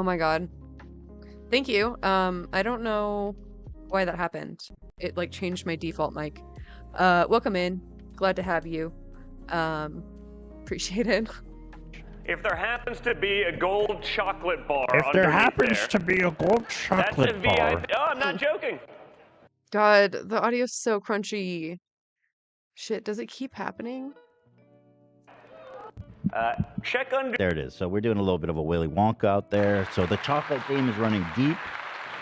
Oh my god. Thank you. I don't know why that happened. It like changed my default mic. Welcome in. Glad to have you. Appreciate it. If there happens to be a gold chocolate bar If there underneath happens there, to be a gold that's a chocolate bar. VIP. Oh, I'm not joking. God, the audio's so crunchy. Shit, does it keep happening? Check under. There it is. So we're doing a little bit of a Willy Wonka out there. So the chocolate game is running deep.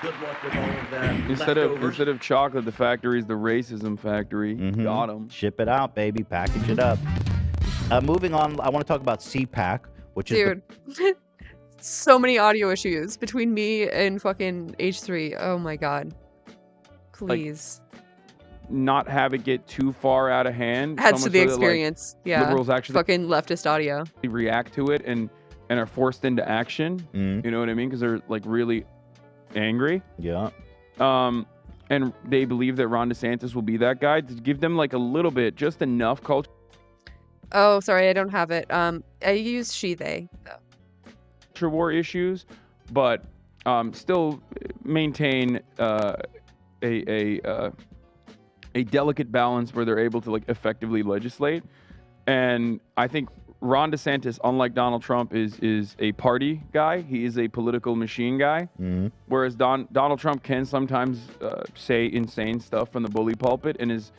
Good luck with all of that. Instead of chocolate, the factory is the racism factory. Got 'em. Ship it out, baby. Package it up. Moving on, I want to talk about CPAC, which is Dude. So many audio issues between me and fucking H3. Oh my god. Please. Not have it get too far out of hand. Adds so to much the so that, experience. Yeah. Liberals actually fucking leftist audio. react to it and are forced into action. You know what I mean? Because they're like really angry. Yeah. And they believe that Ron DeSantis will be that guy. To give them like a little bit, just enough culture Oh, sorry, I don't have it. I use she, they. war issues, but still maintain a delicate balance where they're able to like effectively legislate. And I think Ron DeSantis, unlike Donald Trump, is a party guy. He is a political machine guy. Whereas Donald Trump can sometimes say insane stuff from the bully pulpit and is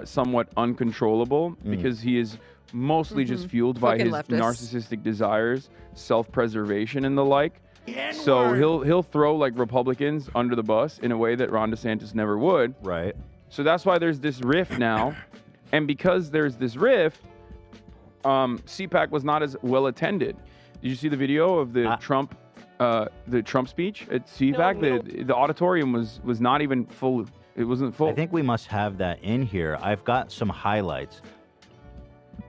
somewhat uncontrollable because he is mostly just fueled by Fucking his leftist. narcissistic desires, self-preservation, and the like. So he'll throw like Republicans under the bus in a way that Ron DeSantis never would. Right. So that's why there's this rift now, and because there's this rift, CPAC was not as well attended. Did you see the video of the Trump speech at CPAC? The auditorium was not even full. It wasn't full. I think we must have that in here. I've got some highlights.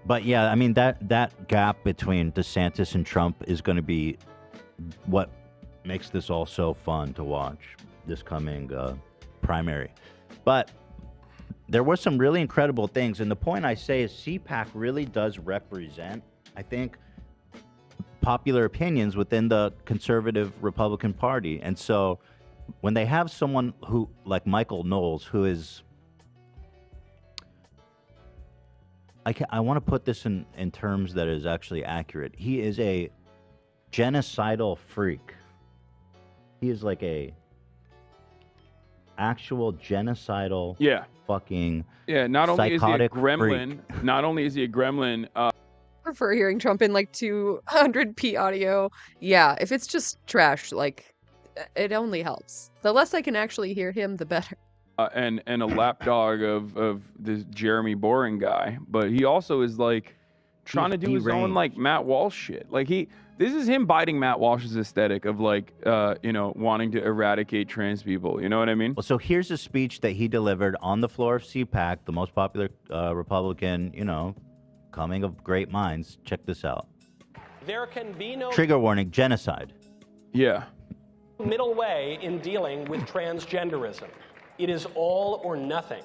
But yeah, I mean that gap between DeSantis and Trump is going to be what makes this all so fun to watch this coming primary. But there were some really incredible things, and the point I say is CPAC really does represent, I think, popular opinions within the conservative Republican Party. And so when they have someone who, like Michael Knowles, who is, I want to put this in terms that is actually accurate. He is a genocidal freak. He is like a actual genocidal fucking not only is he a psychotic gremlin, freak. not only is he a gremlin, Prefer hearing Trump in like 200p audio. Yeah, if it's just trash, like, it only helps. The less I can actually hear him, the better. and a lapdog of this Jeremy Boring guy, but he also is like trying to do his own like Matt Walsh shit. Like this is him biting Matt Walsh's aesthetic of like wanting to eradicate trans people. You know what I mean? Well, so here's a speech that he delivered on the floor of CPAC, the most popular Republican, coming of great minds. Check this out. There can be no Trigger warning: genocide. Yeah. middle way in dealing with transgenderism. It is all or nothing.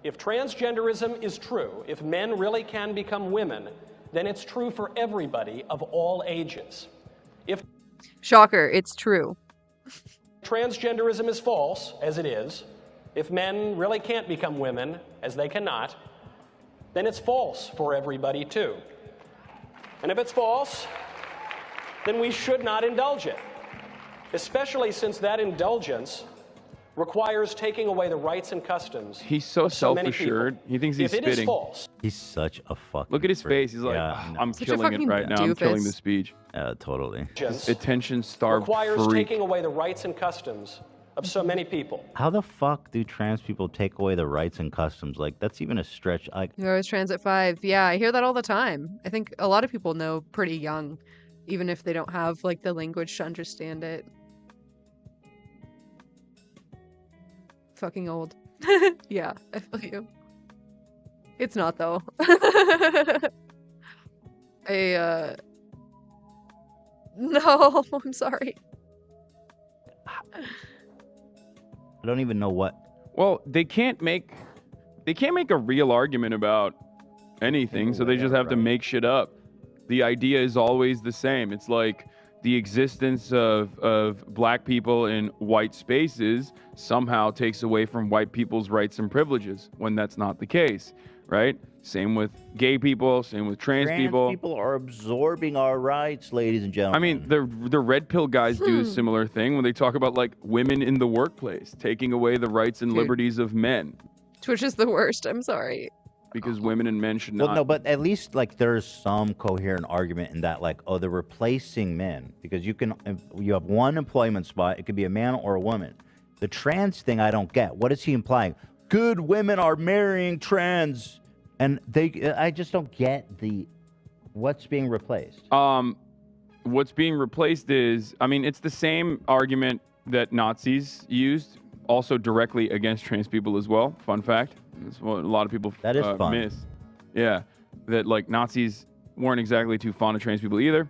If transgenderism is true, if men really can become women, then it's true for everybody of all ages. If Shocker, it's true. transgenderism is false, as it is, if men really can't become women, as they cannot, then it's false for everybody too. And if it's false, then we should not indulge it, especially since that indulgence requires taking away the rights and customs. He's so many self-assured. people. He thinks he's If it is spitting. false, He's such a fucking Look at his freak. face. He's like, Yeah, I'm Such a killing it fucking right now. I'm killing the doofus. speech. Totally. Attention-starved requires freak. taking away the rights and customs of so many people. How the fuck do trans people take away the rights and customs? Like, that's even a stretch. Like, There was Transit 5. Yeah, I hear that all the time. I think a lot of people know pretty young, even if they don't have like the language to understand it. Fucking old. Yeah, I feel you. It's not though. No, I'm sorry. I don't even know what. Well, they can't make a real argument about anything, so they just have to make shit up. The idea is always the same. It's like, the existence of black people in white spaces somehow takes away from white people's rights and privileges, when that's not the case, right? Same with gay people, same with trans people. Trans people are absorbing our rights, ladies and gentlemen. I mean, the red pill guys do a similar thing when they talk about like women in the workplace, taking away the rights and liberties of men. Which is the worst. I'm sorry. Because women and men should not. Well, no, but at least like there's some coherent argument in that, like, oh, they're replacing men because you have one employment spot. It could be a man or a woman. The trans thing, I don't get. What is he implying? Good women are marrying trans, and I just don't get what's being replaced. What's being replaced is, I mean, it's the same argument that Nazis used, also directly against trans people as well. Fun fact. That's what a lot of people miss. Yeah, that like Nazis weren't exactly too fond of trans people either.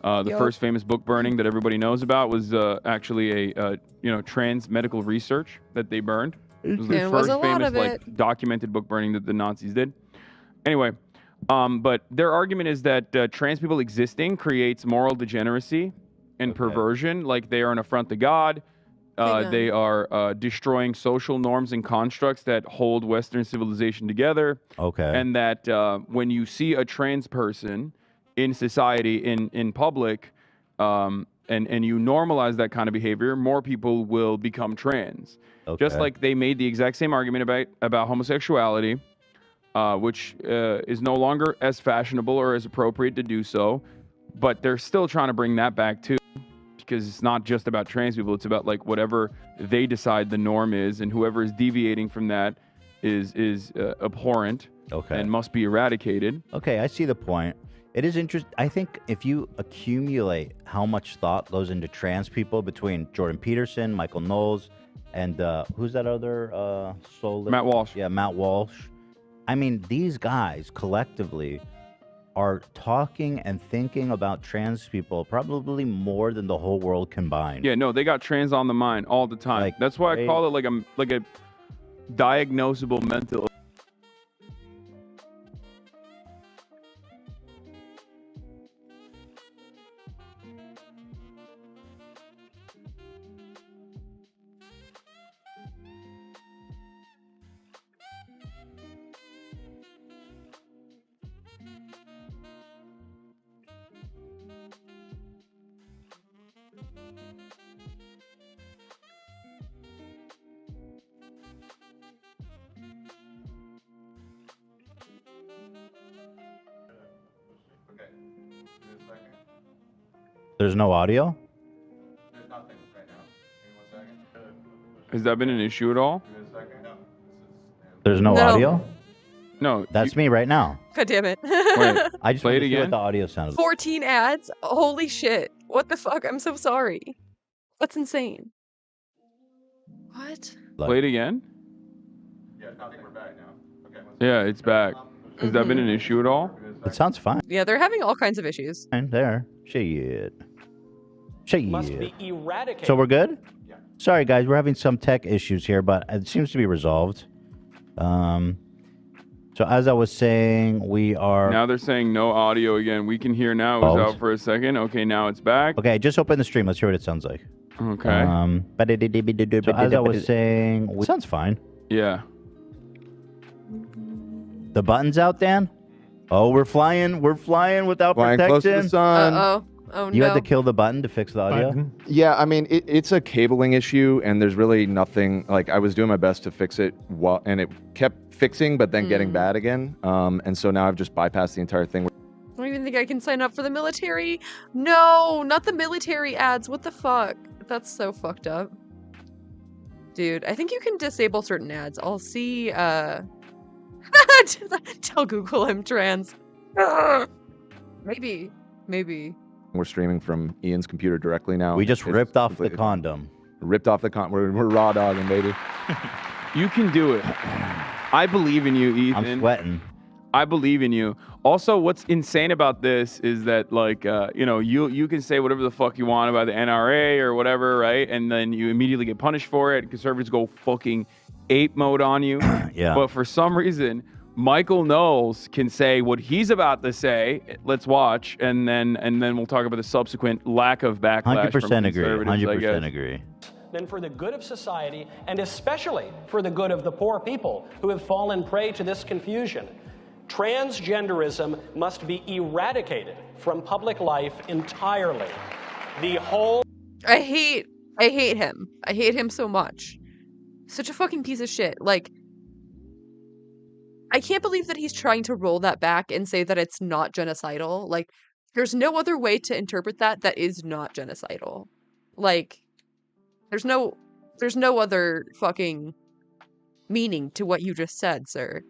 The first famous book burning that everybody knows about was actually a trans medical research that they burned. It was the first famous documented book burning that the Nazis did. Anyway, but their argument is that trans people existing creates moral degeneracy and perversion, like they are an affront to God. They are destroying social norms and constructs that hold Western civilization together. Okay. And that when you see a trans person in society, in public, and you normalize that kind of behavior, more people will become trans. Okay. Just like they made the exact same argument about homosexuality, which is no longer as fashionable or as appropriate to do so, but they're still trying to bring that back too. Because it's not just about trans people, it's about like whatever they decide the norm is, and whoever is deviating from that is abhorrent and must be eradicated. Okay, I see the point. It is interesting. I think if you accumulate how much thought goes into trans people between Jordan Peterson, Michael Knowles, and who's that other soul? Matt Walsh. Yeah, Matt Walsh. I mean, these guys collectively are talking and thinking about trans people probably more than the whole world combined. Yeah, no, they got trans on the mind all the time. Like, that's why I call it like a diagnosable mental. There's no audio? There's nothing right now. Give me 1 second. Has that been an issue at all? Give me a second. No. There's no audio? No. That's me right now. God damn it. Wait, I just play wanted it to see what again. the audio sounded. 14 ads? Holy shit. What the fuck? I'm so sorry. That's insane. What? Play it again? Yeah, nothing. We're back now. Okay. Yeah, it's back. Has that been an issue at all? It sounds fine. Yeah, they're having all kinds of issues. And there. Shit. Must be eradicated. So we're good? Yeah. Sorry, guys. We're having some tech issues here, but it seems to be resolved. So as I was saying, we are... Now they're saying no audio again. We can hear now. It was out for a second. Okay, now it's back. Okay, just open the stream. Let's hear what it sounds like. Okay. So as I was saying... It sounds fine. Yeah. The button's out, Dan? Oh, we're flying without Flying protection. close to the sun. Uh-oh. Oh, You no. had to kill the button to fix the audio? Yeah, I mean, it's a cabling issue, and there's really nothing, like, I was doing my best to fix it, and it kept fixing, but then getting bad again. And so now I've just bypassed the entire thing. I don't even think I can sign up for the military. No, not the military ads. What the fuck? That's so fucked up. Dude, I think you can disable certain ads. I'll see, tell Google I'm trans. Maybe. We're streaming from Ian's computer directly now. We just It's ripped off the completely- condom. Ripped off the condom. We're raw dogging, baby. You can do it. I believe in you, Ethan. I'm sweating. I believe in you. Also, what's insane about this is that, like, you can say whatever the fuck you want about the NRA or whatever, right? And then you immediately get punished for it. Conservatives go fucking ape mode on you. Yeah. But for some reason, Michael Knowles can say what he's about to say. Let's watch, and then we'll talk about the subsequent lack of backlash. 100% agree. Conservatives, I guess. 100% agree. Then for the good of society, and especially for the good of the poor people who have fallen prey to this confusion, transgenderism must be eradicated from public life entirely. The whole... I hate him. I hate him so much. Such a fucking piece of shit. Like, I can't believe that he's trying to roll that back and say that it's not genocidal. Like, there's no other way to interpret that is not genocidal. Like, there's no other fucking meaning to what you just said, sir.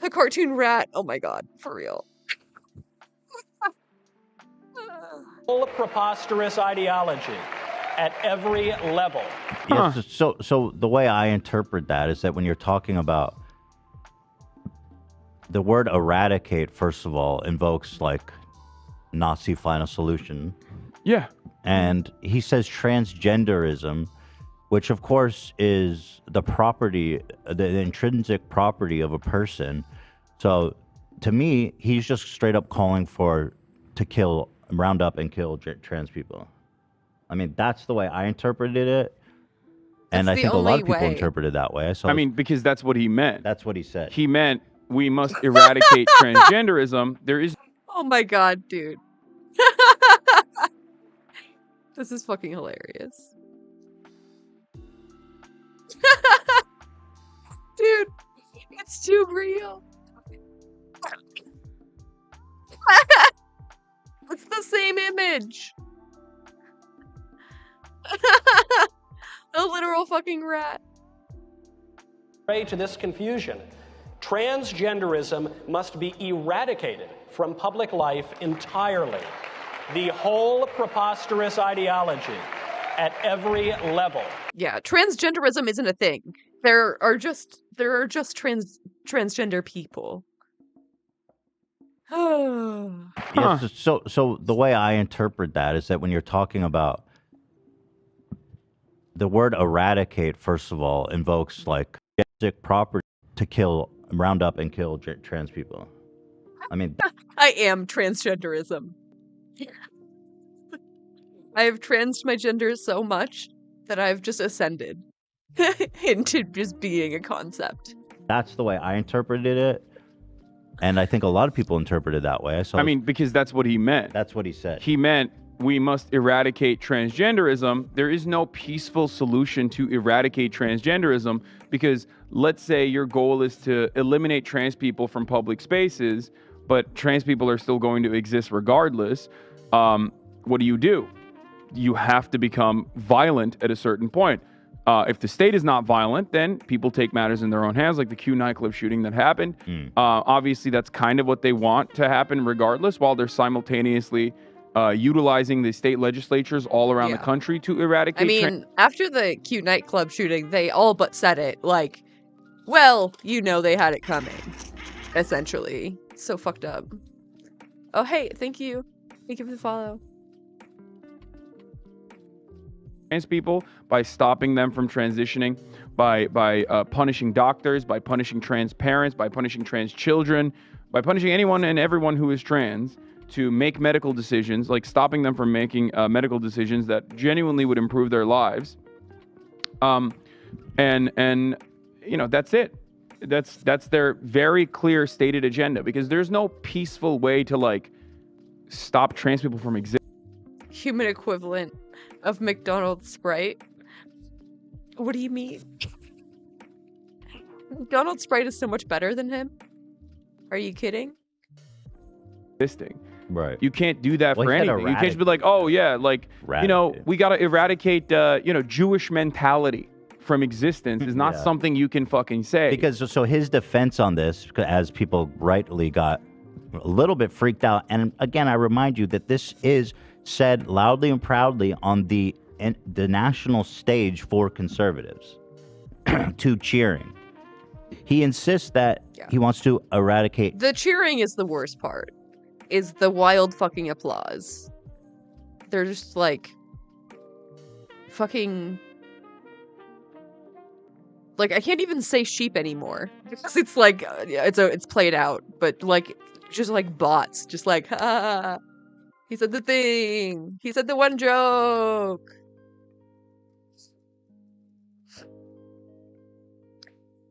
A cartoon rat. Oh my god, for real. Preposterous ideology at every level. Yes, so the way I interpret that is that when you're talking about the word eradicate, first of all, invokes like Nazi final solution. Yeah. And he says transgenderism, which of course is the property, the intrinsic property of a person. So to me, he's just straight up calling to round up and kill trans people. I mean, that's the way I interpreted it. And I think a lot of people interpreted it that way. So I mean, because that's what he meant. That's what he said. He meant we must eradicate transgenderism. There is... Oh my god, dude. This is fucking hilarious. Dude, it's too real. It's the same image. A literal fucking rat. Prey to this confusion. Transgenderism must be eradicated from public life entirely. The whole preposterous ideology at every level. Yeah, transgenderism isn't a thing. There are just transgender people. Yes, so the way I interpret that is that when you're talking about the word eradicate, first of all, invokes like intrinsic property to round up and kill trans people. I mean, I am transgenderism. I have transed my gender so much that I've just ascended into just being a concept. That's the way I interpreted it. And I think a lot of people interpreted it that way. So I mean, because that's what he meant. That's what he said. He meant we must eradicate transgenderism. There is no peaceful solution to eradicate transgenderism because let's say your goal is to eliminate trans people from public spaces, but trans people are still going to exist regardless. What do? You have to become violent at a certain point. If the state is not violent, then people take matters in their own hands, like the Q nightclub shooting that happened. Obviously, that's kind of what they want to happen regardless, while they're simultaneously utilizing the state legislatures all around the country to eradicate. I mean, after the Q nightclub shooting, they all but said it. Like, well, you know they had it coming, essentially. So fucked up. Oh, hey, thank you. Thank you for the follow. Trans people by stopping them from transitioning, by punishing doctors, by punishing trans parents, by punishing trans children, by punishing anyone and everyone who is trans to make medical decisions, like stopping them from making medical decisions that genuinely would improve their lives. And you know, that's it. That's their very clear stated agenda, because there's no peaceful way to like stop trans people from existing. Human equivalent of McDonald's Sprite? What do you mean? McDonald's Sprite is so much better than him? Are you kidding? Right. You can't do that for anything. You can't just be like, oh yeah, like, you know, we got to eradicate, you know, Jewish mentality from existence is not something you can fucking say. Because so his defense on this, as people rightly got a little bit freaked out, and again, I remind you that this is said loudly and proudly on the national stage for conservatives to cheering. He insists that he wants to eradicate. The cheering is the worst part. Is the wild fucking applause. They're just like fucking like I can't even say sheep anymore because it's like it's played out, but like just like bots, just like ha. He said the thing. He said the one joke.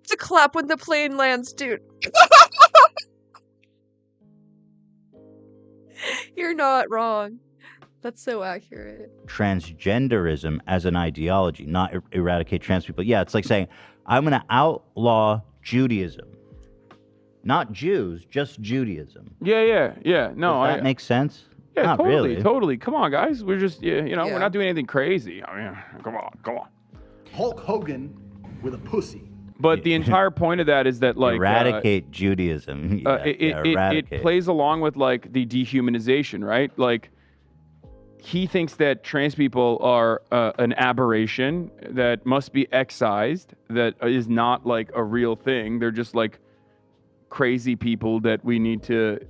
To clap when the plane lands, dude. You're not wrong. That's so accurate. Transgenderism as an ideology, not eradicate trans people. Yeah, it's like saying, I'm going to outlaw Judaism. Not Jews, just Judaism. Yeah. No, Does that make sense? Yeah, Not totally, really. totally. Come on, guys. We're just, we're Yeah. not doing anything crazy. I mean, come on. Hulk Hogan with a pussy. But the entire point of that is that, like, eradicate Judaism. it plays along with, like, the dehumanization, right? Like, he thinks that trans people are an aberration that must be excised, that is not, like, a real thing. They're just, like, crazy people that we need to,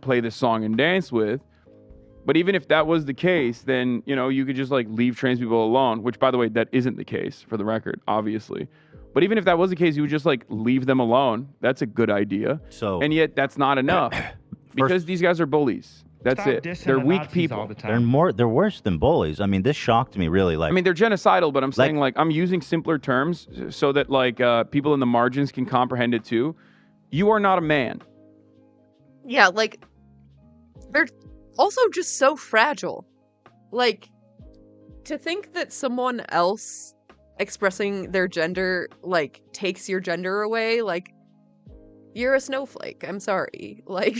play this song and dance with. But even if that was the case, then, you could just, like, leave trans people alone, which, by the way, that isn't the case, for the record, obviously. But even if that was the case, you would just, like, leave them alone. That's a good idea. And yet that's not enough because these guys are bullies. That's it. They're weak people. They're worse than bullies. I mean, this shocked me really. Like, I mean, they're genocidal, but I'm saying, like, I'm using simpler terms so that, like, people in the margins can comprehend it too. You are not a man. Yeah, like, they're also just so fragile. Like, to think that someone else expressing their gender, like, takes your gender away, like, you're a snowflake. I'm sorry. Like,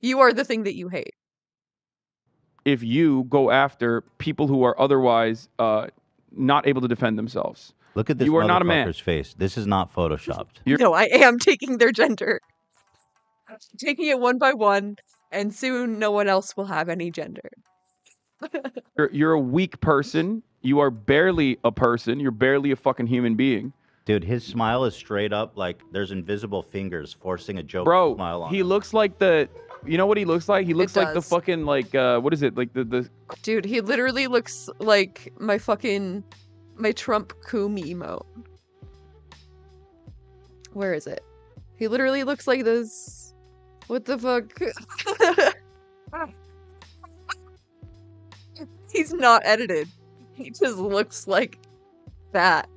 you are the thing that you hate. If you go after people who are otherwise not able to defend themselves. Look at this You are not a man. motherfucker's face. This is not photoshopped. No, I am taking their gender. Taking it one by one, and soon no one else will have any gender. You're a weak person. You are barely a person. You're barely a fucking human being. Dude, his smile is straight up like there's invisible fingers forcing a joke smile on he him. looks like you know what he looks like? He looks like the fucking, like, what is it? Like the... Dude, he literally looks like my Trump coom emote. Where is it? He literally looks like this. What the fuck? He's not edited. He just looks like that.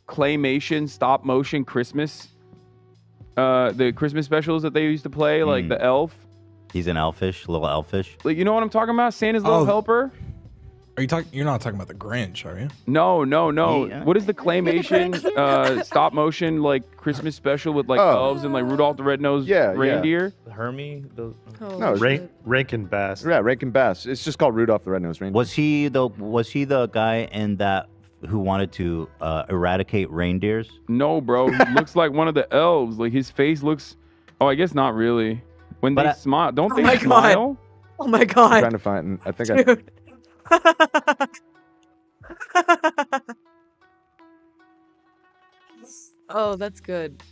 Claymation, stop motion Christmas. The Christmas specials that they used to play, like the elf. He's an elfish, little elfish. Like, you know what I'm talking about? Santa's Little Helper? Are you talking? You're not talking about the Grinch, are you? No. What is the claymation, stop motion, like, Christmas special with, like, elves and, like, Rudolph the Red-Nosed Reindeer? Hermie? No, Rankin Bass. Yeah, Rankin Bass. It's just called Rudolph the Red-Nosed Reindeer. Was he the guy in that who wanted to eradicate reindeers? No, bro. He looks like one of the elves. Like, his face looks... Oh, I guess not really. When they smile... Don't they smile? Oh my god. I'm trying to find... I think Dude. Oh, that's good.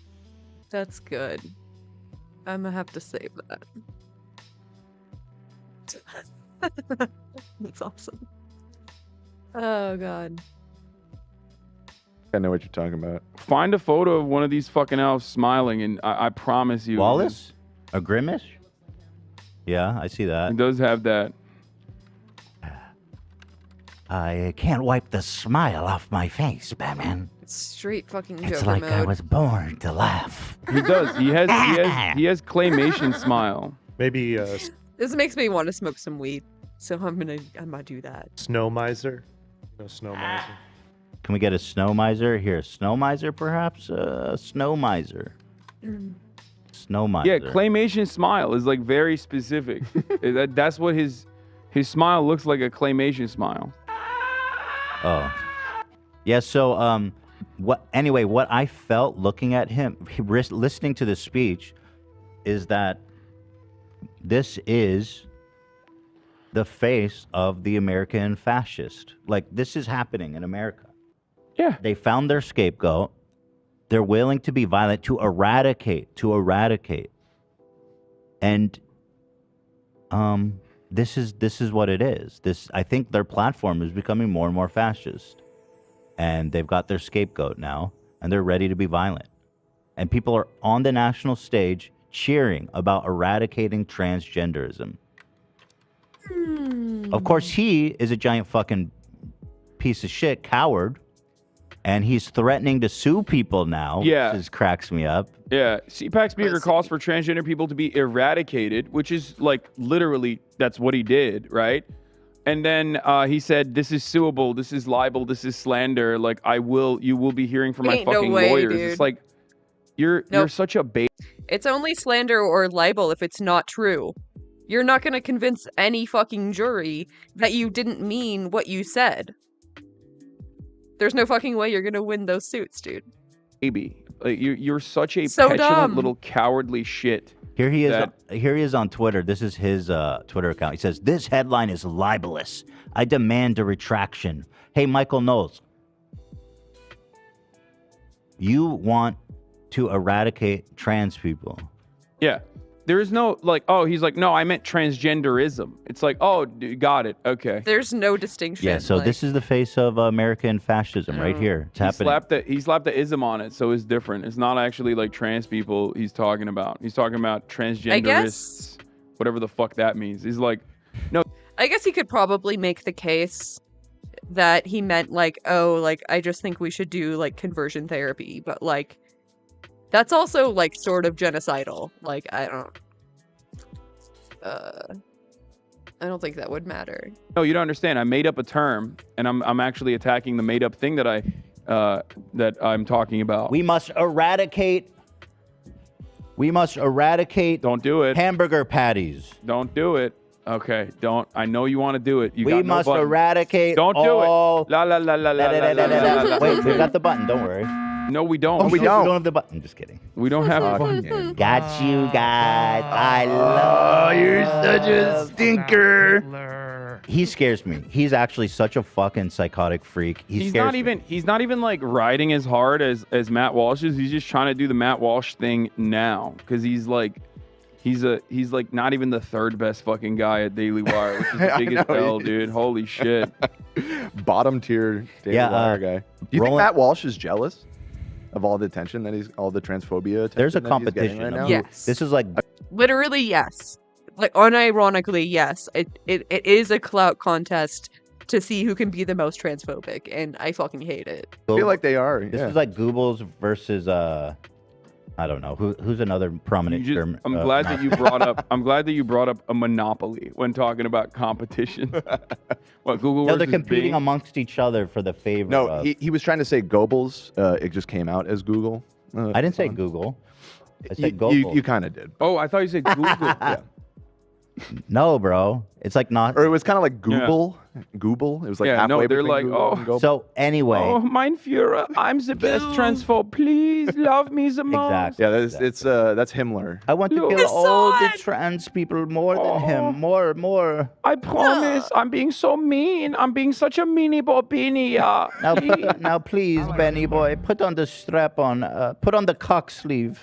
That's good. I'm gonna have to save that. That's awesome. Oh god. I know what you're talking about. Find a photo of one of these fucking elves smiling, and I promise you... Wallace? A grimace? Yeah, I see that. He does have that. I can't wipe the smile off my face, Batman. Straight fucking Joker It's like mode. I was born to laugh. He does. He has claymation smile. Maybe This makes me want to smoke some weed, so I'm gonna do that. Snow Miser. No Snow Miser. Can we get a snow miser? Here, snow miser perhaps? Snow miser. Snow miser. Yeah, claymation smile is, like, very specific. That's what his smile looks like, a claymation smile. Oh. Yeah, so what I felt looking at him, listening to the speech, is that this is the face of the American fascist. Like, this is happening in America. Yeah. They found their scapegoat. They're willing to be violent to eradicate. And this is what it is. I think their platform is becoming more and more fascist. and they've got their scapegoat now, and they're ready to be violent. And people are on the national stage cheering about eradicating transgenderism. Of course, he is a giant fucking piece of shit, coward, and he's threatening to sue people now. Yeah. Which cracks me up. Yeah, CPAC speaker calls for transgender people to be eradicated, which is like literally that's what he did, right? And then he said, "This is suable. This is libel. This is slander. Like you will be hearing from my Ain't no fucking way, lawyers." dude. It's like you're such a baby. It's only slander or libel if it's not true. You're not going to convince any fucking jury that you didn't mean what you said. There's no fucking way you're going to win those suits, dude. Baby, like you're such a So petulant dumb. little cowardly shit. Here he is. that- Here he is on Twitter. This is his Twitter account. He says, "This headline is libelous. I demand a retraction." Hey, Michael Knowles, you want to eradicate trans people? Yeah. There is no like, oh, he's like, no, I meant transgenderism. It's like, oh, got it. Okay. There's no distinction. Yeah. So this is the face of American fascism right here. It's happening. He slapped the ism on it, so it's different. It's not actually like trans people he's talking about. He's talking about transgenderists, whatever the fuck that means. He's like, no. I guess he could probably make the case that he meant like, oh, like I just think we should do like conversion therapy, but like that's also like sort of genocidal. Like I don't think that would matter. No, you don't understand. I made up a term, and I'm actually attacking the made up thing that I'm talking about. We must eradicate. Don't do it. Hamburger patties. Don't do it. Okay, don't. I know you want to do it. You We got no must button. eradicate. Don't do all... it. La la la la la la la la la. Wait, we got the button. Don't worry. No, we don't. Oh, we don't have the button. Just kidding. We don't have a button. Got you guys. I love. You're such a stinker. He scares me. He's actually such a fucking psychotic freak. He's not even like riding as hard as Matt Walsh is. He's just trying to do the Matt Walsh thing now because he's like not even the third best fucking guy at Daily Wire, which is the biggest L, dude. Holy shit. Bottom tier Daily Wire guy. Do you think Matt Walsh is jealous of all the attention that all the transphobia attention? There's a that he's competition getting right now? Yes. This is like Literally, yes. Like unironically, yes. It is a clout contest to see who can be the most transphobic, and I fucking hate it. I feel like they are. This is like Google's versus I don't know who's another prominent term. I'm glad that you brought up. I'm glad that you brought up a monopoly when talking about competition. What Google? No, they're versus competing Bing? amongst each other for the favor. No, of... he was trying to say Goebbels. It just came out as Google. I didn't say Google. I said Google. You kind of did. Oh, I thought you said Google. Yeah. No, bro. It's like not. Or it was kind of like Google. Google. It was like halfway they're between like, Google and Goebbels. So anyway. Oh, mein Führer, I'm the best transphobe. Please love me the most. Exactly. Yeah, that's Himmler. I want to kill all the trans people more than him. More. I promise. I'm being so mean. I'm being such a meanie bobini. Now, please, Benny boy, put on the strap on. Put on the cock sleeve.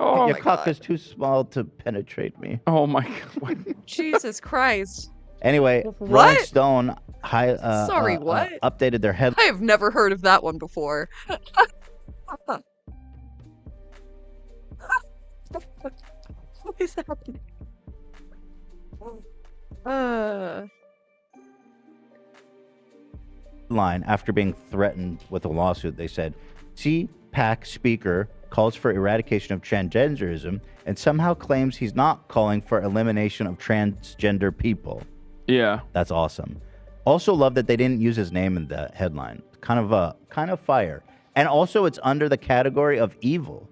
Oh, Your cock is too small to penetrate me. Oh my God. Jesus Christ. Anyway, What? Rolling Stone What? updated their headline. I have never heard of that one before. What is happening? Line after being threatened with a lawsuit. They said, CPAC speaker calls for eradication of transgenderism and somehow claims he's not calling for elimination of transgender people. Yeah. That's awesome. Also love that they didn't use his name in the headline. Kind of fire. And also it's under the category of evil,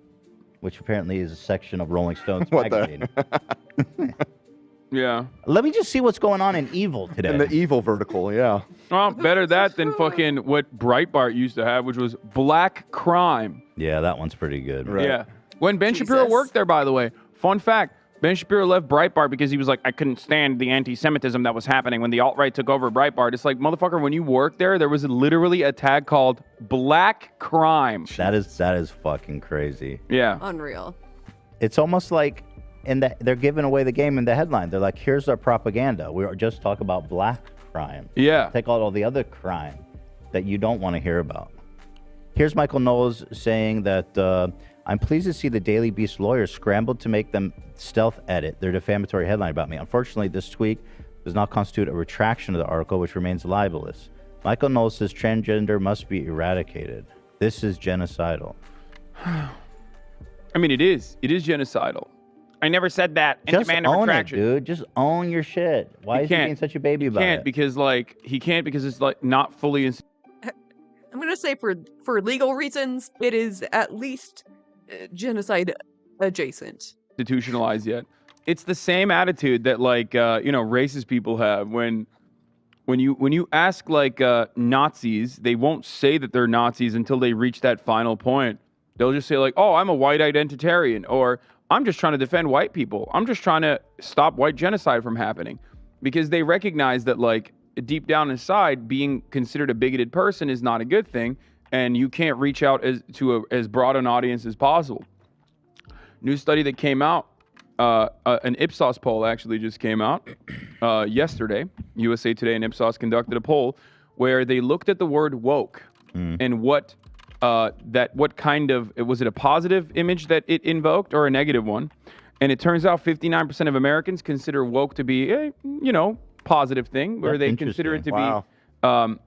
which apparently is a section of Rolling Stone's magazine. Yeah. Let me just see what's going on in evil today. In the evil vertical, yeah. Well, better that than fucking what Breitbart used to have, which was black crime. Yeah, that one's pretty good. Right. Yeah. When Ben Shapiro worked there, by the way, fun fact, Ben Shapiro left Breitbart because he was like, I couldn't stand the anti-Semitism that was happening when the alt-right took over Breitbart. It's like, motherfucker, when you worked there was literally a tag called black crime. That is fucking crazy. Yeah. Unreal. It's almost like they're giving away the game in the headline. They're like, here's our propaganda. We just talk about black crime. Yeah. Take out all the other crime. that you don't want to hear about. Here's Michael Knowles saying that I'm pleased to see the Daily Beast lawyers scrambled to make them stealth edit their defamatory headline about me. Unfortunately, this tweak does not constitute a retraction of the article, which remains libelous. Michael Knowles says transgender must be eradicated. This is genocidal. I mean, it is. It is genocidal. I never said that. And Just demand a own it, retraction. dude. Just own your shit. Why is he being such a baby about Can't it? because he can't because it's like not fully I'm gonna say for legal reasons, it is at least genocide adjacent. institutionalized yet. It's the same attitude that racist people have when you ask Nazis, they won't say that they're Nazis until they reach that final point. They'll just say like, "Oh, I'm a white identitarian," or "I'm just trying to defend white people. I'm just trying to stop white genocide from happening," because they recognize that deep down inside, being considered a bigoted person is not a good thing, and you can't reach out to as broad an audience as possible. New study that came out, an Ipsos poll actually just came out yesterday. USA Today and Ipsos conducted a poll where they looked at the word woke and what kind of, was it a positive image that it invoked or a negative one? And it turns out 59% of Americans consider woke to be a, positive thing, where they consider it to be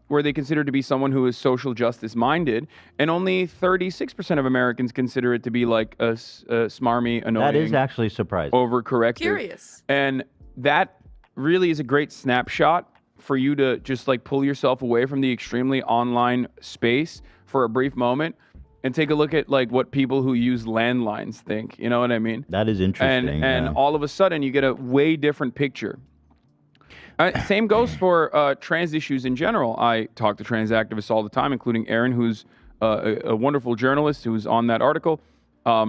where they consider to be someone who is social justice minded, and only 36% of Americans consider it to be like a smarmy, annoying. That is actually surprising. Overcorrective. Curious. And that really is a great snapshot for you to just pull yourself away from the extremely online space for a brief moment and take a look at what people who use landlines think. You know what I mean? That is interesting. And all of a sudden you get a way different picture. Same goes for trans issues in general. I talk to trans activists all the time, including Aaron, who's a wonderful journalist who's on that article. I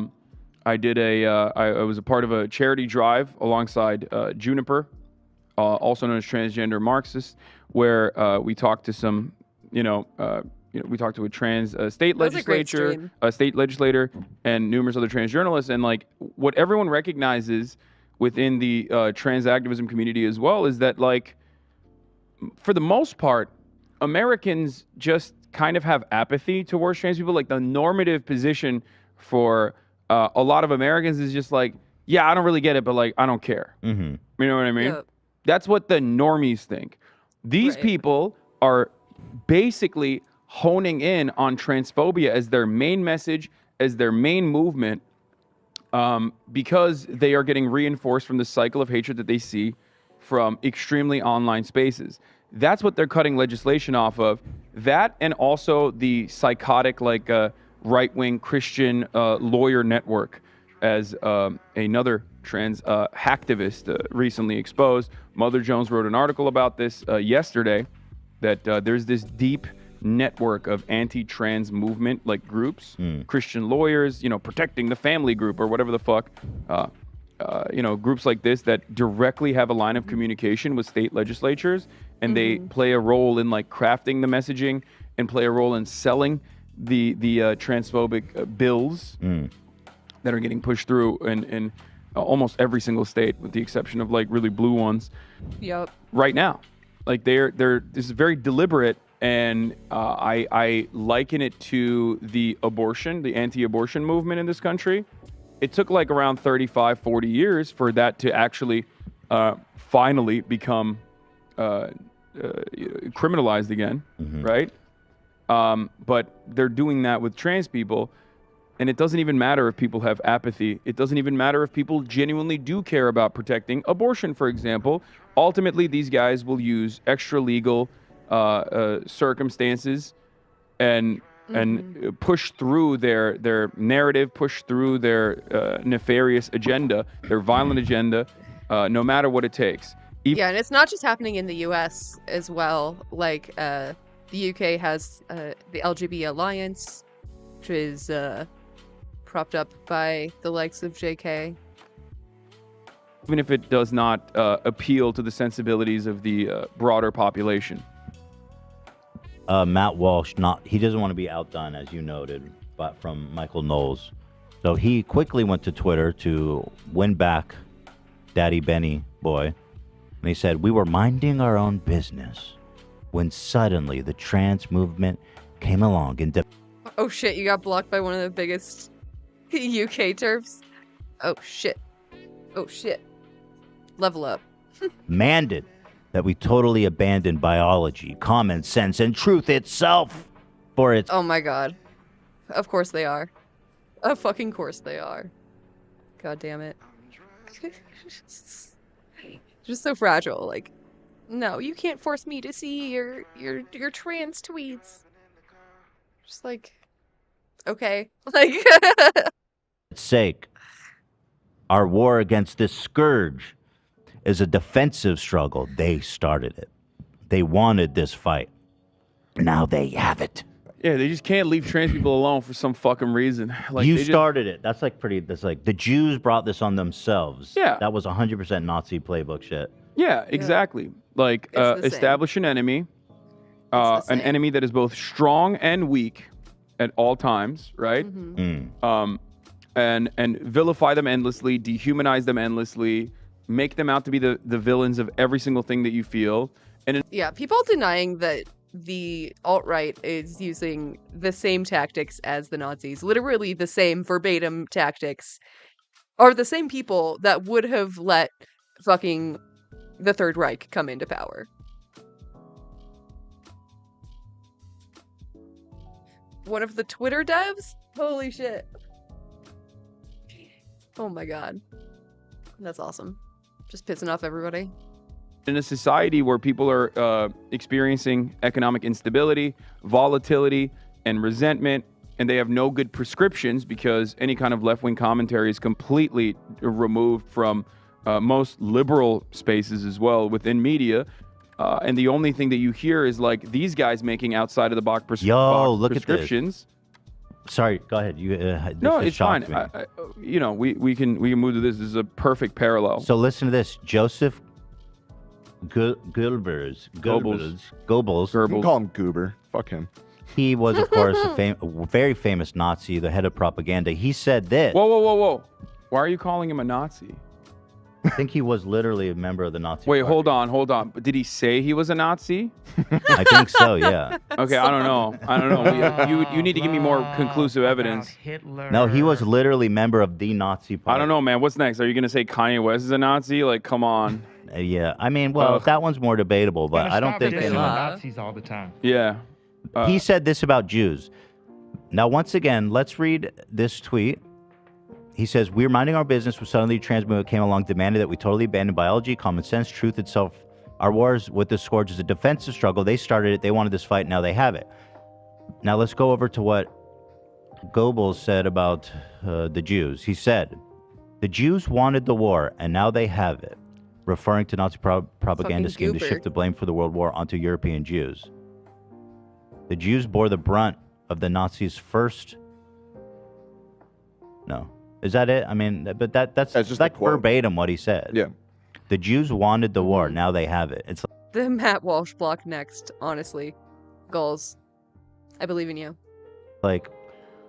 was a part of a charity drive alongside Juniper, also known as Transgender Marxists, where we talked to some, we talked to a trans state legislator and numerous other trans journalists, and what everyone recognizes within the trans activism community as well is that for the most part, Americans just kind of have apathy towards trans people. The normative position for a lot of Americans is just yeah, I don't really get it, but I don't care. Mm-hmm. You know what I mean? Yeah. That's what the normies think. These people are basically honing in on transphobia as their main message, as their main movement, because they are getting reinforced from the cycle of hatred that they see from extremely online spaces. That's what they're cutting legislation off of. That, and also the psychotic, right-wing Christian lawyer network, as another trans hacktivist recently exposed. Mother Jones wrote an article about this yesterday, that there's this deep network of anti-trans movement groups, Christian lawyers, protecting the family group or whatever the fuck, groups like this that directly have a line of communication with state legislatures, and they play a role in crafting the messaging and play a role in selling the transphobic bills that are getting pushed through in almost every single state, with the exception of really blue ones. Yep. Right now, this is very deliberate. And I liken it to the anti-abortion movement in this country. It took around 35, 40 years for that to actually finally become criminalized again, right? But they're doing that with trans people, and it doesn't even matter if people have apathy. It doesn't even matter if people genuinely do care about protecting abortion, for example. Ultimately, these guys will use extra legal circumstances and push through their narrative, push through their nefarious agenda, their violent agenda, no matter what it takes. Yeah, and it's not just happening in the U.S. as well. The UK has the LGBT Alliance, which is propped up by the likes of JK. Even if it does not appeal to the sensibilities of the broader population. Matt Walsh, he doesn't want to be outdone, as you noted, but from Michael Knowles. So he quickly went to Twitter to win back Daddy Benny boy. And he said, "We were minding our own business when suddenly the trans movement came along and Oh shit, you got blocked by one of the biggest UK turfs. Oh shit. Oh shit. Level up. demanded that we totally abandon biology, common sense, and truth itself for its... Oh my god. Of course they are. Of fucking course they are. God damn it. Just so fragile. Like, no, you can't force me to see your trans tweets. Just like, okay. Like, sake. Our war against this scourge is a defensive struggle. They started it. They wanted this fight. Now they have it. Yeah, they just can't leave trans people alone for some fucking reason. Like You they started it. That's like the Jews brought this on themselves. Yeah. That was 100% Nazi playbook shit. Yeah, exactly. Like establish an enemy, an enemy that is both strong and weak at all times, right? And vilify them endlessly, dehumanize them endlessly, make them out to be the villains of every single thing that you feel. And yeah, people denying that the alt-right is using the same tactics as the Nazis, literally the same verbatim tactics, are the same people that would have let fucking the Third Reich come into power. One of the Twitter devs? Holy shit. Oh my god. That's awesome. Just pissing off everybody. in a society where people are experiencing economic instability, volatility, and resentment, and they have no good prescriptions because any kind of left-wing commentary is completely removed from most liberal spaces as well within media. And the only thing that you hear is like these guys making outside of the box look prescriptions. At this. Sorry, go ahead. You no, it's fine. You know, we can move to this. This is a perfect parallel. So listen to this, Joseph Goebbels. You can call him Goober. Fuck him. He was, of course, a very famous Nazi, the head of propaganda. He said this. Whoa. Why are you calling him a Nazi? I think he was literally a member of the Nazi Wait, party. hold on. But did he say he was a Nazi? I think so, yeah. Okay, I don't know. You need to give me more conclusive evidence. No, he was literally member of the Nazi party. I don't know, man. What's next? Are you going to say Kanye West is a Nazi? Like, come on. Yeah, I mean, well, that one's more debatable, but I don't think... Nazis all the time. Yeah. He said this about Jews. Now, once again, let's read this tweet. He says, "We're minding our business when suddenly the trans movement came along, demanded that we totally abandon biology, common sense, truth itself. Our wars with this scourge is a defensive struggle. They started it. They wanted this fight. Now they have it." Now let's go over to what Goebbels said about the Jews. He said, "The Jews wanted the war, and now they have it," referring to Nazi propaganda scheme to shift the blame for the World War onto European Jews. The Jews bore the brunt of the Nazis' first... No. Is that it? I mean, but that's just like verbatim what he said. Yeah. The Jews wanted the war. Now they have it. It's The Matt Walsh block next, honestly. Goals. I believe in you. like,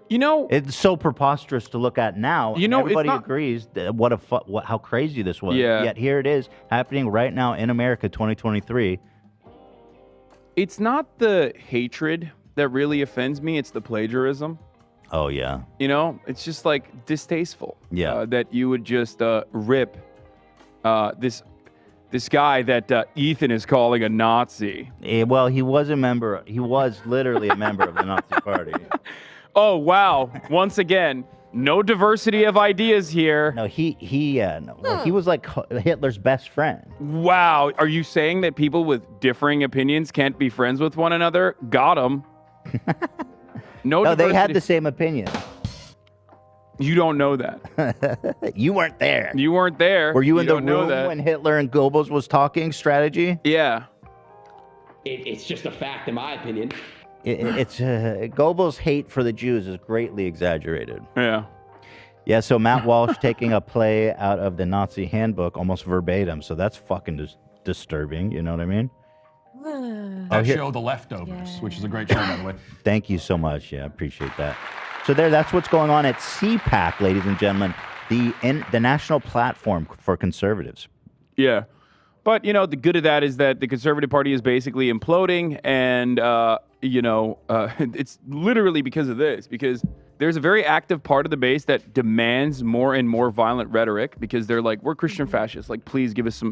you know, it's so preposterous to look at now. You know, everybody it's not... agrees that how crazy this was. Yeah. Yet here it is happening right now in America, 2023. It's not the hatred that really offends me. It's the plagiarism. Oh, yeah. You know, it's just like distasteful. Yeah. That you would just rip this guy that Ethan is calling a Nazi. Well, he was a member. He was literally a member of the Nazi party. Oh, wow. Once again, no diversity of ideas here. No, he was like Hitler's best friend. Wow. Are you saying that people with differing opinions can't be friends with one another? Got him. No, they had the same opinion. You don't know that. You weren't there. You weren't there. Were you in the don't know room that. when Hitler and Goebbels was talking strategy? Yeah. It's just a fact, in my opinion. It's Goebbels' hate for the Jews is greatly exaggerated. Yeah. Yeah, so Matt Walsh taking a play out of the Nazi handbook almost verbatim. So that's fucking disturbing. You know what I mean? That show, The Leftovers, which is a great show, by the way. Thank you so much. Yeah, I appreciate that. So that's what's going on at CPAC, ladies and gentlemen, the national platform for conservatives. Yeah. But, you know, the good of that is that the Conservative Party is basically imploding. And, it's literally because of this. Because there's a very active part of the base that demands more and more violent rhetoric. Because they're like, we're Christian fascists. Like, please give us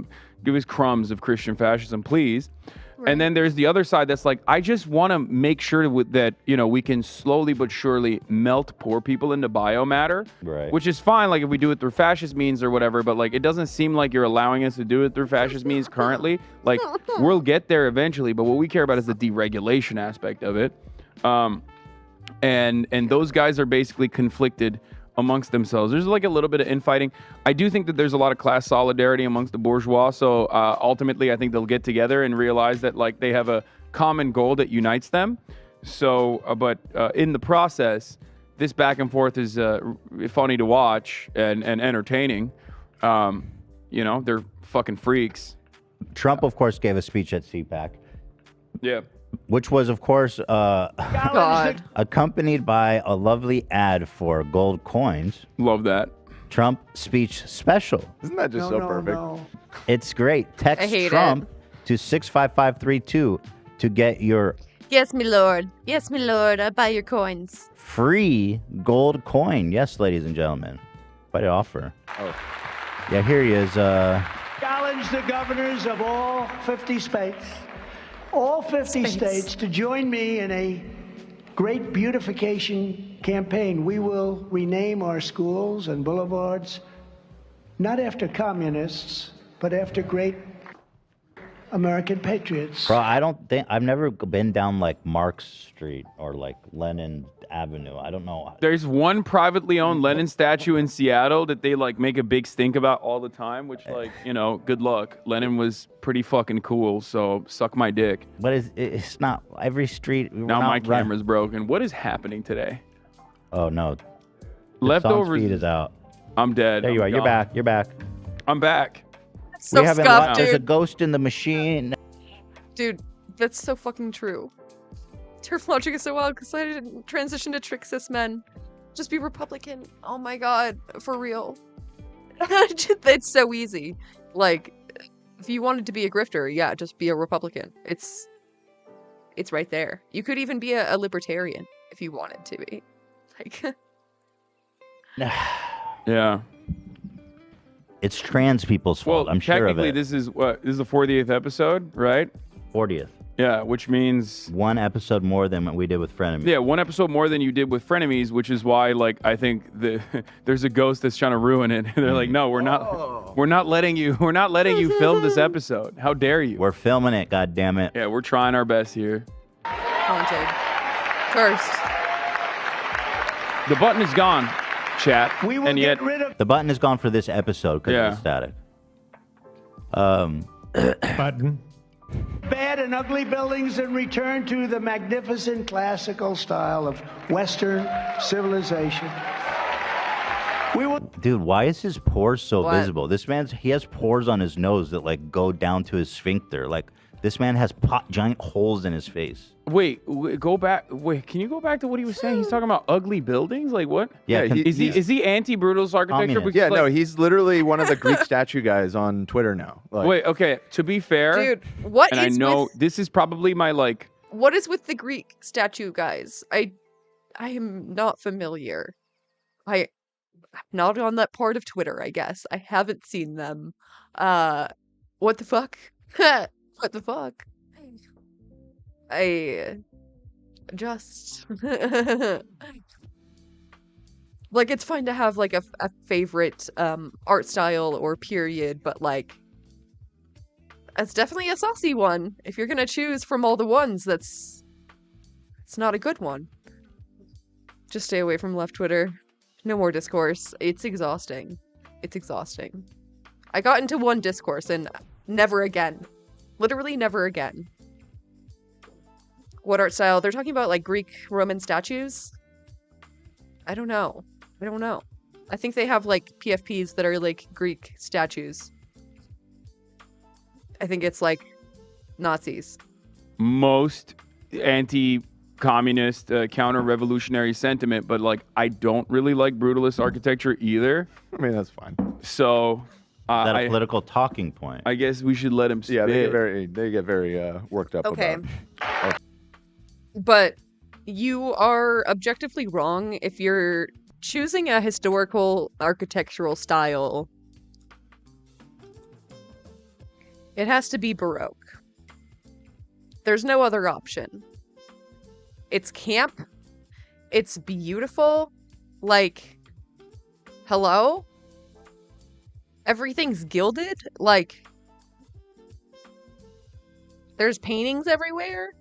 crumbs of Christian fascism, please. Right. And then there's the other side that's like, I just want to make sure that, you know, we can slowly but surely melt poor people into biomatter. Right. Which is fine, like, if we do it through fascist means or whatever, but, like, it doesn't seem like you're allowing us to do it through fascist means currently. Like, we'll get there eventually, but what we care about is the deregulation aspect of it. And those guys are basically conflicted amongst themselves. There's like a little bit of infighting. I do think that there's a lot of class solidarity amongst the bourgeois. So ultimately, I think they'll get together and realize that like they have a common goal that unites them. So, but in the process, this back and forth is funny to watch and entertaining. You know, they're fucking freaks. Trump, of course, gave a speech at CPAC. Yeah. Which was, of course, accompanied by a lovely ad for gold coins. Love that. Trump speech special. Isn't that just perfect? No. It's great. Text Trump to 65532 to get your... Yes, my lord. Yes, my lord. I'll buy your coins. Free gold coin. Yes, ladies and gentlemen. Quite an offer. Oh. Yeah, here he is. Challenge the governors of all 50 states. All 50 states to join me in a great beautification campaign. We will rename our schools and boulevards, not after communists, but after great American patriots. Bro, I've never been down like Mark Street or like Lenin Avenue. I don't know. There's one privately owned Lenin statue in Seattle that they like make a big stink about all the time, which like, you know, good luck. Lenin was pretty fucking cool, so suck my dick. But it's not every street. Now my camera's broken. What is happening today? Oh no. The Leftovers feed is out. I'm dead. There you are. I'm You're gone. back. You're back. I'm back. So There's a ghost in the machine. Dude, that's so fucking true. Turf logic is so wild because I didn't transition to trick cis men. Just be Republican. Oh my god, for real. It's so easy. Like, if you wanted to be a grifter, yeah, just be a Republican. It's right there. You could even be a libertarian if you wanted to be. Like, yeah. It's trans people's fault. I'm sure of technically, it. this is the 40th episode, right? 40th. Yeah, which means one episode more than what we did with Frenemies. Yeah, one episode more than you did with Frenemies, which is why, like, I think there's a ghost that's trying to ruin it. They're like, no, we're not letting you film this episode. How dare you? We're filming it, God damn it. Yeah, we're trying our best here. haunted. First. The button is gone, chat. We will and yet get rid of the button is gone for this episode because of the static. Button. bad and ugly buildings and return to the magnificent classical style of Western civilization. We will. Dude, why is his pores so What? visible? This he has pores on his nose that like go down to his sphincter. Like this man has giant holes in his face. Wait, go back. Wait, can you go back to what he was saying? He's talking about ugly buildings. Like what? Yeah, is he anti-brutalist architecture? Yeah, no, he's literally one of the Greek statue guys on Twitter now. Like, Wait, okay. To be fair, Dude, what and is I know with- this is probably my like. What is with the Greek statue guys? I am not familiar. I'm not on that part of Twitter, I guess. I haven't seen them. What the fuck? What the fuck? I just like it's fine to have like a favorite art style or period, but like it's definitely a saucy one. If you're gonna choose from all the ones, it's not a good one. Just stay away from left Twitter. No more discourse. It's exhausting. It's exhausting. I got into one discourse and never again. Literally never again. What art style? They're talking about like Greek Roman statues. I don't know. I think they have like PFPs that are like Greek statues. I think it's like Nazis. Most anti-communist, counter-revolutionary sentiment, but like I don't really like brutalist architecture either. I mean, that's fine. So, Is that a political talking point? I guess we should let him spit. Yeah, they get very worked up Okay. about. But you are objectively wrong if you're choosing a historical architectural style. It has to be Baroque. There's no other option. It's camp. It's beautiful. Like, hello? Everything's gilded. Like, there's paintings everywhere.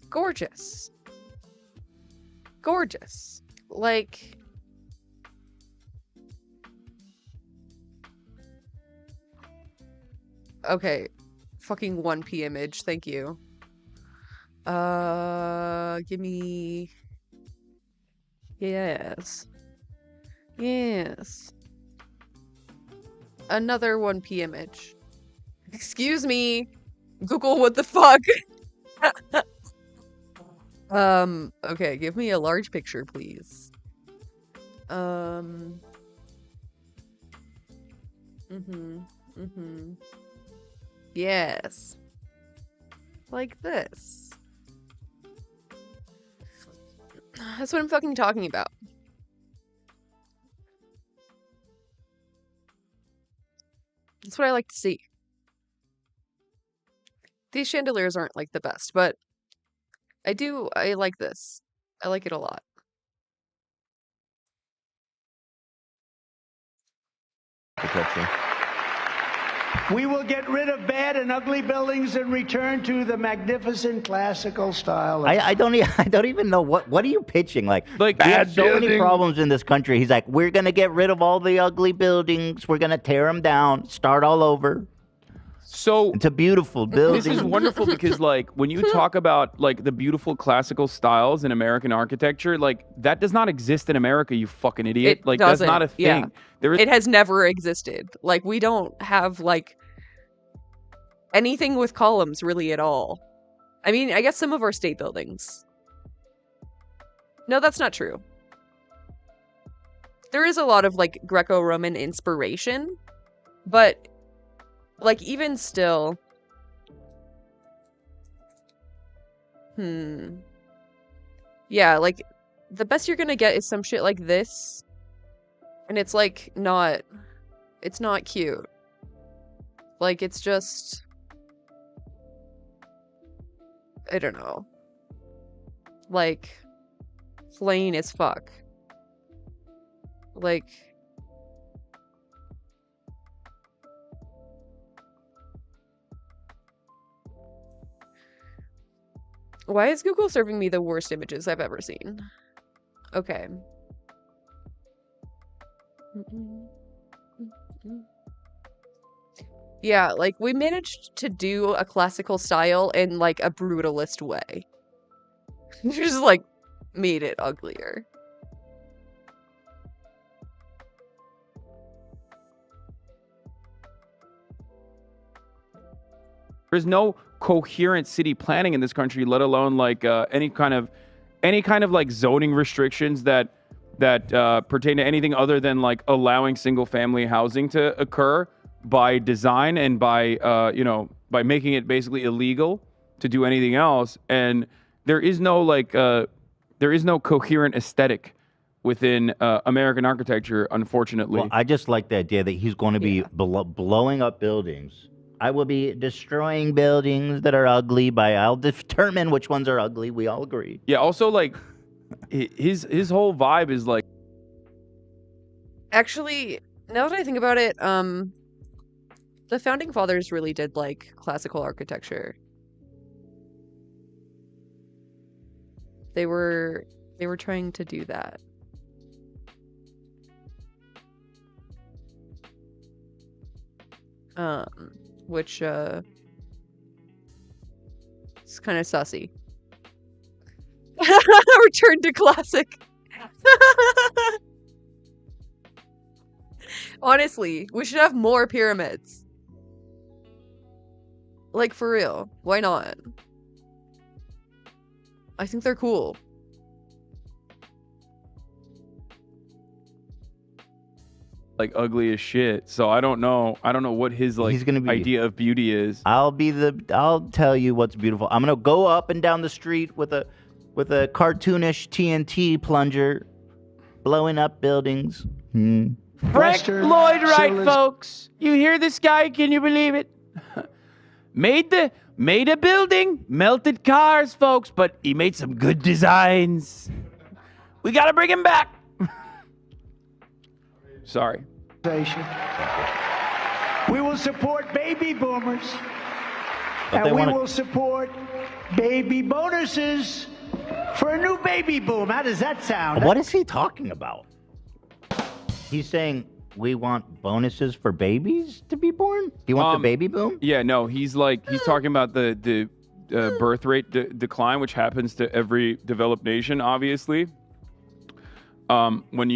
Gorgeous. Gorgeous. Like, okay. Fucking 1P image. Thank you. Give me... Yes. Yes. Another 1P image. Excuse me. Google, what the fuck? Okay, give me a large picture, please. Yes. Like this. That's what I'm fucking talking about. That's what I like to see. These chandeliers aren't like the best, but I like this. I like it a lot. Architecture. We will get rid of bad and ugly buildings and return to the magnificent classical style. I don't even know what are you pitching? Like we bad have so many buildings. problems in this country. He's like, we're gonna get rid of all the ugly buildings. We're gonna tear them down, start all over. So it's a beautiful building. This is wonderful because, like, when you talk about like the beautiful classical styles in American architecture, like that does not exist in America. You fucking idiot! It Like that's doesn't. not a thing. Yeah. There is. It has never existed. Like, we don't have, like, anything with columns really at all. I mean, I guess some of our state buildings. No, that's not true. There is a lot of, like, Greco-Roman inspiration, but, like, even still... Yeah, like, the best you're gonna get is some shit like this. And it's, like, it's not cute. Like, it's just... I don't know. Like, plain as fuck. Like... Why is Google serving me the worst images I've ever seen? Okay. Yeah, like, we managed to do a classical style in, like, a brutalist way. Just, like, made it uglier. There's no coherent city planning in this country, let alone like any kind of like zoning restrictions that pertain to anything other than like allowing single family housing to occur by design and by by making it basically illegal to do anything else. And there is no coherent aesthetic within American architecture, unfortunately. Well, I just like the idea that he's going to be blowing up buildings. I will be destroying buildings that are ugly I'll determine which ones are ugly. We all agree. Yeah, also, like, his whole vibe is, like... Actually, now that I think about it, the Founding Fathers really did like classical architecture. They were trying to do that. Which it's kind of sussy. Return to classic. Honestly, we should have more pyramids. Like, for real. Why not? I think they're cool. like ugly as shit. So I don't know what his like He's gonna be, idea of beauty is. I'll tell you what's beautiful. I'm gonna go up and down the street with a cartoonish TNT plunger, blowing up buildings. Frank Lloyd Wright, folks. You hear this guy? Can you believe it? made a building, melted cars, folks, but he made some good designs. We gotta bring him back. Sorry. We will support baby boomers, But and we will support baby bonuses for a new baby boom. How does that sound? What is he talking about? He's saying we want bonuses for babies to be born? He wants a baby boom? Yeah, no, he's talking about the birth rate decline, which happens to every developed nation, obviously. When you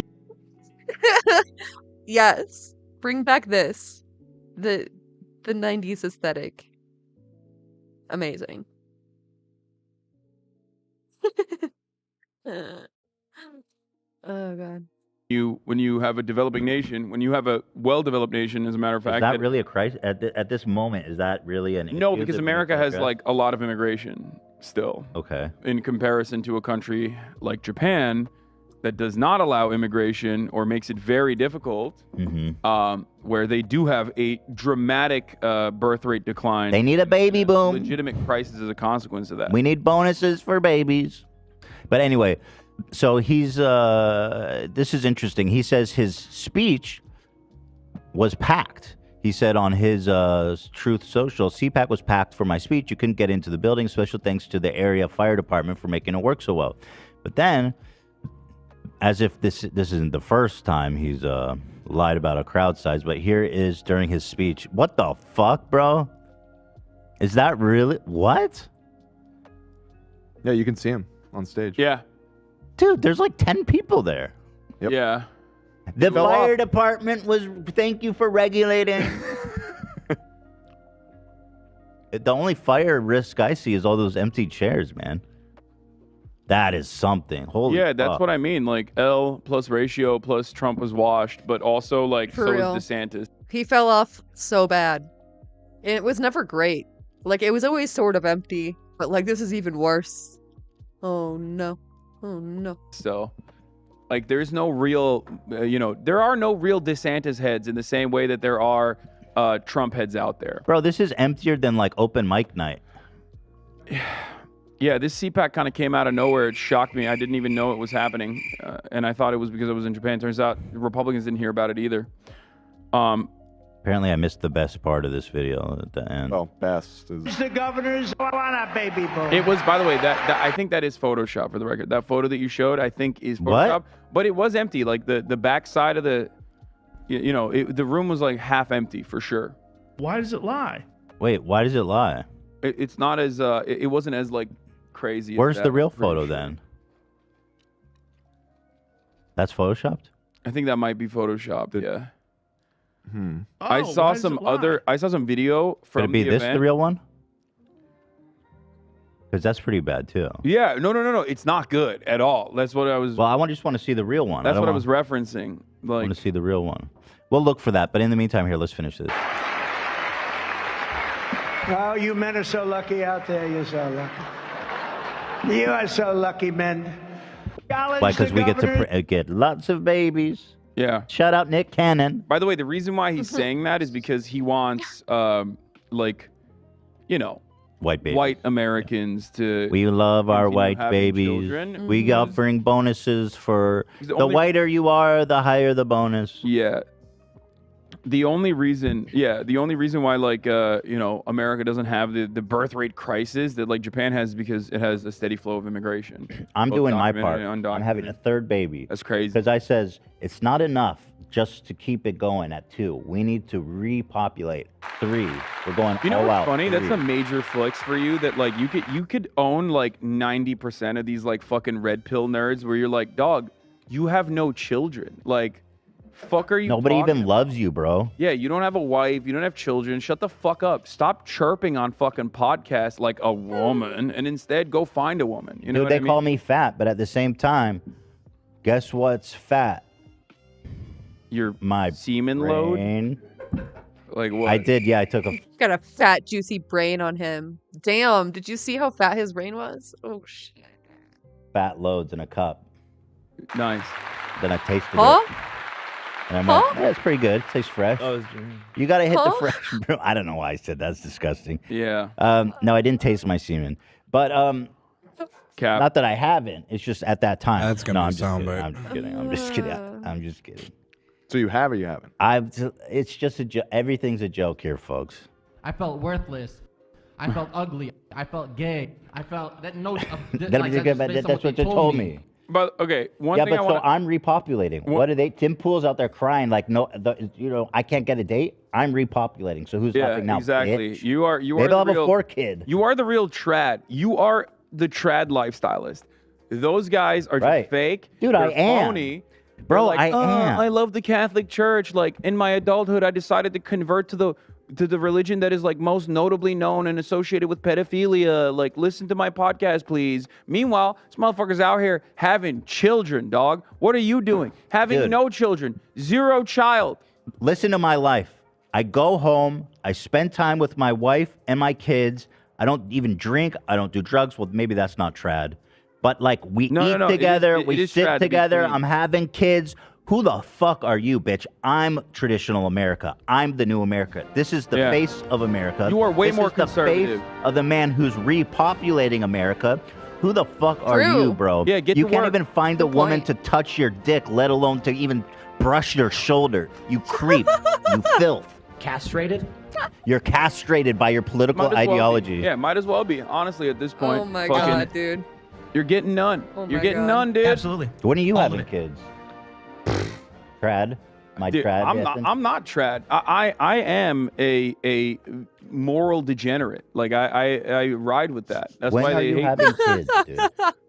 Yes. Bring back this. The 90s aesthetic. Amazing. Oh god. when you have a developing nation, when you have a well-developed nation, as a matter of fact, Is that really a crisis? At this moment, is that really an issue? no, because that we America need to has address? like a lot of immigration still. Okay. In comparison to a country like Japan that does not allow immigration or makes it very difficult, where they do have a dramatic birth rate decline. They need a baby boom. Legitimate crisis as a consequence of that. We need bonuses for babies. But anyway, so he's this is interesting. He says his speech was packed. He said on his Truth Social, CPAC was packed for my speech. You couldn't get into the building. Special thanks to the area fire department for making it work so well. But then, as if this isn't the first time he's lied about a crowd size, but here is during his speech. What the fuck, bro? Is that really what? Yeah, you can see him on stage. Yeah. Dude, there's like 10 people there. Yep. Yeah. The Fell fire off. department was, thank you for regulating. The only fire risk I see is all those empty chairs, man. That is something. Holy Yeah, that's fuck. what I mean. Like L plus ratio plus Trump was washed, but also like For so real. is DeSantis. He fell off so bad. It was never great. Like, it was always sort of empty, but like, this is even worse. Oh no. Oh no. So, like, there's no real, there are no real DeSantis heads in the same way that there are Trump heads out there. Bro, this is emptier than like open mic night. Yeah, this CPAC kind of came out of nowhere. It shocked me. I didn't even know it was happening, and I thought it was because I was in Japan. Turns out Republicans didn't hear about it either. Apparently, I missed the best part of this video at the end. Oh, best is. The governors want a baby boom. It was, by the way, that I think that is Photoshop for the record. That photo that you showed, I think, is Photoshop. What? But it was empty. Like the back side of the, the room was like half empty for sure. Why does it lie? Wait, why does it lie? It's not as it wasn't as like crazy. as Where's that, the real I'm pretty photo sure. then? That's photoshopped? I think that might be photoshopped. Yeah. I Oh, saw why does some it lie? other. I saw some video from Could it be the this event. the real one? Because that's pretty bad too. Yeah, no. It's not good at all. That's what I was. Well, just want to see the real one. That's don't what I want- was referencing. I Like, want to see the real one. We'll look for that. But in the meantime, here, let's finish this. Oh, you men are so lucky out there. You're so lucky. You are so lucky, men. Why? Because we get to get lots of babies. yeah. Shout out Nick Cannon. By the way, the reason why he's saying that is because he wants, like, White babies. white Americans to. We love our continue white having babies. children. We offering bonuses for He's the the only- whiter you are, the higher the bonus. Yeah. The only reason why, like, America doesn't have the birth rate crisis that, like, Japan has is because it has a steady flow of immigration. I'm both doing my documented part. and I'm having a undocumented. third baby. That's crazy. Because I says it's not enough just to keep it going at 2. We need to repopulate 3. We're going You know all what's out. funny? 3. That's a major flex for you. That like you could own like 90% of these like fucking red pill nerds where you're like, dog, you have no children. Like, fuck are you? Nobody talking even loves you, bro. Yeah, you don't have a wife, you don't have children. Shut the fuck up. Stop chirping on fucking podcasts like a woman, and instead go find a woman. You know Dude, what they I mean? call me fat, but at the same time, guess what's fat? your My semen load? brain. Like what? I did. Yeah, I took a. Got a fat, juicy brain on him. Damn, did you see how fat his brain was? Oh, shit. Fat loads in a cup. Nice. Then I tasted Huh? it. And I'm like, yeah, it's pretty good. It tastes fresh. Oh, You got to hit the Huh? fresh. Bro, I don't know why I said that's disgusting. Yeah. No, I didn't taste my semen. But Cap. not that I haven't. It's just at that time. That's gonna no, be I'm just kidding. soundbite. I'm just kidding. I'm just kidding. I'm just kidding. So you have or you haven't? It's just a joke. Everything's a joke here, folks. I felt worthless. I felt ugly. I felt gay. I felt that no. That's what they told me. But okay, one Yeah, thing but I so want. I'm repopulating. What are they? Tim Pool's out there crying like, no, I can't get a date. I'm repopulating. So who's laughing now? Exactly. Bitch? You are. Maybe I'll have a 4 kid. You are the real trad. You are the trad lifestylist. Those guys are just fake. Dude, They're I am. phony. Bro, They're like, I am. I love the Catholic Church. Like in my adulthood, I decided to convert to the religion that is like most notably known and associated with pedophilia. Like, listen to my podcast, please. Meanwhile, this motherfucker's out here having children, dog. What are you doing? Having Dude. no children. 0 child. Listen to my life. I go home. I spend time with my wife and my kids. I don't even drink. I don't do drugs. Well, maybe that's not trad. But like we eat together. We sit together. I'm having kids. Who the fuck are you, bitch? I'm traditional America. I'm the new America. This is the face of America. You are way this more is the conservative. face of the man who's repopulating America. Who the fuck are True. you, bro? Yeah, get You to can't work. even find a woman to touch your dick, let alone to even brush your shoulder. You creep. You filth. Castrated? You're castrated by your political Might as well be. ideology. Yeah, might as well be. Honestly, at this point. Oh my fucking- god, dude. You're getting none. Oh You're my getting God. none, dude. Absolutely. When are you All of having it. kids? Trad? My Dude, trad? I'm not trad. I am a moral degenerate. Like I ride with that. That's When why are they you hate having me. kids, dude?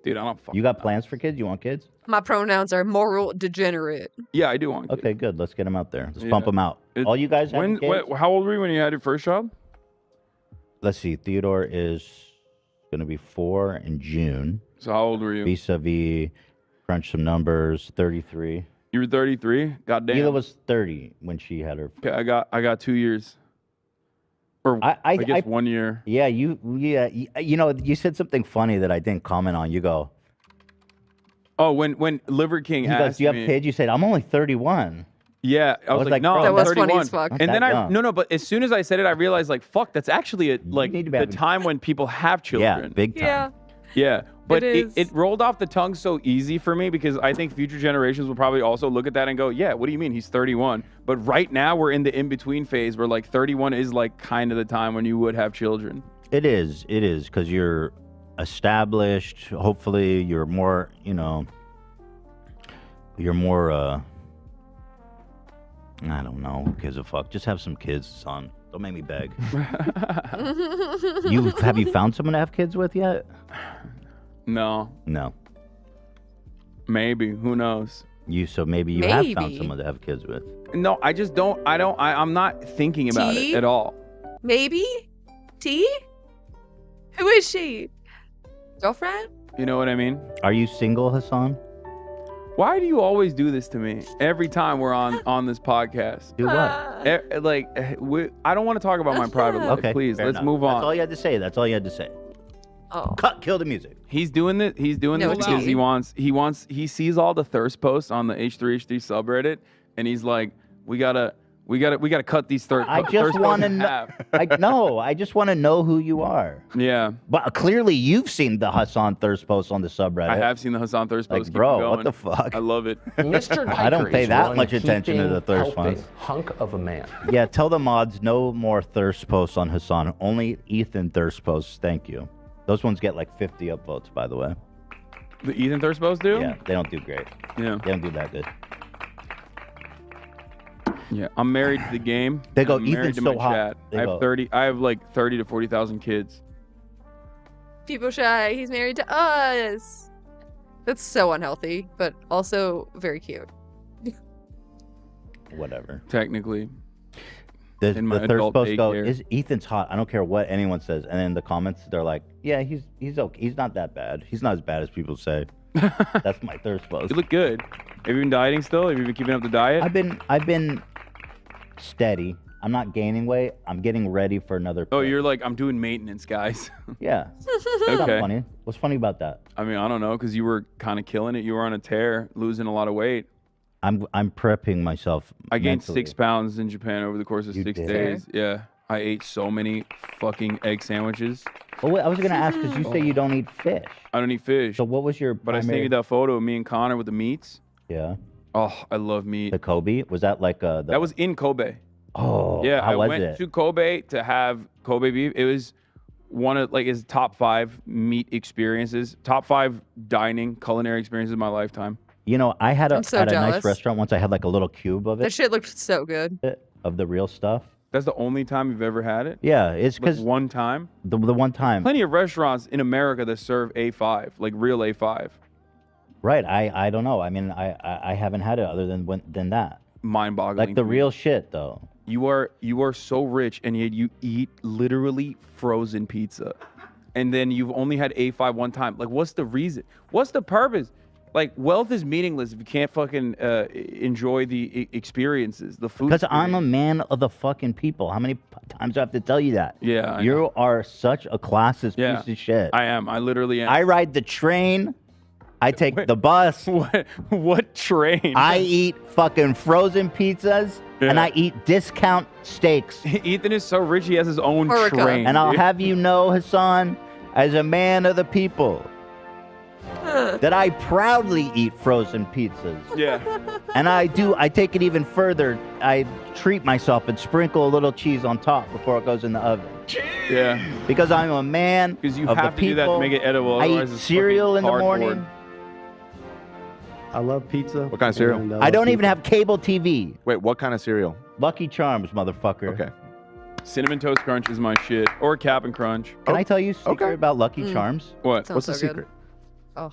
Dude, I don't fuck. You got plans for kids? You want kids? My pronouns are moral degenerate. Yeah, I do want kids. Okay, good. Let's get them out there. Let's Yeah. pump them out. All you guys having kids? How old were you when you had your first child? Let's see. Theodore is going to be 4 in June. So how old were you? Vis-a-vis, crunch some numbers, 33. You were 33. Goddamn. Hila was 30 when she had her. Okay, I got 2 years. Or I guess 1 year. Yeah, you know, you said something funny that I didn't comment on. You go, Oh, when Liver King he asked goes, do you have me, kids? You said, I'm only 31. Yeah, I was like, no, bro, I'm was 31. funny as fuck. Not And then that I young. but as soon as I said it, I realized like, fuck, that's actually like need to be the having- time when people have Yeah, children. big time. Yeah. Yeah, but is. it rolled off the tongue so easy for me because I think future generations will probably also look at that and go, yeah, what do you mean he's 31? But right now we're in the in-between phase where like 31 is like kind of the time when you would have children. It is, because you're established. Hopefully, you're more, I don't know. Who gives a fuck? Just have some kids, son. Don't make me beg. Have you found someone to have kids with yet? No, No. maybe. Who knows? So maybe you have found Maybe. someone to have kids with. No, I just don't. I'm not thinking about T? it at all. Maybe? T? Who is she? Girlfriend? You know what I mean? Are you single, Hassan? Why do you always do this to me every time we're on this podcast? Do what? I don't want to talk about my private life. Okay, Please, fair let's enough. move on. That's all you had to say. That's all you had to say. Oh. Cut. Kill the music. He's doing this. He's doing No, this because T. he sees all the thirst posts on the H3H3 subreddit, and he's like, we gotta cut these I thirst just posts want to in know. half. I just want to know who you are. Yeah, But clearly, you've seen the Hassan thirst post on the subreddit. I have seen the Hassan thirst Like, posts. Keep bro, going. what the fuck? I love it. Mr. I don't Diker pay is that one much attention to the thirst helping ones. hunk of a man. Yeah, tell the mods no more thirst posts on Hassan. Only Ethan thirst posts. Thank you. Those ones get like 50 upvotes, by the way. The Ethan thirst posts do? Yeah, they don't do great. Yeah. They don't do that good. Yeah, I'm married to the game. They go, I'm married "Ethan's to so my hot." chat. They I have go- 30. I have like 30 to 40,000 kids. People shy. He's married to us. That's so unhealthy, but also very cute. Whatever. Technically, The in my thirst adult post go, daycare. is Ethan's hot. I don't care what anyone says. And in the comments, they're like, yeah, he's okay. He's not that bad. He's not as bad as people say. That's my thirst post. you look good. Have you been dieting still? Have you been keeping up the diet? I've been steady. I'm not gaining weight. I'm getting ready for another. Oh, you're like, I'm doing maintenance, guys. Yeah. That's not Okay. funny. What's funny about that? I mean, I don't know, because you were kind of killing it. You were on a tear, losing a lot of weight. I'm prepping myself. I gained mentally. 6 pounds in Japan over the course of 6 did? days. Yeah. I ate so many fucking egg sandwiches. Oh, wait, I was gonna ask because you say you don't eat fish. I don't eat fish. So what was your? But I sent you that photo of me and Connor with the meats. Yeah. Oh, I love meat. The Kobe, was that like That was in Kobe. Oh, Yeah, how I was went it? to Kobe to have Kobe beef. It was one of like his top 5 meat experiences, top 5 dining culinary experiences of my lifetime. You know, I had I'm so at a jealous. nice restaurant once. I had like a little cube of That it, shit looked so good. of the real stuff. That's the only time you've ever had it? Yeah, it's Like because one time? the one time. Plenty of restaurants in America that serve A5, like real A5. Right. I don't know. I mean, I haven't had it other than that. Mind-boggling. Like the to me. real shit though. You are so rich, and yet you eat literally frozen pizza, and then you've only had A5 one time. Like, what's the reason? What's the purpose? Like, wealth is meaningless if you can't fucking enjoy the experiences, the food. Because I'm a man of the fucking people. How many times do I have to tell you that? Yeah, I You are such a classist Yeah, piece of shit. I am. I literally am. I ride the train. I take the bus. What train? I eat fucking frozen pizzas and Yeah. I eat discount steaks. Ethan is so rich, he has his own Orica. train. And I'll dude. have you know, Hassan, as a man of the people, that I proudly eat frozen pizzas. Yeah. And I take it even further. I treat myself and sprinkle a little cheese on top before it goes in the oven. Yeah. Because I'm a man Because you of have the to do that to people. make it edible. I Otherwise eat it's cereal in fucking the cardboard. morning. I love pizza. What kind of cereal? and I don't love even have cable TV. Wait, what kind of cereal? Lucky Charms, motherfucker. Okay. Cinnamon Toast Crunch is my shit. Or Cap'n Crunch. Can I tell you a secret okay. about Lucky Charms? What? Sounds What's the so good. secret? Oh.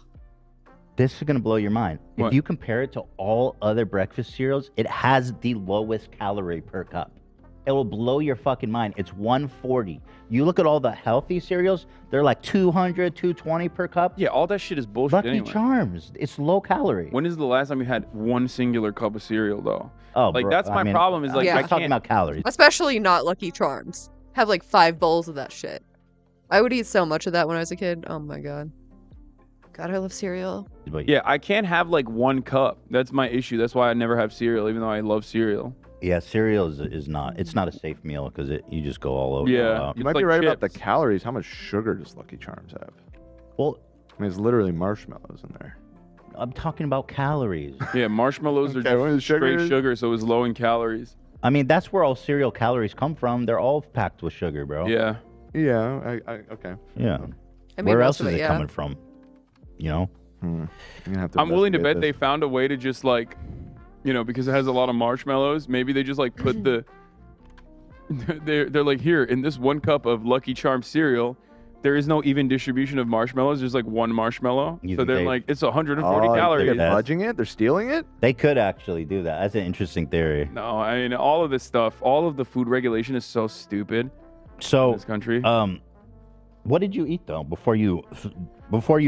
This is going to blow your mind. What? If you compare it to all other breakfast cereals, it has the lowest calorie per cup. It will blow your fucking mind. It's 140. You look at all the healthy cereals, they're like 200, 220 per cup. Yeah, all that shit is bullshit Lucky anyway. Charms, it's low calorie. When is the last time you had one singular cup of cereal, though? Oh, like, bro, that's my I mean, problem is, like, Yeah. I I'm talking can't... about calories. Especially not Lucky Charms. Have like 5 bowls of that shit. I would eat so much of that when I was a kid. Oh my god. God, I love cereal. But Yeah, I can't have, like, one cup. That's my issue. That's why I never have cereal, even though I love cereal. yeah, cereal is not. It's not a safe meal because you just go all over. Yeah. You It's might be like right about the chips. calories. How much sugar does Lucky Charms have? Well, I mean, it's literally marshmallows in there. I'm talking about calories. Yeah, marshmallows Okay, are what is just straight sugar? sugar, so it's low in calories. I mean, that's where all cereal calories come from. They're all packed with sugar, bro. Yeah. Yeah, okay. Yeah. I mean, Where most else of is it, it yeah. coming from? You know? I'm gonna have to I'm willing to bet investigate they found a way to just, like, you know, because it has a lot of marshmallows, maybe they just, like, put the... they're like, here, in this 1 cup of Lucky Charms cereal, there is no even distribution of marshmallows. There's, like, 1 marshmallow. You So think they're they- like, it's this. 140 Oh, calories. They're fudging it? They're stealing it? They could actually do that. That's an interesting theory. No, I mean, all of this stuff, all of the food regulation is so stupid in So, this country. what did you eat though before you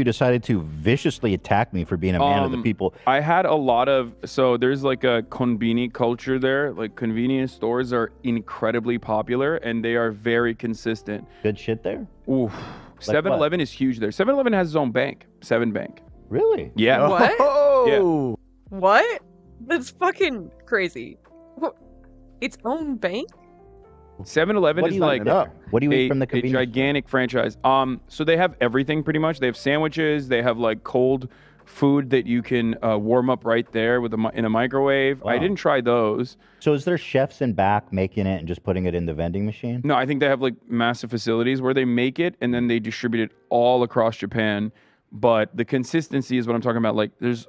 decided to viciously attack me for being a man of the people? I had a lot of, so there's like a konbini culture there. Like, convenience stores are incredibly popular and they are very consistent. Good shit there? Oof. 7-Eleven is huge there. 7-Eleven has its own bank, 7 Bank. Really? Yeah. What? Oh! What? That's fucking crazy. What? Its own bank? 7-Eleven What do is you like eat there? What do you eat from the a convenience store? gigantic franchise. So they have everything pretty much. They have sandwiches. They have like cold food that you can warm up right there with in a microwave. I Wow. didn't try those. So is there chefs in back making it and just putting it in the vending machine? No, I think they have like massive facilities where they make it and then they distribute it all across Japan. But the consistency is what I'm talking about. Like there's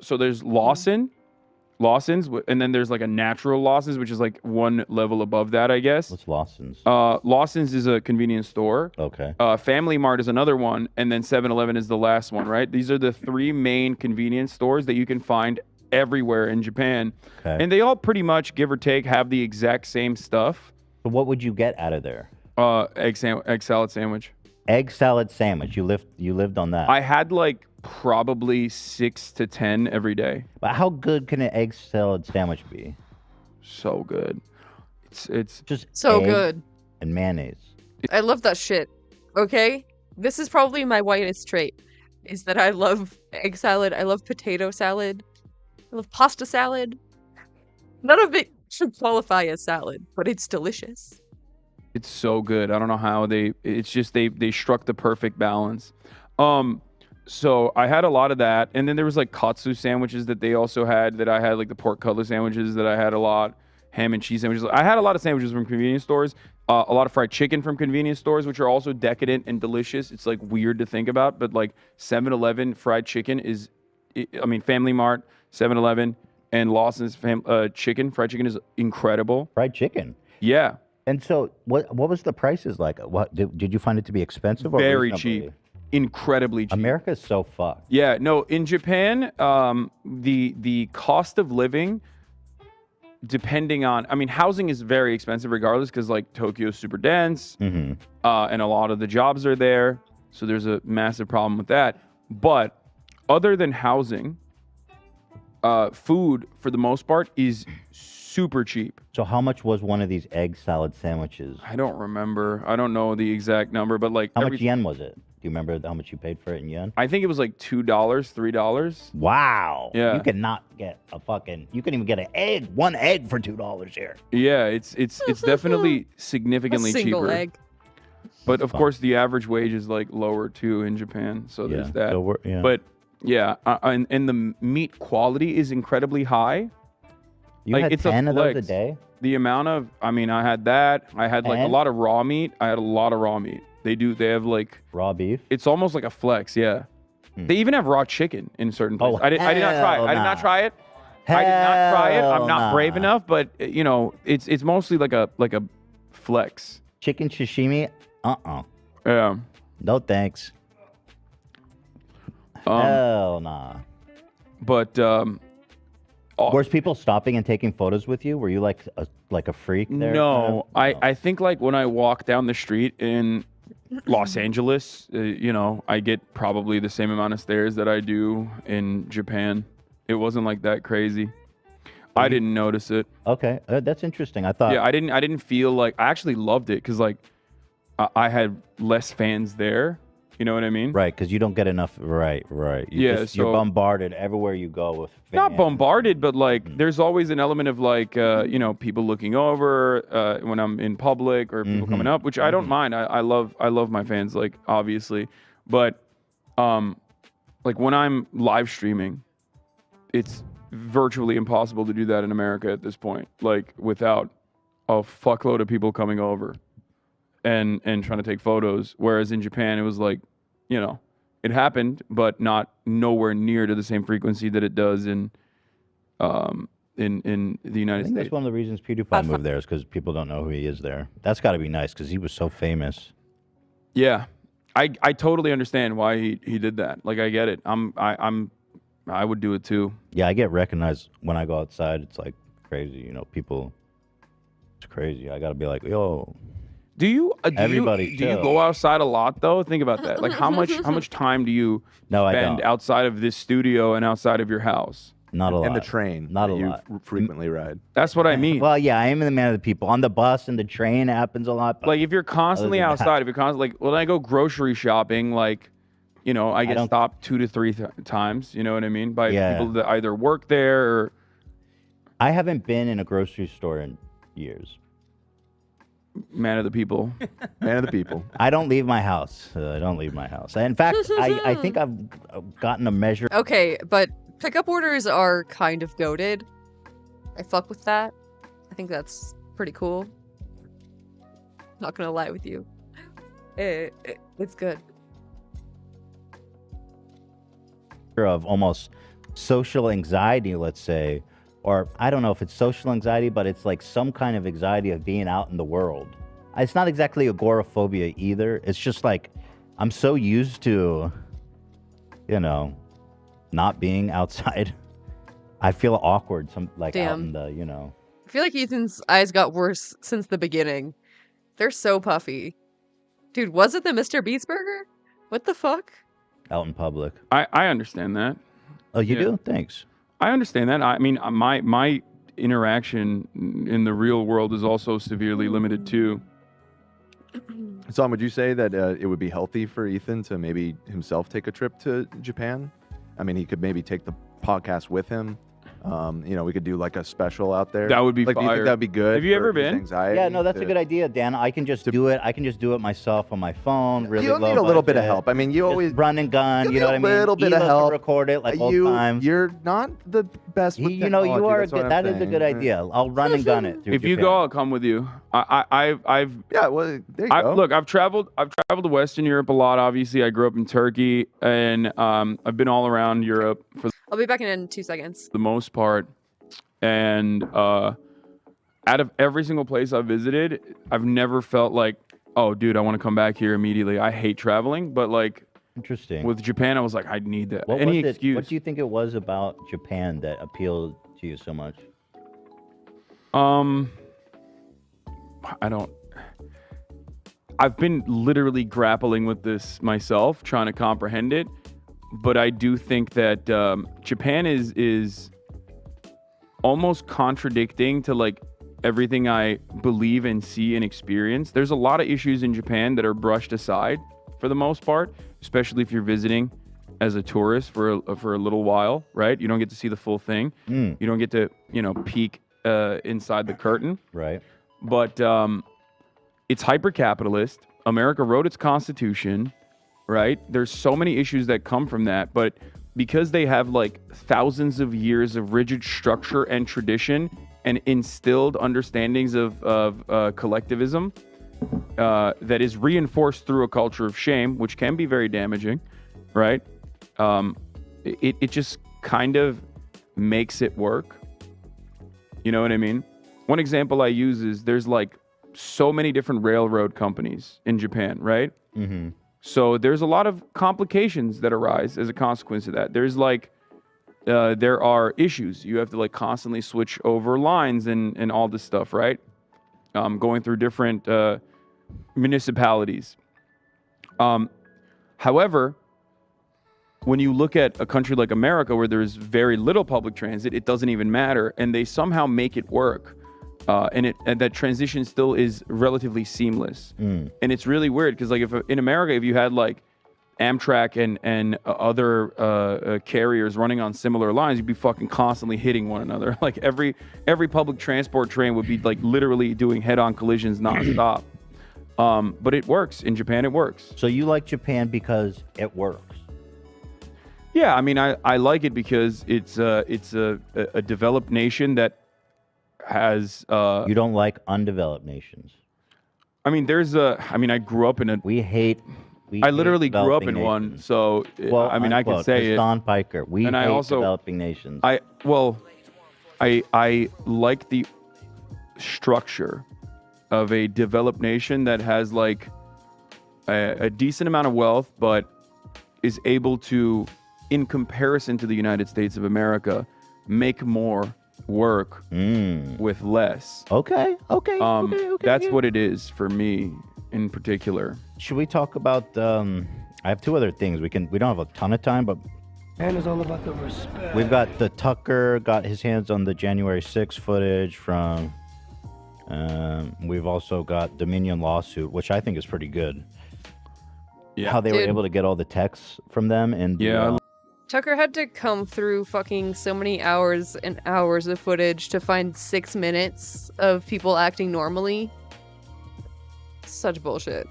Lawson's, and then there's like a natural Lawson's, which is like one level above that, I guess. What's Lawson's? Lawson's is a convenience store. Okay. Family Mart is another one, and then 7-Eleven is the last one, right? These are the 3 main convenience stores that you can find everywhere in Japan. Okay. And they all pretty much, give or take, have the exact same stuff. So what would you get out of there? Egg salad sandwich. egg salad sandwich. You lived on that. I had like probably 6 to 10 every day. But how good can an egg salad sandwich be? So good. It's just So egg good. and mayonnaise. I love that shit. Okay? This is probably my whitest trait, is that I love egg salad, I love potato salad, I love pasta salad. None of it should qualify as salad, but it's delicious. It's so good. I don't know how it's just they struck the perfect balance. So I had a lot of that, and then there was like katsu sandwiches that they also had, that I had, like the pork cutlet sandwiches that I had a lot, ham and cheese sandwiches. I had a lot of sandwiches from convenience stores, a lot of fried chicken from convenience stores, which are also decadent and delicious. It's like weird to think about, but like 7-Eleven fried chicken is, I mean, Family Mart, 7-Eleven, and Lawson's fried chicken is incredible. Fried chicken. Yeah. And so, what was the prices like? What did you find it to be expensive or Very reasonably? cheap, incredibly cheap. America's so fucked. Yeah, no, in Japan, the cost of living, depending on, I mean, housing is very expensive regardless, because like Tokyo's super dense, and a lot of the jobs are there, so there's a massive problem with that. But other than housing, food for the most part is super cheap. So how much was one of these egg salad sandwiches? I don't remember. I don't know the exact number, but like How much yen was it? Do you remember how much you paid for it in yen? I think it was like $2, $3. Wow. Yeah. You cannot get a fucking. You can even get one egg for $2 here. Yeah, it's definitely significantly A single cheaper. egg. But of course, the average wage is like lower too in Japan, so there's Yeah, that. so yeah. But yeah, and the meat quality is incredibly high. You like had it's 10 a of those a flex. day? The amount of, I mean, I had that. I had like a 10? lot of raw meat. I had a lot of raw meat. They have like raw beef. It's almost like a flex, yeah. They even have raw chicken in certain places. I did not try it. hell I did not nah. try it. I did not try it. I'm Hell not brave nah. enough, but you know, it's mostly like a flex. Chicken sashimi? Yeah. No thanks. Hell nah. But was people stopping and taking photos with you? Were you like a freak there? no, I think like when I walk down the street in Los Angeles, you know, I get probably the same amount of stares that I do in Japan. It wasn't like that crazy. I didn't notice it. Okay, that's interesting. I thought. Yeah, I didn't feel like, I actually loved it because like I had less fans there. You know what I mean? Right, because you don't get enough. Right. You're so bombarded everywhere you go with. not bombarded, but like Mm. there's always an element of like you know, people looking over when I'm in public, or people coming up, which I don't mind. I love my fans, like obviously, but like when I'm live streaming, it's virtually impossible to do that in America at this point, like without a fuckload of people coming over and trying to take photos. Whereas in Japan, it was like, you know, it happened, but nowhere near to the same frequency that it does in the United I think States. that's one of the reasons PewDiePie moved there, is because people don't know who he is there. That's got to be nice because he was so famous. Yeah, I totally understand why he did that. Like, I get it. I would do it too. Yeah, I get recognized when I go outside. It's like crazy, you know. People, it's crazy. I got to be like, yo. Do you Everybody do you chill. go outside a lot though? Think about that. Like how much time do you I spend don't. outside of this studio and outside of your house? Not a lot. And the train. Not a that you lot. frequently ride. That's what I mean. Well, yeah, I am the man of the people. On the bus and the train it happens a lot. But Like if you're constantly other than that- outside, if you're constantly like when I go grocery shopping, like, you know, I get don't- stopped 2 to 3 times. You know what I mean? By Yeah. people that either work there or. I haven't been in a grocery store in years. Man of the people. Man of the people. I don't leave my house. I don't leave my house. In fact, I think I've gotten a measure. Okay, but pickup orders are kind of goated. I fuck with that. I think that's pretty cool. Not gonna lie with you. It's good. Of almost social anxiety, let's say, or I don't know if it's social anxiety, but it's like some kind of anxiety of being out in the world. It's not exactly agoraphobia either. It's just like I'm so used to, you know, not being outside. I feel awkward, out Damn. in the, you know. I feel like Ethan's eyes got worse since the beginning. They're so puffy. Dude, was it the Mr. Beast burger? What the fuck? Out in public. I understand that. Oh, you Yeah. do? Thanks. I understand that. I mean, my interaction in the real world is also severely limited too. Son, would you say that it would be healthy for Ethan to maybe himself take a trip to Japan? I mean, he could maybe take the podcast with him. We could do like a special out there. That would be like, do you think fire. that'd be good? Have you for ever his been? Anxiety Yeah, no, that's a to- good idea, Dan. I can just do it. I can just do it myself on my phone. Really You don't low need a little bit of budget. help. I mean, you Just always run and gun. you You know what I need mean? a little bit of Elo can help. record it like old times. You're not the best with You know, you technology, are. that's what I'm That is a saying. good idea. I'll run and gun it. Through If you Japan. go, I'll come with you. I've yeah. Well, there you go. Look, I've traveled to Western Europe a lot. Obviously, I grew up in Turkey, and I've been all around Europe for I'll be back in 2 seconds. the most part. And out of every single place I've visited, I've never felt like, oh, dude, I want to come back here immediately. I hate traveling, but like, interesting. with Japan, I was like, I need that. What Any was it? excuse. What do you think it was about Japan that appealed to you so much? I've been literally grappling with this myself, trying to comprehend it. But I do think that Japan is almost contradicting to like everything I believe and see and experience. There's a lot of issues in Japan that are brushed aside for the most part, especially if you're visiting as a tourist for a little while, right? You don't get to see the full thing. You don't get to, peek inside the curtain. Right. But it's hyper-capitalist. America wrote its constitution, right? There's so many issues that come from that, but because they have like thousands of years of rigid structure and tradition and instilled understandings of collectivism that is reinforced through a culture of shame, which can be very damaging, right? It just kind of makes it work. You know what I mean? One example I use is there's like so many different railroad companies in Japan, right? Mm-hmm. So there's a lot of complications that arise as a consequence of that. There's like, there are issues. You have to like constantly switch over lines and all this stuff, right? Going through different municipalities. However, when you look at a country like America where there's very little public transit, it doesn't even matter, and they somehow make it work. And that transition still is relatively seamless. And it's really weird because like if in America, if you had like Amtrak and other carriers running on similar lines, you'd be fucking constantly hitting one another. Like every public transport train would be like literally doing head-on collisions nonstop. But it works. In Japan, it works. So you like Japan because it works? Yeah, I mean, I like it because it's a developed nation that has. You don't like undeveloped nations? I mean, I grew up in a. I literally grew up in one, so well, I mean, I can unquote, say it. Don Piker. We and hate I also, developing nations. I like the structure of a developed nation that has like a decent amount of wealth, but is able to, in comparison to the United States of America, make more work with less. Okay. That's what it is for me in particular. Should we talk about? I have two other things. We don't have a ton of time, but And it's all about the respect. we've got the Tucker got his hands on the January 6th footage from. We've also got Dominion lawsuit, which I think is pretty good. Yeah. How they were Dude. able to get all the texts from them and Tucker had to come through fucking so many hours and hours of footage to find 6 minutes of people acting normally. Such bullshit.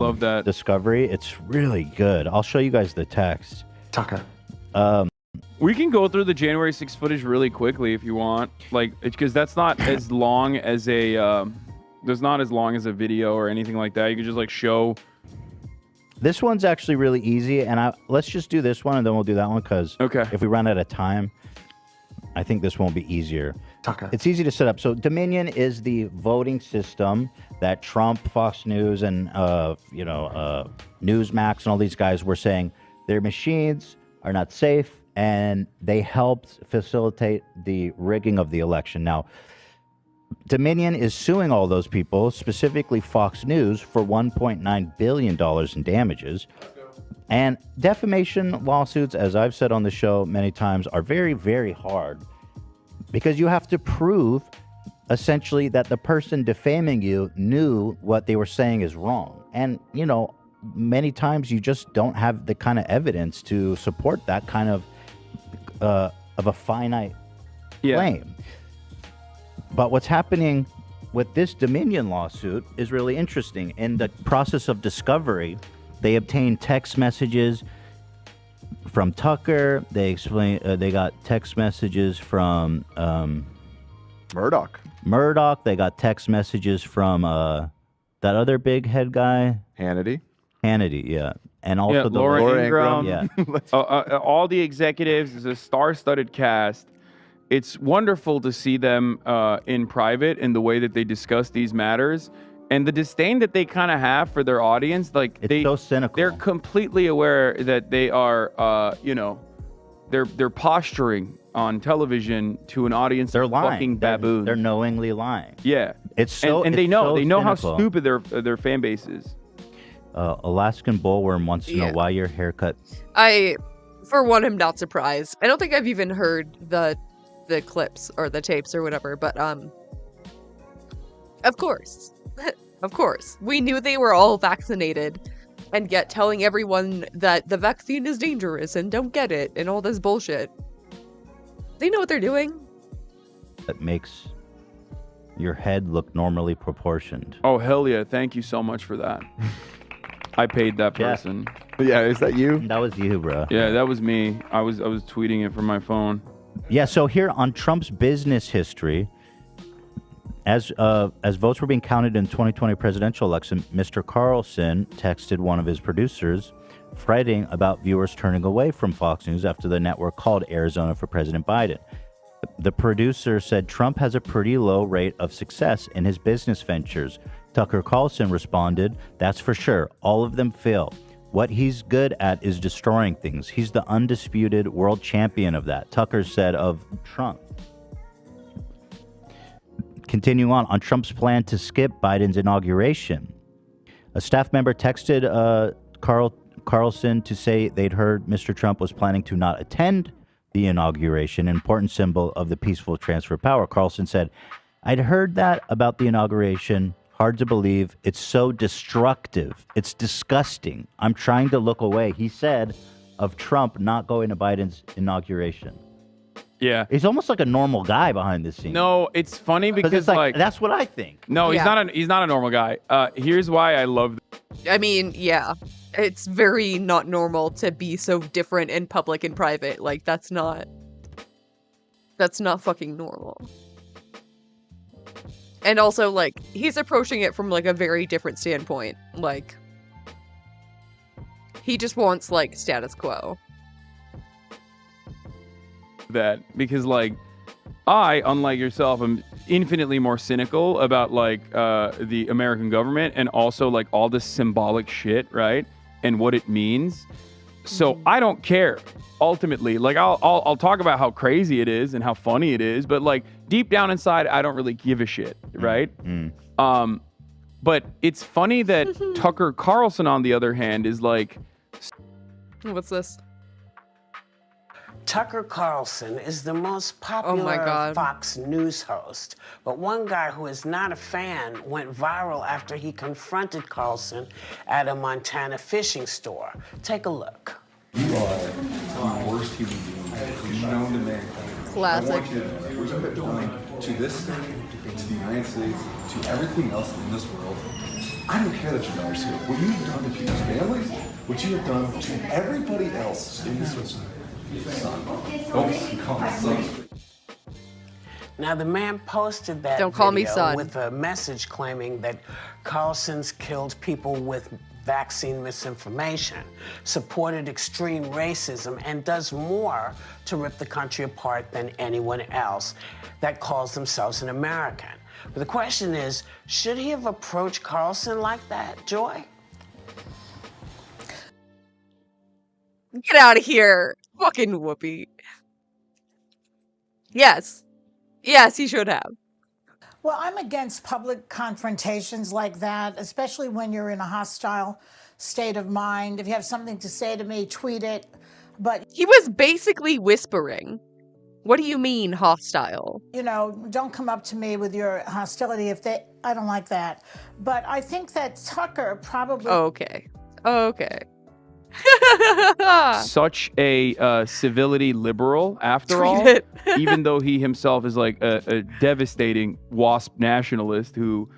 Love that Discovery. It's really good. I'll show you guys the text. Tucker. We can go through the January 6th footage really quickly if you want, like, because that's not as long as a, there's not as long as a video or anything like that. You can just like show. This one's actually really easy, and let's just do this one, and then we'll do that one, because if we run out of time, I think this one will be easier. Tucker. It's easy to set up. So Dominion is the voting system that Trump, Fox News, and Newsmax and all these guys were saying their machines are not safe, and they helped facilitate the rigging of the election. Now, Dominion is suing all those people, specifically Fox News, for $1.9 billion in damages. And defamation lawsuits, as I've said on the show many times, are very, very hard because you have to prove essentially that the person defaming you knew what they were saying is wrong. And, you know, many times you just don't have the kind of evidence to support that kind of a finite claim. But what's happening with this Dominion lawsuit is really interesting. In the process of discovery, they obtained text messages from Tucker. They got text messages from Murdoch. They got text messages from that other big head guy, Hannity, yeah, and also the Laura Ingraham. Yeah, all the executives is a star-studded cast. It's wonderful to see them in private and the way that they discuss these matters and the disdain that they kind of have for their audience. Like it's so cynical. They're completely aware that they are, they're posturing on television to an audience. They're of lying. Fucking baboons. They're knowingly lying. Yeah, it's so. And it's they know so how cynical. stupid their fan base is. Alaskan Bullworm wants to know why your haircut. For one, am not surprised. I don't think I've even heard the clips or the tapes or whatever, but of course. Of course. We knew they were all vaccinated, and yet telling everyone that the vaccine is dangerous and don't get it and all this bullshit. They know what they're doing. That makes your head look normally proportioned. Oh, hell yeah. Thank you so much for that. I paid that person. Yeah, is that you? That was you, bro. Yeah, that was me. I was tweeting it from my phone. Yeah, so here on Trump's business history, as votes were being counted in 2020 presidential election, Mr. Carlson texted one of his producers, fretting about viewers turning away from Fox News after the network called Arizona for President Biden. The producer said Trump has a pretty low rate of success in his business ventures. Tucker Carlson responded, "That's for sure. All of them fail. What he's good at is destroying things. He's the undisputed world champion of that," Tucker said of Trump. Continuing on Trump's plan to skip Biden's inauguration. A staff member texted Carlson to say they'd heard Mr. Trump was planning to not attend the inauguration, an important symbol of the peaceful transfer of power. Carlson said, "I'd heard that about the inauguration. Hard to believe. It's so destructive. It's disgusting. I'm trying to look away," he said of Trump not going to Biden's inauguration. Yeah. He's almost like a normal guy behind the scenes. No, it's funny because it's like that's what I think. No, he's Yeah. he's not a normal guy. Here's why I love I mean, yeah. It's very not normal to be so different in public and private. Like, that's not fucking normal. And also, like, he's approaching it from, like, a very different standpoint. Like, he just wants, like, status quo. that because like I, unlike yourself, am infinitely more cynical about like the American government and also like all this symbolic shit, right? And what it means. So I don't care. Ultimately, like I'll talk about how crazy it is and how funny it is, but like deep down inside, I don't really give a shit, right? But it's funny that Tucker Carlson, on the other hand, is like, what's this? Tucker Carlson is the most Oh my popular God. Fox News host, but one guy who is not a fan went viral after he confronted Carlson at a Montana fishing store. Take a look. You are the worst human being known to mankind. Classic. I want you to know what you have done to this state, to the United States, to everything else in this world. I don't care that your daughter's here. What you have done to people's families, what you have done to everybody else in this society. Son. Don't call me son. Now, the man posted that Don't call me video son. with a message claiming that Carlson's killed people with vaccine misinformation, supported extreme racism, and does more to rip the country apart than anyone else that calls themselves an American. But the question is, should he have approached Carlson like that, Joy? Get out of here. Fucking Whoopi. Yes. Yes, he should have. Well, I'm against public confrontations like that, especially when you're in a hostile state of mind. If you have something to say to me, tweet it. But he was basically whispering. What do you mean hostile? You know, don't come up to me with your hostility I don't like that. But I think that Tucker probably Okay. Such a civility liberal, after all, even though he himself is like a devastating WASP nationalist who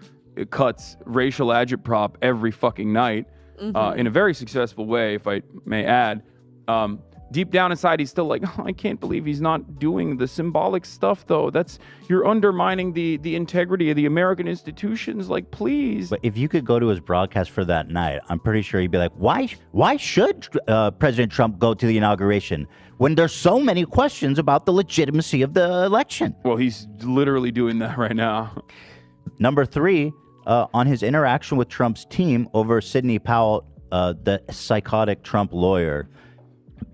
cuts racial agitprop every fucking night in a very successful way, if I may add. Deep down inside, he's still like, oh, I can't believe he's not doing the symbolic stuff, though. You're undermining the integrity of the American institutions. Like, please. But if you could go to his broadcast for that night, I'm pretty sure he'd be like, why should President Trump go to the inauguration when there's so many questions about the legitimacy of the election? Well, he's literally doing that right now. Number 3, on his interaction with Trump's team over Sidney Powell, the psychotic Trump lawyer,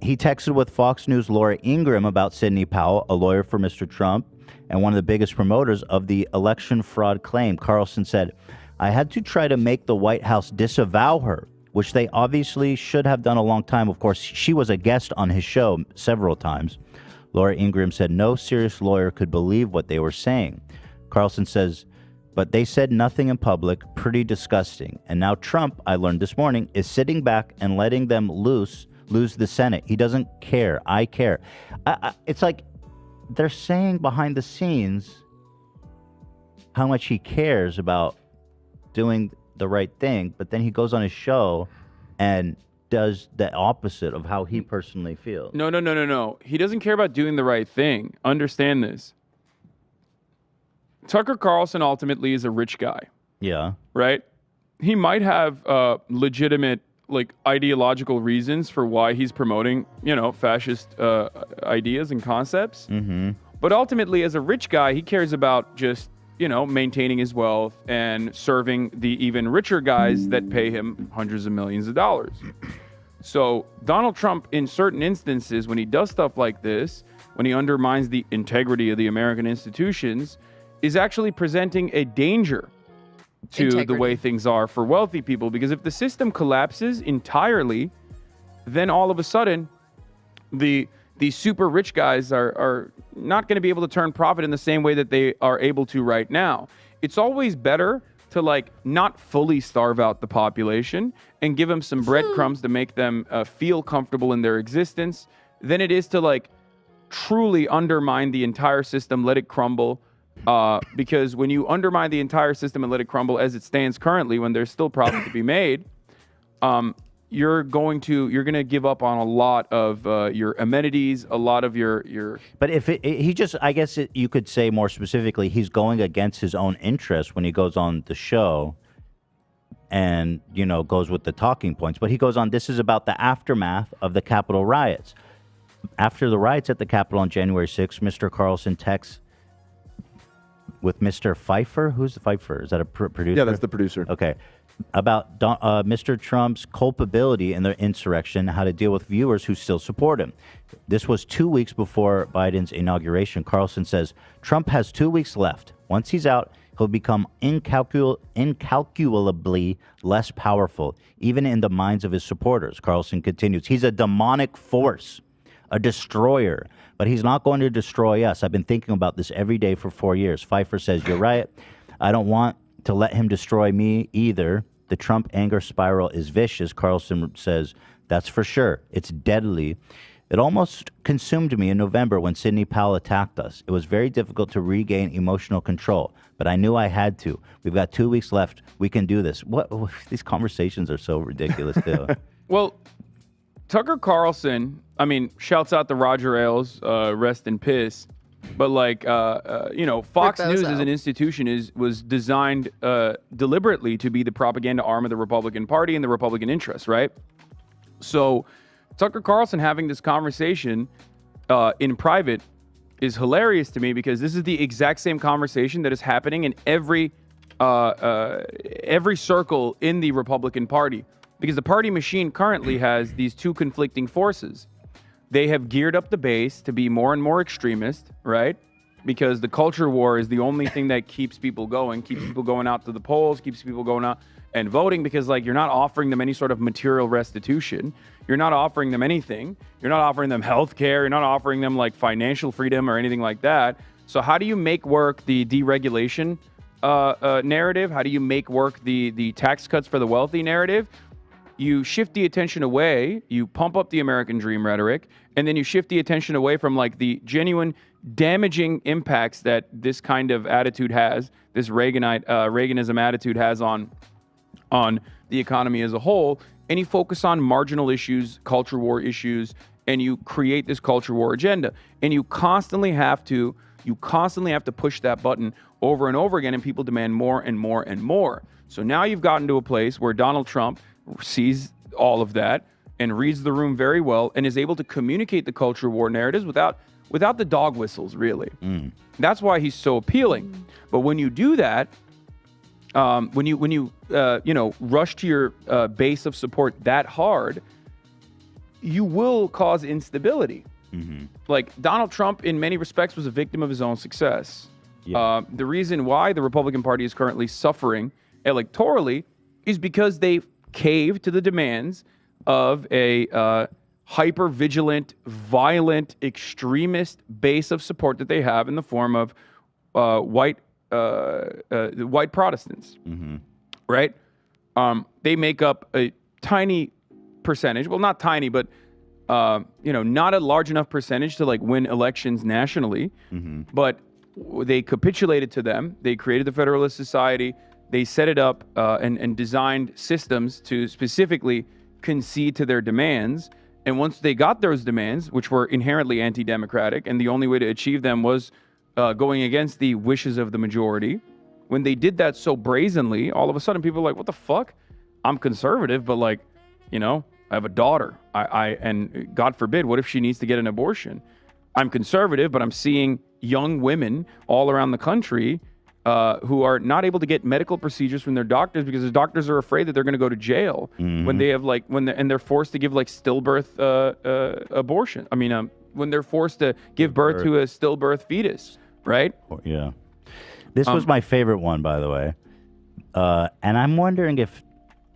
he texted with Fox News' Laura Ingraham about Sidney Powell, a lawyer for Mr. Trump and one of the biggest promoters of the election fraud claim. Carlson said, I had to try to make the White House disavow her, which they obviously should have done a long time. Of course, she was a guest on his show several times. Laura Ingraham said no serious lawyer could believe what they were saying. Carlson says, but they said nothing in public, pretty disgusting. And now Trump, I learned this morning, is sitting back and letting them lose the Senate. He doesn't care. I care. It's like they're saying behind the scenes how much he cares about doing the right thing, but then he goes on his show and does the opposite of how he personally feels. No. He doesn't care about doing the right thing. Understand this. Tucker Carlson ultimately is a rich guy. Yeah. Right? He might have legitimate ideological reasons for why he's promoting, fascist ideas and concepts. Mm-hmm. But ultimately, as a rich guy, he cares about just, maintaining his wealth and serving the even richer guys that pay him hundreds of millions of dollars. So Donald Trump, in certain instances, when he does stuff like this, when he undermines the integrity of the American institutions, is actually presenting a danger to the way things are for wealthy people. Because if the system collapses entirely, then all of a sudden, the super rich guys are not going to be able to turn profit in the same way that they are able to right now. It's always better to not fully starve out the population and give them some breadcrumbs to make them feel comfortable in their existence than it is to truly undermine the entire system, let it crumble. Because when you undermine the entire system and let it crumble as it stands currently, when there's still profit to be made, you're going to give up on a lot of your amenities, a lot of your. But if I guess you could say more specifically, he's going against his own interests when he goes on the show and, goes with the talking points. But he goes on, this is about the aftermath of the Capitol riots. After the riots at the Capitol on January 6th, Mr. Carlson texts with Mr. Pfeiffer. Who's the Pfeiffer? Is that a producer? Yeah, that's the producer. Okay. About Mr. Trump's culpability in the insurrection, how to deal with viewers who still support him. This was 2 weeks before Biden's inauguration. Carlson says, Trump has 2 weeks left. Once he's out, he'll become incalculably less powerful, even in the minds of his supporters. Carlson continues, he's a demonic force, a destroyer, but he's not going to destroy us. I've been thinking about this every day for 4 years. Pfeiffer says, you're right. I don't want to let him destroy me either. The Trump anger spiral is vicious. Carlson says, that's for sure. It's deadly. It almost consumed me in November when Sidney Powell attacked us. It was very difficult to regain emotional control, but I knew I had to. We've got 2 weeks left. We can do this. What? These conversations are so ridiculous, too. Well, Tucker Carlson, shouts out to Roger Ailes, rest in piss. But Fox News as an institution was designed deliberately to be the propaganda arm of the Republican Party and the Republican interests, right? So Tucker Carlson having this conversation in private is hilarious to me because this is the exact same conversation that is happening in every circle in the Republican Party. Because the party machine currently has these two conflicting forces. They have geared up the base to be more and more extremist, right? because the culture war is the only thing that keeps people going out to the polls, keeps people going out and voting, because like you're not offering them any sort of material restitution. You're not offering them anything. You're not offering them health care. You're not offering them like financial freedom or anything like that. So how do you make work the deregulation narrative? How do you make work the tax cuts for the wealthy narrative? You shift the attention away, you pump up the American dream rhetoric, and then you shift the attention away from like the genuine damaging impacts that this kind of attitude has, this Reaganism attitude has on the economy as a whole, and you focus on marginal issues, culture war issues, and you create this culture war agenda. And you constantly have to push that button over and over again, and people demand more and more and more. So now you've gotten to a place where Donald Trump sees all of that and reads the room very well and is able to communicate the culture war narratives without the dog whistles, really. That's why he's so appealing. But when you do that, when you rush to your base of support that hard, you will cause instability. Like Donald Trump, in many respects, was a victim of his own success. The reason why the Republican Party is currently suffering electorally is because they caved to the demands of a hyper-vigilant, violent, extremist base of support that they have in the form of white Protestants, right? They make up a tiny percentage. Well, not tiny, but not a large enough percentage to like win elections nationally. But they capitulated to them. They created the Federalist Society. They set it up and designed systems to specifically concede to their demands. And once they got those demands, which were inherently anti-democratic, and the only way to achieve them was going against the wishes of the majority, when they did that so brazenly, all of a sudden people are like, what the fuck? I'm conservative, but like, I have a daughter. And God forbid, what if she needs to get an abortion? I'm conservative, but I'm seeing young women all around the country who are not able to get medical procedures from their doctors because the doctors are afraid that they're going to go to jail when they have and they're forced to give like stillbirth abortion. I mean, when they're forced to give birth to a stillbirth fetus, right? Yeah. This was my favorite one, by the way. And I'm wondering if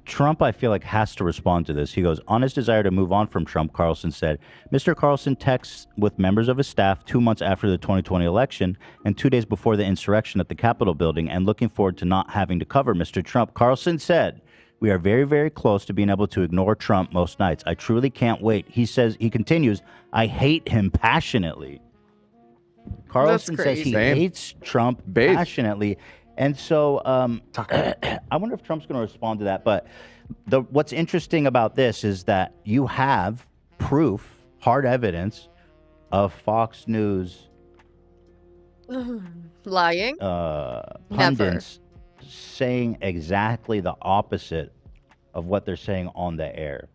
Trump, I feel like, has to respond to this. He goes, on his desire to move on from Trump, Carlson said, Mr. Carlson texts with members of his staff 2 months after the 2020 election and 2 days before the insurrection at the Capitol building and looking forward to not having to cover Mr. Trump. Carlson said, we are very, very close to being able to ignore Trump most nights. I truly can't wait. He continues, I hate him passionately. Carlson says he hates Trump passionately. And so I wonder if Trump's going to respond to that. But what's interesting about this is that you have proof, hard evidence, of Fox News lying, pundits saying exactly the opposite of what they're saying on the air.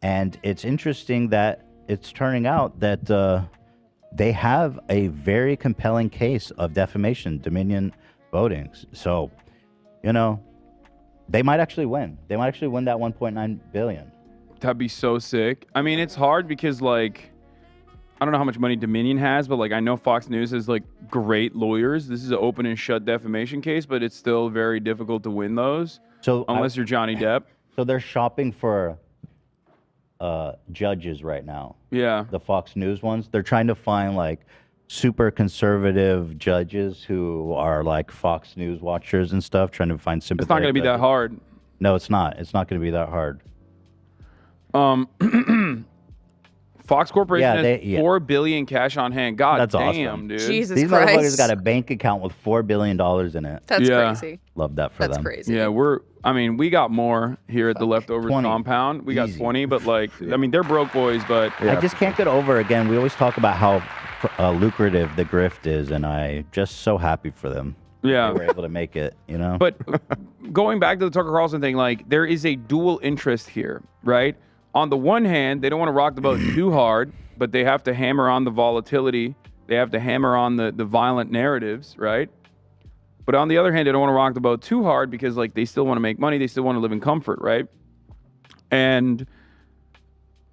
And it's interesting that it's turning out that they have a very compelling case of defamation, Dominion voting. So, they might actually win. They might actually win that $1.9 billion. That'd be so sick. I mean, it's hard because like, I don't know how much money Dominion has, but like I know Fox News has like great lawyers. This is an open and shut defamation case, but it's still very difficult to win those. So unless you're Johnny Depp. So they're shopping for judges right now. Yeah. The Fox News ones. They're trying to find like super conservative judges who are like Fox News watchers and stuff, trying to find sympathetic. It's not going to be that hard. No, it's not. It's not going to be that hard. Fox Corporation has $4 billion cash on hand. God That's damn, awesome. dude. Jesus These Christ. motherfuckers got a bank account with $4 billion in it. That's crazy. Love that for That's them. crazy. Yeah, we got more here at the Leftovers 20. compound. We got 20, but like, I mean, they're broke boys, but I just can't get over again. We always talk about how lucrative the grift is, and I just so happy for them. Yeah. They were able to make it, But going back to the Tucker Carlson thing, like, there is a dual interest here, right? On the one hand, they don't want to rock the boat too hard, but they have to hammer on the volatility. They have to hammer on the violent narratives, right? But on the other hand, they don't want to rock the boat too hard because, like, they still want to make money. They still want to live in comfort, right? And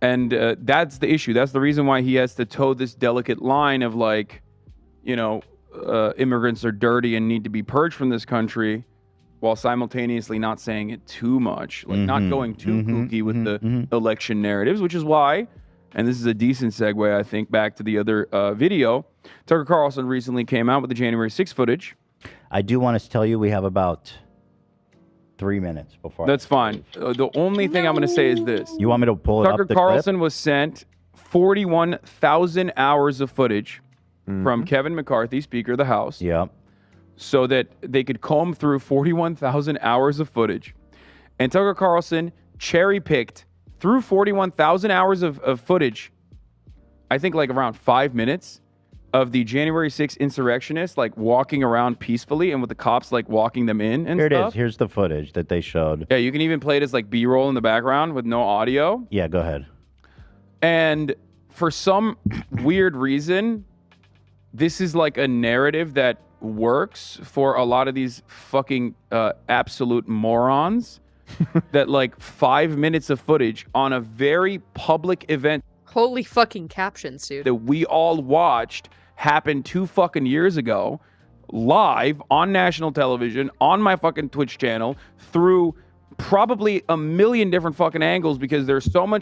that's the issue. That's the reason why he has to toe this delicate line of, like, immigrants are dirty and need to be purged from this country, while simultaneously not saying it too much, like not going too kooky with the election narratives, which is why, and this is a decent segue, I think, back to the other video. Tucker Carlson recently came out with the January 6th footage. I do want to tell you we have about 3 minutes before. That's fine. The only thing I'm going to say is this. You want me to pull it up? Tucker Carlson was sent 41,000 hours of footage from Kevin McCarthy, Speaker of the House. Yep. So that they could comb through 41,000 hours of footage. And Tucker Carlson cherry-picked through 41,000 hours of footage, I think like around 5 minutes, of the January 6th insurrectionists like walking around peacefully and with the cops like walking them in and Here it stuff. is. Here's the footage that they showed. Yeah, you can even play it as like B-roll in the background with no audio. Yeah, go ahead. And for some weird reason, this is like a narrative that works for a lot of these fucking absolute morons that like 5 minutes of footage on a very public event. Holy fucking captions, dude. That we all watched happen 2 fucking years ago, live on national television, on my fucking Twitch channel, through probably a million different fucking angles because there's so many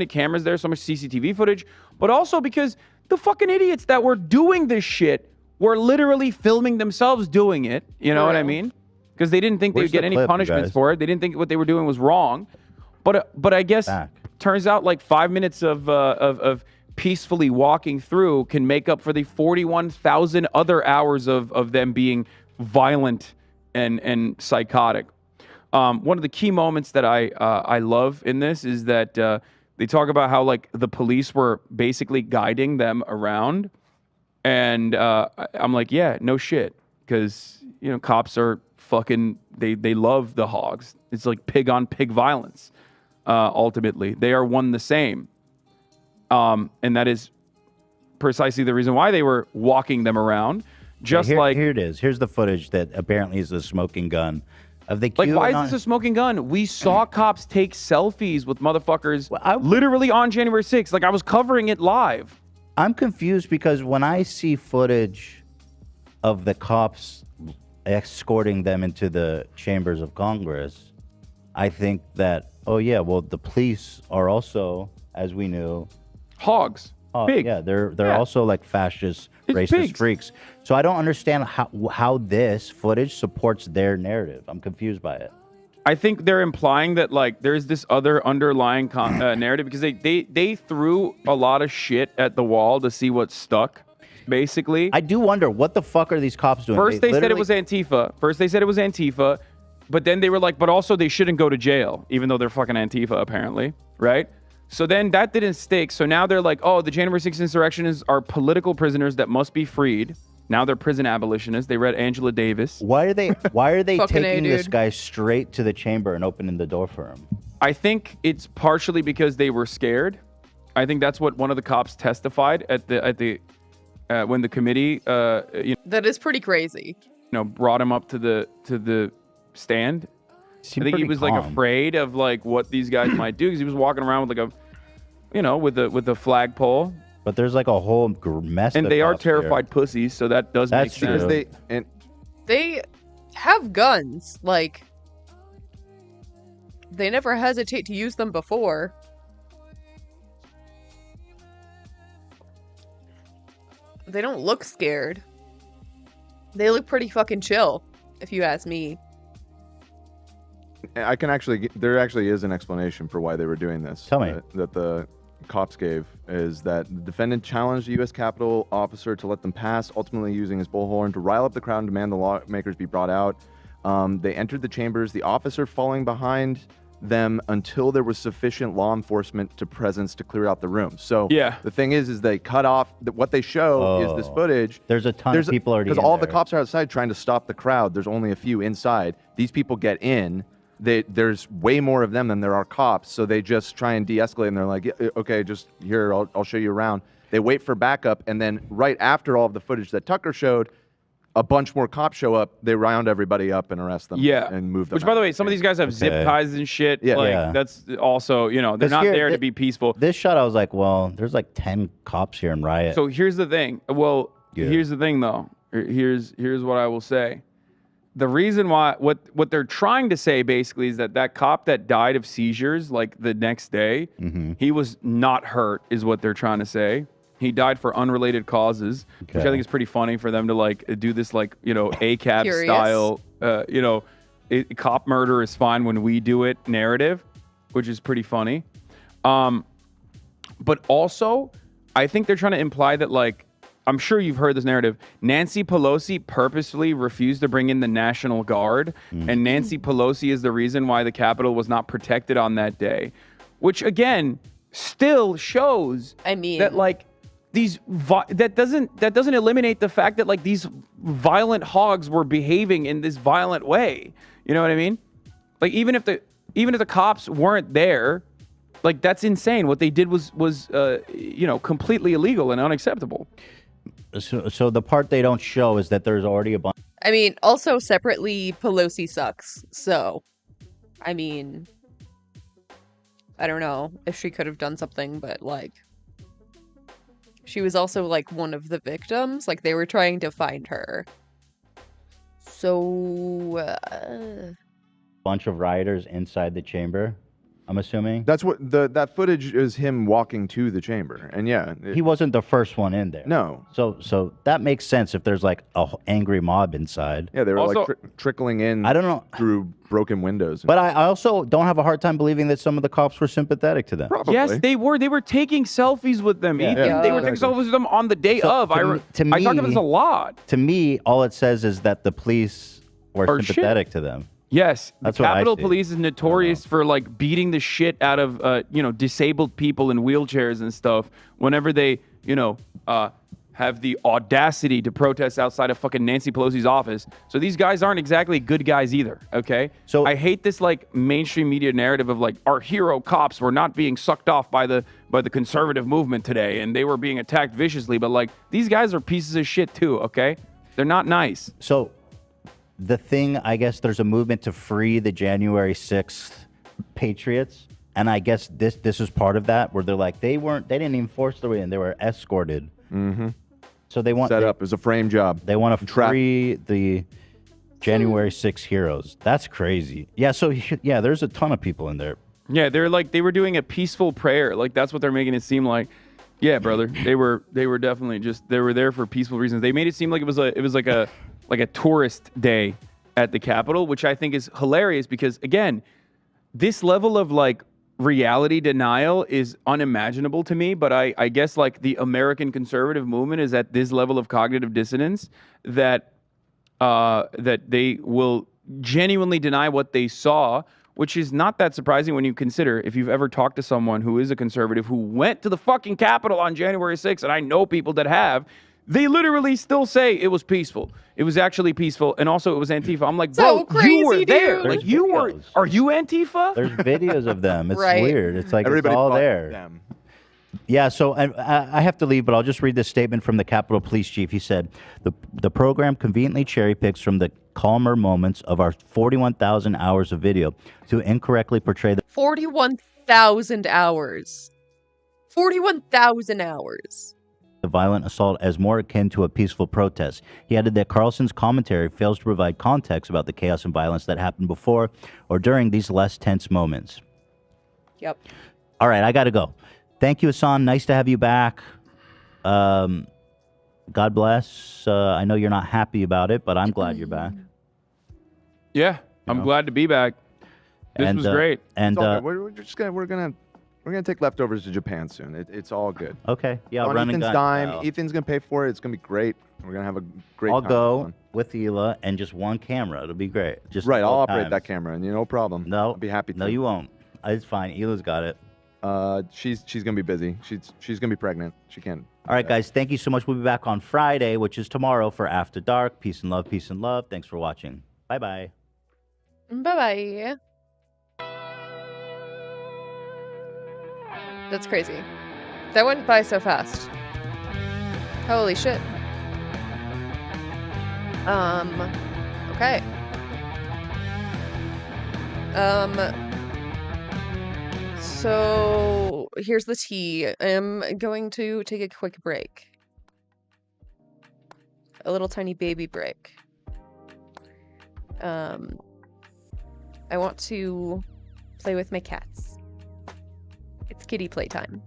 cameras there, so much CCTV footage, but also because the fucking idiots that were doing this shit were literally filming themselves doing it. You know what I mean? Because they didn't think they would get any punishments for it. They didn't think what they were doing was wrong. But I guess turns out like 5 minutes of peacefully walking through can make up for the 41,000 other hours of them being violent and psychotic. One of the key moments that I love in this is that they talk about how like the police were basically guiding them around, and I'm like, yeah, no shit, because you know cops are fucking they love the hogs. It's like pig on pig violence. Ultimately, they are one the same, and that is precisely the reason why they were walking them around. Just like here it is. Here's the footage that apparently is a smoking gun. Of the like, why is this a smoking gun? We saw cops take selfies with motherfuckers literally on January 6th. Like, I was covering it live. I'm confused because when I see footage of the cops escorting them into the chambers of Congress, I think that, oh, yeah, well, the police are also, as we knew, hogs. Pigs. Yeah, they're also like fascist, racist pigs. freaks. So I don't understand how this footage supports their narrative. I'm confused by it. I think they're implying that like there's this other underlying narrative because they threw a lot of shit at the wall to see what stuck. Basically, I do wonder what the fuck are these cops doing? First they said it was Antifa. But then they were like, but also they shouldn't go to jail, even though they're fucking Antifa apparently, right? So then that didn't stick. So now they're like, oh, the January 6th insurrectionists are political prisoners that must be freed. Now they're prison abolitionists. They read Angela Davis. Why are they taking this dude. guy straight to the chamber and opening the door for him? I think it's partially because they were scared. I think that's what one of the cops testified at the when the committee That is pretty crazy. Brought him up to the stand. I think he was like afraid of like what these guys might do because he was walking around with like with a flagpole. But there's like a whole mess. And they are terrified pussies, so that does make sense. They have guns. Like, they never hesitate to use them before. They don't look scared. They look pretty fucking chill, if you ask me. I can actually, there actually is an explanation for why they were doing this. Tell me. That the cops gave is that the defendant challenged the U.S. Capitol officer to let them pass, ultimately using his bullhorn to rile up the crowd and demand the lawmakers be brought out. They entered the chambers, the officer falling behind them until there was sufficient law enforcement presence to clear out the room. So yeah, the thing is they cut off what they show is this footage. There's a ton of people already because all the cops are outside trying to stop the crowd. There's only a few inside. These people get in. There's way more of them than there are cops, so they just try and de-escalate, and they're like, yeah, okay, just here, I'll show you around. They wait for backup, and then right after all of the footage that Tucker showed, a bunch more cops show up, they round everybody up and arrest them and move them Which, by the way, some of these guys have zip ties and shit. Yeah. That's also, they're not there to be peaceful. This shot, I was like, well, there's like 10 cops here in riot. So here's the thing. Well, here's the thing, though. Here's what I will say. The reason why what they're trying to say basically is that cop that died of seizures like the next day, he was not hurt, is what they're trying to say. He died for unrelated causes, which I think is pretty funny for them to like do this like, you know, ACAB Curious. style, you know, cop murder is fine when we do it narrative, which is pretty funny. But also, I think they're trying to imply that like, I'm sure you've heard this narrative. Nancy Pelosi purposefully refused to bring in the National Guard, and Nancy Pelosi is the reason why the Capitol was not protected on that day, which again still shows that like these that doesn't eliminate the fact that like these violent hogs were behaving in this violent way. You know what I mean? Like even if the cops weren't there, like that's insane. What they did was you know, completely illegal and unacceptable. So the part they don't show is that there's already a bunch. I mean, also separately, Pelosi sucks. So, I mean, I don't know if she could have done something, but like, she was also like one of the victims. Like they were trying to find her. So, bunch of rioters inside the chamber, I'm assuming. That's what that footage is, him walking to the chamber. And yeah, He wasn't the first one in there. No. So that makes sense if there's like a angry mob inside. Yeah, they were like trickling in. I don't know. Through broken windows. But I also don't have a hard time believing that some of the cops were sympathetic to them. Probably. Yes, they were. They were taking selfies with them. Yeah. Ethan. Yeah. They were taking selfies with them on the day of. I talked about this a lot. To me, all it says is that the police were Or sympathetic to them. Yes, That's the what I Capitol see. Police is notorious for like beating the shit out of you know, disabled people in wheelchairs and stuff whenever they, you know, have the audacity to protest outside of fucking Nancy Pelosi's office. So these guys aren't exactly good guys either, okay? So I hate this like mainstream media narrative of like our hero cops were not being sucked off by the conservative movement today and they were being attacked viciously, but like these guys are pieces of shit too, okay? They're not nice. So the thing, I guess there's a movement to free the January 6th patriots. And I guess this is part of that, where they're like, they didn't even force their way in. They were escorted. Mm-hmm. So they want set up as a frame job. They want to free the January 6th heroes. That's crazy. Yeah. So yeah, there's a ton of people in there. Yeah, they're like, they were doing a peaceful prayer. Like that's what they're making it seem like. Yeah, brother. They were definitely just, they were there for peaceful reasons. They made it seem like it was like a tourist day at the Capitol, which I think is hilarious because again, this level of like reality denial is unimaginable to me, but I guess like the American conservative movement is at this level of cognitive dissonance that they will genuinely deny what they saw, which is not that surprising when you consider if you've ever talked to someone who is a conservative who went to the fucking Capitol on January 6th, and I know people that have, they literally still say it was peaceful. It was actually peaceful, and also it was Antifa. I'm like, bro, you were there. Dude. Like you were. Are you Antifa? There's videos of them. It's Right. weird. It's like Everybody it's all fought there. them. Yeah, so I have to leave, but I'll just read this statement from the Capitol Police Chief. He said, the program conveniently cherry picks from the calmer moments of our 41,000 hours of video to incorrectly portray the 41,000 hours. 41,000 hours. violent assault as more akin to a peaceful protest. He added that Carlson's commentary fails to provide context about the chaos and violence that happened before or during these less tense moments. Yep. All right, I got to go. Thank you, Hassan. Nice to have you back. God bless. I know you're not happy about it, but I'm glad you're back. Yeah, I'm glad to be back. This was great. And It's all good. we're gonna take leftovers to Japan soon. It's all good. Okay. Yeah, on run and Ethan's gun. dime. Well. Ethan's gonna pay for it. It's gonna be great. We're gonna have a great. I'll time. go with Hila and just one camera. It'll be great. Just Right, I'll both operate times. that camera, and no problem. No, I'll be happy to. No, you won't. It's fine. Hila's got it. She's gonna be busy. She's gonna be pregnant. She can't. All right, guys. Thank you so much. We'll be back on Friday, which is tomorrow, for After Dark. Peace and love. Peace and love. Thanks for watching. Bye bye. Bye-bye. That's crazy. That went by so fast. Holy shit. Okay. So here's the tea. I'm going to take a quick break. a little tiny baby brick. I want to play with my cats. It's kitty playtime.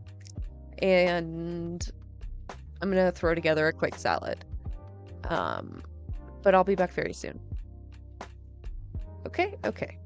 And I'm gonna throw together a quick salad. But I'll be back very soon. Okay? Okay.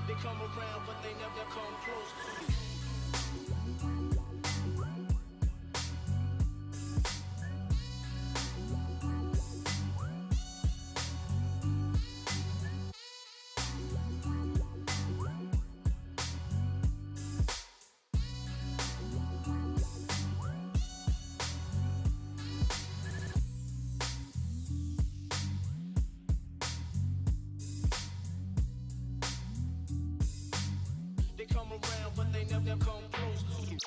They come around, but they never come close to you. They come around, but they never come close to you.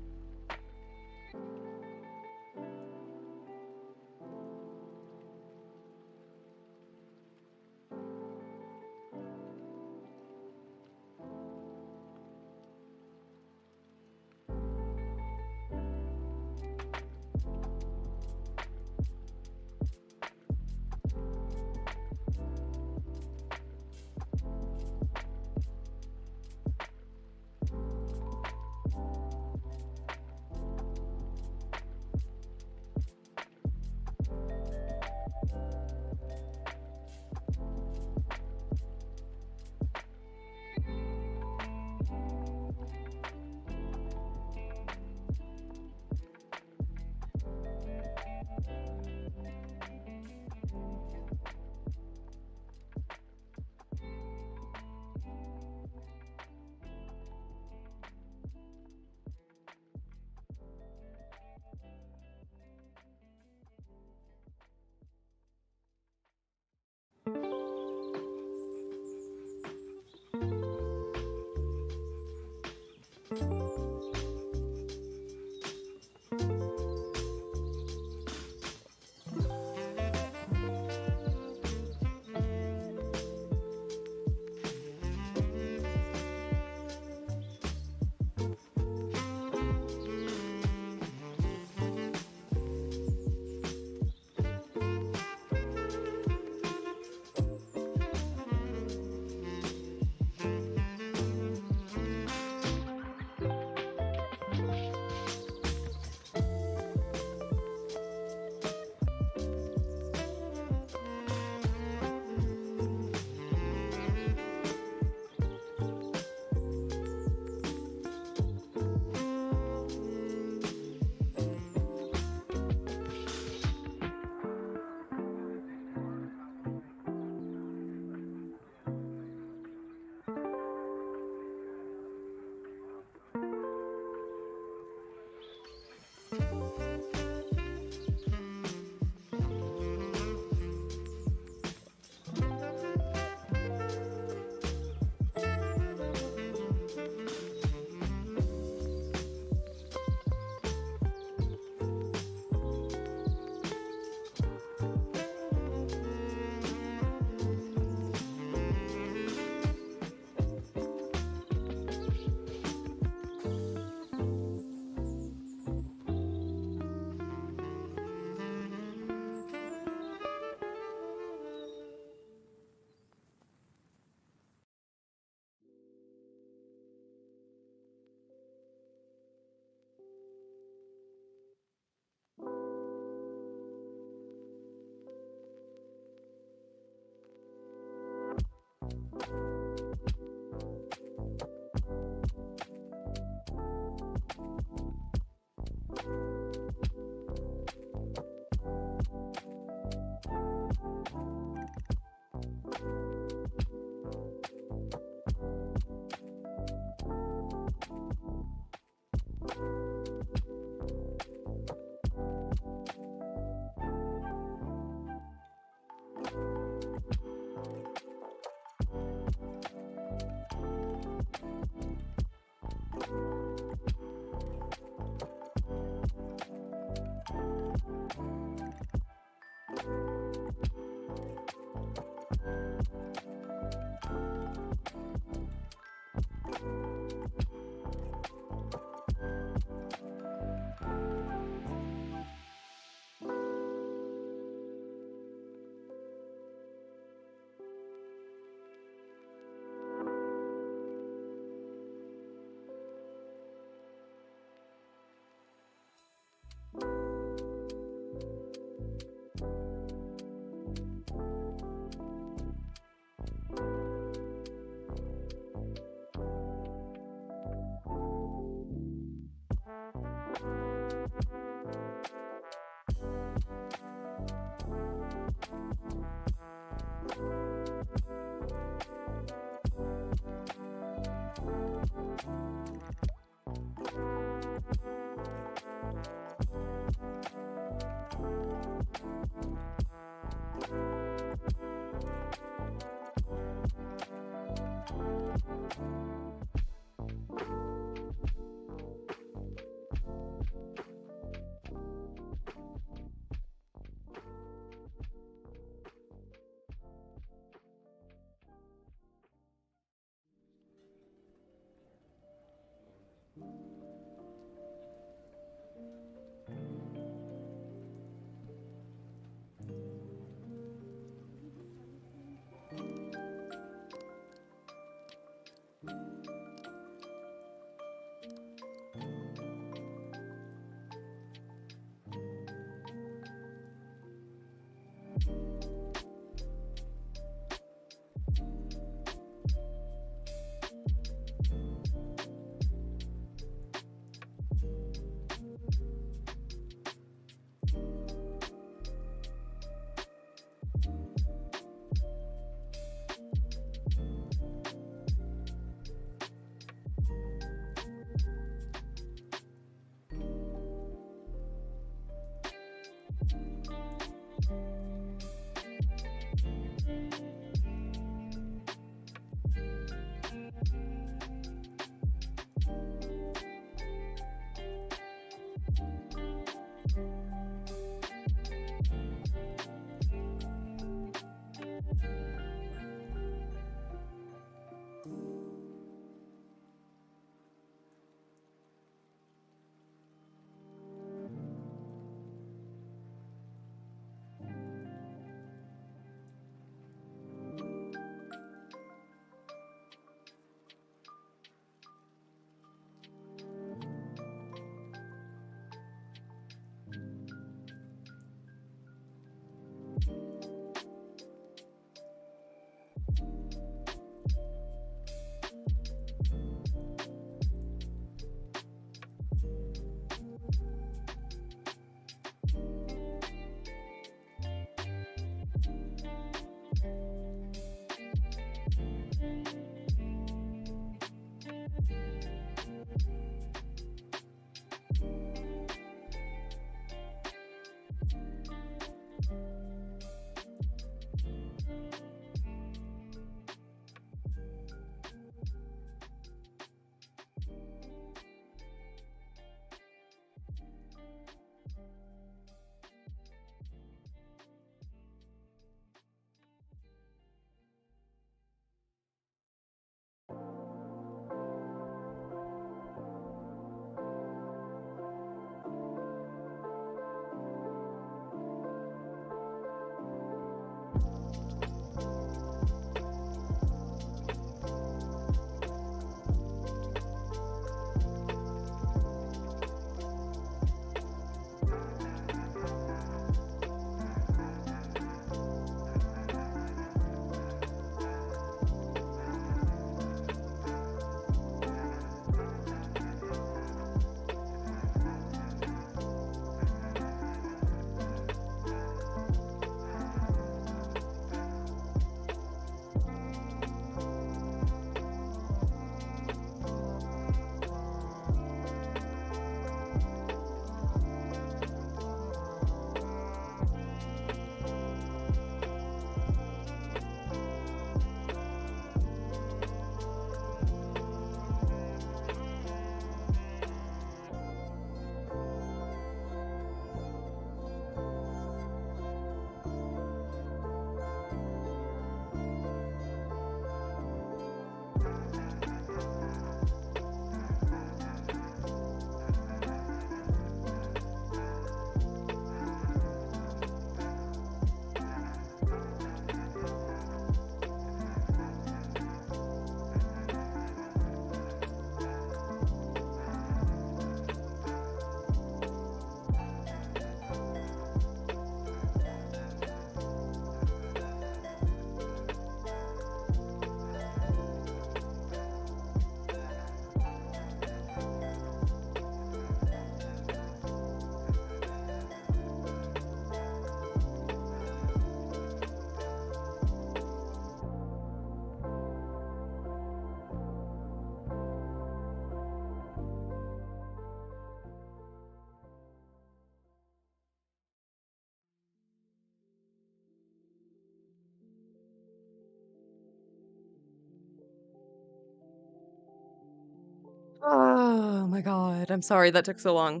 Oh my god, I'm sorry that took so long.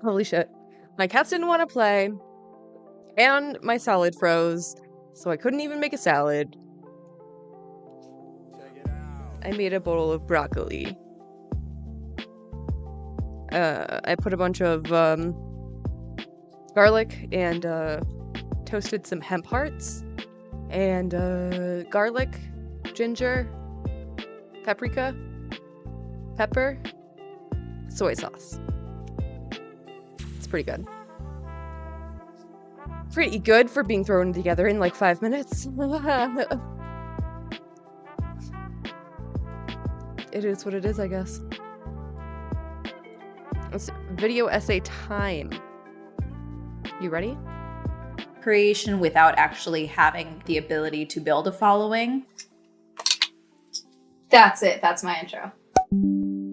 Holy shit. My cats didn't want to play, and my salad froze, so I couldn't even make a salad. I made a bowl of broccoli. I put a bunch of garlic and toasted some hemp hearts and garlic, ginger, paprika, pepper, soy sauce. It's pretty good. Pretty good for being thrown together in like 5 minutes. It is what it is, I guess. It's video essay time. You ready? Creation without actually having the ability to build a following. That's it. That's my intro.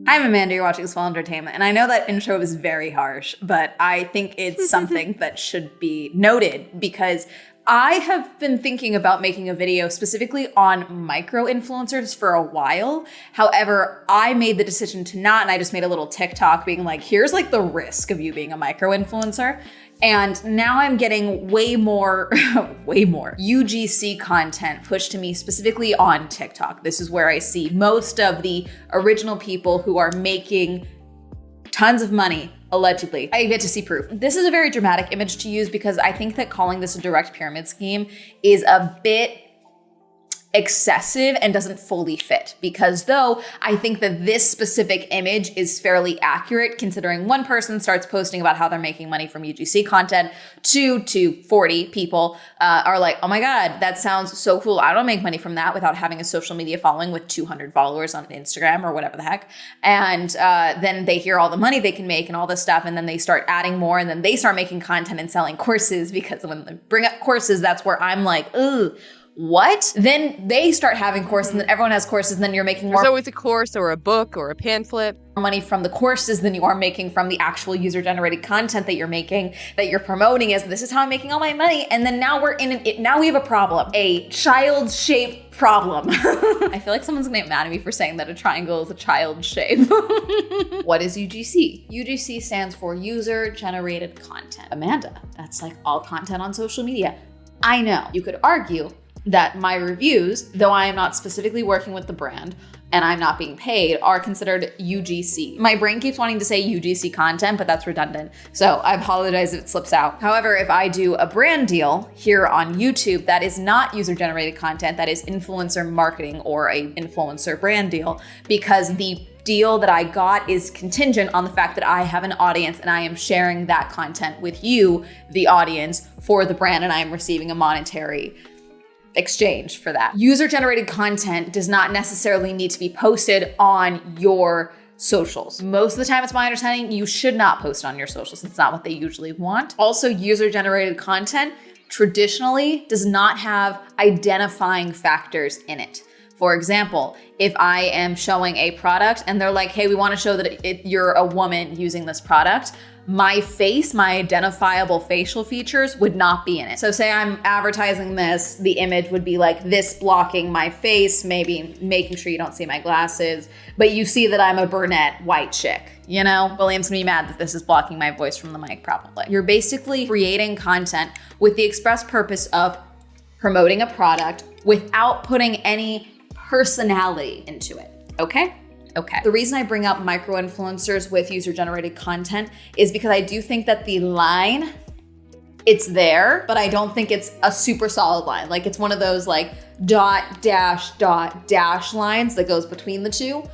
I'm Amanda, you're watching Swell Entertainment, and I know that intro is very harsh, but I think it's something that should be noted because I have been thinking about making a video specifically on micro-influencers for a while. However, I made the decision to not, and I just made a little TikTok being like, here's like the risk of you being a micro-influencer. And now I'm getting way more UGC content pushed to me specifically on TikTok. This is where I see most of the original people who are making tons of money, allegedly. I get to see proof. This is a very dramatic image to use because I think that calling this a direct pyramid scheme is a bit excessive and doesn't fully fit, because though I think that this specific image is fairly accurate considering one person starts posting about how they're making money from UGC content, 2 to 40 people are like, oh my God, that sounds so cool. I don't make money from that without having a social media following with 200 followers on Instagram or whatever the heck. And then they hear all the money they can make and all this stuff, and then they start adding more, and then they start making content and selling courses, because when they bring up courses, that's where I'm like, ugh, what? Then they start having courses, and then everyone has courses, and then you're making more. There's always a course or a book or a pamphlet. Money from the courses than you are making from the actual user-generated content that you're making, that you're promoting as this is how I'm making all my money. And then now we're in now we have a problem, a child-shaped problem. I feel like someone's gonna get mad at me for saying that a triangle is a child shape. What is UGC? UGC stands for user-generated content. Amanda, that's like all content on social media. I know. You could argue that my reviews, though I am not specifically working with the brand and I'm not being paid, are considered UGC. My brain keeps wanting to say UGC content, but that's redundant. So I apologize if it slips out. However, if I do a brand deal here on YouTube, that is not user-generated content, that is influencer marketing or a influencer brand deal, because the deal that I got is contingent on the fact that I have an audience and I am sharing that content with you, the audience, for the brand, and I am receiving a monetary exchange for that. User-generated content does not necessarily need to be posted on your socials. Most of the time, it's my understanding you should not post on your socials. It's not what they usually want. Also, user-generated content traditionally does not have identifying factors in it. For example, if I am showing a product and they're like, hey, we want to show that you're a woman using this product, my face, my identifiable facial features would not be in it. So say I'm advertising this, the image would be like this blocking my face, maybe making sure you don't see my glasses, but you see that I'm a brunette white chick. You know, William's gonna be mad that this is blocking my voice from the mic probably. You're basically creating content with the express purpose of promoting a product without putting any personality into it, okay? Okay. The reason I bring up micro-influencers with user-generated content is because I do think that the line, it's there, but I don't think it's a super solid line. Like it's one of those like dot dash lines that goes between the two.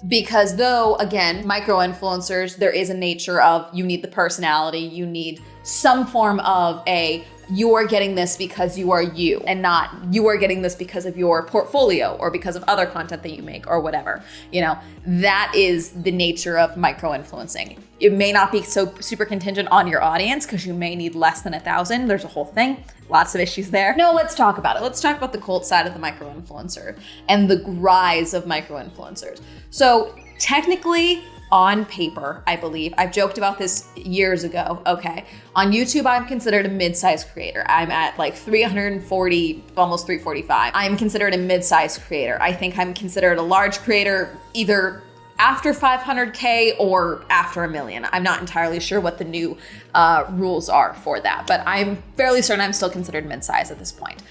Because though, again, micro-influencers, there is a nature of you need the personality, you need some form of a you are getting this because you are you, and not you are getting this because of your portfolio or because of other content that you make or whatever. You know, that is the nature of micro-influencing. It may not be so super contingent on your audience because you may need less than 1,000. There's a whole thing, lots of issues there. No, let's talk about it. Let's talk about the cult side of the micro-influencer and the rise of micro-influencers. So technically, on paper, I believe, I've joked about this years ago, okay. On YouTube, I'm considered a mid-sized creator. I'm at like 340, almost 345. I'm considered a mid-sized creator. I think I'm considered a large creator either after 500K or after 1 million. I'm not entirely sure what the new rules are for that, but I'm fairly certain I'm still considered mid-sized at this point.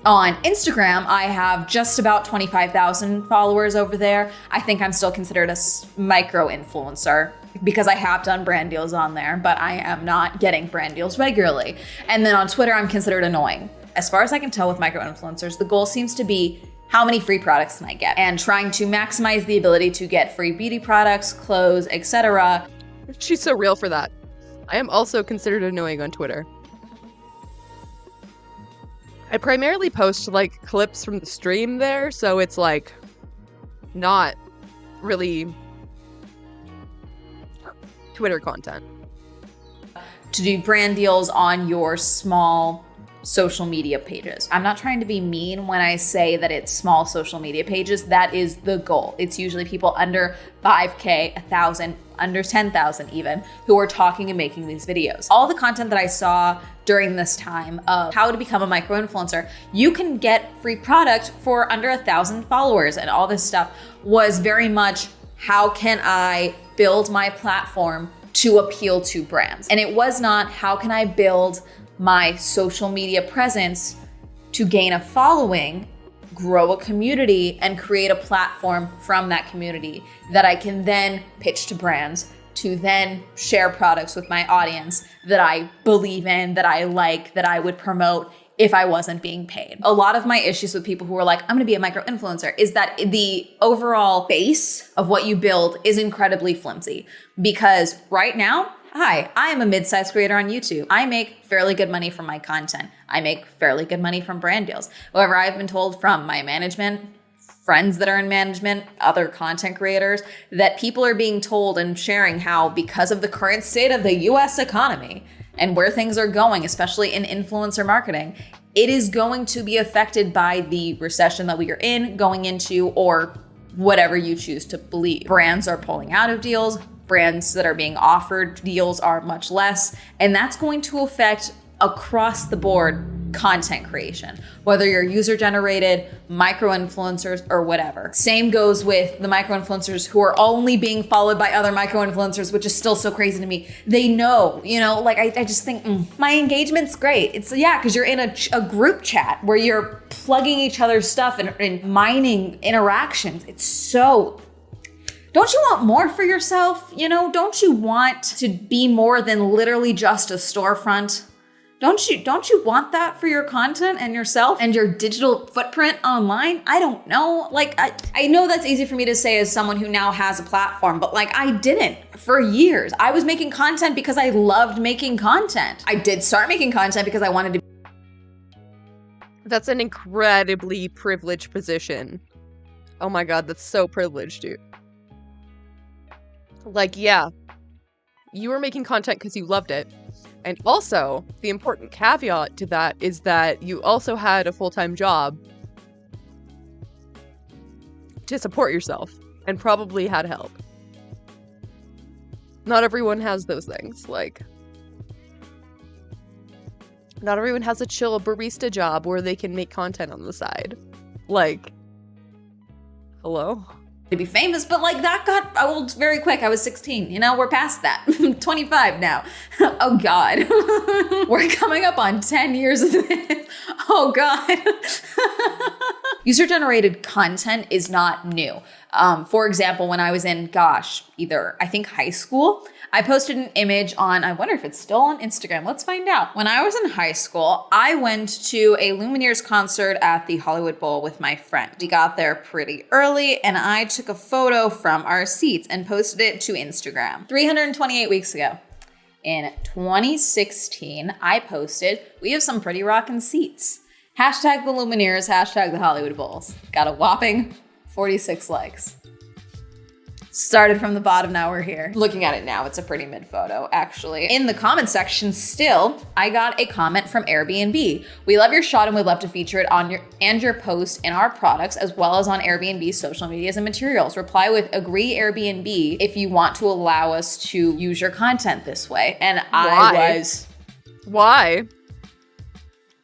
On Instagram, I have just about 25,000 followers over there. I think I'm still considered a micro-influencer because I have done brand deals on there, but I am not getting brand deals regularly. And then on Twitter, I'm considered annoying. As far as I can tell with micro-influencers, the goal seems to be how many free products can I get? And trying to maximize the ability to get free beauty products, clothes, etc. She's so real for that. I am also considered annoying on Twitter. I primarily post like clips from the stream there, so it's like not really Twitter content. To do brand deals on your small social media pages. I'm not trying to be mean when I say that it's small social media pages. That is the goal. It's usually people under 5K, 1,000, under 10,000 even, who are talking and making these videos. All the content that I saw during this time of how to become a micro-influencer, you can get free product for under 1,000 followers, and all this stuff was very much, how can I build my platform to appeal to brands? And it was not, how can I build my social media presence to gain a following, grow a community, and create a platform from that community that I can then pitch to brands to then share products with my audience that I believe in, that I like, that I would promote if I wasn't being paid. A lot of my issues with people who are like, I'm gonna be a micro-influencer, is that the overall base of what you build is incredibly flimsy. Because right now, hi, I am a mid-sized creator on YouTube. I make fairly good money from my content. I make fairly good money from brand deals. However, I've been told from my management, friends that are in management, other content creators, that people are being told and sharing how, because of the current state of the US economy and where things are going, especially in influencer marketing, it is going to be affected by the recession that we are in, going into, or whatever you choose to believe. Brands are pulling out of deals. Brands that are being offered deals are much less, and that's going to affect across the board content creation, whether you're user-generated, micro-influencers, or whatever. Same goes with the micro-influencers who are only being followed by other micro-influencers, which is still so crazy to me. They know, like I just think, my engagement's great. It's, yeah, because you're in a group chat where you're plugging each other's stuff and mining interactions. It's so... Don't you want more for yourself? Don't you want to be more than literally just a storefront? Don't you want that for your content and yourself and your digital footprint online? I don't know. Like, I know that's easy for me to say as someone who now has a platform, but like, I didn't for years. I was making content because I loved making content. I did start making content because I wanted to. That's an incredibly privileged position. Oh my God, that's so privileged, dude. Like, yeah, you were making content because you loved it. And also, the important caveat to that is that you also had a full-time job to support yourself and probably had help. Not everyone has those things. Like, not everyone has a chill barista job where they can make content on the side. Like, hello? To be famous, but like that got old very quick. I was 16, we're past that. I'm 25 now. Oh God. We're coming up on 10 years of this. Oh God. User-generated content is not new. For example, when I was in, I think high school, I posted an image on, I wonder if it's still on Instagram. Let's find out. When I was in high school, I went to a Lumineers concert at the Hollywood Bowl with my friend. We got there pretty early and I took a photo from our seats and posted it to Instagram 328 weeks ago. In 2016, I posted, we have some pretty rockin' seats. Hashtag the Lumineers, hashtag the Hollywood Bowls. Got a whopping 46 likes. Started from the bottom, now we're here. Looking at it now, it's a pretty mid photo, actually. In the comment section still, I got a comment from Airbnb. We love your shot and would love to feature it on your post in our products, as well as on Airbnb's social medias and materials. Reply with agree Airbnb if you want to allow us to use your content this way. And Why?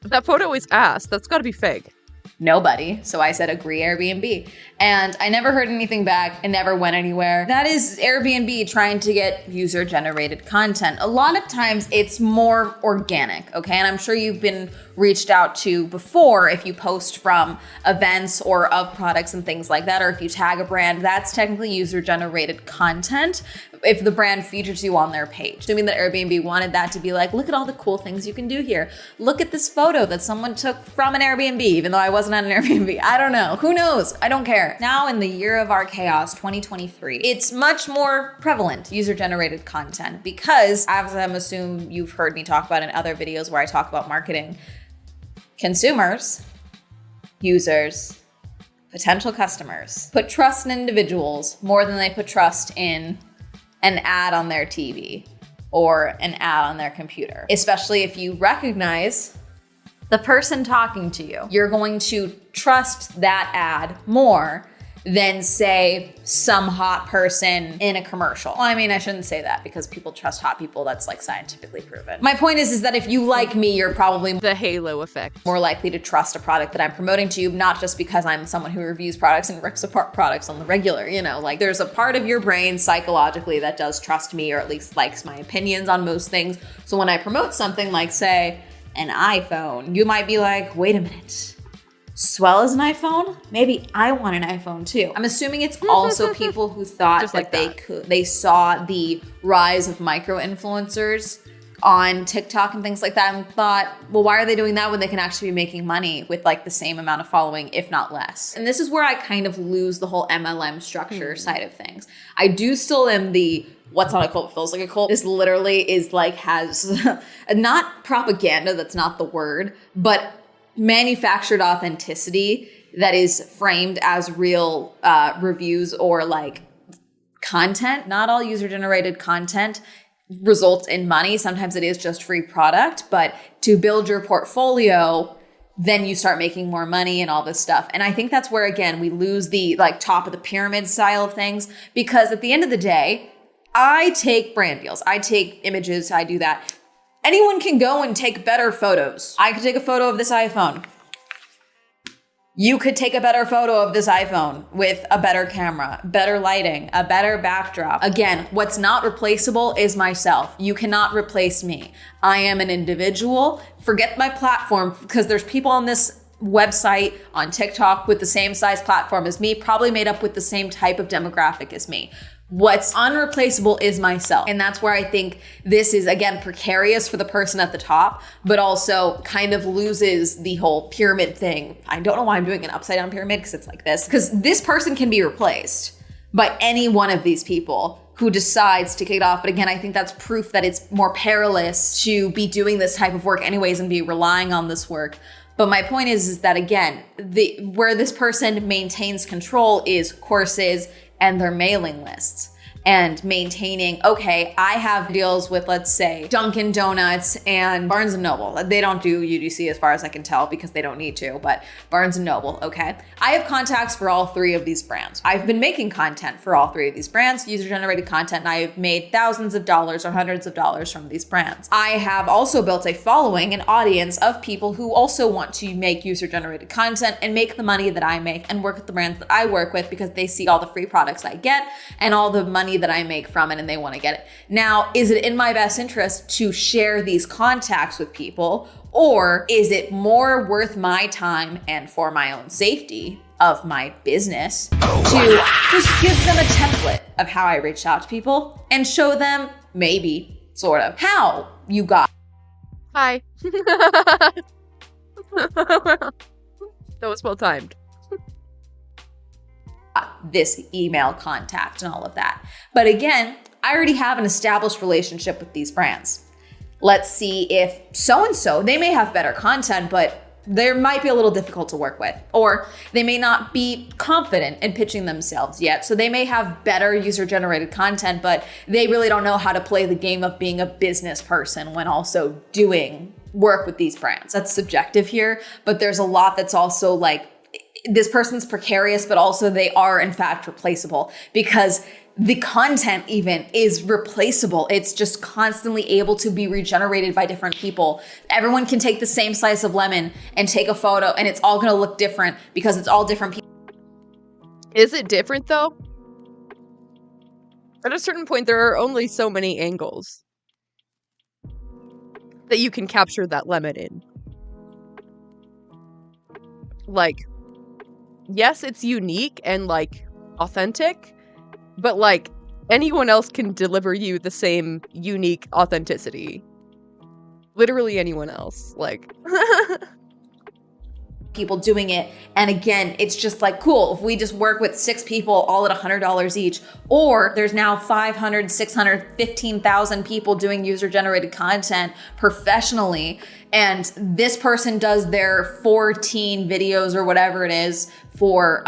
That photo is ass. That's gotta be fake. Nobody. So I said agree Airbnb. And I never heard anything back. It never went anywhere. That is Airbnb trying to get user-generated content. A lot of times it's more organic, okay? And I'm sure you've been reached out to before if you post from events or of products and things like that, or if you tag a brand, that's technically user-generated content if the brand features you on their page. Assuming that Airbnb wanted that to be like, look at all the cool things you can do here. Look at this photo that someone took from an Airbnb, even though I wasn't at an Airbnb. I don't know. Who knows? I don't care. Now in the year of our chaos, 2023, it's much more prevalent, user-generated content, because as I'm assuming you've heard me talk about in other videos where I talk about marketing, consumers, users, potential customers put trust in individuals more than they put trust in an ad on their TV or an ad on their computer. Especially if you recognize the person talking to you, you're going to trust that ad more than, say, some hot person in a commercial. Well, I mean, I shouldn't say that because people trust hot people. That's like scientifically proven. My point is that if you like me, you're probably the halo effect, more likely to trust a product that I'm promoting to you, not just because I'm someone who reviews products and rips apart products on the regular, you know, like there's a part of your brain psychologically that does trust me or at least likes my opinions on most things. So when I promote something like, say, an iPhone, you might be like, wait a minute. Swell is an iPhone? Maybe I want an iPhone too. I'm assuming it's also people who thought that they saw the rise of micro influencers on TikTok and things like that and thought, well, why are they doing that when they can actually be making money with like the same amount of following, if not less? And this is where I kind of lose the whole MLM structure side of things. I do still am the what's not a cult feels like a cult. This literally is like has not propaganda, that's not the word, but manufactured authenticity that is framed as real reviews or like content. Not all user-generated content results in money. Sometimes it is just free product, but to build your portfolio, then you start making more money and all this stuff. And I think that's where, again, we lose the like top of the pyramid style of things, because at the end of the day, I take brand deals, I take images, I do that. Anyone can go and take better photos. I could take a photo of this iPhone. You could take a better photo of this iPhone with a better camera, better lighting, a better backdrop. Again, what's not replaceable is myself. You cannot replace me. I am an individual. Forget my platform, because there's people on this website on TikTok with the same size platform as me, probably made up with the same type of demographic as me. What's unreplaceable is myself. And that's where I think this is, again, precarious for the person at the top, but also kind of loses the whole pyramid thing. I don't know why I'm doing an upside down pyramid, because it's like this. Because this person can be replaced by any one of these people who decides to kick it off. But again, I think that's proof that it's more perilous to be doing this type of work anyways and be relying on this work. But my point is that, again, where this person maintains control is courses and their mailing lists, and maintaining, okay, I have deals with, let's say, Dunkin' Donuts and Barnes & Noble. They don't do UGC as far as I can tell because they don't need to, but Barnes & Noble, okay. I have contacts for all three of these brands. I've been making content for all three of these brands, user-generated content, and I have made thousands of dollars or hundreds of dollars from these brands. I have also built a following, an audience of people who also want to make user-generated content and make the money that I make and work with the brands that I work with, because they see all the free products I get and all the money that I make from it, and they want to get it. Now, is it in my best interest to share these contacts with people, or is it more worth my time and for my own safety of my business to just give them a template of how I reached out to people and show them, maybe, sort of, how you got. Hi. That was well timed. This email contact and all of that. But again, I already have an established relationship with these brands. Let's see if so-and-so, they may have better content, but they might be a little difficult to work with, or they may not be confident in pitching themselves yet. So they may have better user-generated content, but they really don't know how to play the game of being a business person when also doing work with these brands. That's subjective here, but there's a lot that's also like, this person's precarious, but also they are in fact replaceable, because the content even is replaceable. It's just constantly able to be regenerated by different people. Everyone can take the same slice of lemon and take a photo, and it's all gonna look different because it's all different people. Is it different though? At a certain point, there are only so many angles that you can capture that lemon in. Like, yes, it's unique and like authentic, but like anyone else can deliver you the same unique authenticity. Literally anyone else. Like, people doing it. And again, it's just like, cool, if we just work with 6 people all at $100 each, or there's now 500, 600, 15,000 people doing user-generated content professionally, and this person does their 14 videos or whatever it is for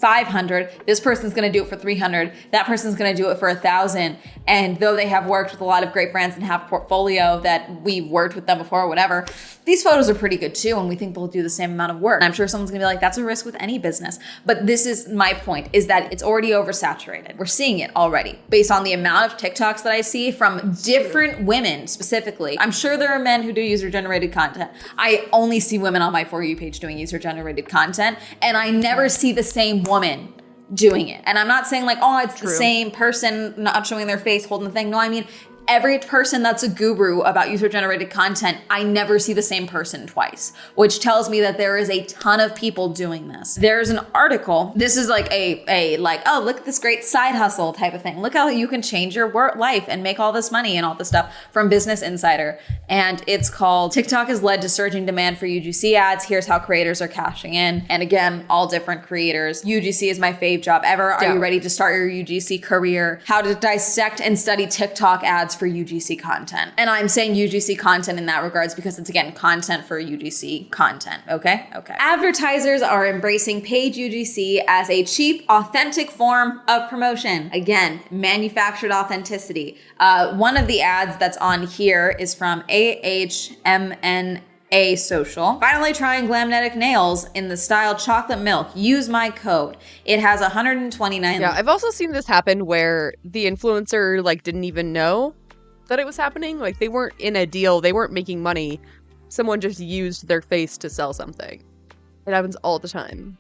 500, this person's gonna do it for 300, that person's gonna do it for 1,000. And though they have worked with a lot of great brands and have a portfolio that we've worked with them before or whatever, these photos are pretty good too, and we think they'll do the same amount of work. And I'm sure someone's gonna be like, that's a risk with any business. But this is my point, is that it's already oversaturated. We're seeing it already based on the amount of TikToks that I see from different women specifically. I'm sure there are men who do user-generated content. I only see women on my For You page doing user-generated content, and I never see the same woman doing it. And I'm not saying like, oh, it's the same person not showing their face holding the thing. No, I mean, every person that's a guru about user-generated content, I never see the same person twice, which tells me that there is a ton of people doing this. There's an article, this is like a like, oh, look at this great side hustle type of thing. Look how you can change your work life and make all this money and all this stuff, from Business Insider. And it's called TikTok has led to surging demand for UGC ads. Here's how creators are cashing in. And again, all different creators. UGC is my fave job ever. Are you ready to start your UGC career? How to dissect and study TikTok ads for UGC content. And I'm saying UGC content in that regards because it's, again, content for UGC content, okay? Okay. Advertisers are embracing paid UGC as a cheap, authentic form of promotion. Again, manufactured authenticity. One of the ads that's on here is from AHMN Social. Finally trying Glamnetic nails in the style chocolate milk. Use my code. It has 129. Yeah, I've also seen this happen where the influencer like didn't even know that it was happening. Like they weren't in a deal, they weren't making money. Someone just used their face to sell something. It happens all the time.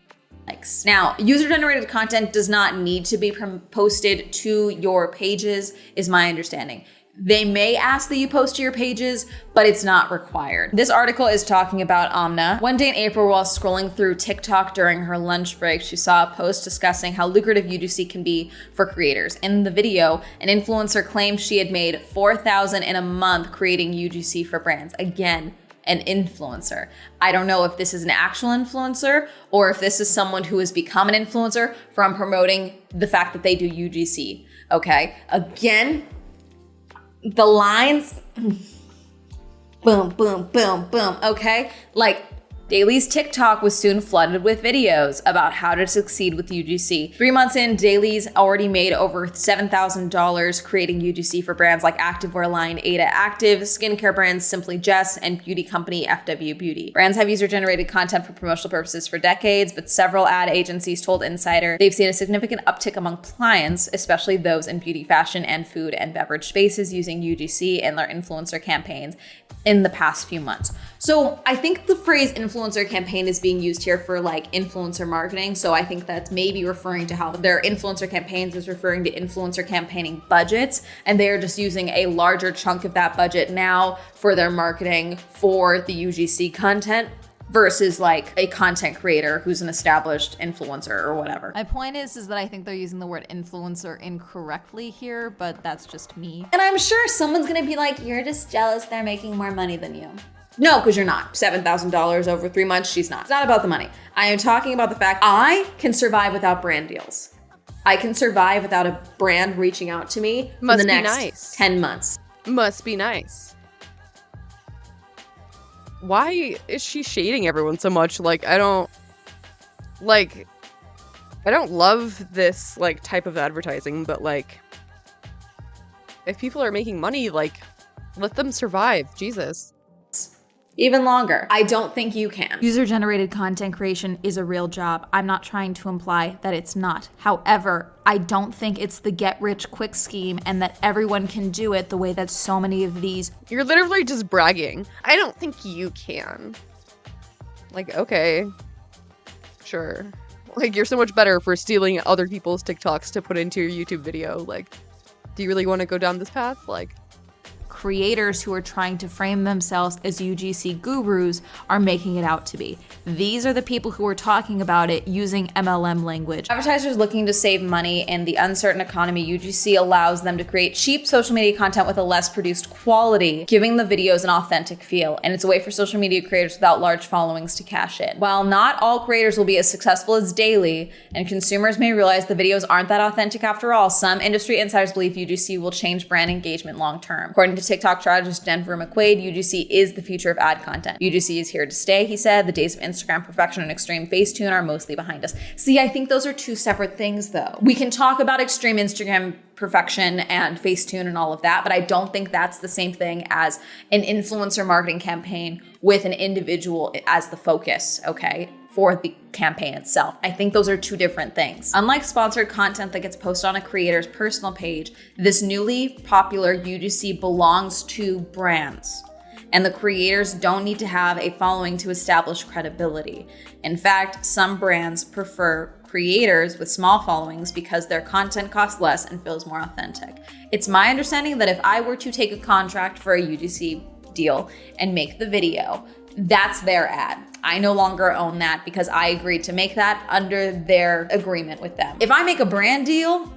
Now, user-generated content does not need to be posted to your pages, is my understanding. They may ask that you post to your pages, but it's not required. This article is talking about Amna. One day in April, while scrolling through TikTok during her lunch break, she saw a post discussing how lucrative UGC can be for creators. In the video, an influencer claimed she had made $4,000 in a month creating UGC for brands. Again, an influencer. I don't know if this is an actual influencer or if this is someone who has become an influencer from promoting the fact that they do UGC. Okay, again, the lines, boom, boom, boom, boom, okay? Like, Daly's TikTok was soon flooded with videos about how to succeed with UGC. 3 months in, Daly's already made over $7,000 creating UGC for brands like activewear line Ada Active, skincare brands Simply Jess, and beauty company FW Beauty. Brands have user-generated content for promotional purposes for decades, but several ad agencies told Insider they've seen a significant uptick among clients, especially those in beauty, fashion, and food and beverage spaces, using UGC in their influencer campaigns in the past few months. So I think the phrase influencer campaign is being used here for like influencer marketing. So I think that's maybe referring to how their influencer campaigns is referring to influencer campaigning budgets. And they're just using a larger chunk of that budget now for their marketing for the UGC content versus like a content creator who's an established influencer or whatever. My point is that I think they're using the word influencer incorrectly here, but that's just me. And I'm sure someone's gonna be like, you're just jealous they're making more money than you. No, because you're not. $7,000 over 3 months, she's not. It's not about the money. I am talking about the fact I can survive without brand deals. I can survive without a brand reaching out to me for the next 10 months. Must be nice. Why is she shading everyone so much? Like, I don't love this, like, type of advertising, but, like, if people are making money, like, let them survive. Jesus. Even longer. I don't think you can. User-generated content creation is a real job. I'm not trying to imply that it's not. However, I don't think it's the get-rich-quick scheme and that everyone can do it the way that so many of these... You're literally just bragging. I don't think you can. Like, okay. Sure. Like, you're so much better for stealing other people's TikToks to put into your YouTube video. Like, do you really want to go down this path? Like... creators who are trying to frame themselves as UGC gurus are making it out to be. These are the people who are talking about it using MLM language. Advertisers looking to save money in the uncertain economy, UGC allows them to create cheap social media content with a less produced quality, giving the videos an authentic feel. And it's a way for social media creators without large followings to cash in. While not all creators will be as successful as Daily, and consumers may realize the videos aren't that authentic after all, some industry insiders believe UGC will change brand engagement long term. According to TikTok strategist Denver McQuaid, UGC is the future of ad content. UGC is here to stay, he said. The days of Instagram perfection and extreme Facetune are mostly behind us. See, I think those are two separate things though. We can talk about extreme Instagram perfection and Facetune and all of that, but I don't think that's the same thing as an influencer marketing campaign with an individual as the focus, okay, for the campaign itself. I think those are two different things. Unlike sponsored content that gets posted on a creator's personal page, this newly popular UGC belongs to brands, and the creators don't need to have a following to establish credibility. In fact, some brands prefer creators with small followings because their content costs less and feels more authentic. It's my understanding that if I were to take a contract for a UGC deal and make the video, that's their ad. I no longer own that because I agreed to make that under their agreement with them. If I make a brand deal,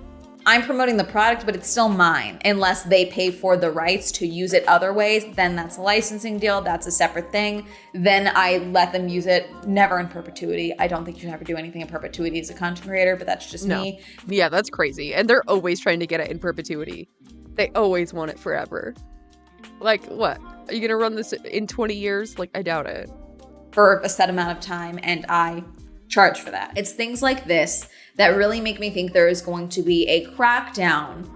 I'm promoting the product, but it's still mine unless they pay for the rights to use it other ways. Then that's a licensing deal. That's a separate thing. Then I let them use it, never in perpetuity. I don't think you should ever do anything in perpetuity as a content creator, but that's just me. Yeah, that's crazy. And they're always trying to get it in perpetuity. They always want it forever. Like, what? Are you going to run this in 20 years? Like, I doubt it. For a set amount of time, and I charge for that. It's things like this that really make me think there is going to be a crackdown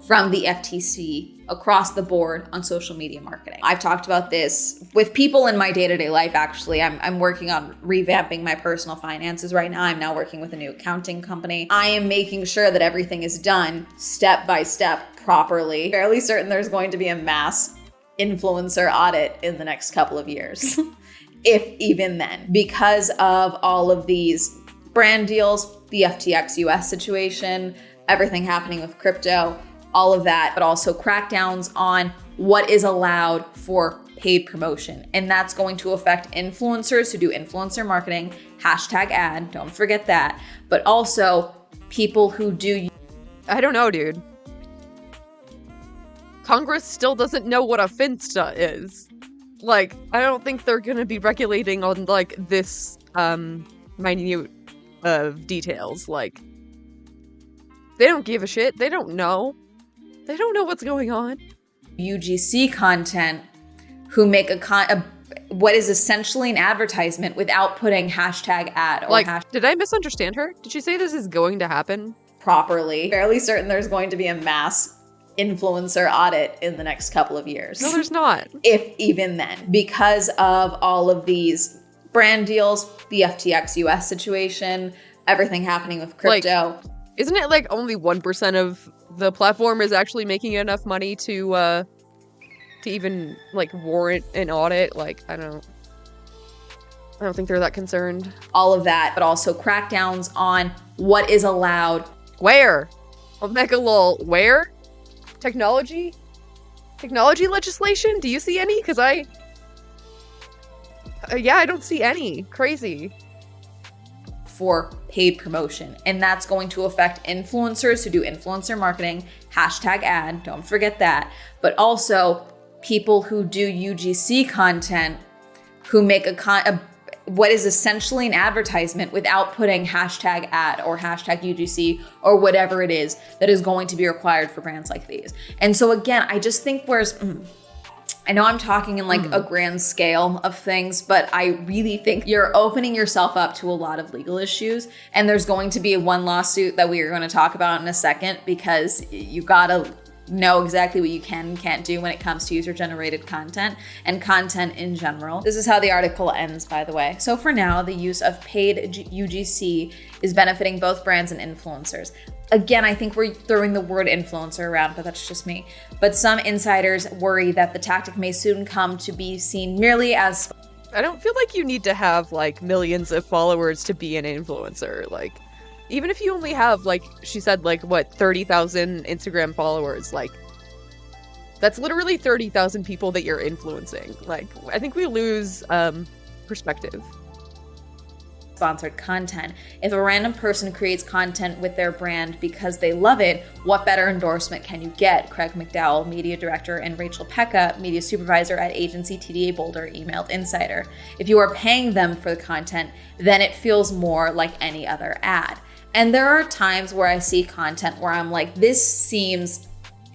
from the FTC across the board on social media marketing. I've talked about this with people in my day-to-day life, actually. I'm working on revamping my personal finances right now. I'm now working with a new accounting company. I am making sure that everything is done step by step properly. Fairly certain there's going to be a mass influencer audit in the next couple of years. If even then, because of all of these brand deals, the FTX US situation, everything happening with crypto, all of that, but also crackdowns on what is allowed for paid promotion. And that's going to affect influencers who do influencer marketing, #ad, don't forget that, but also people who do. I don't know, dude. Congress still doesn't know what a Finsta is. Like, I don't think they're gonna be regulating on, like, this, minute of details. Like, they don't give a shit. They don't know. They don't know what's going on. UGC content who make what is essentially an advertisement without putting #ad or like, did I misunderstand her? Did she say this is going to happen? Properly. Fairly certain there's going to be a mass influencer audit in the next couple of years. No, there's not. If even then, because of all of these brand deals, the FTX US situation, everything happening with crypto. Like, isn't it like only 1% of the platform is actually making enough money to even like warrant an audit? Like, I don't think they're that concerned. All of that, but also crackdowns on what is allowed. Where? Omega lol. Where? Technology legislation? Do you see any? Because yeah, I don't see any. Crazy. For paid promotion. And that's going to affect influencers who do influencer marketing, #ad, don't forget that, but also people who do UGC content who make what is essentially an advertisement without putting #ad or #UGC or whatever it is that is going to be required for brands like these. And so again, I just think I know I'm talking in like a grand scale of things, but I really think you're opening yourself up to a lot of legal issues. And there's going to be one lawsuit that we are going to talk about in a second, because you gotta know exactly what you can and can't do when it comes to user-generated content and content in general. This is how the article ends, by the way. So for now, the use of paid UGC is benefiting both brands and influencers. Again, I think we're throwing the word influencer around, but that's just me. But some insiders worry that the tactic may soon come to be seen merely as... I don't feel like you need to have like millions of followers to be an influencer. Like, even if you only have, like she said, like what, 30,000 Instagram followers, like That's literally 30,000 people that you're influencing. Like, I think we lose perspective. Sponsored content. If a random person creates content with their brand because they love it, what better endorsement can you get? Craig McDowell, media director, and Rachel Pekka, media supervisor at agency TDA Boulder, emailed Insider. If you are paying them for the content, then it feels more like any other ad. And there are times where I see content where I'm like, this seems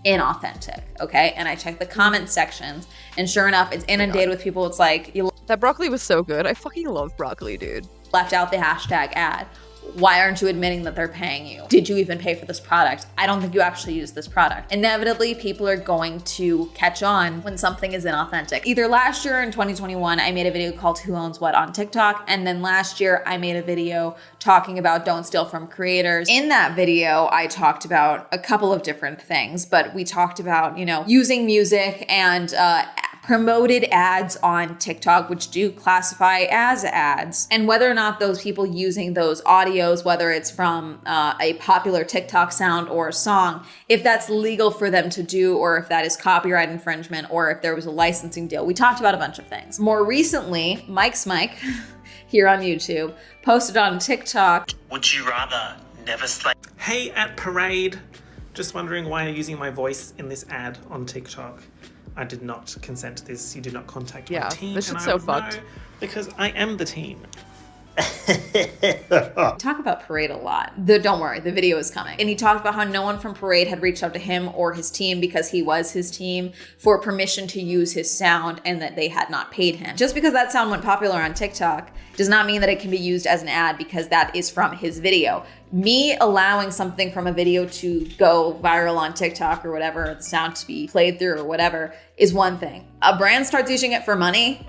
inauthentic, okay? And I check the comment sections, and sure enough, it's inundated with people. It's like, that broccoli was so good. I fucking love broccoli, dude. Left out the hashtag ad. Why aren't you admitting that they're paying you? Did you even pay for this product? I don't think you actually use this product. Inevitably, people are going to catch on when something is inauthentic. Either last year in 2021, I made a video called Who Owns What on TikTok, and then last year I made a video talking about don't steal from creators. In that video, I talked about a couple of different things, but we talked about, using music and promoted ads on TikTok, which do classify as ads, and whether or not those people using those audios, whether it's from a popular TikTok sound or a song, if that's legal for them to do, or if that is copyright infringement, or if there was a licensing deal. We talked about a bunch of things. More recently, Mike's Mike here on YouTube posted on TikTok. Would you rather never slay? Hey, at Parade. Just wondering why you're using my voice in this ad on TikTok. I did not consent to this. You did not contact my team. This and shit's I so would fucked. know because I am the team. Talk about Parade a lot. Don't worry, the video is coming. And he talked about how no one from Parade had reached out to him or his team, because he was his team, for permission to use his sound, and that they had not paid him. Just because that sound went popular on TikTok does not mean that it can be used as an ad, because that is from his video. Me allowing something from a video to go viral on TikTok or whatever, the sound to be played through or whatever, is one thing. A brand starts using it for money,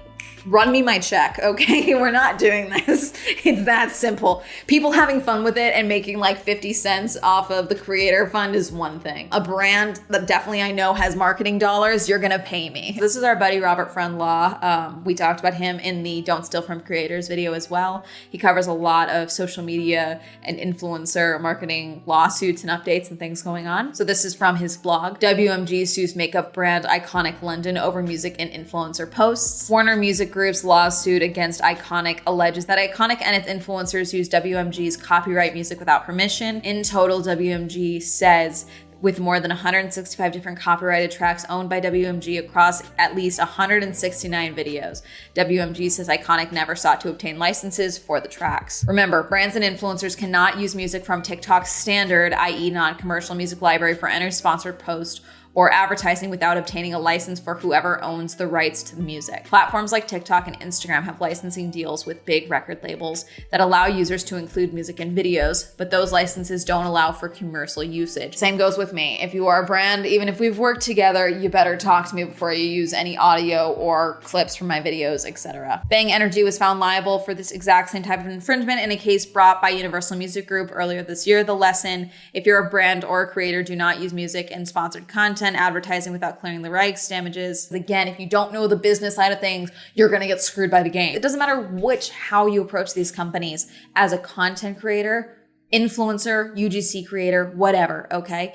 run me my check, okay? We're not doing this. It's that simple. People having fun with it and making like 50 cents off of the creator fund is one thing. A brand that definitely I know has marketing dollars, you're gonna pay me. This is our buddy Robert Friendlaw. We talked about him in the Don't Steal From Creators video as well. He covers a lot of social media and influencer marketing lawsuits and updates and things going on. So this is from his blog. WMG sues makeup brand Iconic London over music and influencer posts. Warner Music Group's lawsuit against Iconic alleges that Iconic and its influencers use WMG's copyright music without permission. In total, WMG says with more than 165 different copyrighted tracks owned by WMG across at least 169 videos. WMG says Iconic never sought to obtain licenses for the tracks. Remember, brands and influencers cannot use music from TikTok's standard, i.e. non-commercial music library, for any sponsored post or advertising without obtaining a license for whoever owns the rights to the music. Platforms like TikTok and Instagram have licensing deals with big record labels that allow users to include music in videos, but those licenses don't allow for commercial usage. Same goes with me. If you are a brand, even if we've worked together, you better talk to me before you use any audio or clips from my videos, etc. Bang Energy was found liable for this exact same type of infringement in a case brought by Universal Music Group earlier this year. The lesson: if you're a brand or a creator, do not use music in sponsored content, advertising without clearing the rights. Damages. Again, if you don't know the business side of things, you're gonna get screwed by the game. It doesn't matter how you approach these companies as a content creator, influencer, UGC creator, whatever, okay?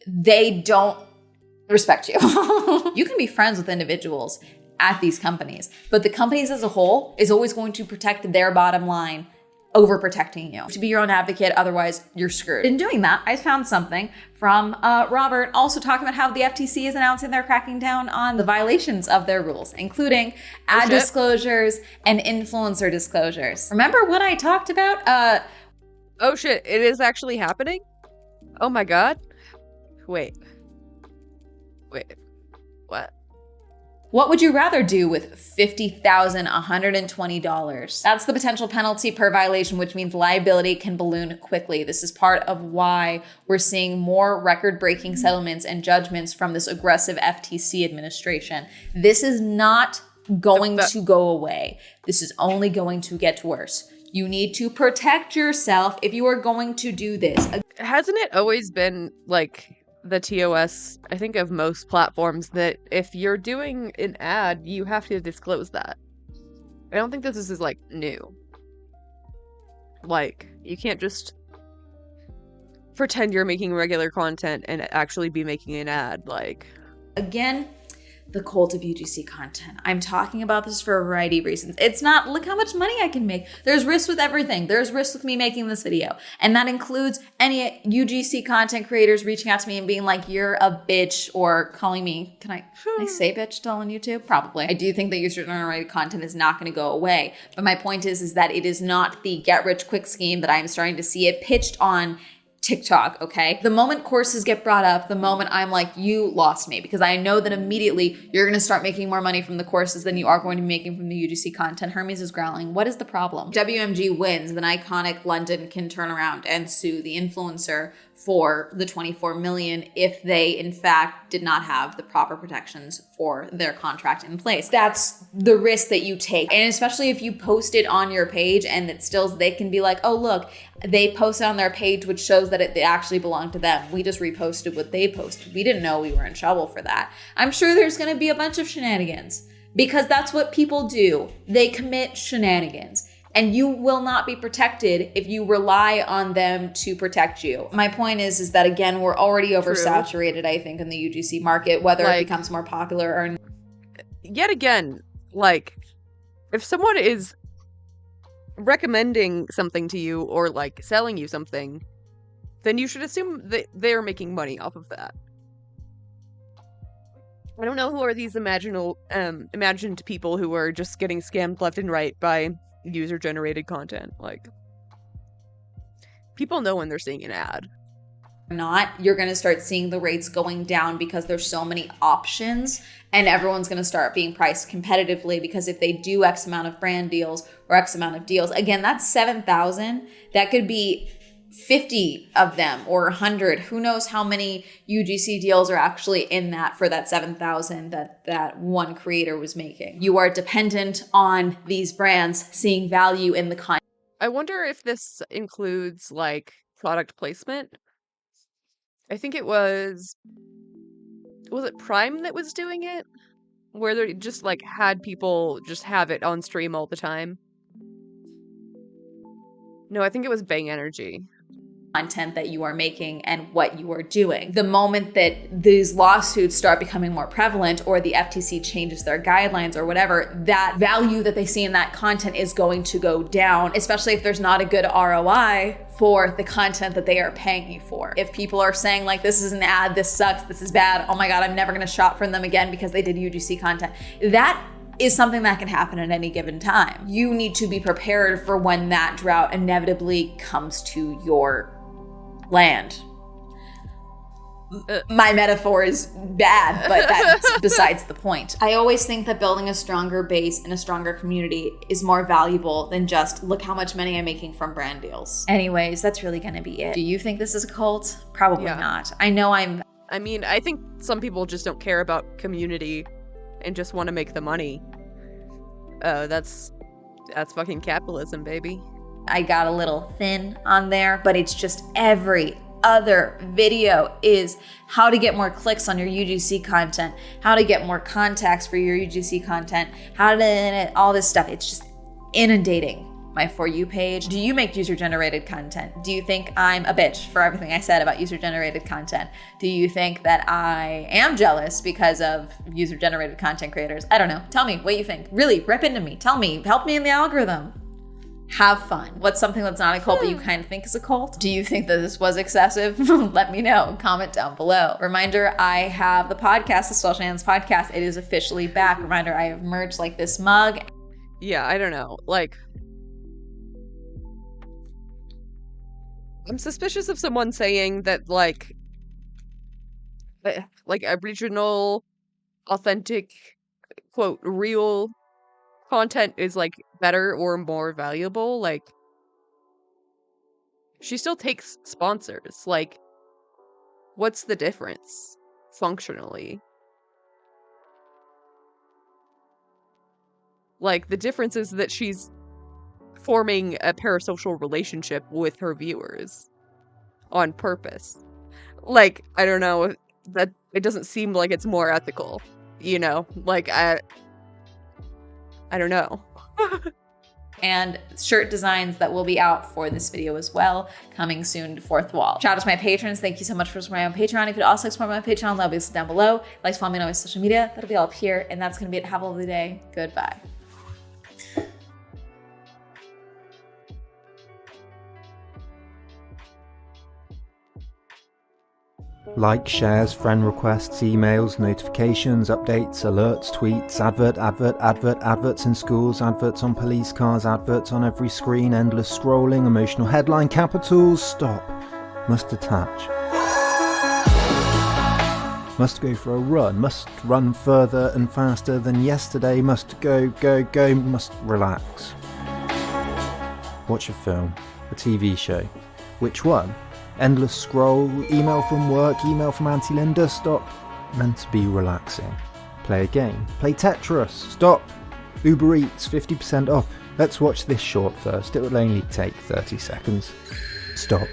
They don't respect you. You can be friends with individuals at these companies, but the companies as a whole is always going to protect their bottom line over protecting you. To be your own advocate, otherwise you're screwed. In doing that, I found something from Robert also talking about how the FTC is announcing they're cracking down on the violations of their rules, including ad disclosures and influencer disclosures. Remember what I talked about? Oh shit, it is actually happening? Oh my god. Wait. What? What would you rather do with $50,120? That's the potential penalty per violation, which means liability can balloon quickly. This is part of why we're seeing more record-breaking settlements and judgments from this aggressive FTC administration. This is not going to go away. This is only going to get worse. You need to protect yourself if you are going to do this. Hasn't it always been like the TOS, I think, of most platforms, that if you're doing an ad, you have to disclose that? I don't think this is like new. Like, you can't just pretend you're making regular content and actually be making an ad. Like, Again, the cult of UGC content. I'm talking about this for a variety of reasons. It's not, look how much money I can make. There's risk with everything. There's risk with me making this video. And that includes any UGC content creators reaching out to me and being like, you're a bitch, or calling me, can I say bitch still on YouTube? Probably. I do think that user-generated content is not going to go away. But my point is that it is not the get-rich-quick scheme that I'm starting to see it pitched on TikTok, okay? The moment courses get brought up, the moment I'm like, you lost me, because I know that immediately you're gonna start making more money from the courses than you are going to be making from the UGC content. Hermes is growling. What is the problem? WMG wins, then Iconic London can turn around and sue the influencer for the 24 million if they in fact did not have the proper protections for their contract in place. That's the risk that you take. And especially if you post it on your page and it still, they can be like, oh look, they posted on their page, which shows that it actually belonged to them. We just reposted what they posted. We didn't know we were in trouble for that. I'm sure there's gonna be a bunch of shenanigans, because that's what people do. They commit shenanigans. And you will not be protected if you rely on them to protect you. My point is that, again, we're already oversaturated, I think, in the UGC market, whether it becomes more popular or... Yet again, like, if someone is recommending something to you or, like, selling you something, then you should assume that they're making money off of that. I don't know who are these imagined people who are just getting scammed left and right by user-generated content. Like, people know when they're seeing an ad. Not, you're going to start seeing the rates going down because there's so many options, and everyone's going to start being priced competitively, because if they do X amount of brand deals or X amount of deals, again, that's 7,000. That could be 50 of them or 100. Who knows how many UGC deals are actually in that for that 7,000 that one creator was making. You are dependent on these brands seeing value in the content. I wonder if this includes, like, product placement. I think it was it Prime that was doing it? Where they just, like, had people just have it on stream all the time. No, I think it was Bang Energy. Content that you are making and what you are doing. The moment that these lawsuits start becoming more prevalent, or the FTC changes their guidelines or whatever, that value that they see in that content is going to go down, especially if there's not a good ROI for the content that they are paying you for. If people are saying like, this is an ad, this sucks, this is bad, oh my God, I'm never gonna shop from them again because they did UGC content. That is something that can happen at any given time. You need to be prepared for when that drought inevitably comes to your land. My metaphor is bad, but that's besides the point. I always think that building a stronger base and a stronger community is more valuable than just, look how much money I'm making from brand deals. Anyways, that's really gonna be it. Do you think this is a cult? Probably not. I know I mean, I think some people just don't care about community and just want to make the money. That's fucking capitalism, baby. I got a little thin on there, but it's just every other video is how to get more clicks on your UGC content, how to get more contacts for your UGC content, how to, all this stuff. It's just inundating my For You page. Do you make user-generated content? Do you think I'm a bitch for everything I said about user-generated content? Do you think that I am jealous because of user-generated content creators? I don't know. Tell me what you think. Really, rip into me. Tell me. Help me in the algorithm. Have fun. What's something that's not a cult but you kind of think is a cult? Do you think that this was excessive? Let me know. Comment down below. Reminder, I have the podcast, the Special Hands Podcast. It is officially back. Reminder, I have merch like this mug. Yeah, I don't know. Like, I'm suspicious of someone saying that, like original, authentic, quote, real content is, like, better or more valuable. Like, she still takes sponsors. Like, what's the difference functionally? Like, the difference is that she's forming a parasocial relationship with her viewers on purpose. Like, I don't know, that it doesn't seem like it's more ethical, you know? Like, I don't know. and shirt designs that will be out for this video as well, coming soon to Fourth Wall. Shout out to my patrons. Thank you so much for supporting my Patreon. If you'd also support my Patreon, that'll be down below. Like to follow me on my social media, that'll be all up here. And that's gonna be it. Have a lovely day. Goodbye. Like, shares, friend requests, emails, notifications, updates, alerts, tweets, adverts in schools, adverts on police cars, adverts on every screen, endless scrolling, emotional headline capitals, stop, must attach. Must go for a run, must run further and faster than yesterday, must go, must relax. Watch a film, a TV show. Which one? Endless scroll, email from work, email from Auntie Linda, stop. Meant to be relaxing. Play a game. Play Tetris, stop. Uber Eats, 50% off. Let's watch this short first, it will only take 30 seconds. Stop.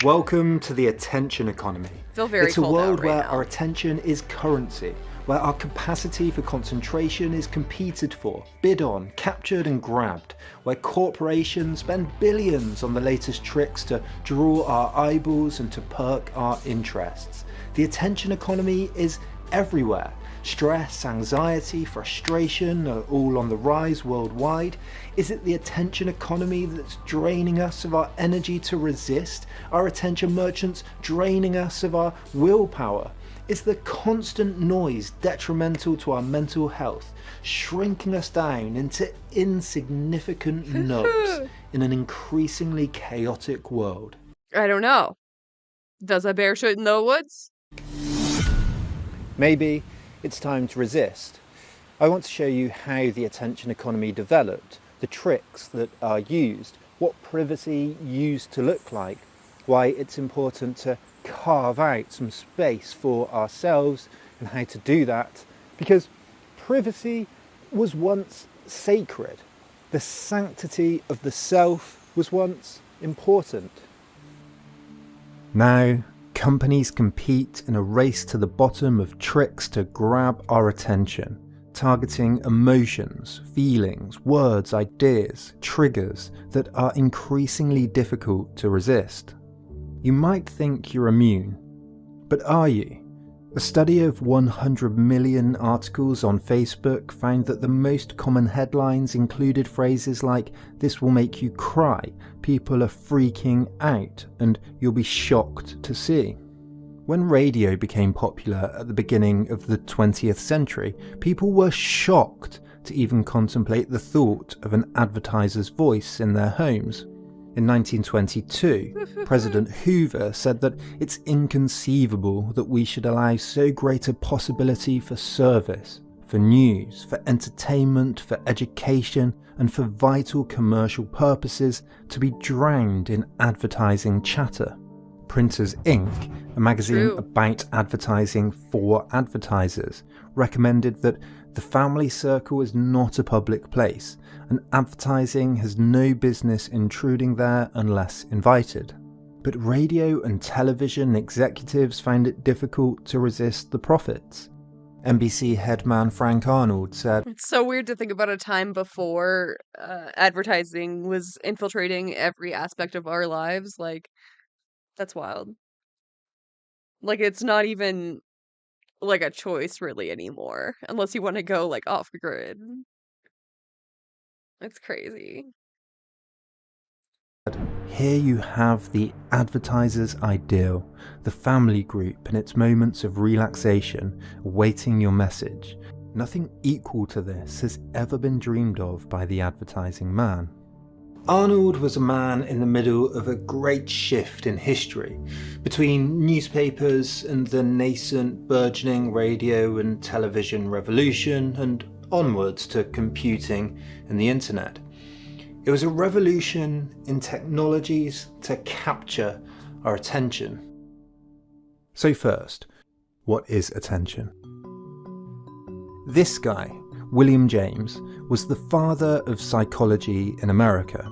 Welcome to the attention economy. Feel very it's a cold world out right where now. our attention is currency, where our capacity for concentration is competed for, bid on, captured and grabbed, where corporations spend billions on the latest tricks to draw our eyeballs and to perk our interests. The attention economy is everywhere. Stress, anxiety, frustration are all on the rise worldwide. Is it the attention economy that's draining us of our energy to resist? Are attention merchants draining us of our willpower? Is the constant noise detrimental to our mental health, shrinking us down into insignificant nubs in an increasingly chaotic world? I don't know. Does a bear shoot in the woods? Maybe it's time to resist. I want to show you how the attention economy developed, the tricks that are used, what privacy used to look like, why it's important to carve out some space for ourselves and how to do that, because privacy was once sacred. The sanctity of the self was once important. Now, companies compete in a race to the bottom of tricks to grab our attention, targeting emotions, feelings, words, ideas, triggers that are increasingly difficult to resist. You might think you're immune, but are you? A study of 100 million articles on Facebook found that the most common headlines included phrases like, "This will make you cry," "People are freaking out," and "You'll be shocked to see." When radio became popular at the beginning of the 20th century, people were shocked to even contemplate the thought of an advertiser's voice in their homes. In 1922, President Hoover said that it's inconceivable that we should allow so great a possibility for service, for news, for entertainment, for education, and for vital commercial purposes to be drowned in advertising chatter. Printers Inc., a magazine about advertising for advertisers, recommended that the family circle is not a public place, and advertising has no business intruding there unless invited. But radio and television executives found it difficult to resist the profits. NBC headman Frank Arnold said, "It's so weird to think about a time before advertising was infiltrating every aspect of our lives. Like, that's wild. Like, it's not even like a choice really anymore, unless you want to go like off grid. It's crazy. "Here you have the advertiser's ideal, the family group in its moments of relaxation, awaiting your message. Nothing equal to this has ever been dreamed of by the advertising man." Arnold was a man in the middle of a great shift in history, between newspapers and the nascent burgeoning radio and television revolution, and onwards to computing and the internet. It was a revolution in technologies to capture our attention. So first, what is attention? This guy, William James, was the father of psychology in America.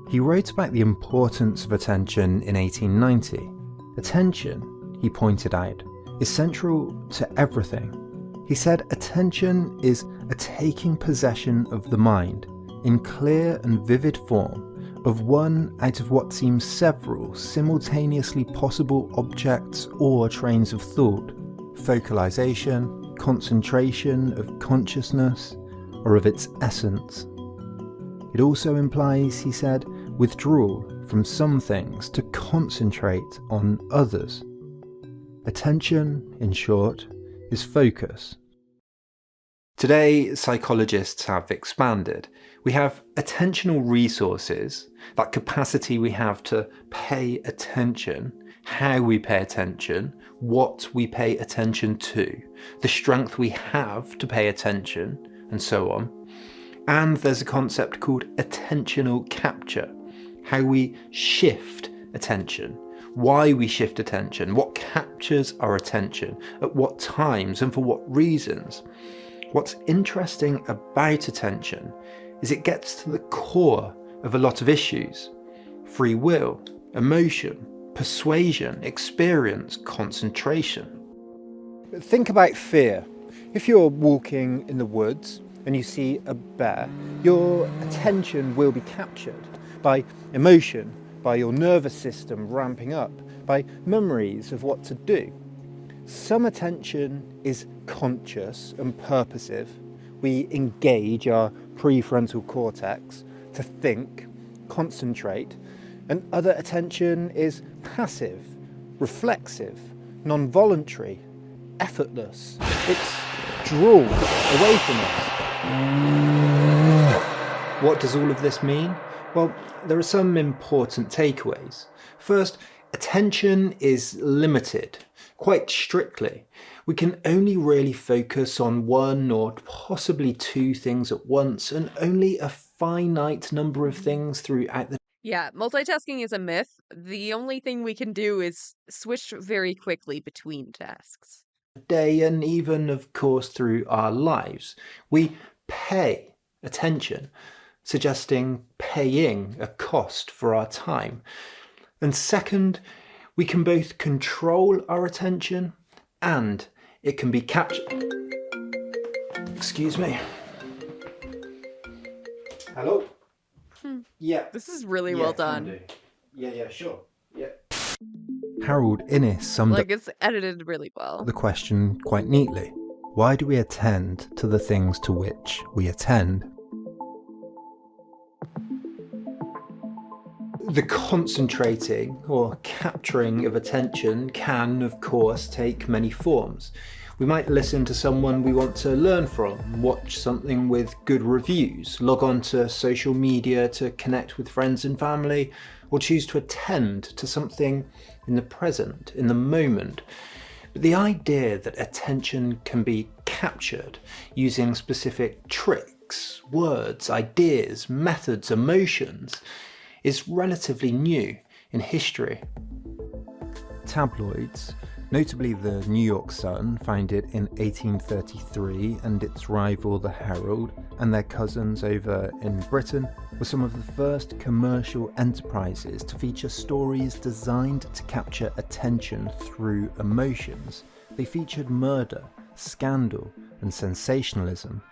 He wrote about the importance of attention in 1890. Attention, he pointed out, is central to everything. He said attention is a taking possession of the mind, in clear and vivid form of one out of what seems several simultaneously possible objects or trains of thought, focalization, concentration of consciousness, or of its essence. It also implies, he said, withdrawal from some things to concentrate on others. Attention, in short, is focus. Today, psychologists have expanded. We have attentional resources, that capacity we have to pay attention, how we pay attention, what we pay attention to, the strength we have to pay attention, and so on. And there's a concept called attentional capture, how we shift attention, why we shift attention, what captures our attention, at what times and for what reasons. What's interesting about attention is it gets to the core of a lot of issues. Free will, emotion, persuasion, experience, concentration. Think about fear. If you're walking in the woods and you see a bear, your attention will be captured by emotion, by your nervous system ramping up, by memories of what to do. Some attention is conscious and purposive. We engage our prefrontal cortex to think, concentrate, and other attention is passive, reflexive, non-voluntary, effortless. It's drawn away from us. What does all of this mean? Well, there are some important takeaways. First, attention is limited, quite strictly. We can only really focus on one or possibly two things at once, and only a finite number of things throughout the Yeah, multitasking is a myth. The only thing we can do is switch very quickly between tasks. day, and even, of course, through our lives. We pay attention, suggesting paying a cost for our time. And second, we can both control our attention and it can be captured. Excuse me. Hello? Yeah. This is really well done. Yeah, sure. Yeah. Harold Innis summed Like, it's edited really well. up the question quite neatly. Why do we attend to the things to which we attend? The concentrating or capturing of attention can, of course, take many forms. We might listen to someone we want to learn from, watch something with good reviews, log on to social media to connect with friends and family, or choose to attend to something in the present, in the moment. But the idea that attention can be captured using specific tricks, words, ideas, methods, emotions is relatively new in history. Tabloids, notably the New York Sun, found it in 1833, and its rival the Herald and their cousins over in Britain were some of the first commercial enterprises to feature stories designed to capture attention through emotions. They featured murder, scandal, and sensationalism.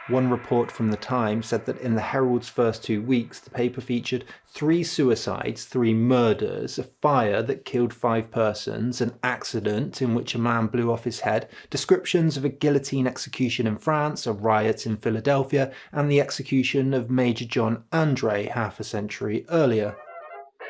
One report from the Times said that in the Herald's first 2 weeks, the paper featured 3 suicides, 3 murders, a fire that killed 5 persons, an accident in which a man blew off his head, descriptions of a guillotine execution in France, a riot in Philadelphia, and the execution of Major John Andre half a century earlier.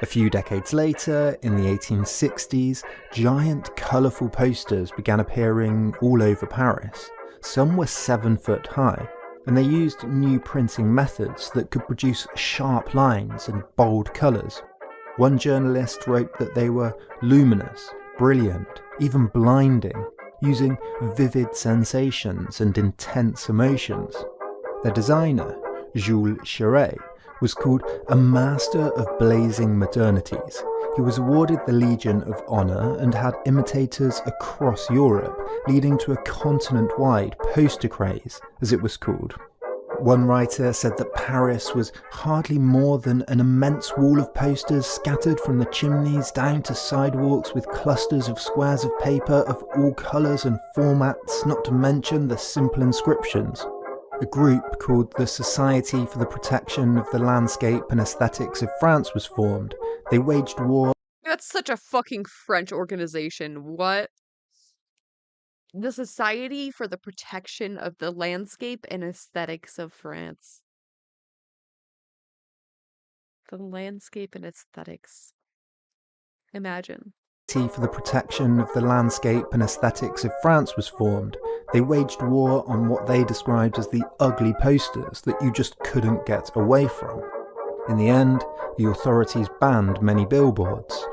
A few decades later, in the 1860s, giant colourful posters began appearing all over Paris. Some were 7 foot high, and they used new printing methods that could produce sharp lines and bold colours. One journalist wrote that they were luminous, brilliant, even blinding, using vivid sensations and intense emotions. Their designer, Jules Cheret, was called a master of blazing modernities. He was awarded the Legion of Honour and had imitators across Europe, leading to a continent-wide poster craze, as it was called. One writer said that Paris was hardly more than an immense wall of posters scattered from the chimneys down to sidewalks with clusters of squares of paper of all colours and formats, not to mention the simple inscriptions. A group called the Society for the Protection of the Landscape and Aesthetics of France was formed. They waged war. That's such a fucking French organization. What? The Society for the Protection of the Landscape and Aesthetics of France. The landscape and aesthetics. Imagine. For the Protection of the Landscape and Aesthetics of France was formed. They waged war on what they described as the ugly posters that you just couldn't get away from. In the end, the authorities banned many billboards.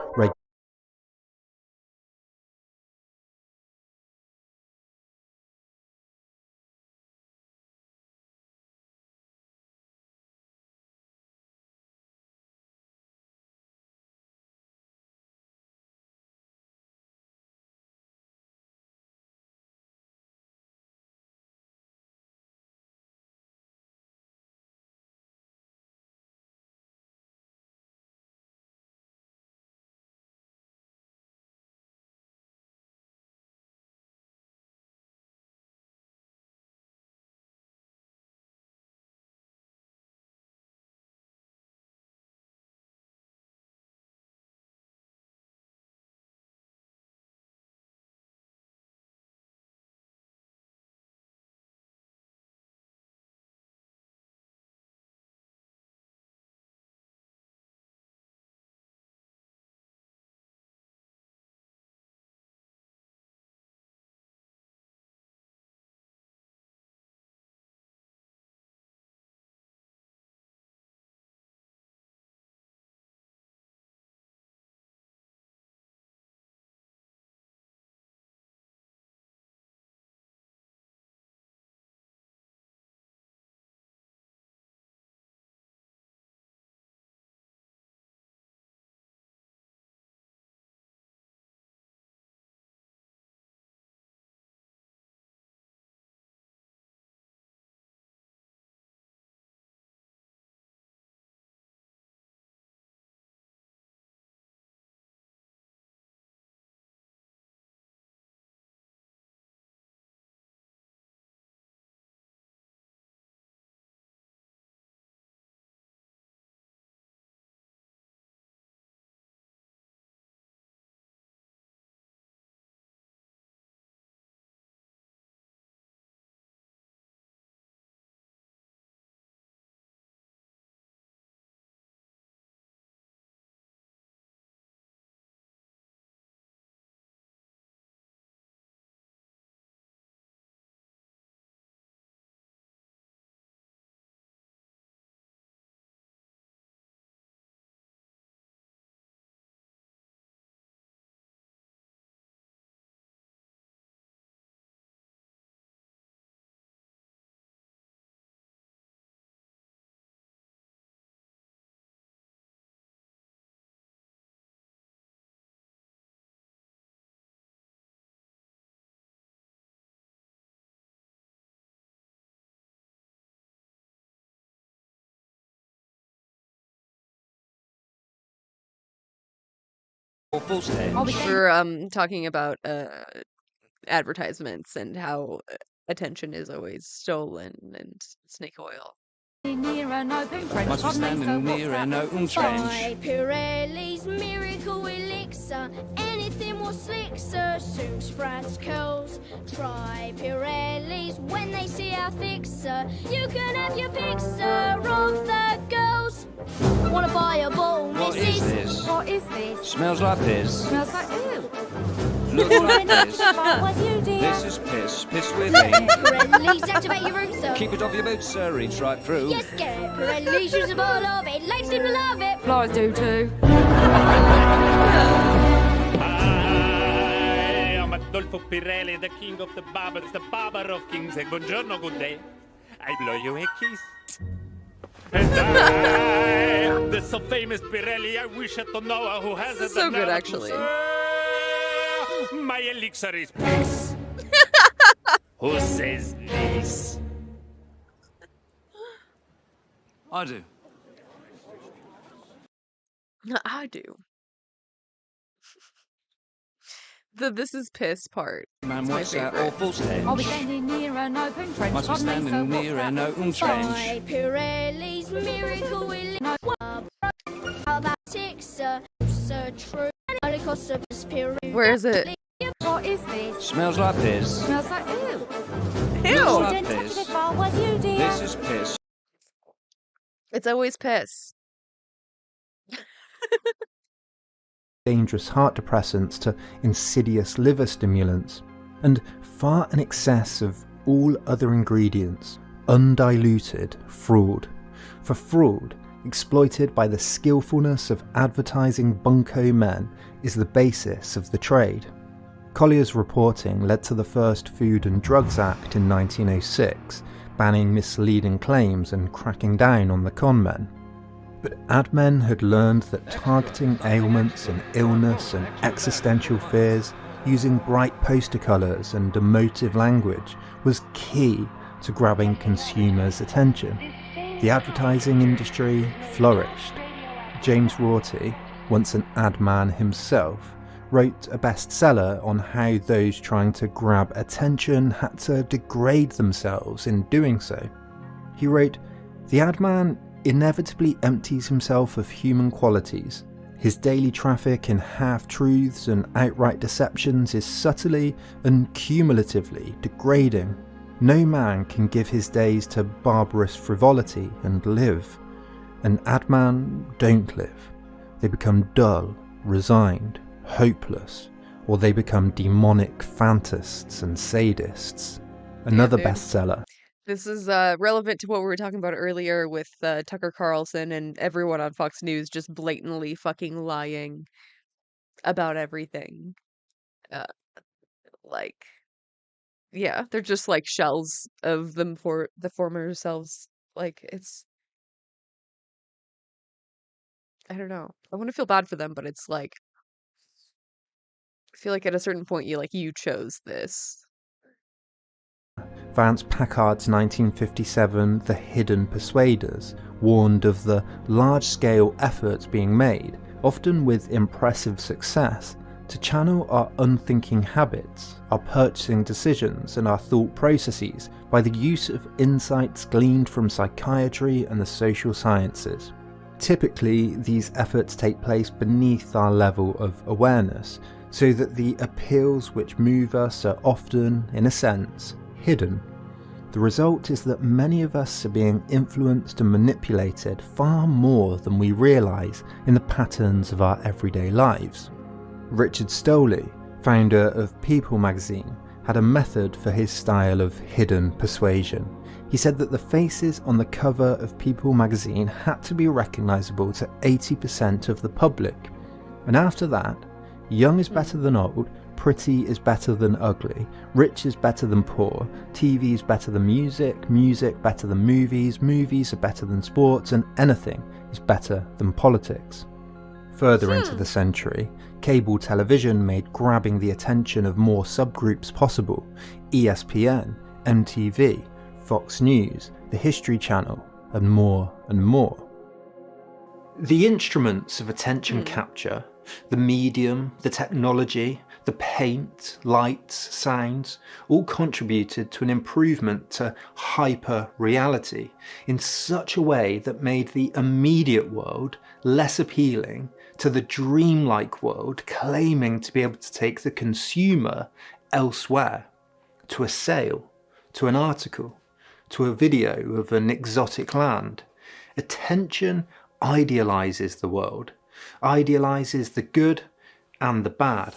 We're talking about advertisements and how attention is always stolen and snake oil. Near an open trench. Must be standing near an open trench. Pirelli's miracle elixir. Anything will slick, sir. Soon sprouts curls. Try Pirelli's when they see our fixer. You can have your picture of the girls. Wanna buy a ball? What is this? What is this? Smells like piss. Smells like ew. Looks like piss. What you dear? This is piss. Piss with me. Pirelli's activate your room, sir. Keep it off your boots, sir. Reach right through. Yes, get it. Pirelli's use a ball of it. Ladies seem to love it. Flies do too. I am Adolfo Pirelli, the king of the barbers, the barber of kings. And buongiorno, good day. I blow you a kiss. And I, the so famous Pirelli, I wish to know who has it. So good, actually. My elixir is piss. Who says this? I do. I do. The this is piss part. Man, It's my what's that favorite. awful stench? I'll be standing near an open trench. Must be God knows standing so near what's an that open awful trench. stench? Pirelli's miracle elixir. How that six so true. Where is it? What is this? Smells like piss. Smells like ew. Ew. Smells You like didn't touch piss. it if I was you, dear. This is piss. It's always piss. Dangerous heart depressants to insidious liver stimulants, and far in excess of all other ingredients, undiluted fraud. For fraud, exploited by the skillfulness of advertising bunco men, is the basis of the trade. Collier's reporting led to the first Food and Drugs Act in 1906, banning misleading claims and cracking down on the con men. But ad men had learned that targeting ailments and illness and existential fears using bright poster colours and emotive language was key to grabbing consumers' attention. The advertising industry flourished. James Rorty, once an ad man himself, wrote a bestseller on how those trying to grab attention had to degrade themselves in doing so. He wrote, "The ad man inevitably empties himself of human qualities. His daily traffic in half-truths and outright deceptions is subtly and cumulatively degrading. No man can give his days to barbarous frivolity and live. An ad man don't live. They become dull, resigned, hopeless, or they become demonic fantasts and sadists." Another dude. bestseller. This is relevant to what we were talking about earlier with Tucker Carlson and everyone on Fox News just blatantly fucking lying about everything. Like, yeah, they're just like shells of them for the former selves. Like, it's, I don't know. I want to feel bad for them, but it's like, I feel like at a certain point you chose this. Vance Packard's 1957 The Hidden Persuaders warned of the large-scale efforts being made, often with impressive success, to channel our unthinking habits, our purchasing decisions and our thought processes by the use of insights gleaned from psychiatry and the social sciences. Typically, these efforts take place beneath our level of awareness, so that the appeals which move us are often, in a sense, hidden. The result is that many of us are being influenced and manipulated far more than we realise in the patterns of our everyday lives. Richard Stoley, founder of People magazine, had a method for his style of hidden persuasion. He said that the faces on the cover of People magazine had to be recognisable to 80% of the public, and after that, young is better than old, pretty is better than ugly, rich is better than poor, TV is better than music, music better than movies, movies are better than sports, and anything is better than politics. Further into the century, cable television made grabbing the attention of more subgroups possible: ESPN, MTV, Fox News, the History Channel, and more and more. The instruments of attention capture, the medium, the technology, the paint, lights, sounds, all contributed to an improvement to hyper-reality in such a way that made the immediate world less appealing to the dreamlike world claiming to be able to take the consumer elsewhere, to a sale, to an article, to a video of an exotic land. Attention idealizes the world, idealizes the good and the bad.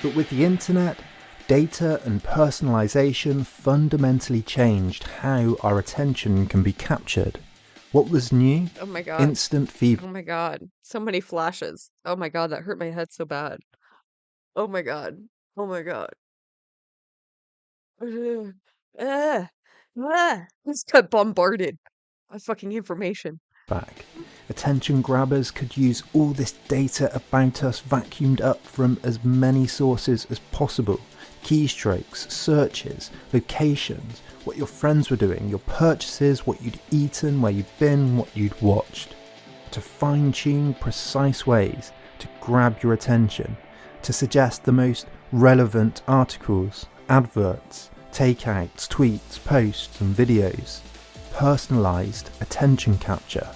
But with the internet, data and personalization fundamentally changed how our attention can be captured. What was new? Oh my god. Instant feedback. Oh my god. So many flashes. Oh my god, that hurt my head so bad. Oh my god. Oh my god. Just got bombarded by fucking information. Attention grabbers could use all this data about us vacuumed up from as many sources as possible, keystrokes, searches, locations, what your friends were doing, your purchases, what you'd eaten, where you'd been, what you'd watched. To fine-tune precise ways to grab your attention, to suggest the most relevant articles, adverts, takeouts, tweets, posts and videos. Personalised attention capture.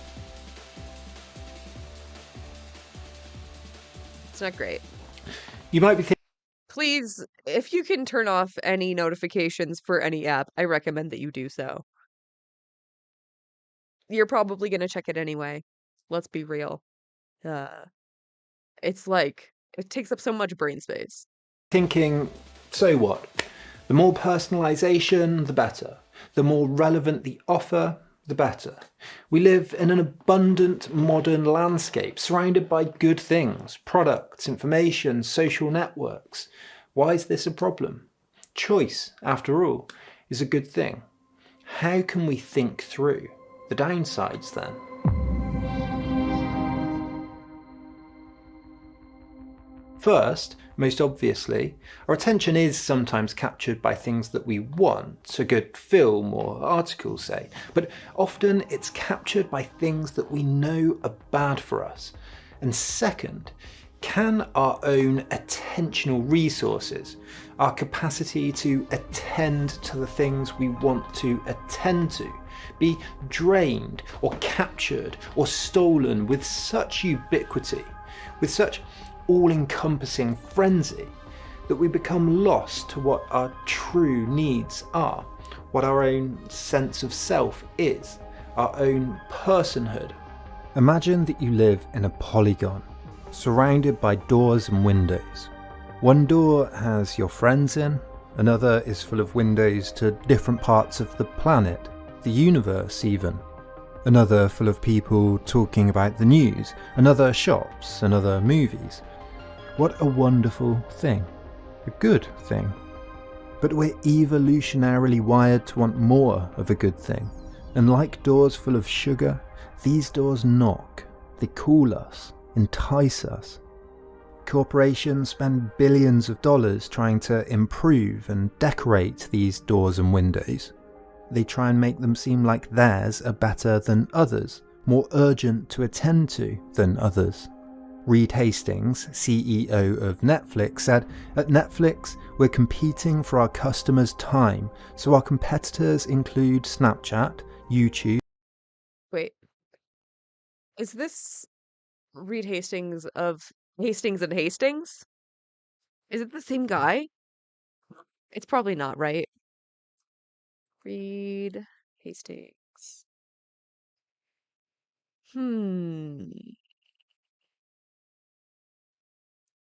It's not great. You might be thinking, Please, if you can turn off any notifications for any app, I recommend that you do so. You're probably going to check it anyway. Let's be real. It's like, it takes up so much brain space. so what? The more personalisation, the better. The more relevant the offer, the better. We live in an abundant modern landscape surrounded by good things, products, information, social networks. Why is this a problem? Choice, after all, is a good thing. How can we think through the downsides then? First, most obviously, our attention is sometimes captured by things that we want, a good film or article say, but often it's captured by things that we know are bad for us. And second, can our own attentional resources, our capacity to attend to the things we want to attend to, be drained or captured or stolen with such ubiquity, with such all-encompassing frenzy, that we become lost to what our true needs are, what our own sense of self is, our own personhood. Imagine that you live in a polygon, surrounded by doors and windows. One door has your friends in, another is full of windows to different parts of the planet, the universe even. Another full of people talking about the news, another shops, another movies. What a wonderful thing. A good thing. But we're evolutionarily wired to want more of a good thing. And like doors full of sugar, these doors knock. They call us, entice us. Corporations spend billions of dollars trying to improve and decorate these doors and windows. They try and make them seem like theirs are better than others, more urgent to attend to than others. Reed Hastings, CEO of Netflix, said, "At Netflix, we're competing for our customers' time, so our competitors include Snapchat, YouTube." Wait. Is this Reed Hastings of Hastings and Hastings? Is it the same guy? It's probably not, right? Reed Hastings.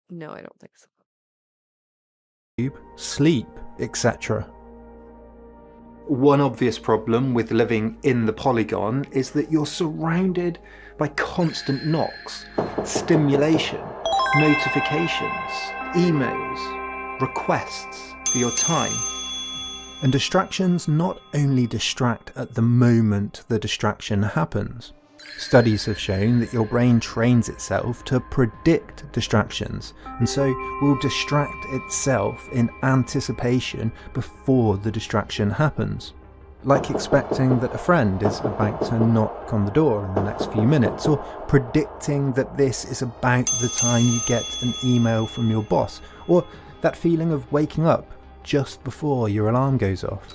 No, I don't think so. Sleep, etc. One obvious problem with living in the polygon is that you're surrounded by constant knocks, stimulation, notifications, emails, requests for your time. And distractions not only distract at the moment the distraction happens. Studies have shown that your brain trains itself to predict distractions, and so will distract itself in anticipation before the distraction happens. Like expecting that a friend is about to knock on the door in the next few minutes, or predicting that this is about the time you get an email from your boss, or that feeling of waking up just before your alarm goes off.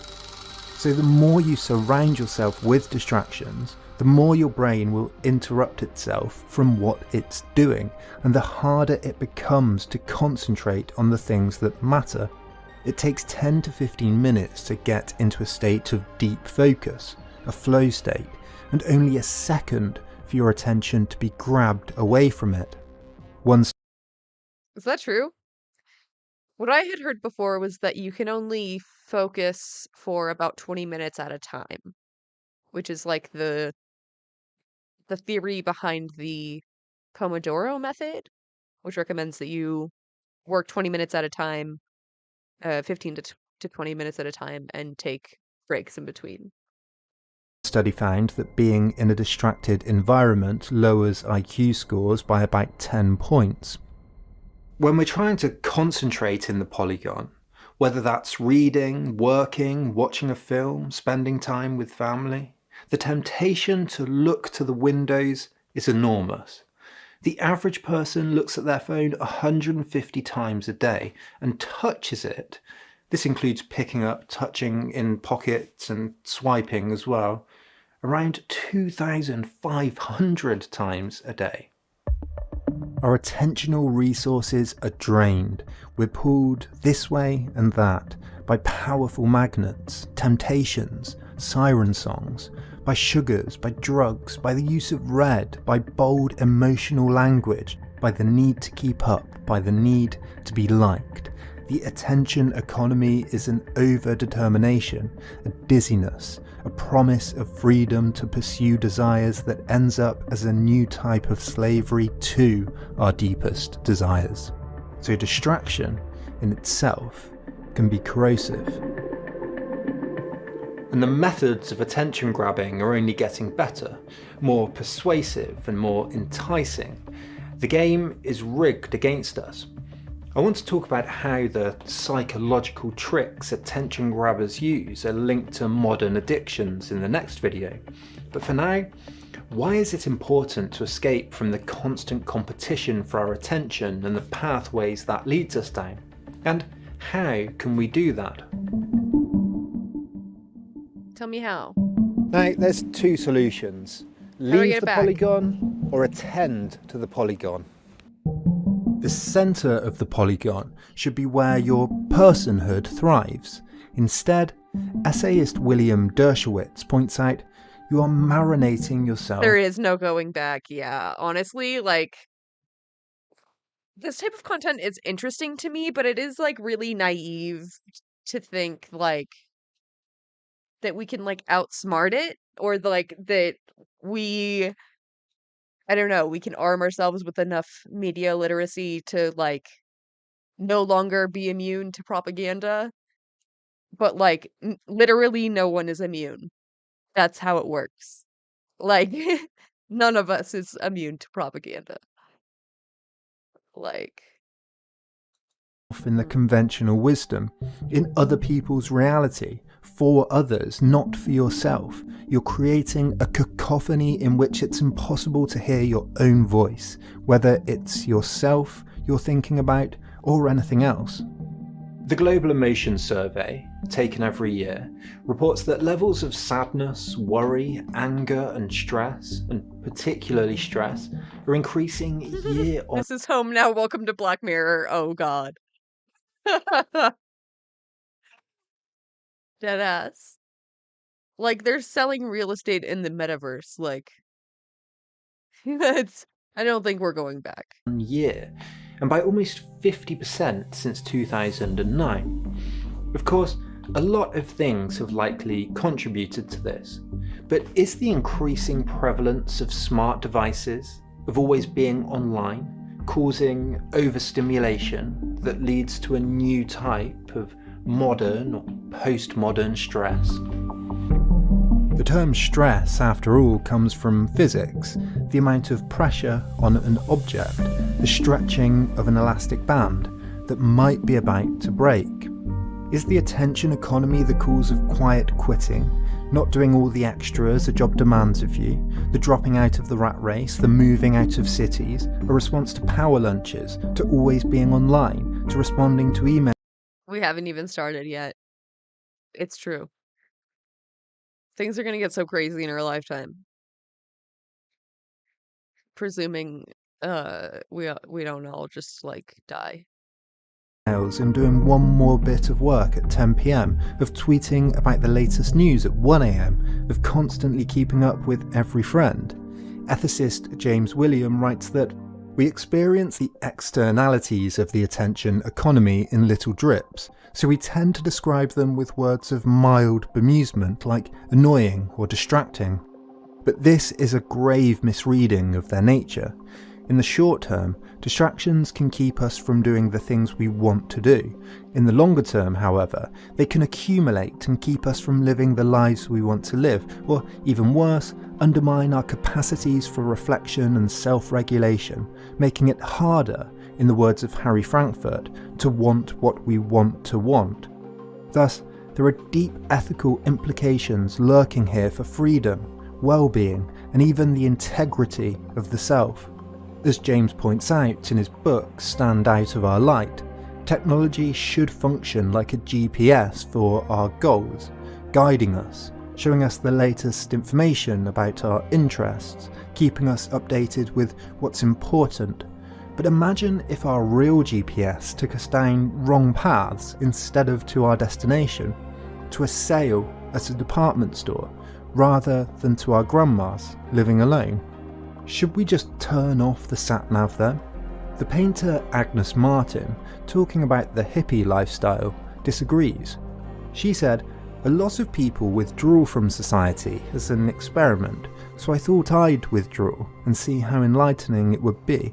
So the more you surround yourself with distractions, the more your brain will interrupt itself from what it's doing, and the harder it becomes to concentrate on the things that matter. It takes 10 to 15 minutes to get into a state of deep focus, a flow state, and only a second for your attention to be grabbed away from it. Is that true? What I had heard before was that you can only focus for about 20 minutes at a time, which is like the theory behind the Pomodoro method, which recommends that you work 20 minutes at a time, 15 to 20 minutes at a time, and take breaks in between. Study found that being in a distracted environment lowers IQ scores by about 10 points. When we're trying to concentrate in the polygon, Whether that's reading, working, watching a film, spending time with family, the temptation to look to the windows is enormous. The average person looks at their phone 150 times a day and touches it. This includes picking up, touching in pockets and swiping as well, around 2,500 times a day. Our attentional resources are drained. We're pulled this way and that by powerful magnets, temptations, siren songs, by sugars, by drugs, by the use of red, by bold emotional language, by the need to keep up, by the need to be liked. The attention economy is an over-determination, a dizziness, a promise of freedom to pursue desires that ends up as a new type of slavery to our deepest desires. So distraction in itself can be corrosive. And the methods of attention grabbing are only getting better, more persuasive and more enticing. The game is rigged against us. I want to talk about how the psychological tricks attention grabbers use are linked to modern addictions in the next video. But for now, why is it important to escape from the constant competition for our attention and the pathways that leads us down? And how can we do that? Tell me how. Now, there's two solutions. do I Leave get it the back? polygon or attend to the polygon. The centre of the polygon should be where your personhood thrives. Instead, essayist William Dershowitz points out you are marinating yourself. There is no going back. Yeah, honestly, like this type of content is interesting to me, but it is like really naive to think like that we can like outsmart it or like that we I don't know, we can arm ourselves with enough media literacy to like no longer be immune to propaganda. But like literally no one is immune. That's how it works. Like none of us is immune to propaganda. Like In the conventional wisdom, in other people's reality, for others, not for yourself. You're creating a cacophony in which it's impossible to hear your own voice, whether it's yourself you're thinking about or anything else. The Global Emotion Survey, taken every year, reports that levels of sadness, worry, anger and stress, and particularly stress, are increasing year on. this is home now. Welcome to Black Mirror. Oh god. Deadass. Like they're selling real estate in the metaverse. Like that's I don't think we're going back. Year, and by almost 50% since 2009. Of course, a lot of things have likely contributed to this, but is the increasing prevalence of smart devices, of always being online, causing overstimulation that leads to a new type of modern or postmodern stress? The term stress, after all, comes from physics, the amount of pressure on an object, the stretching of an elastic band that might be about to break. Is the attention economy the cause of quiet quitting, not doing all the extras a job demands of you, the dropping out of the rat race, the moving out of cities, a response to power lunches, to always being online, to responding to emails? We haven't even started yet. It's true. Things are gonna get so crazy in our lifetime. Presuming we don't all just like die. And doing one more bit of work at 10 PM, of tweeting about the latest news at 1 AM, of constantly keeping up with every friend. Ethicist James William writes that we experience the externalities of the attention economy in little drips, so we tend to describe them with words of mild bemusement like annoying or distracting. But this is a grave misreading of their nature. In the short term, distractions can keep us from doing the things we want to do. In the longer term, however, they can accumulate and keep us from living the lives we want to live, or even worse, undermine our capacities for reflection and self-regulation, making it harder, in the words of Harry Frankfurt, to want what we want to want. Thus, there are deep ethical implications lurking here for freedom, well-being, and even the integrity of the self. As James points out in his book Stand Out of Our Light, technology should function like a GPS for our goals, guiding us, showing us the latest information about our interests, keeping us updated with what's important. But imagine if our real GPS took us down wrong paths instead of to our destination, to a sale at a department store, rather than to our grandmas living alone. Should we just turn off the sat-nav then? The painter Agnes Martin, talking about the hippie lifestyle, disagrees. She said, "A lot of people withdraw from society as an experiment, so I thought I'd withdraw and see how enlightening it would be.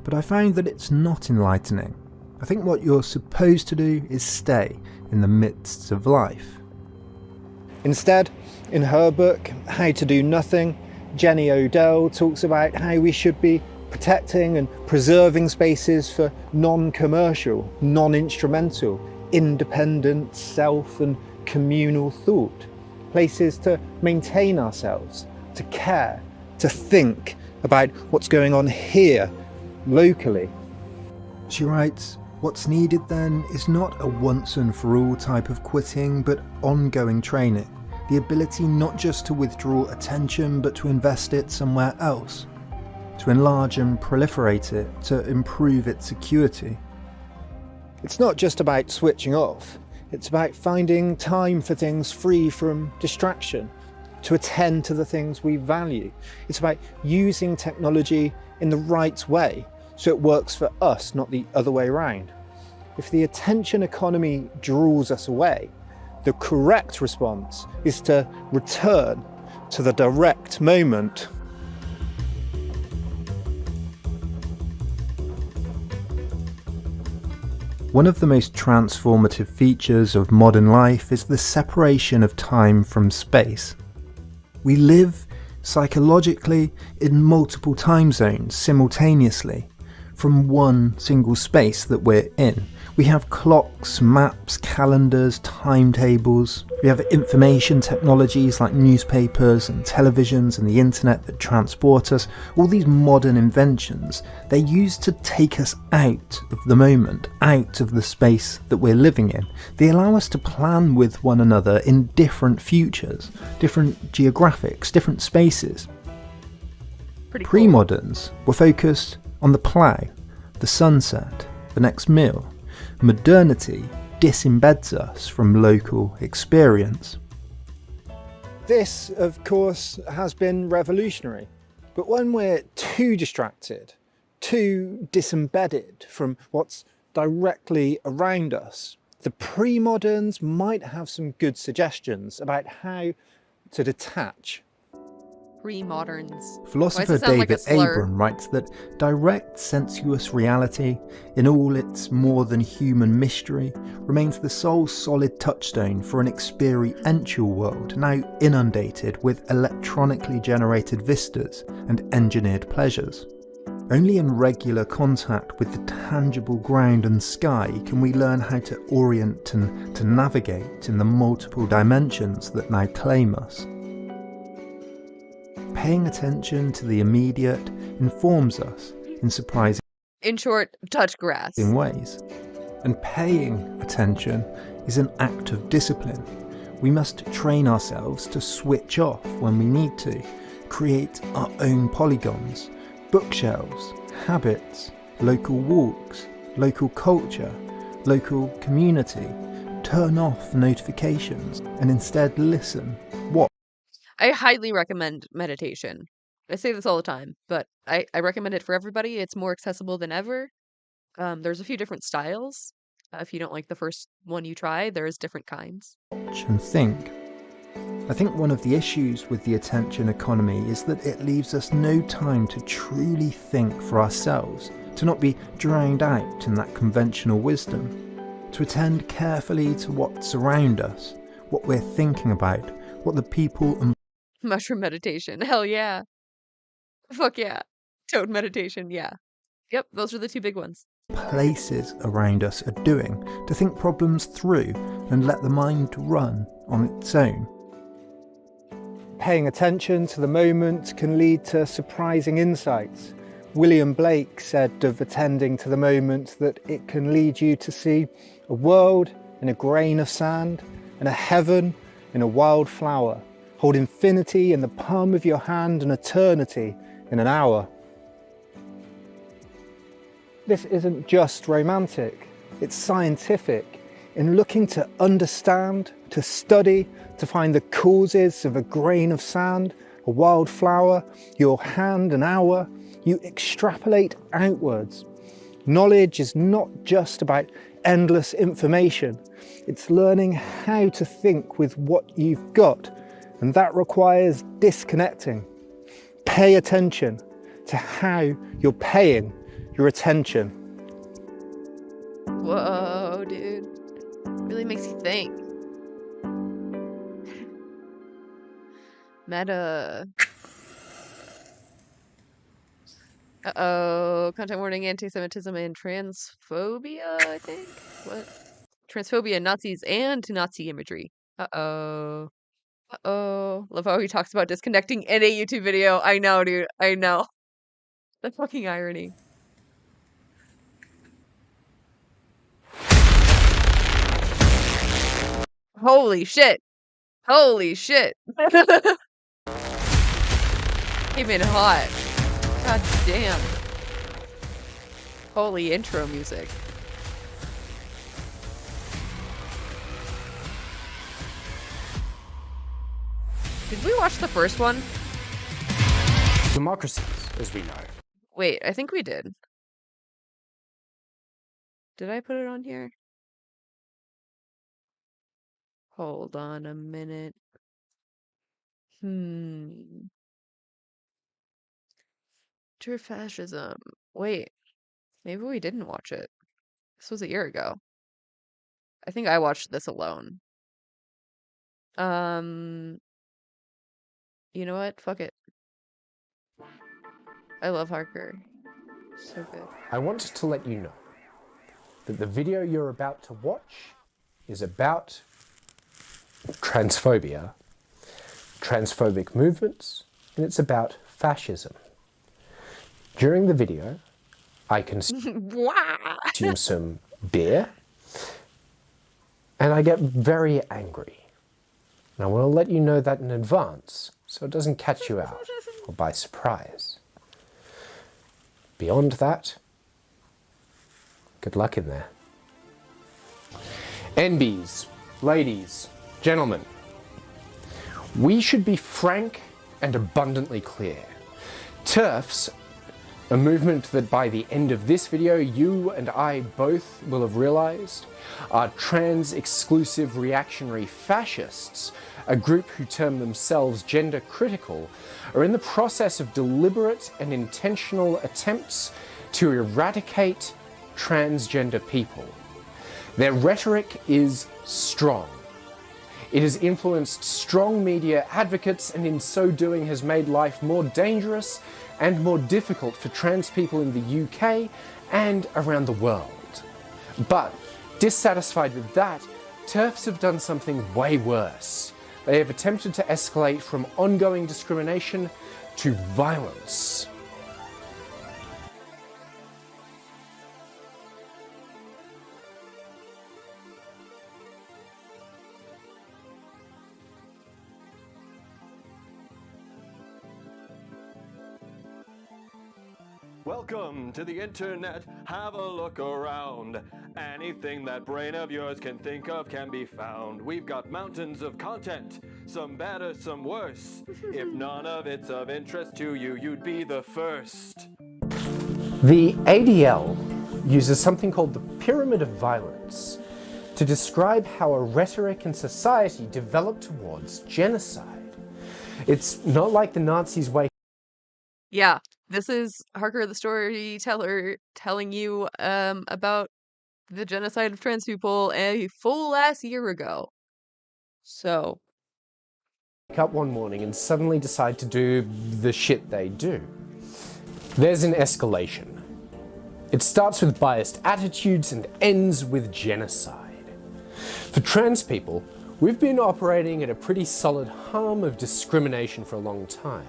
But I found that it's not enlightening. I think what you're supposed to do is stay in the midst of life." Instead, in her book, How to Do Nothing, Jenny Odell talks about how we should be protecting and preserving spaces for non-commercial, non-instrumental, independent, self and communal thought. Places to maintain ourselves, to care, to think about what's going on here, locally. She writes, "What's needed then is not a once and for all type of quitting, but ongoing training. The ability not just to withdraw attention, but to invest it somewhere else. To enlarge and proliferate it, to improve its security." It's not just about switching off. It's about finding time for things free from distraction, to attend to the things we value. It's about using technology in the right way, so it works for us, not the other way around. If the attention economy draws us away, the correct response is to return to the direct moment. One of the most transformative features of modern life is the separation of time from space. We live psychologically in multiple time zones simultaneously, from one single space that we're in. We have clocks, maps, calendars, timetables. We have information technologies like newspapers and televisions and the internet that transport us. All these modern inventions, they're used to take us out of the moment, out of the space that we're living in. They allow us to plan with one another in different futures, different geographics, different spaces. Pre-moderns were focused on the plough, the sunset, the next meal. Modernity disembeds us from local experience. This, of course, has been revolutionary. But when we're too distracted, too disembedded from what's directly around us, the pre-moderns might have some good suggestions about how to detach. Pre-moderns. Philosopher David Abram writes that direct sensuous reality, in all its more than human mystery, remains the sole solid touchstone for an experiential world now inundated with electronically generated vistas and engineered pleasures. Only in regular contact with the tangible ground and sky can we learn how to orient and to navigate in the multiple dimensions that now claim us. Paying attention to the immediate informs us in surprising In short, touch grass. ways. And paying attention is an act of discipline. We must train ourselves to switch off when we need to, create our own polygons, bookshelves, habits, local walks, local culture, local community, turn off notifications and instead listen, watch. I highly recommend meditation. I say this all the time, but I recommend it for everybody. It's more accessible than ever. There's a few different styles. If you don't like the first one you try, there's different kinds. And think. I think one of the issues with the attention economy is that it leaves us no time to truly think for ourselves, to not be drowned out in that conventional wisdom, to attend carefully to what's around us, what we're thinking about, what the people and Mushroom meditation. Hell yeah. Fuck yeah. Toad meditation. Yeah. Yep. Those are the two big ones. places around us are doing, to think problems through and let the mind run on its own. Paying attention to the moment can lead to surprising insights. William Blake said of attending to the moment that it can lead you to see a world in a grain of sand and a heaven in a wild flower. Hold infinity in the palm of your hand and eternity in an hour. This isn't just romantic, it's scientific. In looking to understand, to study, to find the causes of a grain of sand, a wild flower, your hand an hour, you extrapolate outwards. Knowledge is not just about endless information, it's learning how to think with what you've got, and that requires disconnecting. Pay attention to how you're paying your attention. Whoa, dude. Really makes you think. Meta. Uh-oh. Content warning, anti-Semitism and transphobia, I think? What? Transphobia, Nazis, and Nazi imagery. Uh-oh. Uh-oh. Love how he talks about disconnecting in a YouTube video. I know, dude. I know. The fucking irony. Holy shit. Holy shit. Came in hot. God damn. Holy intro music. Did we watch the first one? Democracies, as we know. Wait, I think we did. Did I put it on here? Hold on a minute. True fascism. Wait, maybe we didn't watch it. This was a year ago. I think I watched this alone. You know what? Fuck it. I love Harker. So good. I want to let you know that the video you're about to watch is about transphobia, transphobic movements, and it's about fascism. During the video, I consume some beer, and I get very angry. And I want to let you know that in advance, so it doesn't catch you out or by surprise. Beyond that, good luck in there. NBs, ladies, gentlemen, we should be frank and abundantly clear. TERFs, a movement that by the end of this video you and I both will have realized are trans-exclusive reactionary fascists, a group who term themselves gender critical, are in the process of deliberate and intentional attempts to eradicate transgender people. Their rhetoric is strong. It has influenced strong media advocates and in so doing has made life more dangerous and more difficult for trans people in the UK and around the world. But dissatisfied with that, TERFs have done something way worse. They have attempted to escalate from ongoing discrimination to violence. Welcome to the internet, have a look around. Anything that brain of yours can think of can be found. We've got mountains of content, some better, some worse. If none of it's of interest to you, you'd be the first. The ADL uses something called the pyramid of violence to describe how a rhetoric in society developed towards genocide. It's not like the Nazis wake. Yeah, this is Harker the storyteller telling you about the genocide of trans people a full ass year ago. So Wake up one morning and suddenly decide to do the shit they do. There's an escalation. It starts with biased attitudes and ends with genocide. For trans people, we've been operating at a pretty solid harm of discrimination for a long time.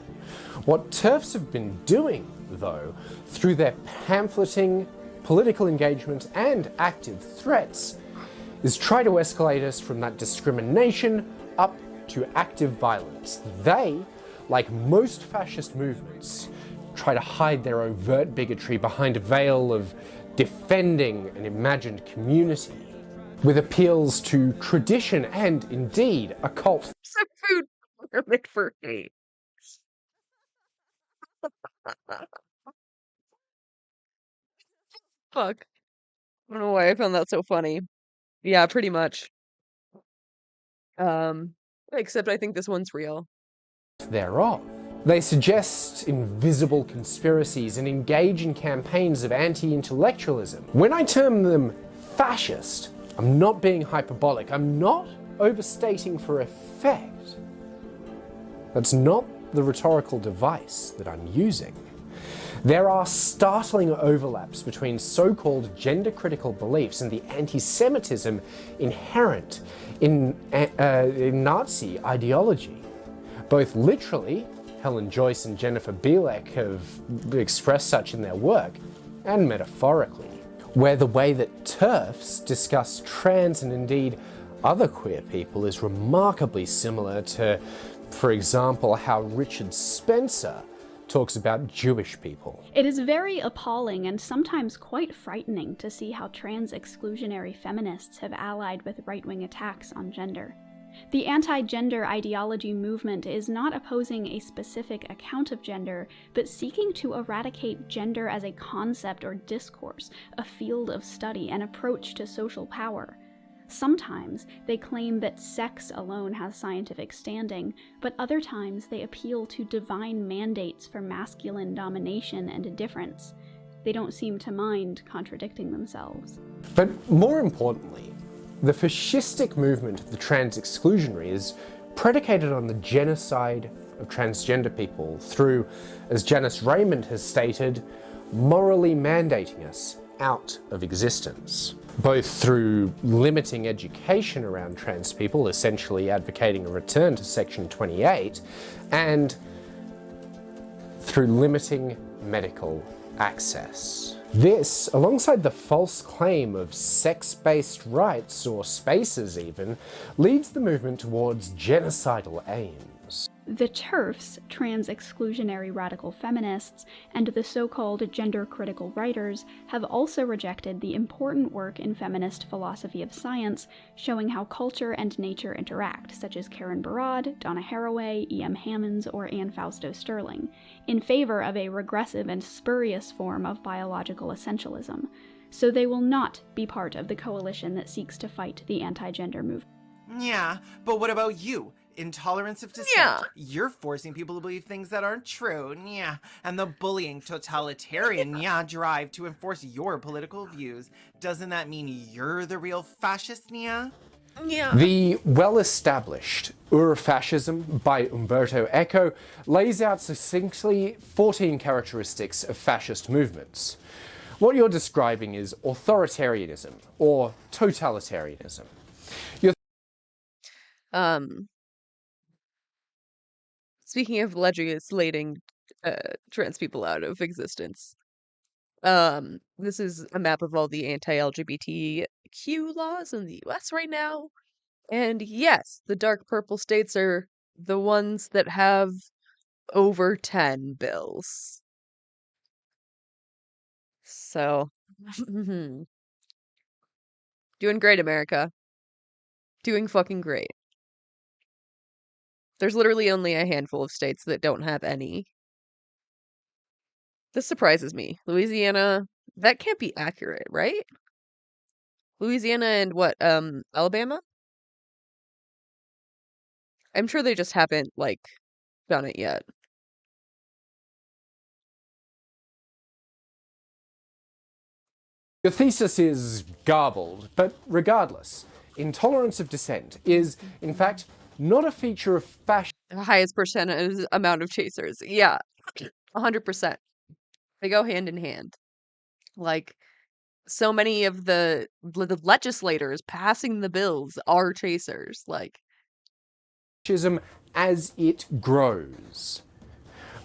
What TERFs have been doing, though, through their pamphleting, political engagement, and active threats, is try to escalate us from that discrimination up to active violence. They, like most fascist movements, try to hide their overt bigotry behind a veil of defending an imagined community, with appeals to tradition and, indeed, a cult. Some food permit for hate. Fuck. I don't know why I found that so funny. Yeah, pretty much. Except I think this one's real. Thereof. They suggest invisible conspiracies and engage in campaigns of anti-intellectualism. When I term them fascist, I'm not being hyperbolic. I'm not overstating for effect. That's not the rhetorical device that I'm using. There are startling overlaps between so-called gender-critical beliefs and the anti-Semitism inherent in Nazi ideology. Both literally, Helen Joyce and Jennifer Bielek have expressed such in their work, and metaphorically, where the way that TERFs discuss trans and indeed other queer people is remarkably similar to, for example, how Richard Spencer talks about Jewish people. It is very appalling and sometimes quite frightening to see how trans exclusionary feminists have allied with right-wing attacks on gender. The anti-gender ideology movement is not opposing a specific account of gender, but seeking to eradicate gender as a concept or discourse, a field of study, an approach to social power. Sometimes they claim that sex alone has scientific standing, but other times they appeal to divine mandates for masculine domination and difference. They don't seem to mind contradicting themselves. But more importantly, the fascistic movement of the trans exclusionary is predicated on the genocide of transgender people through, as Janice Raymond has stated, morally mandating us out of existence, both through limiting education around trans people, essentially advocating a return to Section 28, and through limiting medical access. This, alongside the false claim of sex-based rights, or spaces even, leads the movement towards genocidal aims. The TERFs, trans exclusionary radical feminists, and the so-called gender-critical writers have also rejected the important work in feminist philosophy of science showing how culture and nature interact, such as Karen Barad, Donna Haraway, E.M. Hammonds, or Anne Fausto Sterling, in favor of a regressive and spurious form of biological essentialism. So they will not be part of the coalition that seeks to fight the anti-gender movement. Yeah, but what about you? Intolerance of dissent. Yeah. You're forcing people to believe things that aren't true. Yeah. And the bullying totalitarian drive to enforce your political views. Doesn't that mean you're the real fascist, yeah? Yeah. The well-established Ur-fascism by Umberto Eco lays out succinctly 14 characteristics of fascist movements. What you're describing is authoritarianism or totalitarianism. Speaking of legislating trans people out of existence, this is a map of all the anti-LGBTQ laws in the US right now. And yes, the dark purple states are the ones that have over 10 bills. So, doing great, America. Doing fucking great. There's literally only a handful of states that don't have any. This surprises me. Louisiana, that can't be accurate, right? Louisiana and what, Alabama? I'm sure they just haven't, like, done it yet. Your thesis is garbled, but regardless, intolerance of dissent is, in fact, not a feature of fascism. The highest percentage amount of chasers. Yeah, 100%. They go hand in hand. Like, so many of the legislators passing the bills are chasers. Like, fascism as it grows.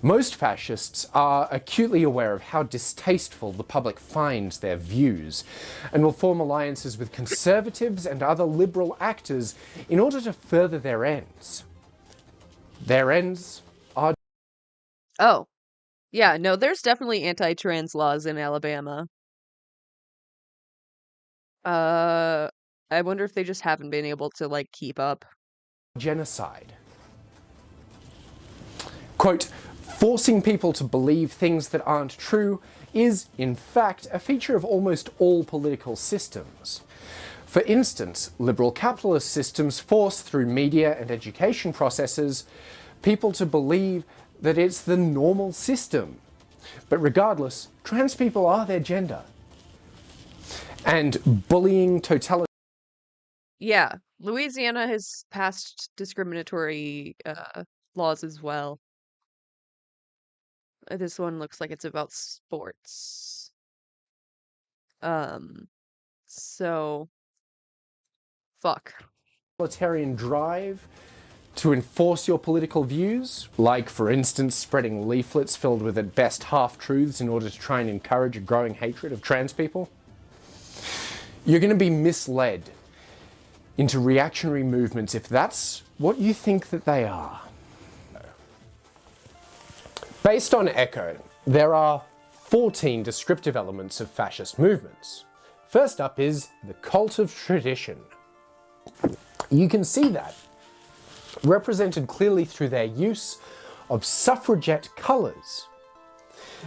Most fascists are acutely aware of how distasteful the public finds their views and will form alliances with conservatives and other liberal actors in order to further their ends. Their ends are... oh, yeah, no, there's definitely anti-trans laws in Alabama. I wonder if they just haven't been able to, like, keep up. genocide. Quote, forcing people to believe things that aren't true is, in fact, a feature of almost all political systems. For instance, liberal capitalist systems force through media and education processes people to believe that it's the normal system. But regardless, trans people are their gender. And bullying totalitarian... Yeah, Louisiana has passed discriminatory laws as well. This one looks like it's about sports. So fuck. Totalitarian drive to enforce your political views, like, for instance, spreading leaflets filled with at best half-truths in order to try and encourage a growing hatred of trans people. You're going to be misled into reactionary movements if that's what you think that they are. Based on Echo, there are 14 descriptive elements of fascist movements. First up is the cult of tradition. You can see that represented clearly through their use of suffragette colours.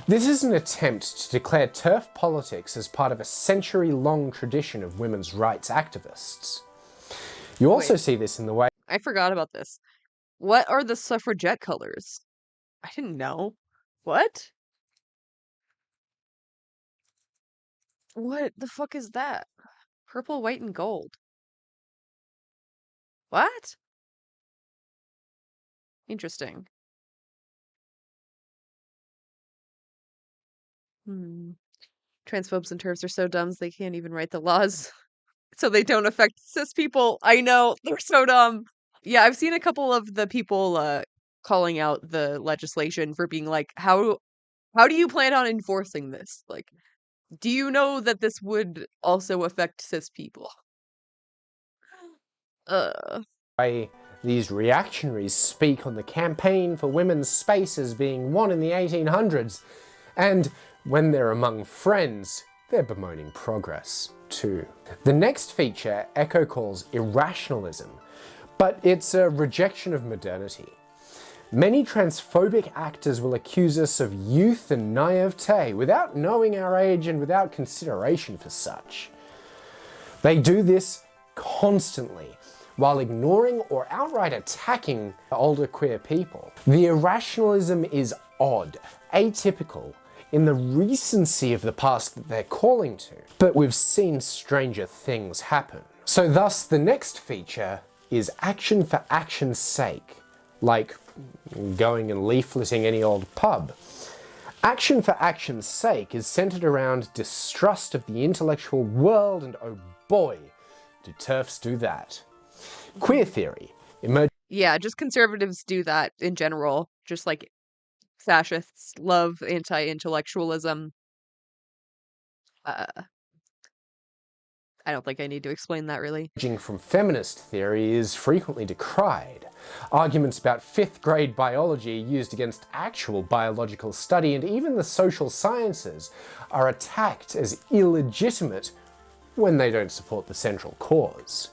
This is an attempt to declare turf politics as part of a century-long tradition of women's rights activists. You also see this in the way... I forgot about this. What are the suffragette colors? I didn't know. What? What the fuck is that? Purple, white, and gold. What? Interesting. Transphobes and TERFs are so dumb they can't even write the laws so they don't affect cis people. I know, they're so dumb. Yeah, I've seen a couple of the people calling out the legislation for being like, how do you plan on enforcing this? Like, do you know that this would also affect cis people? These reactionaries speak on the campaign for women's spaces being won in the 1800s, and when they're among friends, they're bemoaning progress too. The next feature Echo calls irrationalism, but it's a rejection of modernity. Many transphobic actors will accuse us of youth and naivete without knowing our age and without consideration for such. They do this constantly, while ignoring or outright attacking older queer people. The irrationalism is odd, atypical, in the recency of the past that they're calling to. But we've seen stranger things happen. So thus, the next feature is action for action's sake, like going and leafleting any old pub. Action for action's sake is centered around distrust of the intellectual world, and oh boy, do TERFs do that. Queer theory emerged. Yeah, just conservatives do that in general. Just like fascists love anti-intellectualism. I don't think I need to explain that really. From feminist theory is frequently decried. Arguments about 5th grade biology are used against actual biological study, and even the social sciences are attacked as illegitimate when they don't support the central cause.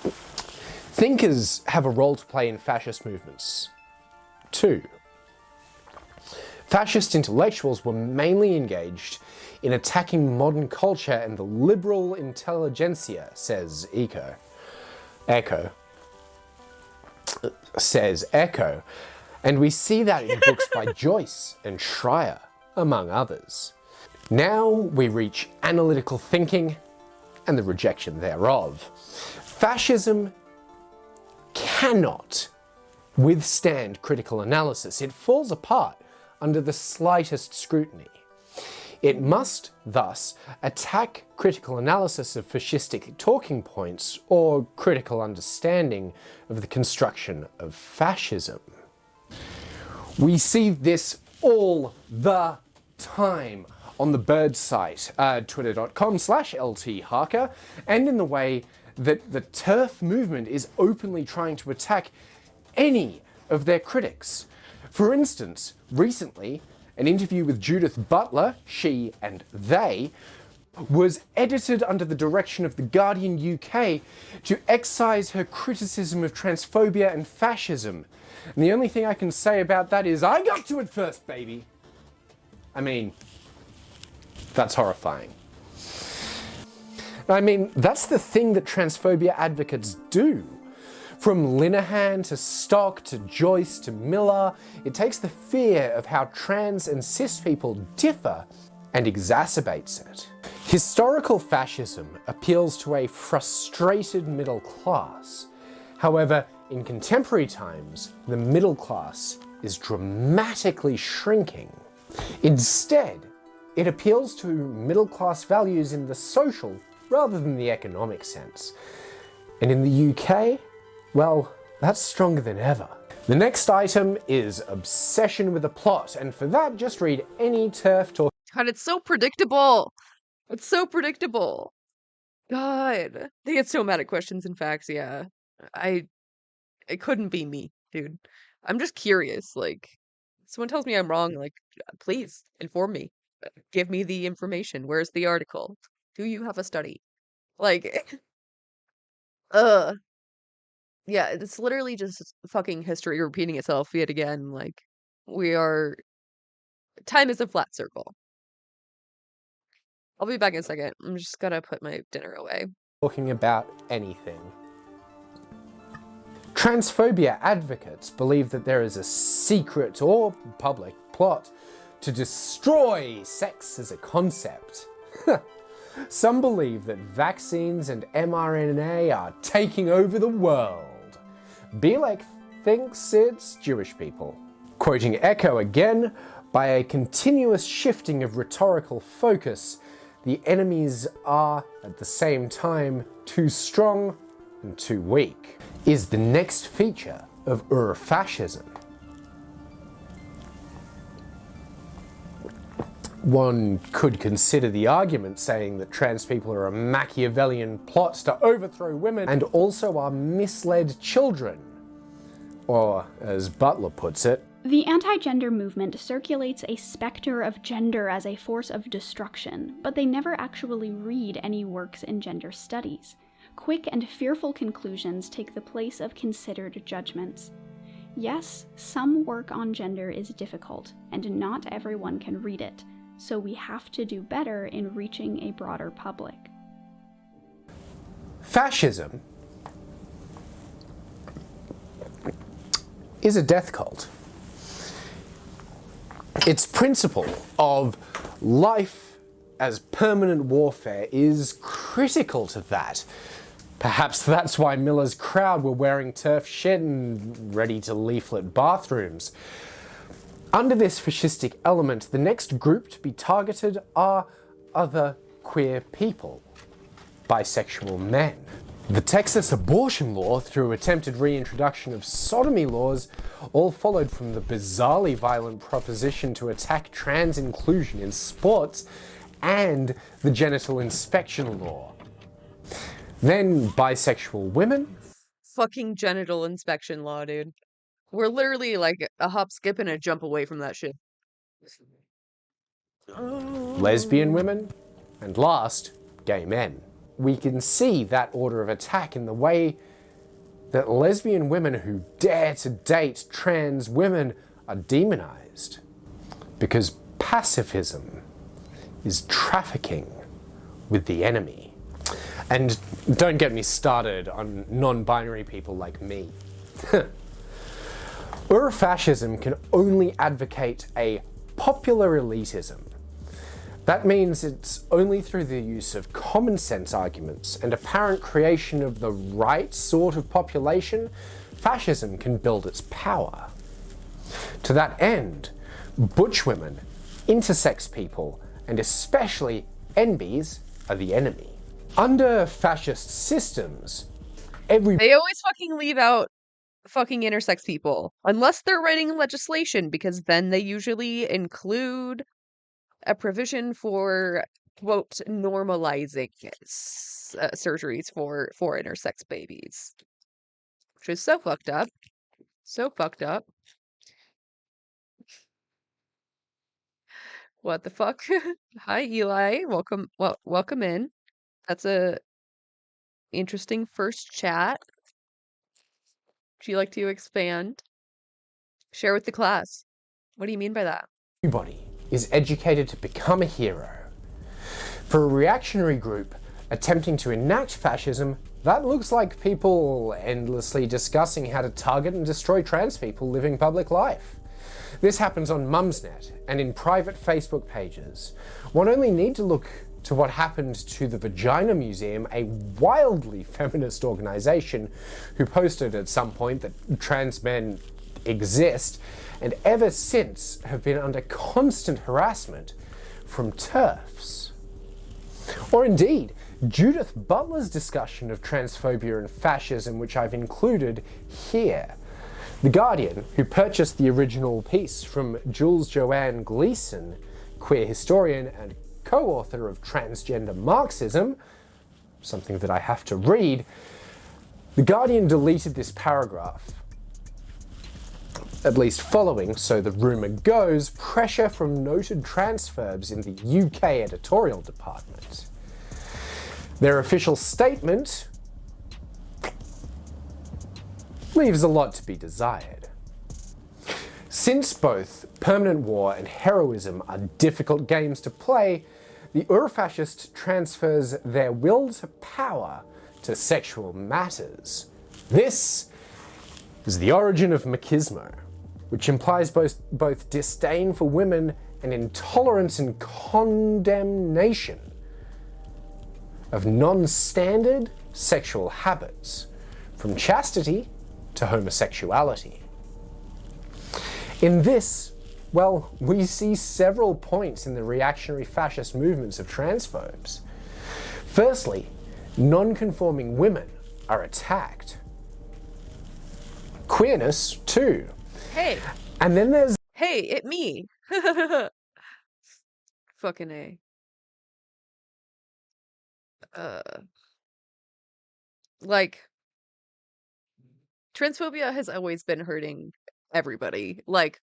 Thinkers have a role to play in fascist movements, too. Fascist intellectuals were mainly engaged in attacking modern culture and the liberal intelligentsia, says Echo. And we see that in books by Joyce and Schreier, among others. Now we reach analytical thinking and the rejection thereof. Fascism cannot withstand critical analysis. It falls apart under the slightest scrutiny. It must, thus, attack critical analysis of fascistic talking points or critical understanding of the construction of fascism. We see this all the time on the Bird site, twitter.com/LTHarker, and in the way that the TERF movement is openly trying to attack any of their critics. For instance, recently, an interview with Judith Butler, she and they, was edited under the direction of The Guardian UK to excise her criticism of transphobia and fascism. And the only thing I can say about that is, I got to it first, baby. I mean, that's horrifying. I mean, that's the thing that transphobia advocates do. From Linehan to Stock to Joyce to Miller, it takes the fear of how trans and cis people differ and exacerbates it. Historical fascism appeals to a frustrated middle class. However, in contemporary times, the middle class is dramatically shrinking. Instead, it appeals to middle class values in the social rather than the economic sense. And in the UK, well, that's stronger than ever. The next item is obsession with a plot, and for that, just read any TERF talk. God, it's so predictable. It's so predictable. God, they get so mad at questions and facts. Yeah, it couldn't be me, dude. I'm just curious. Like, someone tells me I'm wrong. Like, please inform me. Give me the information. Where's the article? Do you have a study? Like, yeah, it's literally just fucking history repeating itself yet again. Like, time is a flat circle. I'll be back in a second. I'm just gonna put my dinner away. Talking about anything. Transphobia advocates believe that there is a secret or public plot to destroy sex as a concept. Some believe that vaccines and mRNA are taking over the world. Bielek thinks it's Jewish people. Quoting Echo again, by a continuous shifting of rhetorical focus, the enemies are, at the same time, too strong and too weak, is the next feature of fascism. One could consider the argument saying that trans people are a Machiavellian plot to overthrow women and also are misled children. Or, as Butler puts it, the anti-gender movement circulates a specter of gender as a force of destruction, but they never actually read any works in gender studies. Quick and fearful conclusions take the place of considered judgments. Yes, some work on gender is difficult, and not everyone can read it, so we have to do better in reaching a broader public. Fascism is a death cult. Its principle of life as permanent warfare is critical to that. Perhaps that's why Miller's crowd were wearing TERF shit and ready to leaflet bathrooms. Under this fascistic element, the next group to be targeted are other queer people, bisexual men. The Texas abortion law, through attempted reintroduction of sodomy laws, all followed from the bizarrely violent proposition to attack trans inclusion in sports and the genital inspection law. Then bisexual women. Fucking genital inspection law, dude. We're literally like a hop, skip, and a jump away from that shit. Lesbian women, and last, gay men. We can see that order of attack in the way that lesbian women who dare to date trans women are demonized. Because pacifism is trafficking with the enemy. And don't get me started on non-binary people like me. Fascism can only advocate a popular elitism. That means it's only through the use of common sense arguments and apparent creation of the right sort of population, fascism can build its power. To that end, butch women, intersex people, and especially NBs, are the enemy. Under fascist systems, They always fucking leave out fucking intersex people unless they're writing legislation, because then they usually include a provision for quote normalizing surgeries for intersex babies, which is so fucked up. So fucked up. What the fuck? Hi Eli, welcome in. That's a interesting first chat. Would you like to expand? Share with the class. What do you mean by that? Everybody is educated to become a hero. For a reactionary group attempting to enact fascism, that looks like people endlessly discussing how to target and destroy trans people living public life. This happens on Mumsnet and in private Facebook pages. One only need to look to what happened to the Vagina Museum, a wildly feminist organization who posted at some point that trans men exist, and ever since have been under constant harassment from TERFs. Or indeed, Judith Butler's discussion of transphobia and fascism, which I've included here. The Guardian, who purchased the original piece from Jules Joanne Gleason, queer historian and co-author of Transgender Marxism, something that I have to read, The Guardian deleted this paragraph, at least following, so the rumour goes, pressure from noted transphobes in the UK editorial department. Their official statement leaves a lot to be desired. Since both permanent war and heroism are difficult games to play, the Eurofascist transfers their will to power to sexual matters. This is the origin of machismo, which implies both disdain for women and intolerance and condemnation of non-standard sexual habits, from chastity to homosexuality. In this, well, we see several points in the reactionary fascist movements of transphobes. Firstly, non-conforming women are attacked. Queerness, too. Hey. And then there's... Hey, it me. Fucking A. Like, transphobia has always been hurting everybody. Like,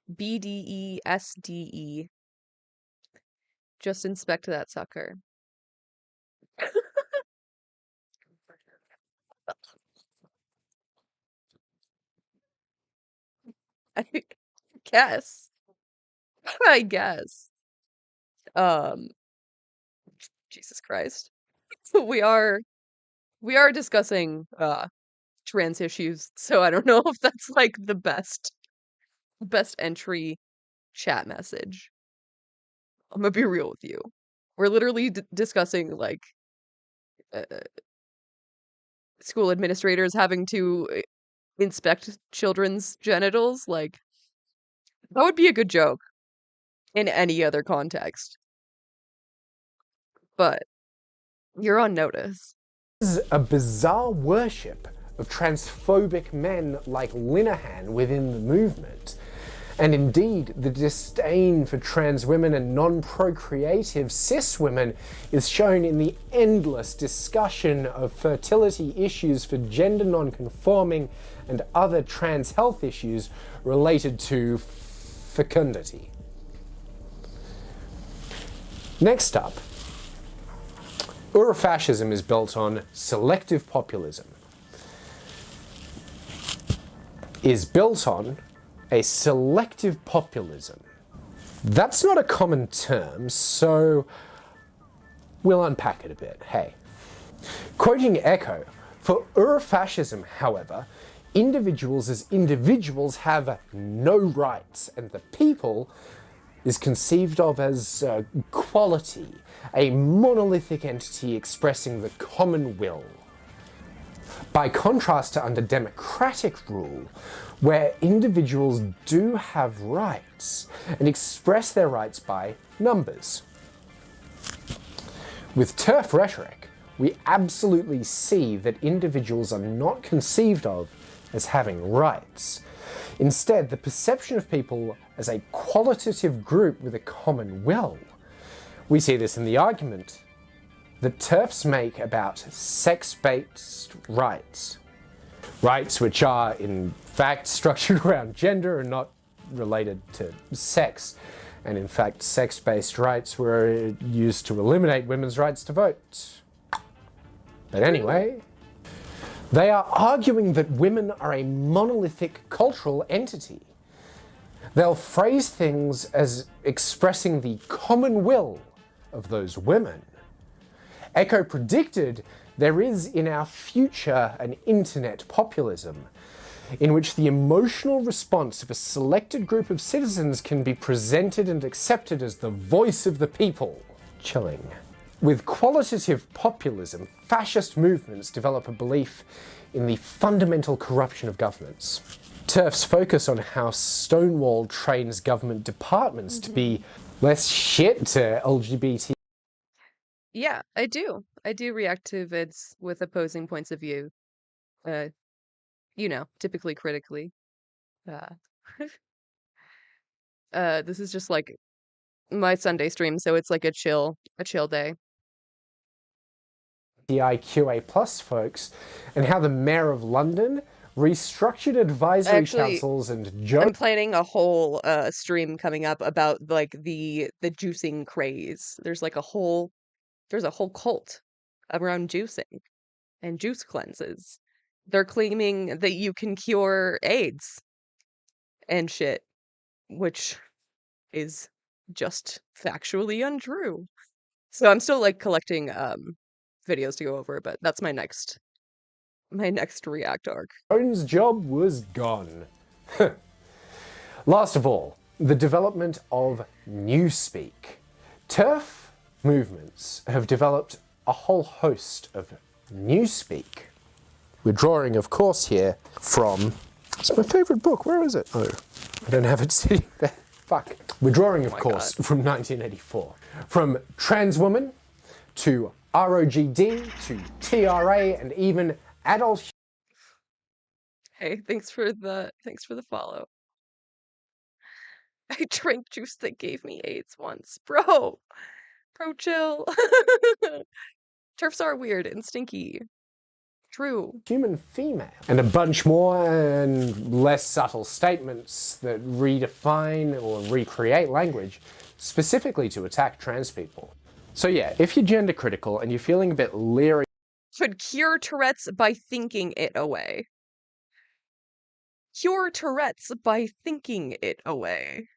BDE, SDE. Just inspect that sucker. I guess. I guess. Jesus Christ. We are discussing trans issues, so I don't know if that's like the best entry chat message. I'm gonna be real with you. We're literally discussing like school administrators having to inspect children's genitals. Like, that would be a good joke in any other context. But you're on notice. There's a bizarre worship of transphobic men like Linehan within the movement. And indeed, the disdain for trans women and non-procreative cis women is shown in the endless discussion of fertility issues for gender non-conforming and other trans health issues related to fecundity. Eurofascism up, Eurofascism is built on selective populism. A selective populism. That's not a common term, so we'll unpack it a bit, hey. Quoting Echo, for Eurofascism, however, individuals as individuals have no rights, and the people is conceived of as quality, a monolithic entity expressing the common will. By contrast to under democratic rule, where individuals do have rights and express their rights by numbers. With TERF rhetoric, we absolutely see that individuals are not conceived of as having rights. Instead, the perception of people as a qualitative group with a common will. We see this in the argument that TERFs make about sex-based rights. Rights which are, in fact, structured around gender and not related to sex. And in fact, sex-based rights were used to eliminate women's rights to vote. But anyway, they are arguing that women are a monolithic cultural entity. They'll phrase things as expressing the common will of those women. Echo predicted there is in our future an internet populism, in which the emotional response of a selected group of citizens can be presented and accepted as the voice of the people. Chilling. With qualitative populism, fascist movements develop a belief in the fundamental corruption of governments. TERFs focus on how Stonewall trains government departments to be less shit to LGBT. Yeah, I do. I do react to vids with opposing points of view. Typically critically. Uh, this is just like my Sunday stream, so it's like a chill day. The IQA plus folks, and how the Mayor of London restructured advisory councils and I'm planning a whole stream coming up about like the juicing craze. There's a whole cult around juicing and juice cleanses. They're claiming that you can cure AIDS and shit, which is just factually untrue. So I'm still like collecting videos to go over, but that's my next React arc. Jones' job was gone. Last of all, the development of Newspeak. TERF movements have developed a whole host of Newspeak. We're drawing, of course, here from... It's my favourite book. Where is it? Oh, I don't have it sitting there. Fuck. We're drawing, of course, from 1984. From trans woman to ROGD to TRA and even adult... Hey, thanks for the follow. I drank juice that gave me AIDS once. Bro, chill. TERFs are weird and stinky. True. Human female. And a bunch more and less subtle statements that redefine or recreate language specifically to attack trans people. So yeah, if you're gender critical and you're feeling a bit leery... Could cure Tourette's by thinking it away. Cure Tourette's by thinking it away.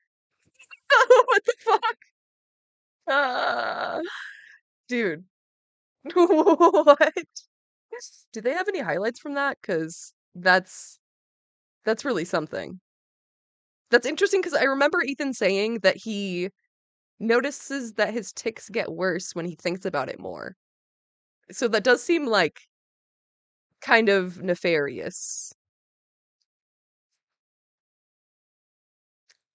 What the fuck? Dude. What? Do they have any highlights from that? Because that's really something. That's interesting because I remember Ethan saying that he notices that his tics get worse when he thinks about it more. So that does seem like kind of nefarious.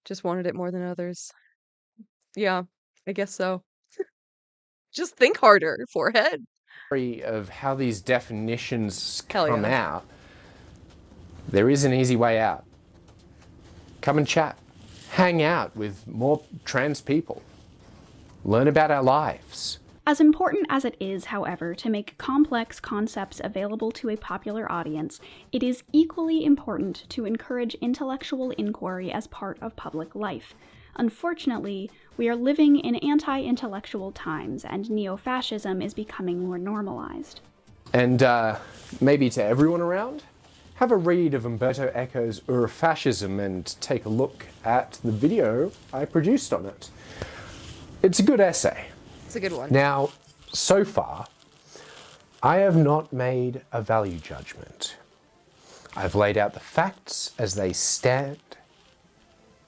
Just wanted it more than others. Yeah, I guess so. Just think harder, forehead. ...of how these definitions come out, there is an easy way out. Come and chat. Hang out with more trans people. Learn about our lives. As important as it is, however, to make complex concepts available to a popular audience, it is equally important to encourage intellectual inquiry as part of public life. Unfortunately, we are living in anti-intellectual times, and neo-fascism is becoming more normalized. And maybe to everyone around, have a read of Umberto Eco's Ur-Fascism and take a look at the video I produced on it. It's a good essay. It's a good one. Now, so far, I have not made a value judgment. I've laid out the facts as they stand.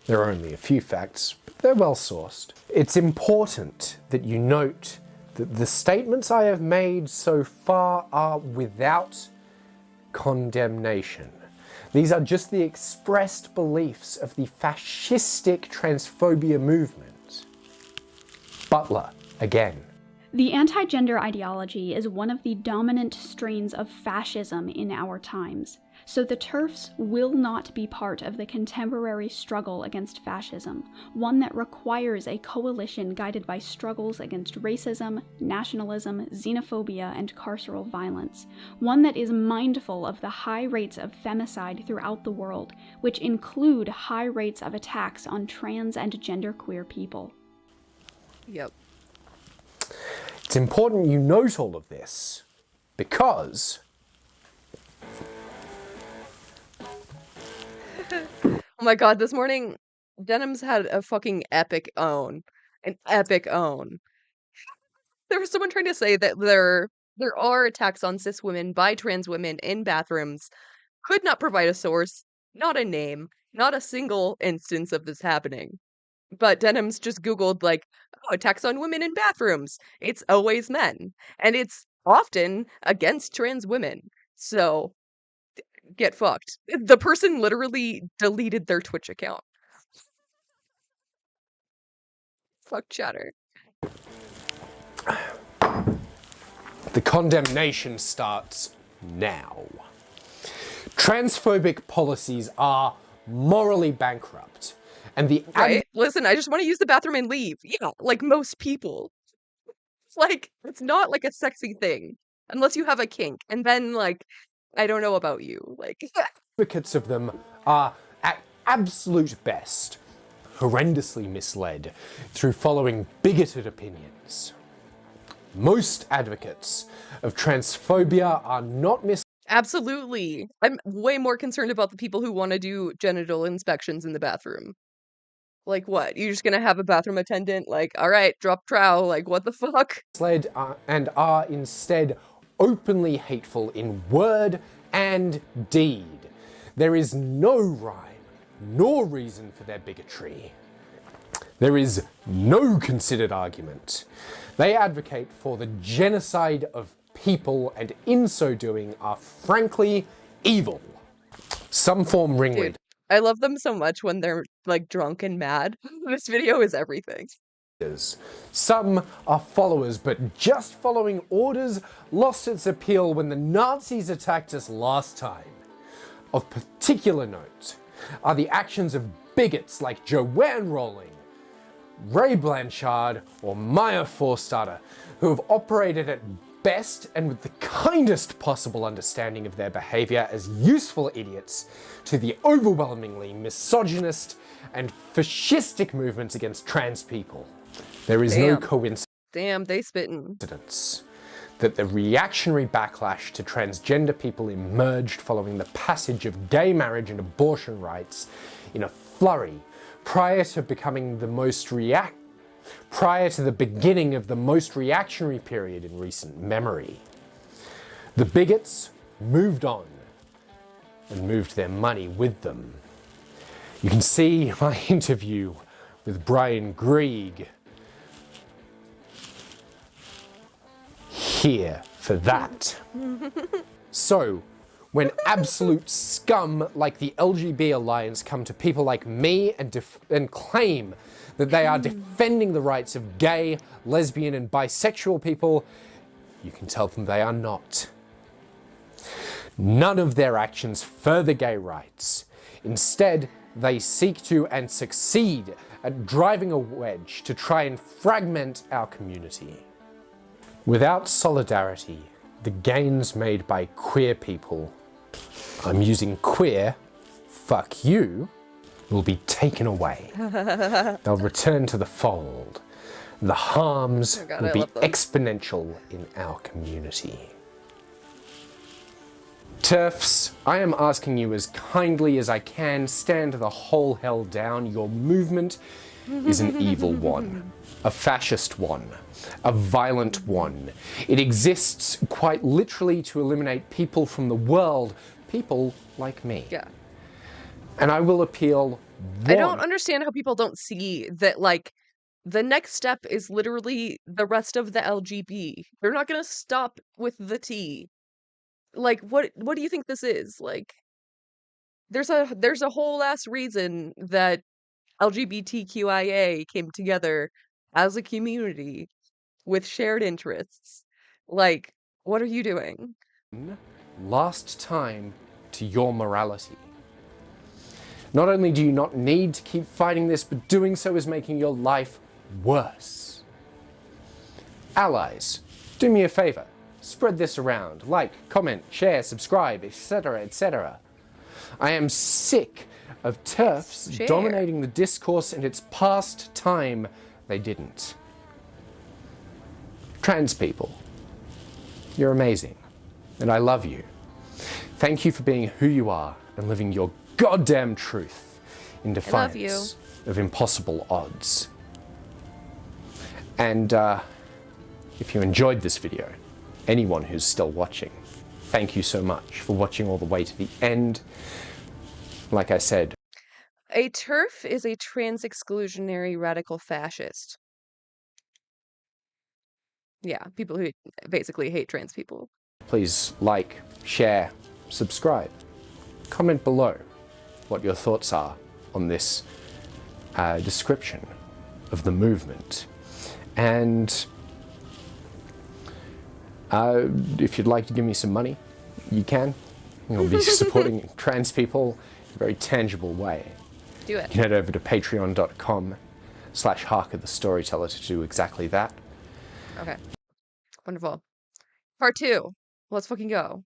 There are only a few facts, but they're well sourced. It's important that you note that the statements I have made so far are without condemnation. These are just the expressed beliefs of the fascistic transphobia movement. Butler, again. The anti-gender ideology is one of the dominant strains of fascism in our times, so the TERFs will not be part of the contemporary struggle against fascism, one that requires a coalition guided by struggles against racism, nationalism, xenophobia, and carceral violence, one that is mindful of the high rates of femicide throughout the world, which include high rates of attacks on trans and genderqueer people. Yep. It's important you note all of this because Oh my god, this morning Denim's had a fucking epic own. An epic own. There was someone trying to say that there are attacks on cis women by trans women in bathrooms. Could not provide a source, not a name, not a single instance of this happening. But Denim's just Googled, like, oh, attacks on women in bathrooms. It's always men. And it's often against trans women. So, get fucked. The person literally deleted their Twitch account. Fuck chatter. the condemnation starts now. Transphobic policies are morally bankrupt. And the Right? Listen, I just want to use the bathroom and leave. Yeah, like most people. It's like, it's not like a sexy thing. Unless you have a kink. And then, like, I don't know about you. Like, advocates of them are, at absolute best, horrendously misled through following bigoted opinions. Most advocates of transphobia are not absolutely. I'm way more concerned about the people who want to do genital inspections in the bathroom. Like, what? You're just gonna have a bathroom attendant, like, all right, drop trowel, like, what the fuck? misled and are instead openly hateful in word and deed. There is no rhyme nor reason for their bigotry. There is no considered argument. They advocate for the genocide of people and in so doing are frankly evil. Some form ringleader. Dude, I love them so much when they're, like, drunk and mad. This video is everything. Some are followers, but just following orders lost its appeal when the Nazis attacked us last time. Of particular note are the actions of bigots like Joanne Rowling, Ray Blanchard, or Maya Forstater, who have operated at best and with the kindest possible understanding of their behavior as useful idiots to the overwhelmingly misogynist and fascistic movements against trans people. There is no coincidence. Damn, they spittin'. That the reactionary backlash to transgender people emerged following the passage of gay marriage and abortion rights in a flurry prior to the beginning of the most reactionary period in recent memory. The bigots moved on and moved their money with them. You can see my interview with Brian Grieg here for that. So, when absolute scum like the LGB Alliance come to people like me and claim that they are defending the rights of gay, lesbian, and bisexual people, you can tell them they are not. None of their actions further gay rights. Instead, they seek to and succeed at driving a wedge to try and fragment our community. Without solidarity, the gains made by queer people, I'm using queer, fuck you, will be taken away. They'll return to the fold. The harms will be exponential in our community. TERFs, I am asking you as kindly as I can, stand the whole hell down. Your movement is an evil one, a fascist one, a violent one. It exists quite literally to eliminate people from the world, people like me. Yeah. And I will appeal. I don't understand how people don't see that, like, the next step is literally the rest of the LGB. They're not gonna stop with the T. Like, what do you think this is? Like, there's a whole ass reason that LGBTQIA came together as a community with shared interests. Like, what are you doing? Last time to your morality. Not only do you not need to keep fighting this, but doing so is making your life worse. Allies, do me a favor. Spread this around. Like, comment, share, subscribe, etc., etc. I am sick of TERFs Share. dominating the discourse, and it's past time they didn't. Trans people, you're amazing, and I love you. Thank you for being who you are and living your goddamn truth in defiance of impossible odds. And if you enjoyed this video, anyone who's still watching, thank you so much for watching all the way to the end. Like I said, A TERF is a trans exclusionary radical fascist. Yeah, people who basically hate trans people. please like, share, subscribe. Comment below what your thoughts are on this description of the movement. And if you'd like to give me some money, you can. You'll be supporting trans people in a very tangible way. Do it. You can head over to patreon.com/Harker the Storyteller to do exactly that. Okay. Wonderful. Part 2. Let's fucking go.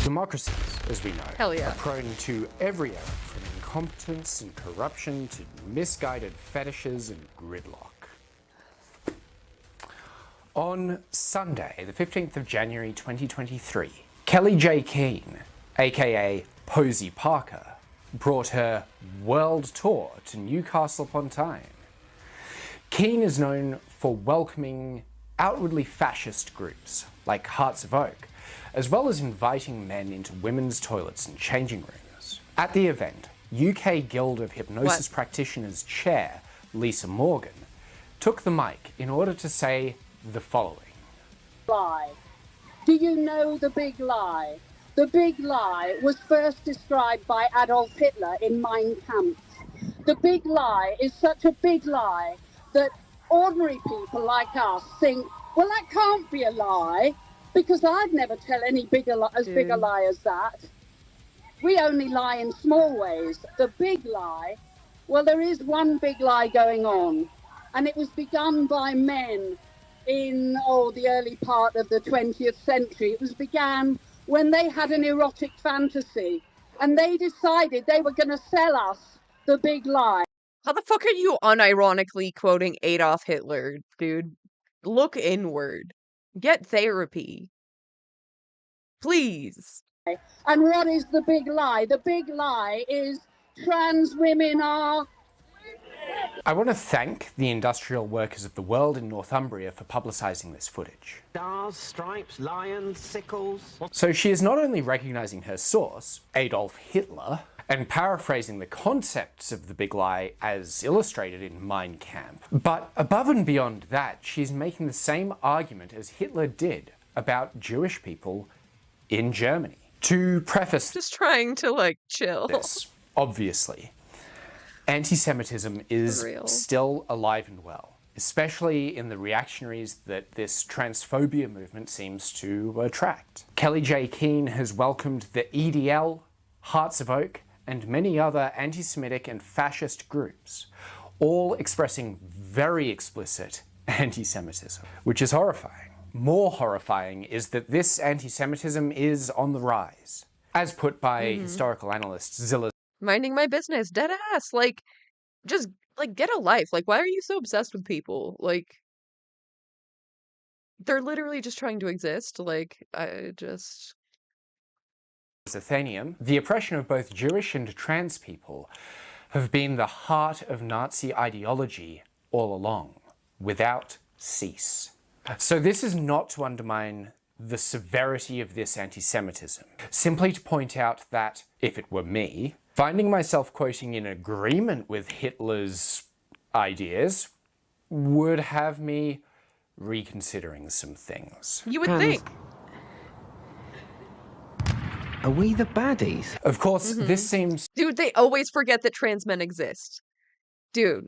Democracies, as we know, Hell yeah. are prone to every error, from incompetence and corruption to misguided fetishes and gridlock. On Sunday, the 15th of January 2023, Kelly J. Keane, aka Posey Parker, brought her world tour to Newcastle upon Tyne. Keane is known for welcoming outwardly fascist groups like Hearts of Oak, as well as inviting men into women's toilets and changing rooms. At the event, UK Guild of Hypnosis Practitioners chair Lisa Morgan took the mic in order to say the following. Lie. Do you know the big lie? The big lie was first described by Adolf Hitler in Mein Kampf. The big lie is such a big lie that ordinary people like us think, well, that can't be a lie, because I'd never tell any big a lie as that. We only lie in small ways. The big lie, well, there is one big lie going on, and it was begun by men in the early part of the 20th century. It was began when they had an erotic fantasy, and they decided they were going to sell us the big lie. How the fuck are you unironically quoting Adolf Hitler, dude? Look inward. Get therapy. Please. And what is the big lie? The big lie is trans women are... I want to thank the industrial workers of the world in Northumbria for publicising this footage. Stars, stripes, lions, sickles. So she is not only recognising her source, Adolf Hitler, and paraphrasing the concepts of the big lie as illustrated in Mein Kampf, but above and beyond that, she's making the same argument as Hitler did about Jewish people in Germany. To preface Just trying to, like, chill. this, obviously, anti-Semitism is still alive and well, especially in the reactionaries that this transphobia movement seems to attract. Kelly J. Keane has welcomed the EDL, Hearts of Oak, and many other anti-Semitic and fascist groups, all expressing very explicit anti-Semitism, which is horrifying. More horrifying is that this anti-Semitism is on the rise, as put by historical analyst Zilla. Minding my business, dead ass. Like, just, like, get a life. Like, why are you so obsessed with people? Like, they're literally just trying to exist. Like, I just... Athenium, the oppression of both Jewish and trans people have been the heart of Nazi ideology all along, without cease. So this is not to undermine the severity of this anti-Semitism, simply to point out that, if it were me, finding myself quoting in agreement with Hitler's ideas would have me reconsidering some things. You would think. Are we the baddies? Of course, this seems... Dude, they always forget that trans men exist. Dude.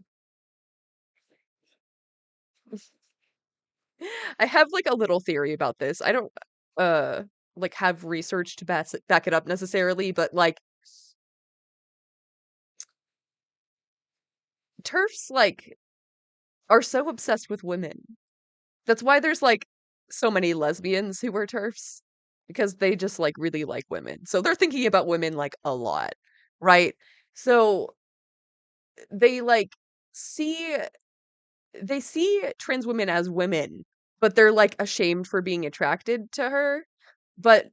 I have like a little theory about this. I don't like have research to back it up necessarily, but like TERFs like are so obsessed with women. That's why there's like so many lesbians who are TERFs, because they just like really like women. So they're thinking about women like a lot, right? So they like see they see trans women as women, but they're like ashamed for being attracted to her. But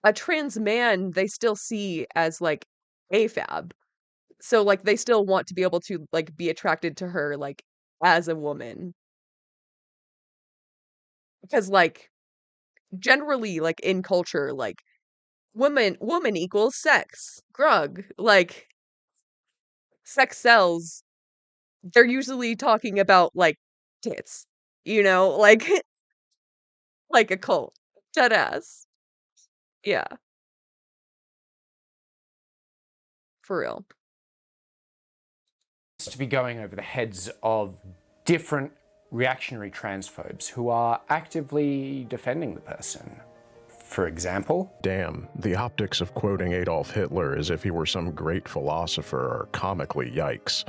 a trans man they still see as like AFAB. So like they still want to be able to like be attracted to her like as a woman. Because like generally like in culture like woman equals sex. Grug. Like sex sells. They're usually talking about like tits. You know, like like a cult. Deadass. Yeah. For real. to be going over the heads of different reactionary transphobes who are actively defending the person. For example, damn, the optics of quoting Adolf Hitler as if he were some great philosopher are comically yikes.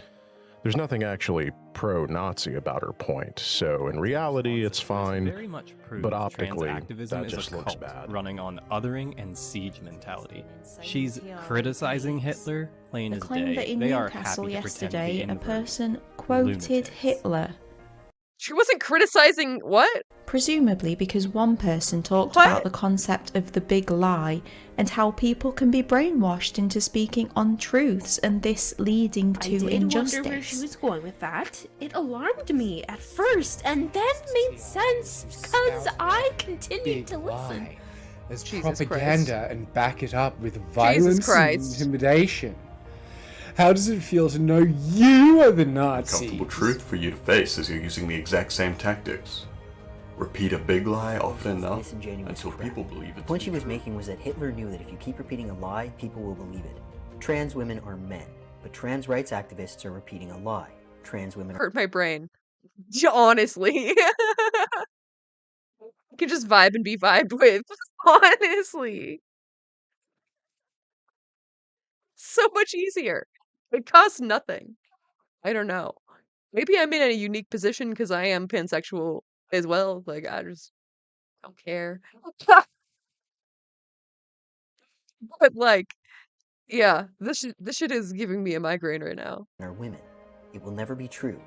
There's nothing actually pro-Nazi about her point, so in reality it's fine, very much proves but optically trans activism that is just a looks cult bad. running on othering and siege mentality. She's criticizing Hitler, plain as Claimed that day. in They are Newcastle happy to pretend to be yesterday, a inverted. person quoted Hitler. She wasn't criticizing what? Presumably because one person talked about the concept of the big lie and how people can be brainwashed into speaking untruths and this leading to I did injustice. wonder where she was going with that. It alarmed me at first and then made sense because I continued to listen. As Jesus propaganda and back it up with violence and Christ. intimidation. How does it feel to know you are the Nazi? Uncomfortable truth for you to face as you're using the exact same tactics. Repeat a big lie often enough until people believe it. The point she was making was that Hitler knew that if you keep repeating a lie, people will believe it. Trans women are men, but trans rights activists are repeating a lie. Trans women Hurt my brain. Honestly. You can just vibe and be vibed with. Honestly. So much easier. It costs nothing. I don't know. Maybe I'm in a unique position because I am pansexual as well. Like, I just don't care. But, like, yeah, this shit is giving me a migraine right now. are women. It will never be true.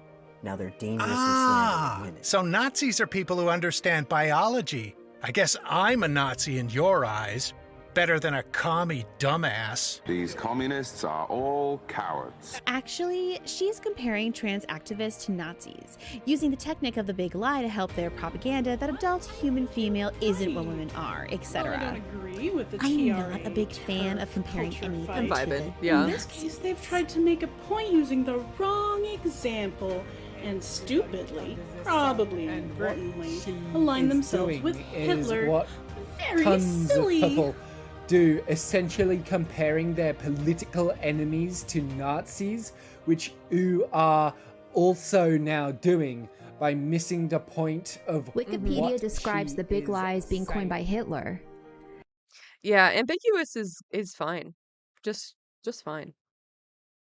Now they're dangerously Ah, slandering women. so Nazis are people who understand biology. I guess I'm a Nazi in your eyes. Better than a commie dumbass. These communists are all cowards. Actually, she's comparing trans activists to Nazis, using the technique of the big lie to help their propaganda that adult human female isn't what women are, etc. Well, I don't agree with the I'm TRA not a big fan of comparing anything I'm to vibing, yeah. In this case, they've tried to make a point using the wrong example and stupidly, probably inadvertently, align themselves with Hitler. What Very tons silly. of people do, essentially comparing their political enemies to Nazis, which you are also now doing by missing the point of Wikipedia what describes she the big is lie as being coined by saying. Hitler. Yeah, ambiguous is fine. Just fine.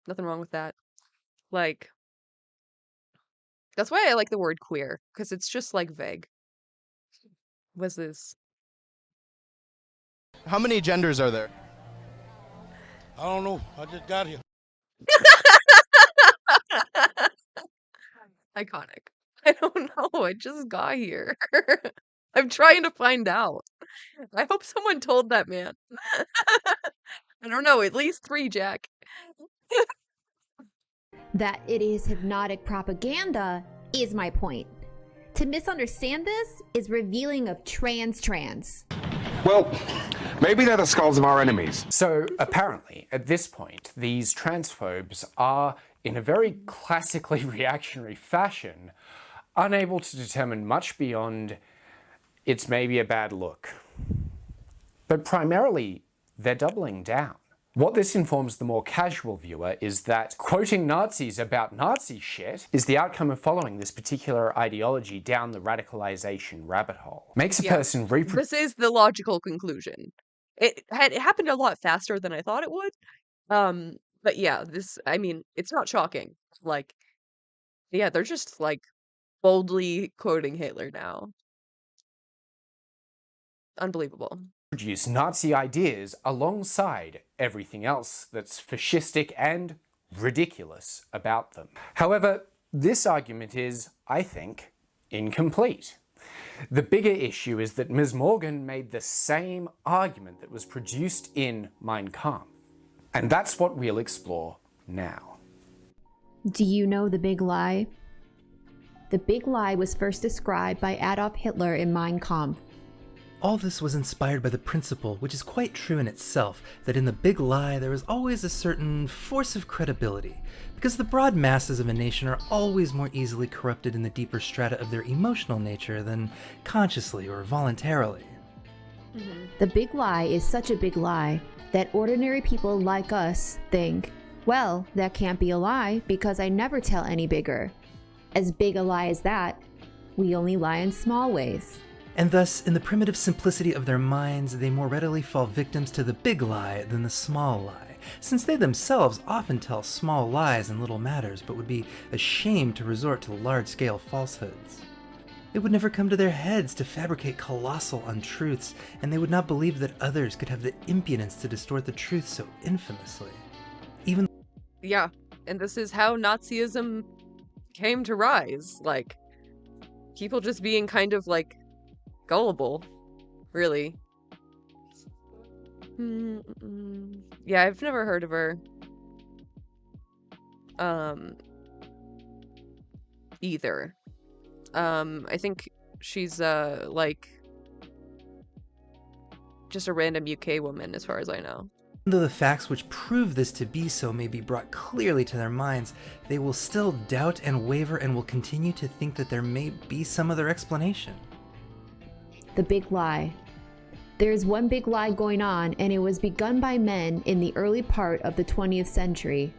Nothing wrong with that. Like, that's why I like the word queer, because it's just like vague. What's this? How many genders are there? I don't know. I just got here. Iconic. I don't know. I just got here. I'm trying to find out. I hope someone told that man. I don't know, at least 3, Jack. That it is hypnotic propaganda is my point. To misunderstand this is revealing of trans. Well, maybe they're the skulls of our enemies. So apparently, at this point, these transphobes are, in a very classically reactionary fashion, unable to determine much beyond it's maybe a bad look. But primarily, they're doubling down. What this informs the more casual viewer is that quoting Nazis about Nazi shit is the outcome of following this particular ideology down the radicalization rabbit hole. Makes a person This is the logical conclusion. It happened a lot faster than I thought it would. But yeah, I mean, it's not shocking. Like, yeah, they're just like boldly quoting Hitler now. Unbelievable. Produce Nazi ideas alongside everything else that's fascistic and ridiculous about them. However, this argument is, I think, incomplete. The bigger issue is that Ms. Morgan made the same argument that was produced in Mein Kampf. And that's what we'll explore now. Do you know the big lie? The big lie was first described by Adolf Hitler in Mein Kampf. All this was inspired by the principle, which is quite true in itself, that in the big lie there is always a certain force of credibility, because the broad masses of a nation are always more easily corrupted in the deeper strata of their emotional nature than consciously or voluntarily. The big lie is such a big lie that ordinary people like us think, well, that can't be a lie because I never tell any bigger. As big a lie as that, we only lie in small ways. And thus, in the primitive simplicity of their minds, they more readily fall victims to the big lie than the small lie, since they themselves often tell small lies in little matters, but would be ashamed to resort to large-scale falsehoods. It would never come to their heads to fabricate colossal untruths, and they would not believe that others could have the impudence to distort the truth so infamously. Yeah, and this is how Nazism came to rise. Like, people just being kind of like gullible, really. Yeah, I've never heard of her. Either. I think she's like just a random UK woman as far as I know. Though the facts which prove this to be so may be brought clearly to their minds, they will still doubt and waver and will continue to think that there may be some other explanation. The big lie. There's one big lie going on, and it was begun by men in the early part of the 20th century.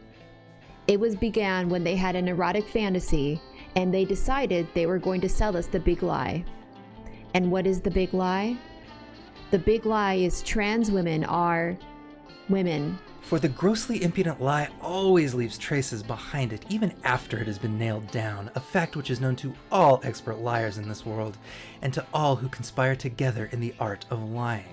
It was began when they had an erotic fantasy, and they decided they were going to sell us the big lie. And what is the big lie? The big lie is trans women are women. For the grossly impudent lie always leaves traces behind it, even after it has been nailed down, a fact which is known to all expert liars in this world, and to all who conspire together in the art of lying.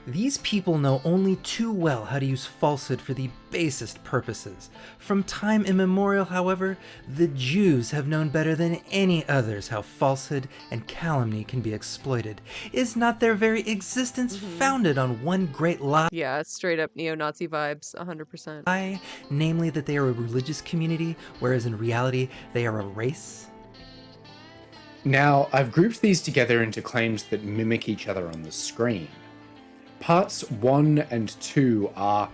These people know only too well how to use falsehood for the basest purposes. From time immemorial, however, the Jews have known better than any others how falsehood and calumny can be exploited. Is not their very existence founded on one great lie? Yeah, straight up neo-Nazi vibes, 100%. Namely that they are a religious community, whereas in reality they are a race? Now, I've grouped these together into claims that mimic each other on the screen. Parts 1 and 2 are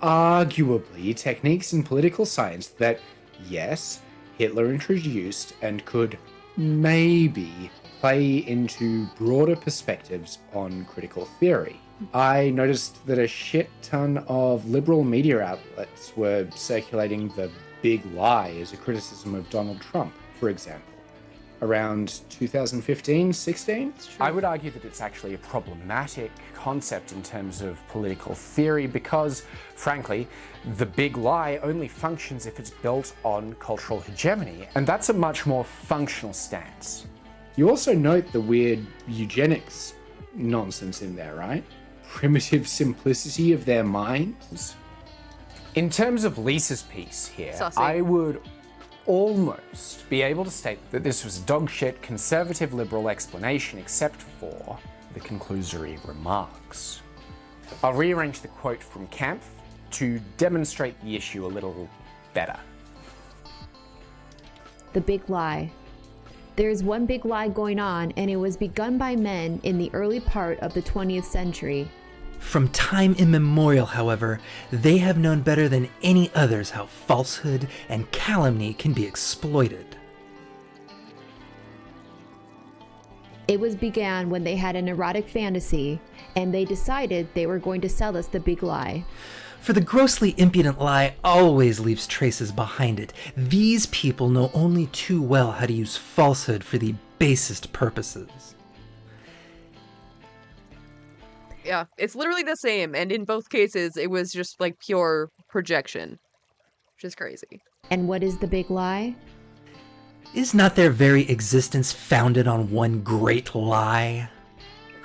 arguably techniques in political science that, yes, Hitler introduced and could maybe play into broader perspectives on critical theory. I noticed that a shit ton of liberal media outlets were circulating the big lie as a criticism of Donald Trump, for example. Around 2015-16? I would argue that it's actually a problematic concept in terms of political theory because, frankly, the big lie only functions if it's built on cultural hegemony, and that's a much more functional stance. You also note the weird eugenics nonsense in there, right? Primitive simplicity of their minds. In terms of Lisa's piece here, I would almost be able to state that this was a dogshit conservative liberal explanation, except for the conclusory remarks. I'll rearrange the quote from Kampf to demonstrate the issue a little better. The big lie. There's one big lie going on, and it was begun by men in the early part of the 20th century. From time immemorial, however, they have known better than any others how falsehood and calumny can be exploited. It was began when they had an erotic fantasy, and they decided they were going to sell us the big lie. For the grossly impudent lie always leaves traces behind it. These people know only too well how to use falsehood for the basest purposes. Yeah, it's literally the same, and in both cases, it was just like pure projection, which is crazy. And what is the big lie? Is not their very existence founded on one great lie?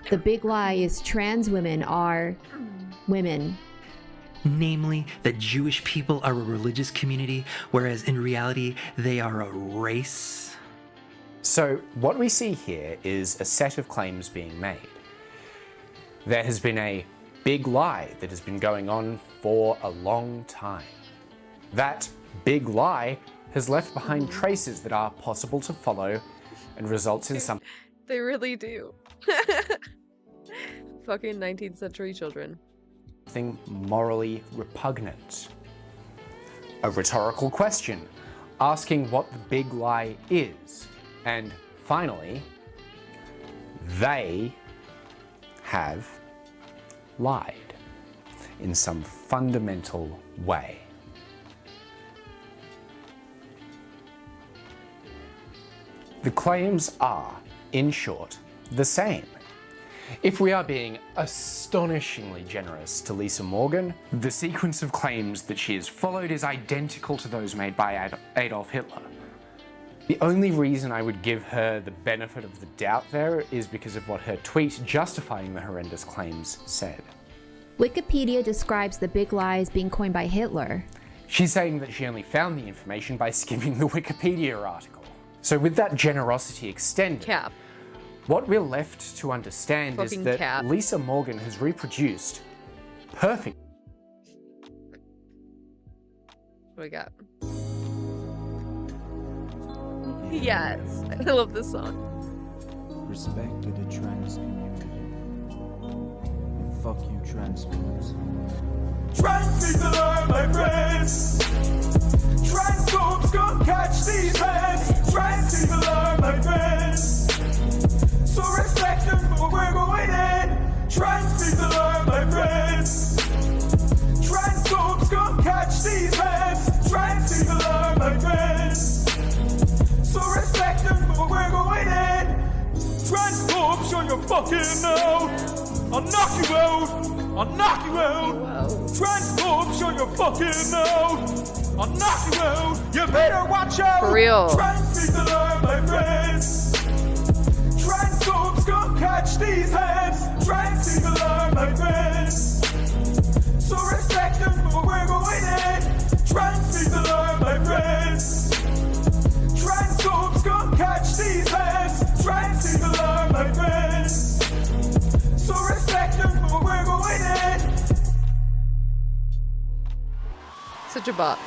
The big lie is trans women are women. Namely, that Jewish people are a religious community, whereas in reality, they are a race. So what we see here is a set of claims being made. There has been a big lie that has been going on for a long time. That big lie has left behind traces that are possible to follow and results in some... They really do. Fucking 19th century children. Something morally repugnant. A rhetorical question, asking what the big lie is. And finally, they have lied in some fundamental way. The claims are, in short, the same. If we are being astonishingly generous to Lisa Morgan, the sequence of claims that she has followed is identical to those made by Adolf Hitler. The only reason I would give her the benefit of the doubt there is because of what her tweet justifying the horrendous claims said. Wikipedia describes the big lie as being coined by Hitler. She's saying that she only found the information by skimming the Wikipedia article. So with that generosity extended, what we're left to understand is that Lisa Morgan has reproduced perfect. What do we got? Yes, I love this song. Respect to the trans community. And fuck you, transphobes. Trans people are my friends. Transphobes gon' catch these hands. Trans people are my friends. So respect them for we're going in. Trans people are my friends. Transphobes gon' catch these hands. Trans people are my friends. So respect them for we're going in. Transphobes on your fucking mouth. I'll knock you out. I'll knock you out. Transphobes on your fucking mouth. I'll knock you out. You better watch out. For real. Trans people are my friends. Transphobes gon' catch these hands. Trans people are my friends. So respect them for we're going in. Trans people are my friends. Transphobes gon' catch these hands. Trans people are my friends. So respect them for we're going in. Such a bop.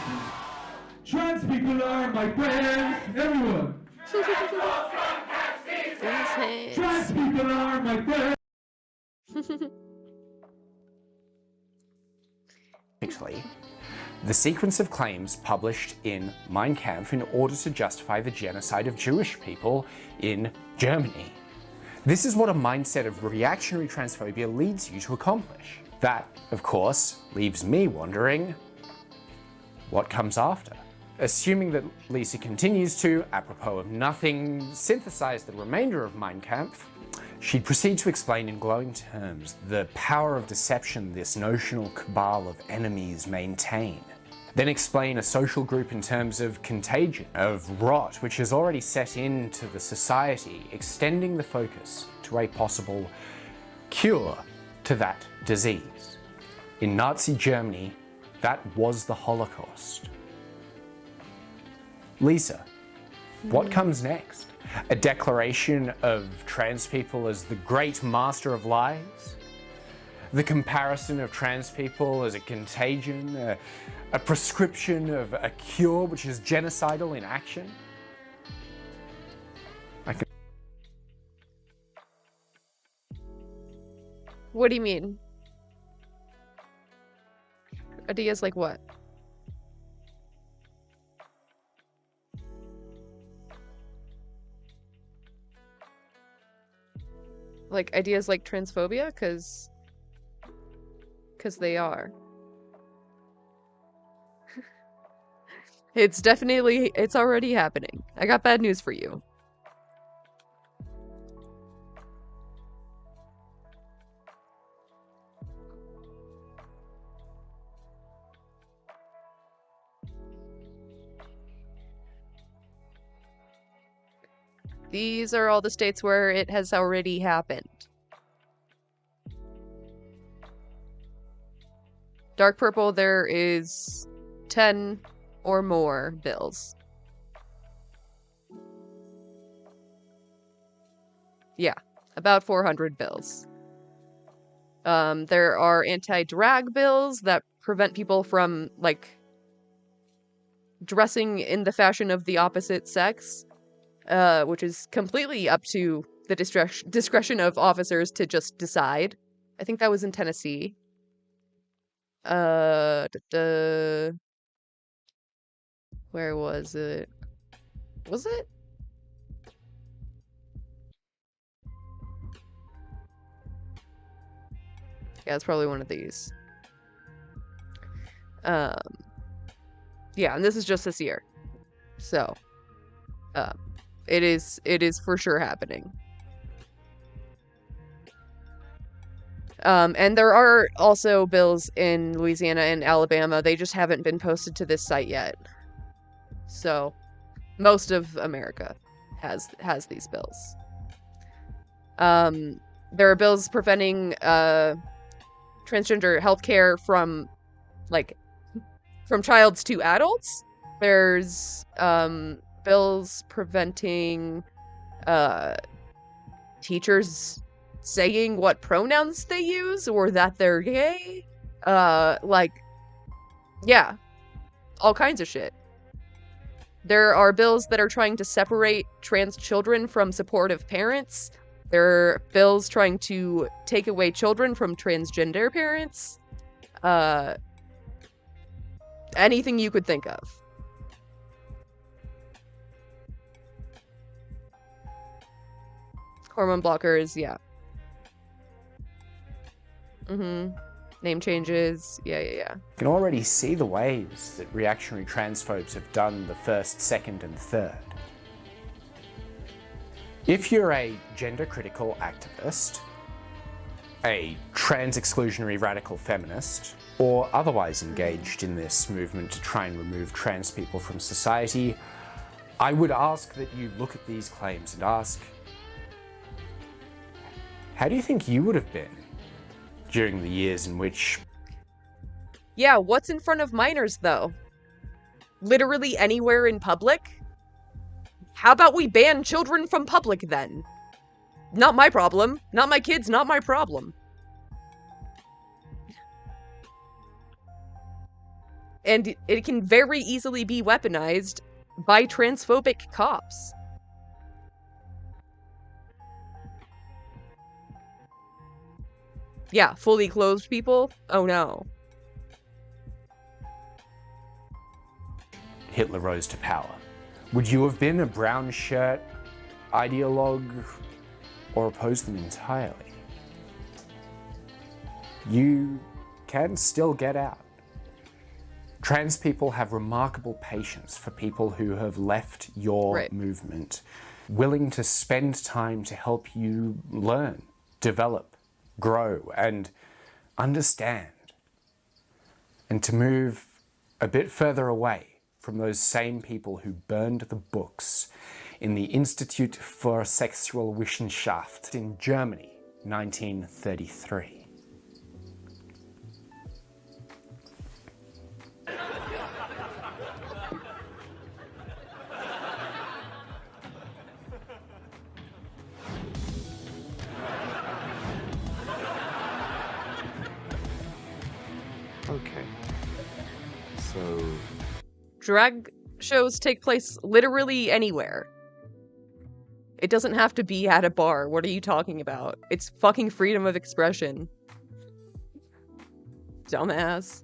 Trans people are my friends. Everyone. Trans people are my friends. Actually, the sequence of claims published in Mein Kampf in order to justify the genocide of Jewish people in Germany. This is what a mindset of reactionary transphobia leads you to accomplish. That, of course, leaves me wondering, what comes after? Assuming that Lisa continues to, apropos of nothing, synthesize the remainder of Mein Kampf, she'd proceed to explain in glowing terms the power of deception this notional cabal of enemies maintain. Then explain a social group in terms of contagion, of rot, which has already set into the society, extending the focus to a possible cure to that disease. In Nazi Germany, that was the Holocaust. Lisa, What comes next? A declaration of trans people as the great master of lies? The comparison of trans people as a contagion, a prescription of a cure which is genocidal in action? What do you mean? Ideas like what? Like ideas like transphobia? Cause they are. It's already happening. I got bad news for you. These are all the states where it has already happened. Dark purple, there is 10 or more bills. Yeah, about 400 bills. There are anti-drag bills that prevent people from, like, dressing in the fashion of the opposite sex. Which is completely up to the discretion of officers to just decide. I think that was in Tennessee. Where was it? Was it? Yeah, it's probably one of these. Yeah, and this is just this year. So, it is for sure happening. And there are also bills in Louisiana and Alabama. They just haven't been posted to this site yet. So, most of America has these bills. There are bills preventing transgender healthcare from childs to adults. There's bills preventing teachers saying what pronouns they use or that they're gay. Yeah, all kinds of shit. There are bills that are trying to separate trans children from supportive parents. There are bills trying to take away children from transgender parents. Anything you could think of. Hormone blockers, yeah. Name changes, yeah. You can already see the ways that reactionary transphobes have done the first, second, and third. If you're a gender-critical activist, a trans-exclusionary radical feminist, or otherwise engaged in this movement to try and remove trans people from society, I would ask that you look at these claims and ask, how do you think you would have been during the years in which... Yeah, what's in front of minors, though? Literally anywhere in public? How about we ban children from public, then? Not my problem. Not my kids, not my problem. And it can very easily be weaponized by transphobic cops. Yeah, fully clothed people? Oh no. Hitler rose to power. Would you have been a brown shirt ideologue or opposed them entirely? You can still get out. Trans people have remarkable patience for people who have left your movement, willing to spend time to help you learn, develop, grow, and understand, and to move a bit further away from those same people who burned the books in the Institute for Sexual Wissenschaft in Germany, 1933. Drag shows take place literally anywhere. It doesn't have to be at a bar. What are you talking about? It's fucking freedom of expression. Dumbass.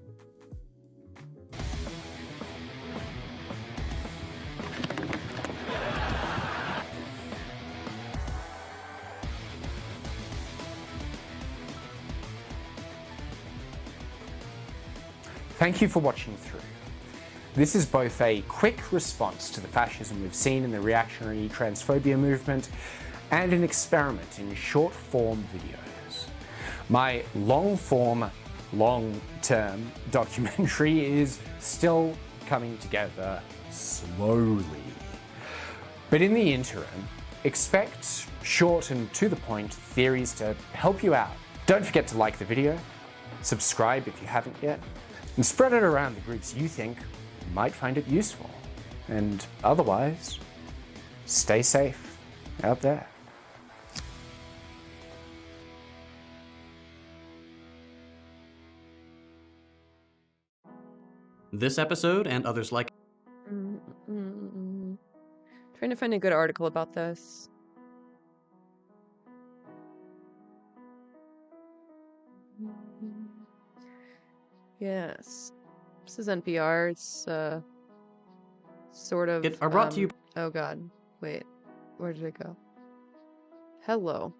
Thank you for watching through. This is both a quick response to the fascism we've seen in the reactionary transphobia movement and an experiment in short-form videos. My long-form, long-term documentary is still coming together slowly. But in the interim, expect short and to-the-point theories to help you out. Don't forget to like the video, subscribe if you haven't yet, and spread it around the groups you think might find it useful. And otherwise, stay safe out there. This episode and others like Trying to find a good article about this. Yes. This is NPR. It's sort of are brought to you. Oh god. Wait. Where did it go? Hello.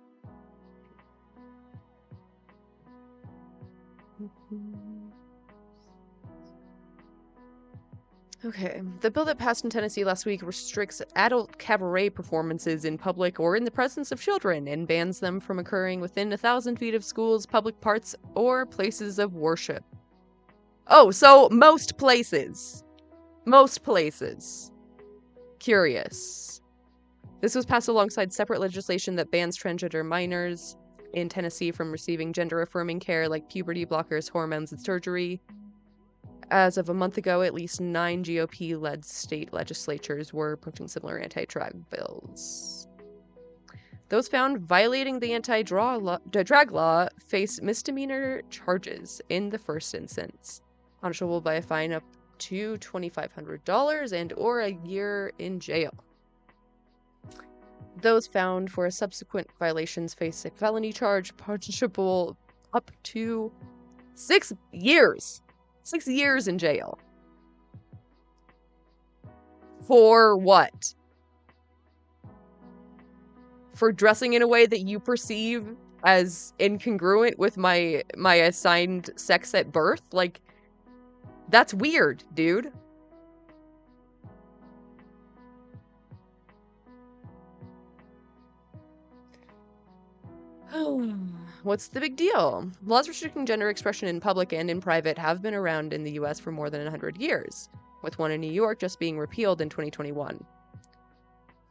Okay. The bill that passed in Tennessee last week restricts adult cabaret performances in public or in the presence of children and bans them from occurring within 1,000 feet of schools, public parks, or places of worship. Oh, so most places. Most places. Curious. This was passed alongside separate legislation that bans transgender minors in Tennessee from receiving gender-affirming care like puberty blockers, hormones, and surgery. As of a month ago, at least 9 GOP-led state legislatures were pushing similar anti-drag bills. Those found violating the anti-drag law face misdemeanor charges in the first instance, punishable by a fine up to $2,500 and or a year in jail. Those found for subsequent violations face a felony charge, punishable up to 6 years. 6 years in jail. For what? For dressing in a way that you perceive as incongruent with my assigned sex at birth? Like, that's weird, dude. What's the big deal? Laws restricting gender expression in public and in private have been around in the US for more than 100 years, with one in New York just being repealed in 2021.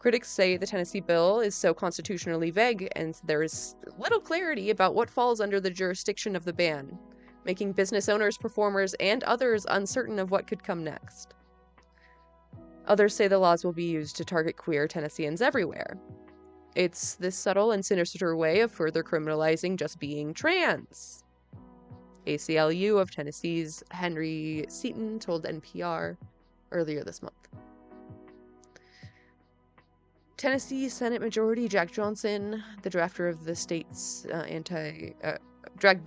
Critics say the Tennessee bill is so constitutionally vague and there is little clarity about what falls under the jurisdiction of the ban, making business owners, performers, and others uncertain of what could come next. Others say the laws will be used to target queer Tennesseans everywhere. It's this subtle and sinister way of further criminalizing just being trans. ACLU of Tennessee's Henry Seaton told NPR earlier this month. Tennessee Senate Majority Jack Johnson, the drafter of the state's drag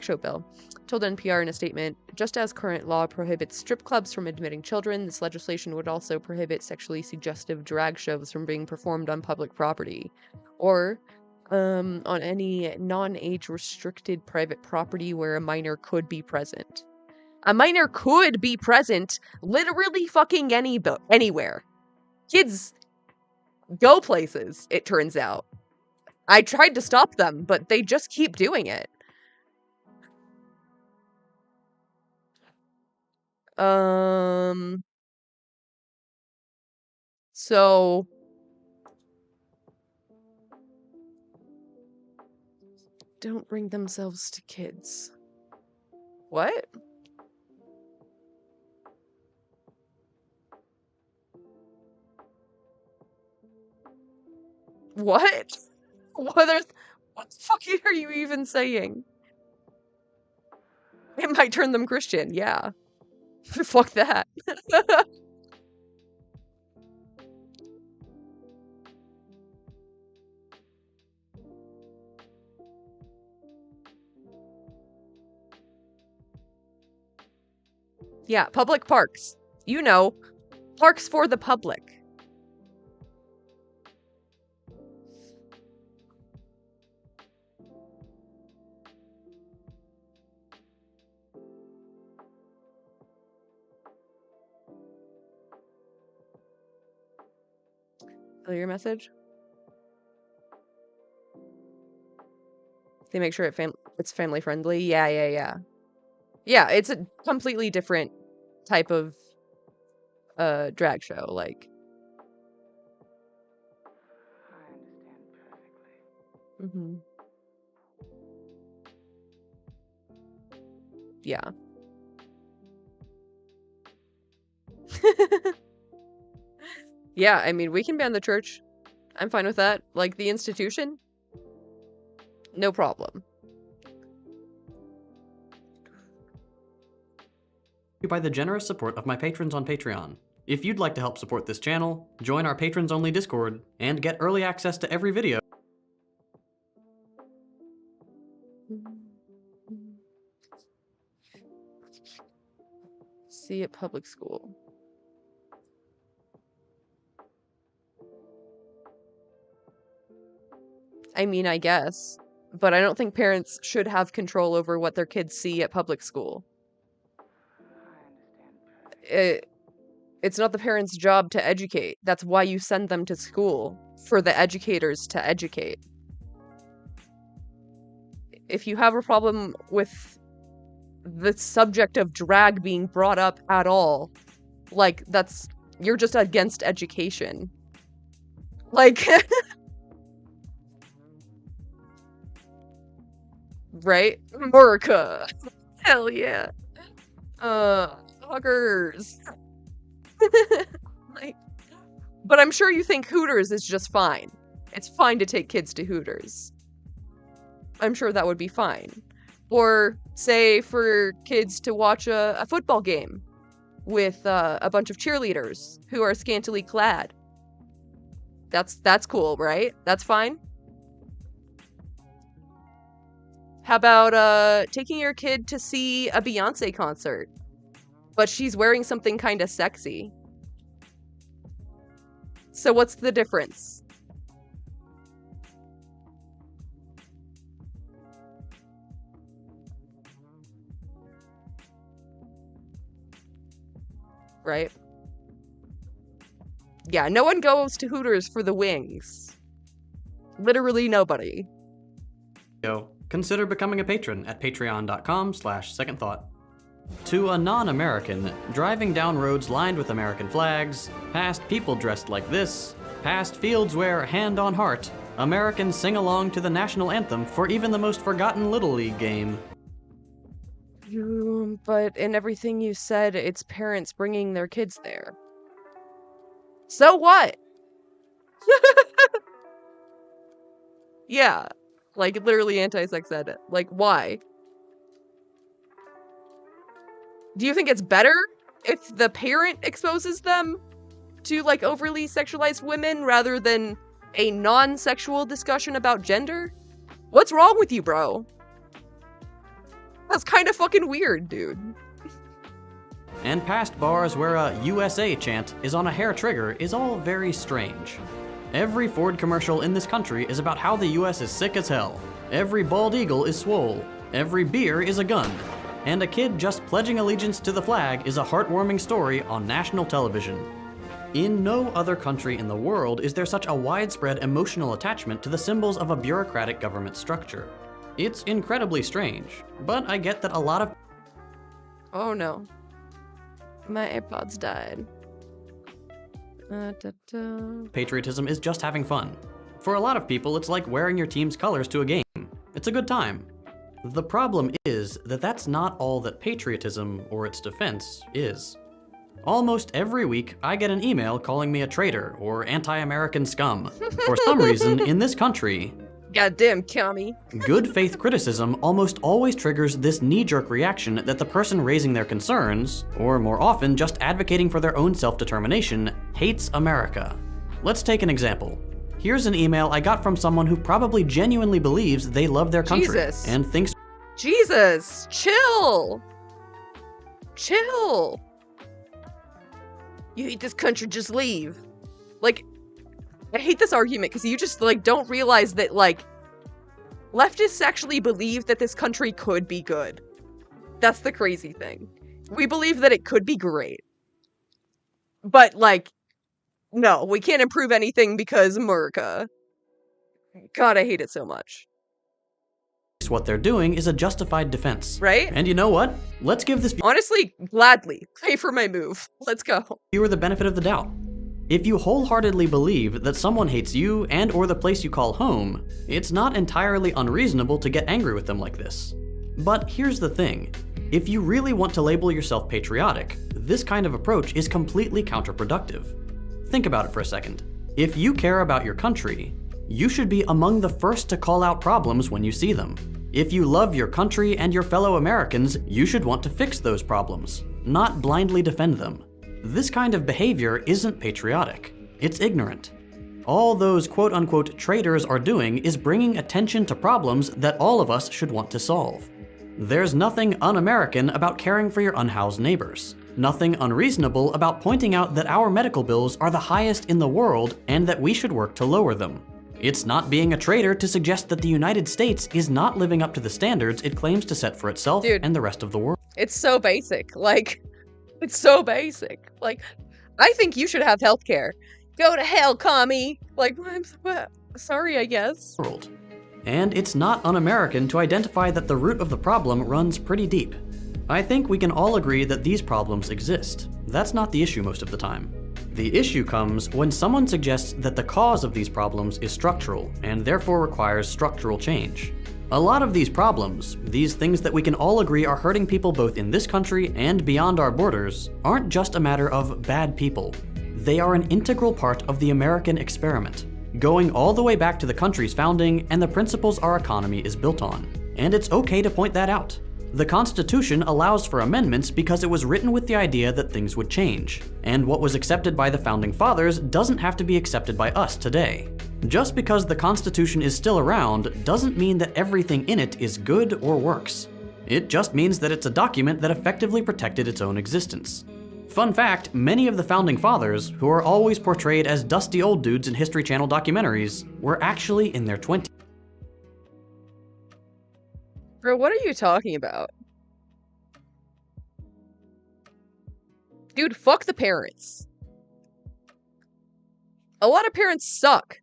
show bill, told NPR in a statement, just as current law prohibits strip clubs from admitting children, this legislation would also prohibit sexually suggestive drag shows from being performed on public property or on any non-age restricted private property where a minor could be present. A minor could be present literally fucking anywhere. Kids go places, it turns out. I tried to stop them, but they just keep doing it. So don't bring themselves to kids. What? What? What the fuck are you even saying? It might turn them Christian, yeah. Fuck that. Yeah, public parks. You know, parks for the public. Your message? They make sure it's family friendly. Yeah. Yeah, it's a completely different type of drag show, like. Mhm. Yeah. Yeah, I mean, we can ban the church. I'm fine with that. Like, the institution? No problem. By the generous support of my patrons on Patreon. If you'd like to help support this channel, join our patrons-only Discord, and get early access to every video. See at public school. I mean, I guess. But I don't think parents should have control over what their kids see at public school. It's not the parents' job to educate. That's why you send them to school, for the educators to educate. If you have a problem with the subject of drag being brought up at all, like, you're just against education. Like, right? America. Hell yeah. Hookers. Like, but I'm sure you think Hooters is just fine. It's fine to take kids to Hooters. I'm sure that would be fine. Or, say, for kids to watch a football game with a bunch of cheerleaders who are scantily clad. That's cool, right? That's fine? How about taking your kid to see a Beyonce concert, but she's wearing something kind of sexy? So what's the difference? Right? Yeah, no one goes to Hooters for the wings. Literally nobody. Consider becoming a patron at patreon.com/secondthought. To a non-American, driving down roads lined with American flags, past people dressed like this, past fields where, hand on heart, Americans sing along to the national anthem for even the most forgotten Little League game. But in everything you said, it's parents bringing their kids there. So what? Yeah, like literally anti-sex ed. Like, why? Do you think it's better if the parent exposes them to, like, overly sexualized women rather than a non-sexual discussion about gender? What's wrong with you, bro? That's kind of fucking weird, dude. And past bars where a USA chant is on a hair trigger is all very strange. Every Ford commercial in this country is about how the US is sick as hell. Every bald eagle is swole. Every beer is a gun. And a kid just pledging allegiance to the flag is a heartwarming story on national television. In no other country in the world is there such a widespread emotional attachment to the symbols of a bureaucratic government structure. It's incredibly strange, but I get that a lot of— Oh no. My AirPods died. Patriotism is just having fun. For a lot of people, it's like wearing your team's colors to a game. It's a good time. The problem is that that's not all that patriotism, or its defense, is. Almost every week, I get an email calling me a traitor or anti-American scum. For some reason, in this country, Goddamn commie. Good faith criticism almost always triggers this knee-jerk reaction that the person raising their concerns, or more often just advocating for their own self-determination, hates America. Let's take an example. Here's an email I got from someone who probably genuinely believes they love their country Jesus. and thinks Jesus, chill. Chill. You hate this country, just leave. Like, I hate this argument because you just, like, don't realize that, like, leftists actually believe that this country could be good. That's the crazy thing. We believe that it could be great. But, like, no, we can't improve anything because America. God, I hate it so much. what they're doing is a justified defense. Right? And you know what? Let's give this honestly, gladly, pay for my move. Let's go. viewer the benefit of the doubt. If you wholeheartedly believe that someone hates you and or the place you call home, it's not entirely unreasonable to get angry with them like this. But here's the thing. If you really want to label yourself patriotic, this kind of approach is completely counterproductive. Think about it for a second. If you care about your country, you should be among the first to call out problems when you see them. If you love your country and your fellow Americans, you should want to fix those problems, not blindly defend them. This kind of behavior isn't patriotic. It's ignorant. All those quote-unquote traitors are doing is bringing attention to problems that all of us should want to solve. There's nothing un-American about caring for your unhoused neighbors. Nothing unreasonable about pointing out that our medical bills are the highest in the world and that we should work to lower them. It's not being a traitor to suggest that the United States is not living up to the standards it claims to set for itself and the rest of the world. It's so basic. Like, it's so basic. Like, I think you should have healthcare. Go to hell, commie. Like, sorry, I guess. And it's not un-American to identify that the root of the problem runs pretty deep. I think we can all agree that these problems exist. That's not the issue most of the time. The issue comes when someone suggests that the cause of these problems is structural and therefore requires structural change. A lot of these problems, these things that we can all agree are hurting people both in this country and beyond our borders, aren't just a matter of bad people. They are an integral part of the American experiment, going all the way back to the country's founding and the principles our economy is built on. And it's okay to point that out. The Constitution allows for amendments because it was written with the idea that things would change, and what was accepted by the Founding Fathers doesn't have to be accepted by us today. Just because the Constitution is still around doesn't mean that everything in it is good or works. It just means that it's a document that effectively protected its own existence. Fun fact, many of the Founding Fathers, who are always portrayed as dusty old dudes in History Channel documentaries, were actually in their 20s. Bro, what are you talking about? Dude, fuck the parents. A lot of parents suck.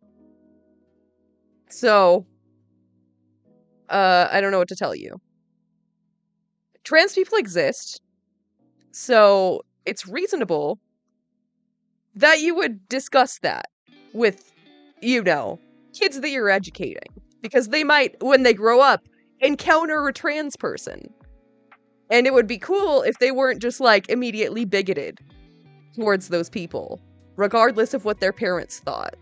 So, I don't know what to tell you. Trans people exist, so it's reasonable that you would discuss that with, you know, kids that you're educating. Because they might, when they grow up, encounter a trans person. And it would be cool if they weren't just, like, immediately bigoted towards those people, regardless of what their parents thought.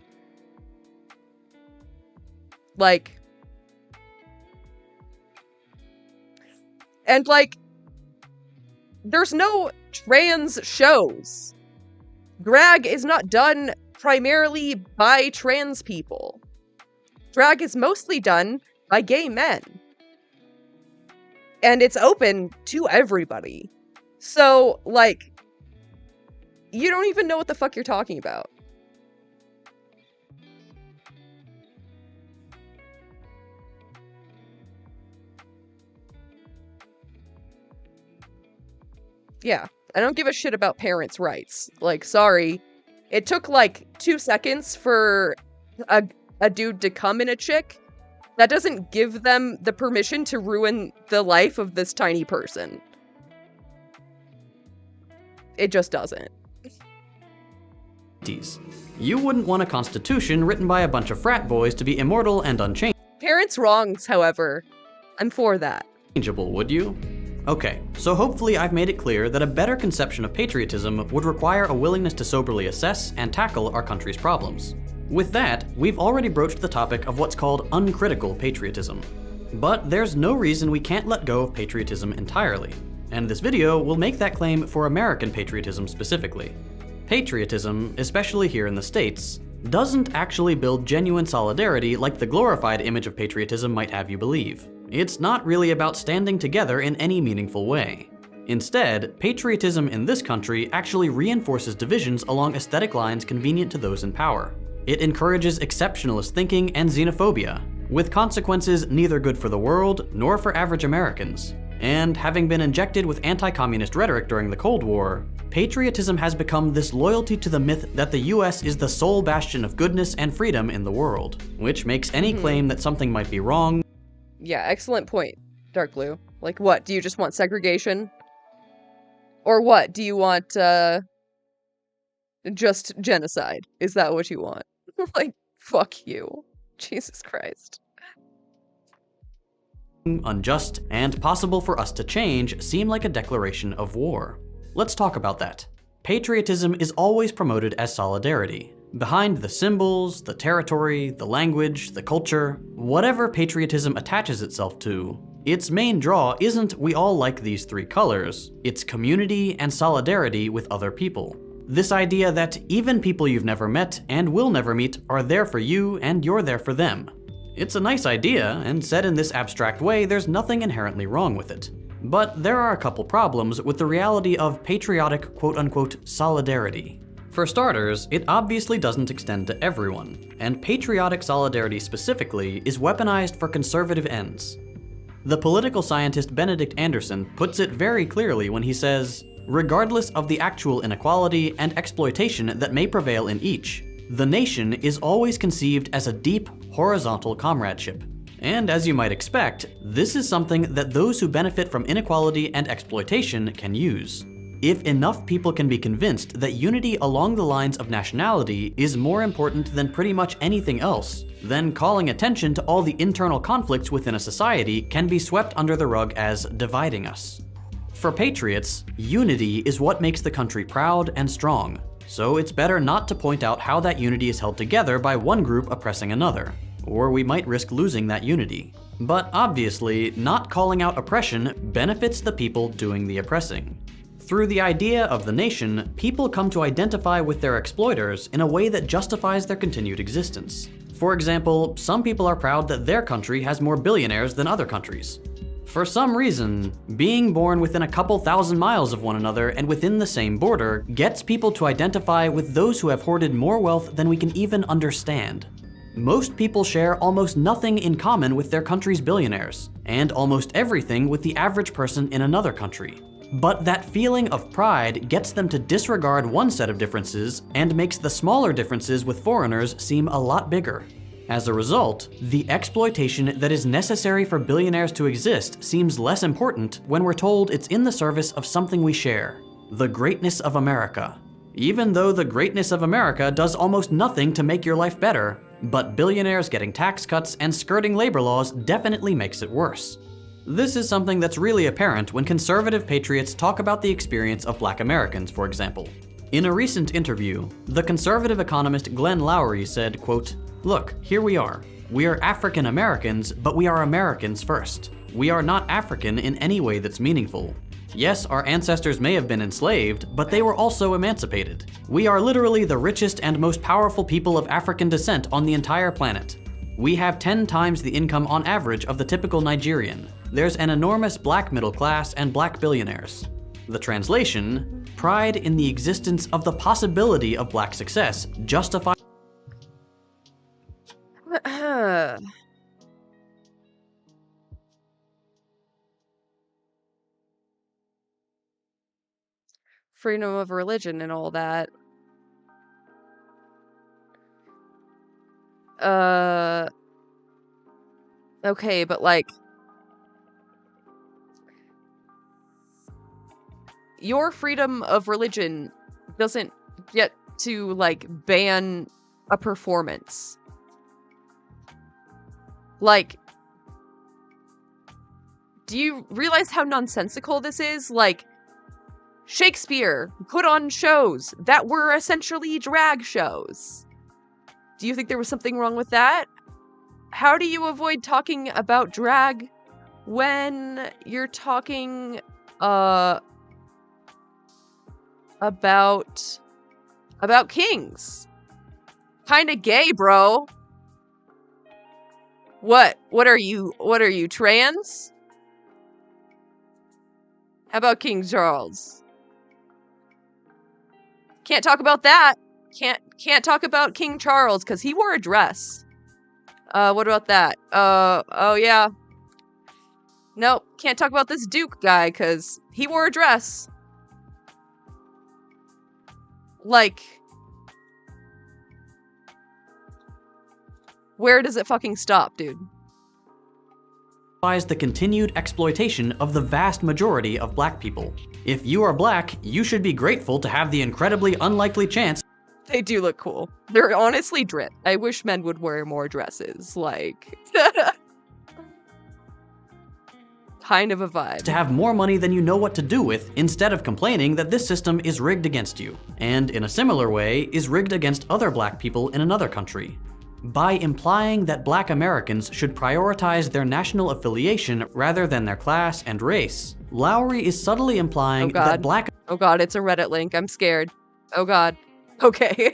Like, and, like, there's no trans shows. Drag is not done primarily by trans people. Drag is mostly done by gay men. And it's open to everybody. So, like, you don't even know what the fuck you're talking about. Yeah, I don't give a shit about parents' rights. Like, sorry. It took, like, 2 seconds for a dude to come in a chick. That doesn't give them the permission to ruin the life of this tiny person. It just doesn't. You wouldn't want a constitution written by a bunch of frat boys to be immortal and Parents' wrongs, however, I'm for that. unchangeable, would you? Okay, so hopefully I've made it clear that a better conception of patriotism would require a willingness to soberly assess and tackle our country's problems. With that, we've already broached the topic of what's called uncritical patriotism. But there's no reason we can't let go of patriotism entirely, and this video will make that claim for American patriotism specifically. Patriotism, especially here in the States, doesn't actually build genuine solidarity like the glorified image of patriotism might have you believe. It's not really about standing together in any meaningful way. Instead, patriotism in this country actually reinforces divisions along aesthetic lines convenient to those in power. It encourages exceptionalist thinking and xenophobia, with consequences neither good for the world nor for average Americans. And having been injected with anti-communist rhetoric during the Cold War, patriotism has become this loyalty to the myth that the US is the sole bastion of goodness and freedom in the world, which makes any claim that something might be wrong. Yeah, excellent point, Dark Blue. Like, what? Do you just want segregation? Or what? Do you want, just genocide? Is that what you want? Like, fuck you. Jesus Christ. Unjust and possible for us to change seem like a declaration of war. Let's talk about that. Patriotism is always promoted as solidarity. Behind the symbols, the territory, the language, the culture, whatever patriotism attaches itself to, its main draw isn't we all like these three colors, it's community and solidarity with other people. This idea that even people you've never met and will never meet are there for you and you're there for them. It's a nice idea, and said in this abstract way, there's nothing inherently wrong with it. But there are a couple problems with the reality of patriotic quote-unquote solidarity. For starters, it obviously doesn't extend to everyone, and patriotic solidarity specifically is weaponized for conservative ends. The political scientist Benedict Anderson puts it very clearly when he says, regardless of the actual inequality and exploitation that may prevail in each, the nation is always conceived as a deep, horizontal comradeship. And as you might expect, this is something that those who benefit from inequality and exploitation can use. If enough people can be convinced that unity along the lines of nationality is more important than pretty much anything else, then calling attention to all the internal conflicts within a society can be swept under the rug as dividing us. For patriots, unity is what makes the country proud and strong, so it's better not to point out how that unity is held together by one group oppressing another, or we might risk losing that unity. But obviously, not calling out oppression benefits the people doing the oppressing. Through the idea of the nation, people come to identify with their exploiters in a way that justifies their continued existence. For example, some people are proud that their country has more billionaires than other countries. For some reason, being born within a couple thousand miles of one another and within the same border gets people to identify with those who have hoarded more wealth than we can even understand. Most people share almost nothing in common with their country's billionaires, and almost everything with the average person in another country. But that feeling of pride gets them to disregard one set of differences and makes the smaller differences with foreigners seem a lot bigger. As a result, the exploitation that is necessary for billionaires to exist seems less important when we're told it's in the service of something we share, the greatness of America. Even though the greatness of America does almost nothing to make your life better, but billionaires getting tax cuts and skirting labor laws definitely makes it worse. This is something that's really apparent when conservative patriots talk about the experience of Black Americans, for example. In a recent interview, the conservative economist Glenn Loury said, quote, "Look, here we are. We are African Americans, but we are Americans first. We are not African in any way that's meaningful. Yes, our ancestors may have been enslaved, but they were also emancipated. We are literally the richest and most powerful people of African descent on the entire planet. We have 10 times the income on average of the typical Nigerian. There's an enormous black middle class and black billionaires." The translation, pride in the existence of the possibility of black success justifies freedom of religion and all that. Okay, but like, your freedom of religion doesn't get to like ban a performance. Like, do you realize how nonsensical this is? Like, Shakespeare put on shows that were essentially drag shows Do you think there was something wrong with that? How do you avoid talking about drag when you're talking about kings? Kinda gay, bro. What are you trans? How about King Charles? Can't talk about that. Can't talk about King Charles because he wore a dress. What about that? Oh yeah. Nope, can't talk about this Duke guy because he wore a dress. Like, where does it fucking stop, dude? The continued exploitation of the vast majority of black people. If you are black, you should be grateful to have the incredibly unlikely chance. They do look cool. They're honestly drip. I wish men would wear more dresses. Like, kind of a vibe. To have more money than you know what to do with, instead of complaining that this system is rigged against you, and in a similar way, is rigged against other black people in another country. By implying that black Americans should prioritize their national affiliation rather than their class and race, Lowry is subtly implying that black— Oh god, it's a Reddit link. I'm scared. Oh god. Okay.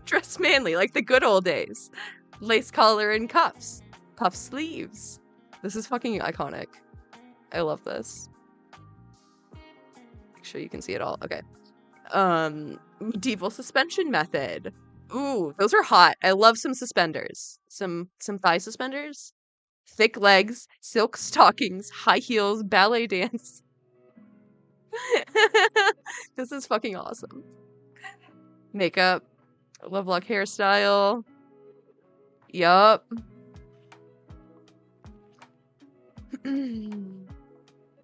Dress manly, like the good old days. Lace collar and cuffs. Puff sleeves. This is fucking iconic. I love this. Make sure you can see it all. Okay. Medieval suspension method. Ooh, those are hot. I love some suspenders. Some thigh suspenders. Thick legs, silk stockings, high heels, ballet dance. This is fucking awesome. Makeup. Lovelock hairstyle. Yup.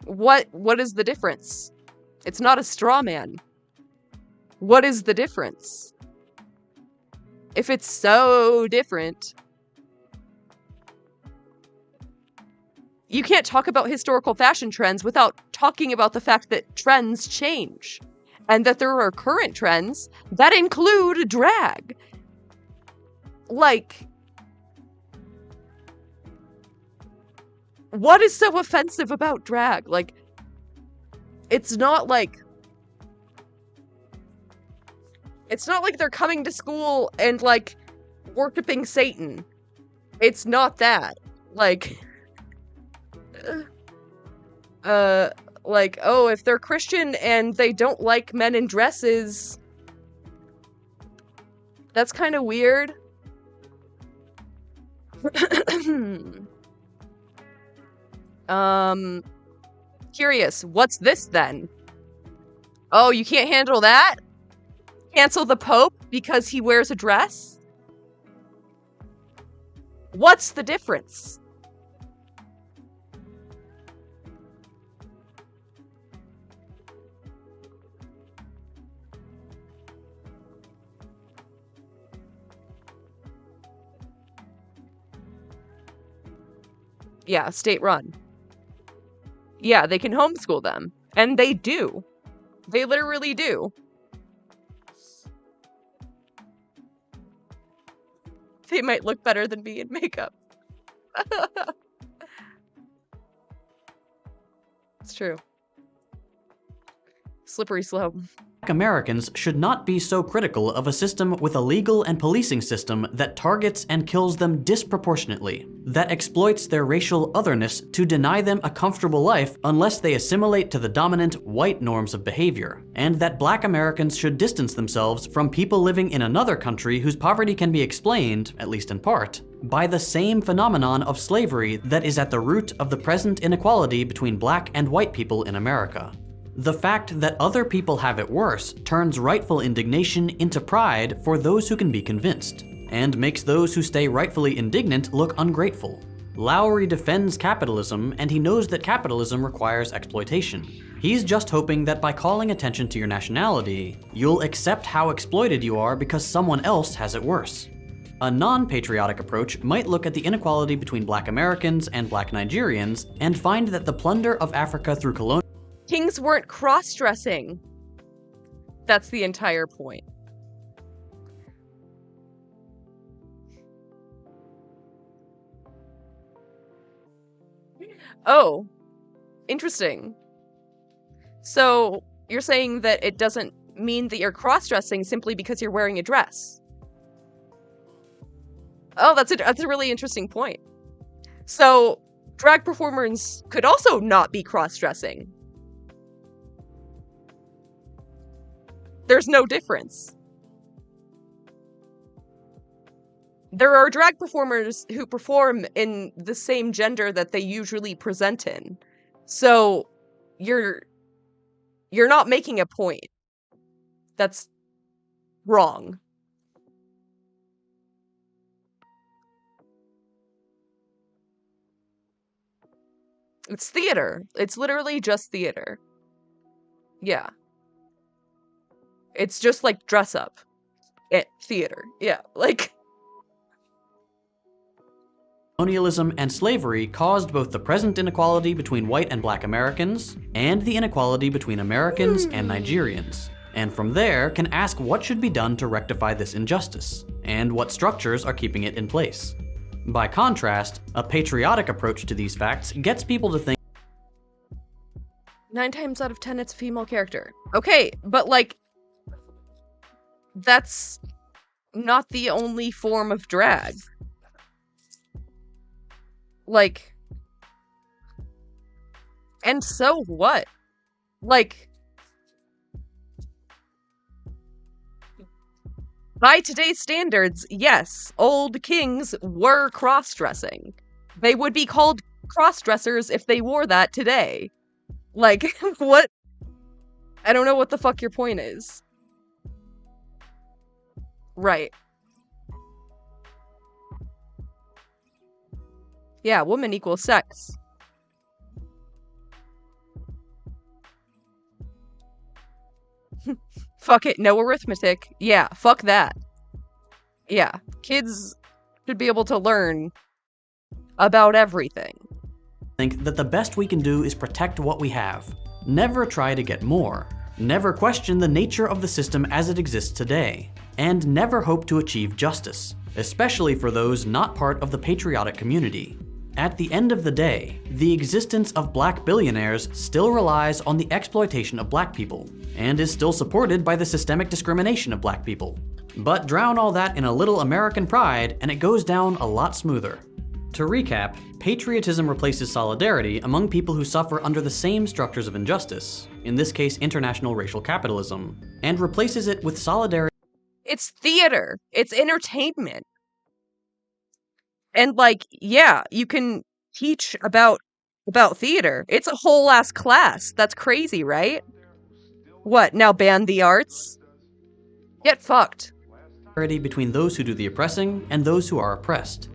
What is the difference? It's not a straw man. What is the difference? If it's so different, you can't talk about historical fashion trends without talking about the fact that trends change and that there are current trends that include drag. Like, what is so offensive about drag? Like, it's not like they're coming to school and, like, worshiping Satan. It's not that. Like, like, oh, if they're Christian and they don't like men in dresses, that's kind of weird. Curious, what's this then? Oh, you can't handle that? Cancel the Pope because he wears a dress? What's the difference? Yeah, state run. Yeah, they can homeschool them. And they do. They literally do. They might look better than me in makeup. It's true. Slippery slope. Americans should not be so critical of a system with a legal and policing system that targets and kills them disproportionately, that exploits their racial otherness to deny them a comfortable life unless they assimilate to the dominant white norms of behavior, and that black Americans should distance themselves from people living in another country whose poverty can be explained, at least in part, by the same phenomenon of slavery that is at the root of the present inequality between black and white people in America. The fact that other people have it worse turns rightful indignation into pride for those who can be convinced, and makes those who stay rightfully indignant look ungrateful. Lowry defends capitalism, and he knows that capitalism requires exploitation. He's just hoping that by calling attention to your nationality, you'll accept how exploited you are because someone else has it worse. A non-patriotic approach might look at the inequality between black Americans and black Nigerians and find that the plunder of Africa through colonial— Kings weren't cross-dressing. That's the entire point. Oh, interesting. So you're saying that it doesn't mean that you're cross-dressing simply because you're wearing a dress. Oh, that's a really interesting point. So drag performers could also not be cross-dressing. There's no difference. There are drag performers who perform in the same gender that they usually present in. So you're not making a point. That's wrong. It's theater. It's literally just theater. Yeah. It's just like dress up at theater. Yeah, like... Colonialism and slavery caused both the present inequality between white and black Americans and the inequality between Americans and Nigerians. And from there can ask what should be done to rectify this injustice, and what structures are keeping it in place. By contrast, a patriotic approach to these facts gets people to think 9 times out of 10 it's a female character. Okay, but like, that's not the only form of drag. Like, and so what? Like, by today's standards, yes, old kings were cross-dressing. They would be called cross-dressers if they wore that today. Like, what? I don't know what the fuck your point is. Right. Yeah, woman equals sex. Fuck it, no arithmetic. Yeah, fuck that. Yeah, kids should be able to learn about everything. Think that the best we can do is protect what we have. Never try to get more. Never question the nature of the system as it exists today. And never hope to achieve justice, especially for those not part of the patriotic community. At the end of the day, the existence of black billionaires still relies on the exploitation of black people, and is still supported by the systemic discrimination of black people. But drown all that in a little American pride, and it goes down a lot smoother. To recap, patriotism replaces solidarity among people who suffer under the same structures of injustice, in this case international racial capitalism, and replaces it with solidarity. It's theater. It's entertainment. And like, yeah, you can teach about theater. It's a whole ass class. That's crazy, right? What, now ban the arts? Get fucked. Between those who do the oppressing and those who are oppressed.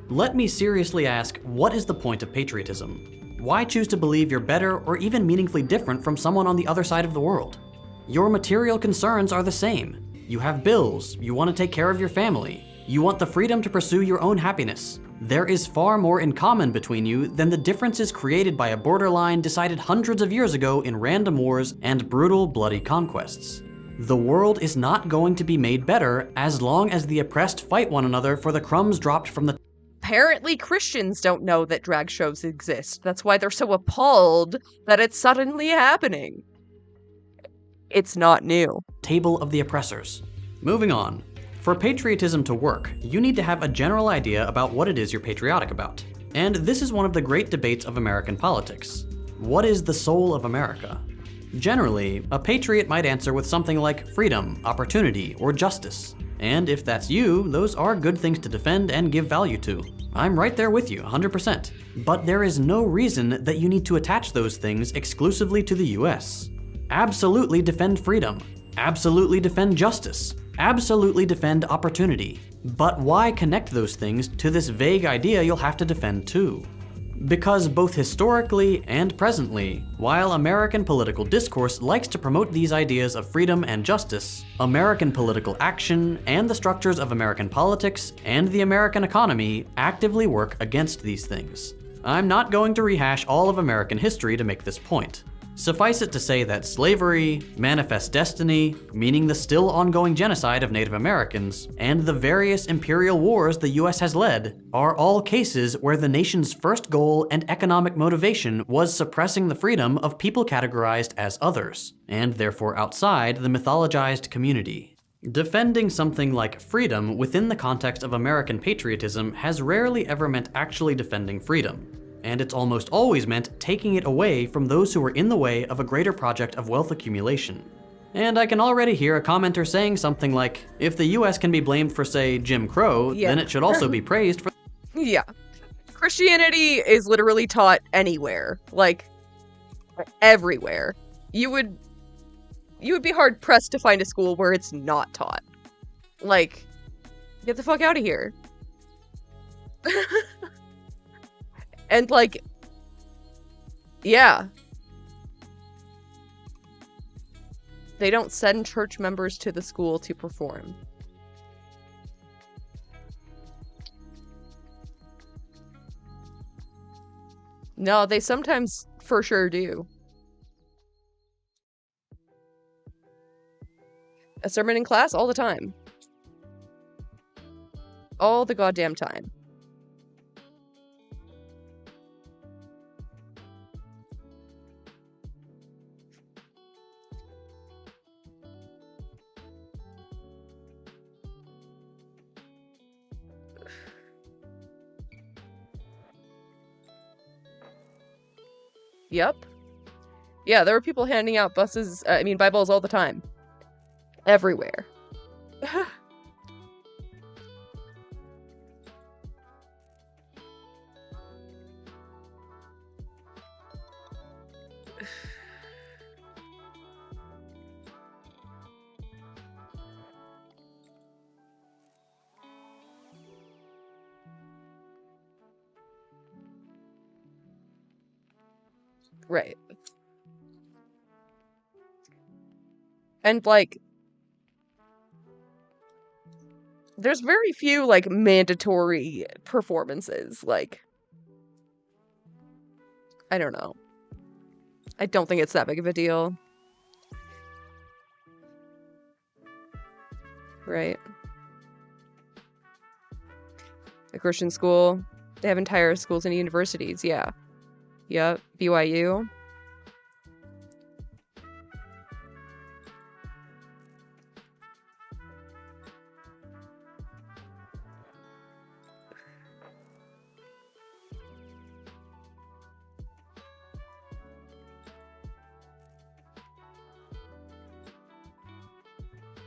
Let me seriously ask, what is the point of patriotism? Why choose to believe you're better or even meaningfully different from someone on the other side of the world? Your material concerns are the same. You have bills, you want to take care of your family, you want the freedom to pursue your own happiness. There is far more in common between you than the differences created by a borderline decided hundreds of years ago in random wars and brutal, bloody conquests. The world is not going to be made better as long as the oppressed fight one another for the crumbs dropped from the... Apparently Christians don't know that drag shows exist. That's why they're so appalled that it's suddenly happening. It's not new. Table of the oppressors. Moving on. For patriotism to work, you need to have a general idea about what it is you're patriotic about. And this is one of the great debates of American politics. What is the soul of America? Generally, a patriot might answer with something like freedom, opportunity, or justice. And if that's you, those are good things to defend and give value to. I'm right there with you, 100%. But there is no reason that you need to attach those things exclusively to the US. Absolutely defend freedom. Absolutely defend justice. Absolutely defend opportunity. But why connect those things to this vague idea you'll have to defend too? Because both historically and presently, while American political discourse likes to promote these ideas of freedom and justice, American political action and the structures of American politics and the American economy actively work against these things. I'm not going to rehash all of American history to make this point. Suffice it to say that slavery, manifest destiny, meaning the still ongoing genocide of Native Americans, and the various imperial wars the US has led, are all cases where the nation's first goal and economic motivation was suppressing the freedom of people categorized as others, and therefore outside the mythologized community. Defending something like freedom within the context of American patriotism has rarely ever meant actually defending freedom, and it's almost always meant taking it away from those who were in the way of a greater project of wealth accumulation. And I can already hear a commenter saying something like, if the US can be blamed for, say, Jim Crow, then it should also be praised for— Yeah. Christianity is literally taught anywhere. Like, everywhere. You would be hard-pressed to find a school where it's not taught. Like, get the fuck out of here. And, like, yeah. They don't send church members to the school to perform. No, they sometimes for sure do. A sermon in class all the time. All the goddamn time. Yep. Yeah, there were people handing out Bibles all the time. Everywhere. Right. And, like, there's very few, like, mandatory performances. Like, I don't know. I don't think it's that big of a deal. Right. A Christian school. They have entire schools and universities, yeah. Yep, BYU.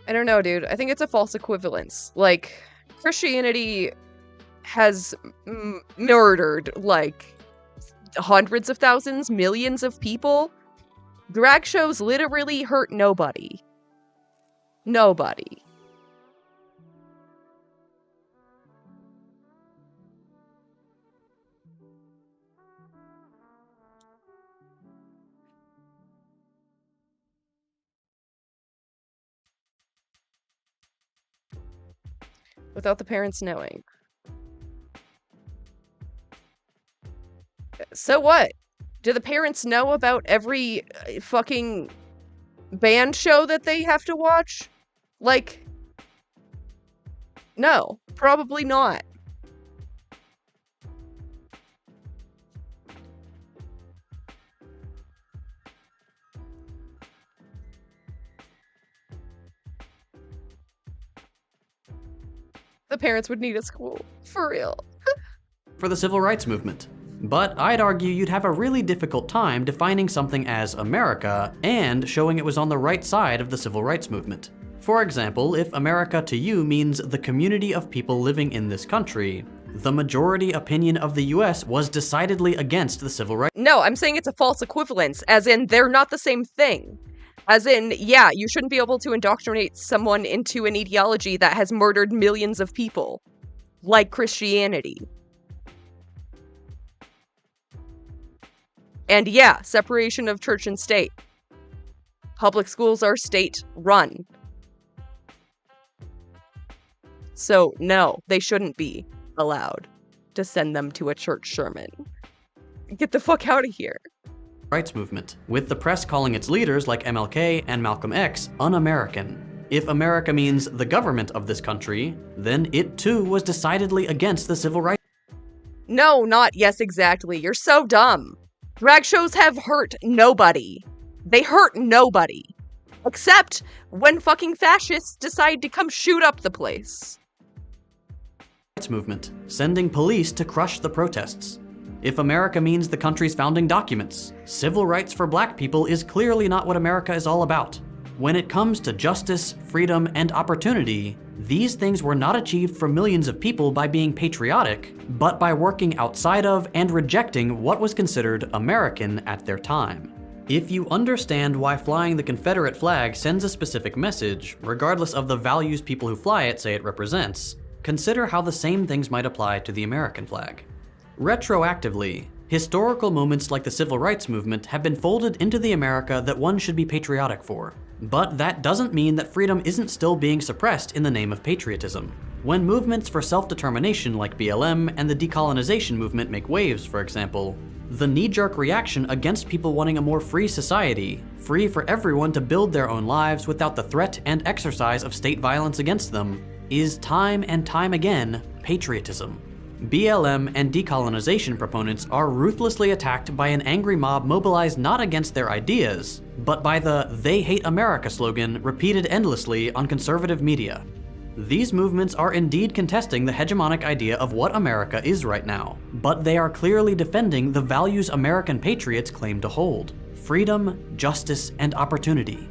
I don't know, dude. I think it's a false equivalence. Like, Christianity has murdered, like, hundreds of thousands, millions of people. Drag shows literally hurt nobody. Nobody. Without the parents knowing. So what? Do the parents know about every fucking band show that they have to watch? Like, no, probably not. The parents would need a school. For real. for the civil rights movement. But I'd argue you'd have a really difficult time defining something as America and showing it was on the right side of the civil rights movement. For example, if America to you means the community of people living in this country, the majority opinion of the US was decidedly against the civil rights. No, I'm saying it's a false equivalence, as in they're not the same thing. As in, yeah, you shouldn't be able to indoctrinate someone into an ideology that has murdered millions of people. Like Christianity. And yeah, separation of church and state. Public schools are state-run. So, no, they shouldn't be allowed to send them to a church sermon. Get the fuck out of here. rights movement, with the press calling its leaders like MLK and Malcolm X un-American. If America means the government of this country, then it too was decidedly against the civil rights. No, not yes, exactly. You're so dumb. Drag shows have hurt nobody. They hurt nobody. Except when fucking fascists decide to come shoot up the place. Movement, sending police to crush the protests. If America means the country's founding documents, civil rights for black people is clearly not what America is all about. When it comes to justice, freedom, and opportunity, these things were not achieved for millions of people by being patriotic, but by working outside of and rejecting what was considered American at their time. If you understand why flying the Confederate flag sends a specific message, regardless of the values people who fly it say it represents, consider how the same things might apply to the American flag. Retroactively, historical moments like the civil rights movement have been folded into the America that one should be patriotic for. But that doesn't mean that freedom isn't still being suppressed in the name of patriotism. When movements for self-determination like BLM and the decolonization movement make waves, for example, the knee-jerk reaction against people wanting a more free society, free for everyone to build their own lives without the threat and exercise of state violence against them, is time and time again patriotism. BLM and decolonization proponents are ruthlessly attacked by an angry mob mobilized not against their ideas, but by the "They Hate America" slogan repeated endlessly on conservative media. These movements are indeed contesting the hegemonic idea of what America is right now, but they are clearly defending the values American patriots claim to hold: freedom, justice, and opportunity.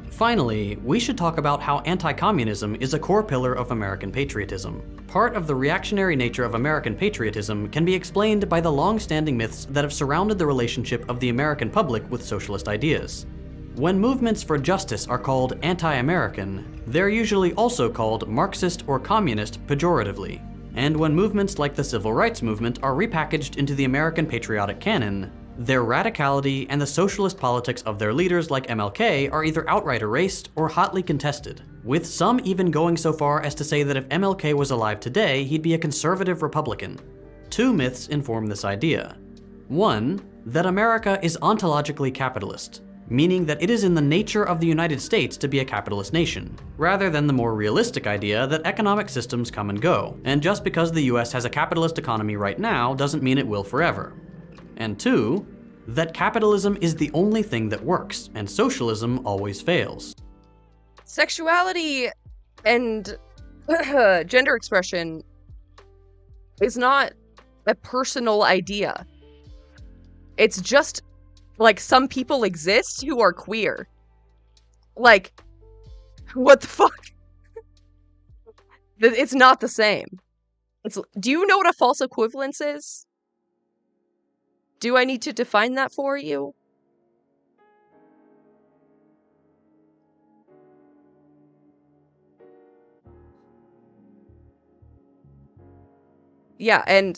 Finally, we should talk about how anti-communism is a core pillar of American patriotism. Part of the reactionary nature of American patriotism can be explained by the long-standing myths that have surrounded the relationship of the American public with socialist ideas. When movements for justice are called anti-American, they're usually also called Marxist or communist pejoratively. And when movements like the civil rights movement are repackaged into the American patriotic canon, their radicality and the socialist politics of their leaders like MLK are either outright erased or hotly contested, with some even going so far as to say that if MLK was alive today, he'd be a conservative Republican. Two myths inform this idea. One, that America is ontologically capitalist, meaning that it is in the nature of the United States to be a capitalist nation, rather than the more realistic idea that economic systems come and go, and just because the US has a capitalist economy right now doesn't mean it will forever. And two, that capitalism is the only thing that works, and socialism always fails. Sexuality and gender expression is not a personal idea. It's just, like, some people exist who are queer. Like, what the fuck? It's not the same. Do you know what a false equivalence is? Do I need to define that for you? Yeah, and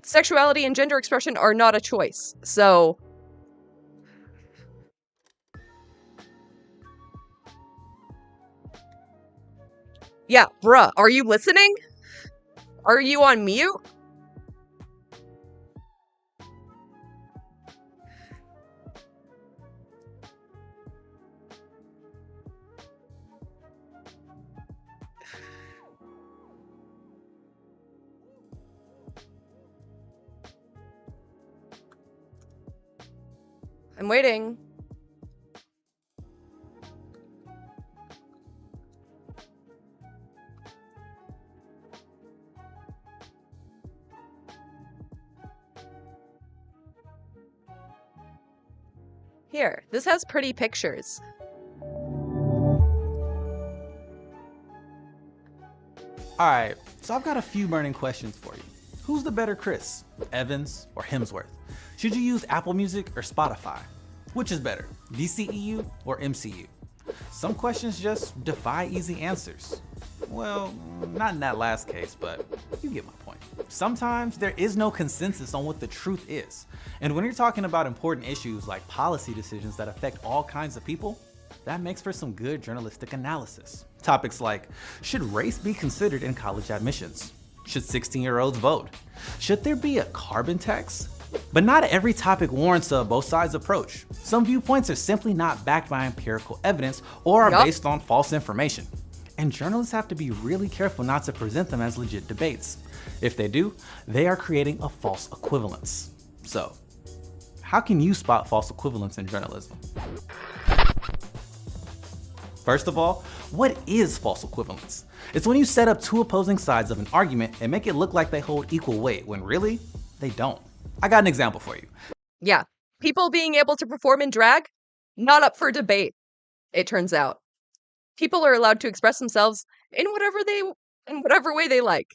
sexuality and gender expression are not a choice, so... Yeah, bruh, are you listening? Are you on mute? I'm waiting. Here, this has pretty pictures. Alright, so I've got a few burning questions for you. Who's the better Chris, Evans or Hemsworth? Should you use Apple Music or Spotify? Which is better, DCEU or MCU? Some questions just defy easy answers. Well, not in that last case, but you get my point. Sometimes there is no consensus on what the truth is. And when you're talking about important issues like policy decisions that affect all kinds of people, that makes for some good journalistic analysis. Topics like, should race be considered in college admissions? Should 16-year-olds vote? Should there be a carbon tax? But not every topic warrants a both sides approach. Some viewpoints are simply not backed by empirical evidence or are based on false information. And journalists have to be really careful not to present them as legit debates. If they do, they are creating a false equivalence. So, how can you spot false equivalence in journalism? First of all, what is false equivalence? It's when you set up two opposing sides of an argument and make it look like they hold equal weight when really, they don't. I got an example for you. Yeah. People being able to perform in drag, not up for debate, it turns out. People are allowed to express themselves in whatever way they like.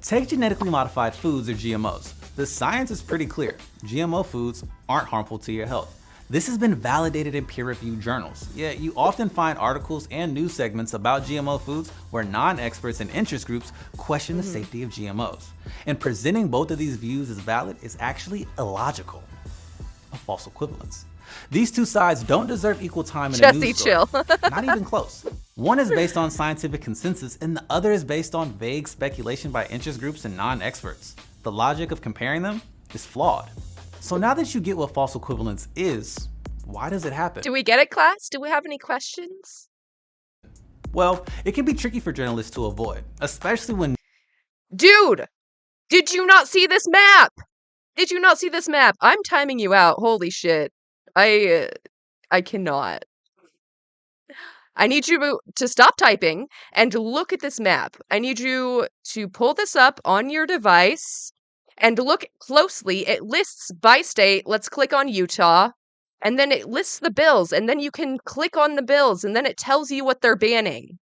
Take genetically modified foods or GMOs. The science is pretty clear. GMO foods aren't harmful to your health. This has been validated in peer-reviewed journals, yet you often find articles and news segments about GMO foods where non-experts and interest groups question the safety of GMOs. And presenting both of these views as valid is actually illogical. A false equivalence. These two sides don't deserve equal time in a news story. Chill. Not even close. One is based on scientific consensus and the other is based on vague speculation by interest groups and non-experts. The logic of comparing them is flawed. So now that you get what false equivalence is, why does it happen? Do we get it, class? Do we have any questions? Well, it can be tricky for journalists to avoid, especially when— Dude! Did you not see this map? Did you not see this map? I'm timing you out. Holy shit. I cannot. I need you to stop typing and look at this map. I need you to pull this up on your device and look closely. It lists by state. Let's click on Utah. And then it lists the bills. And then you can click on the bills. And then it tells you what they're banning.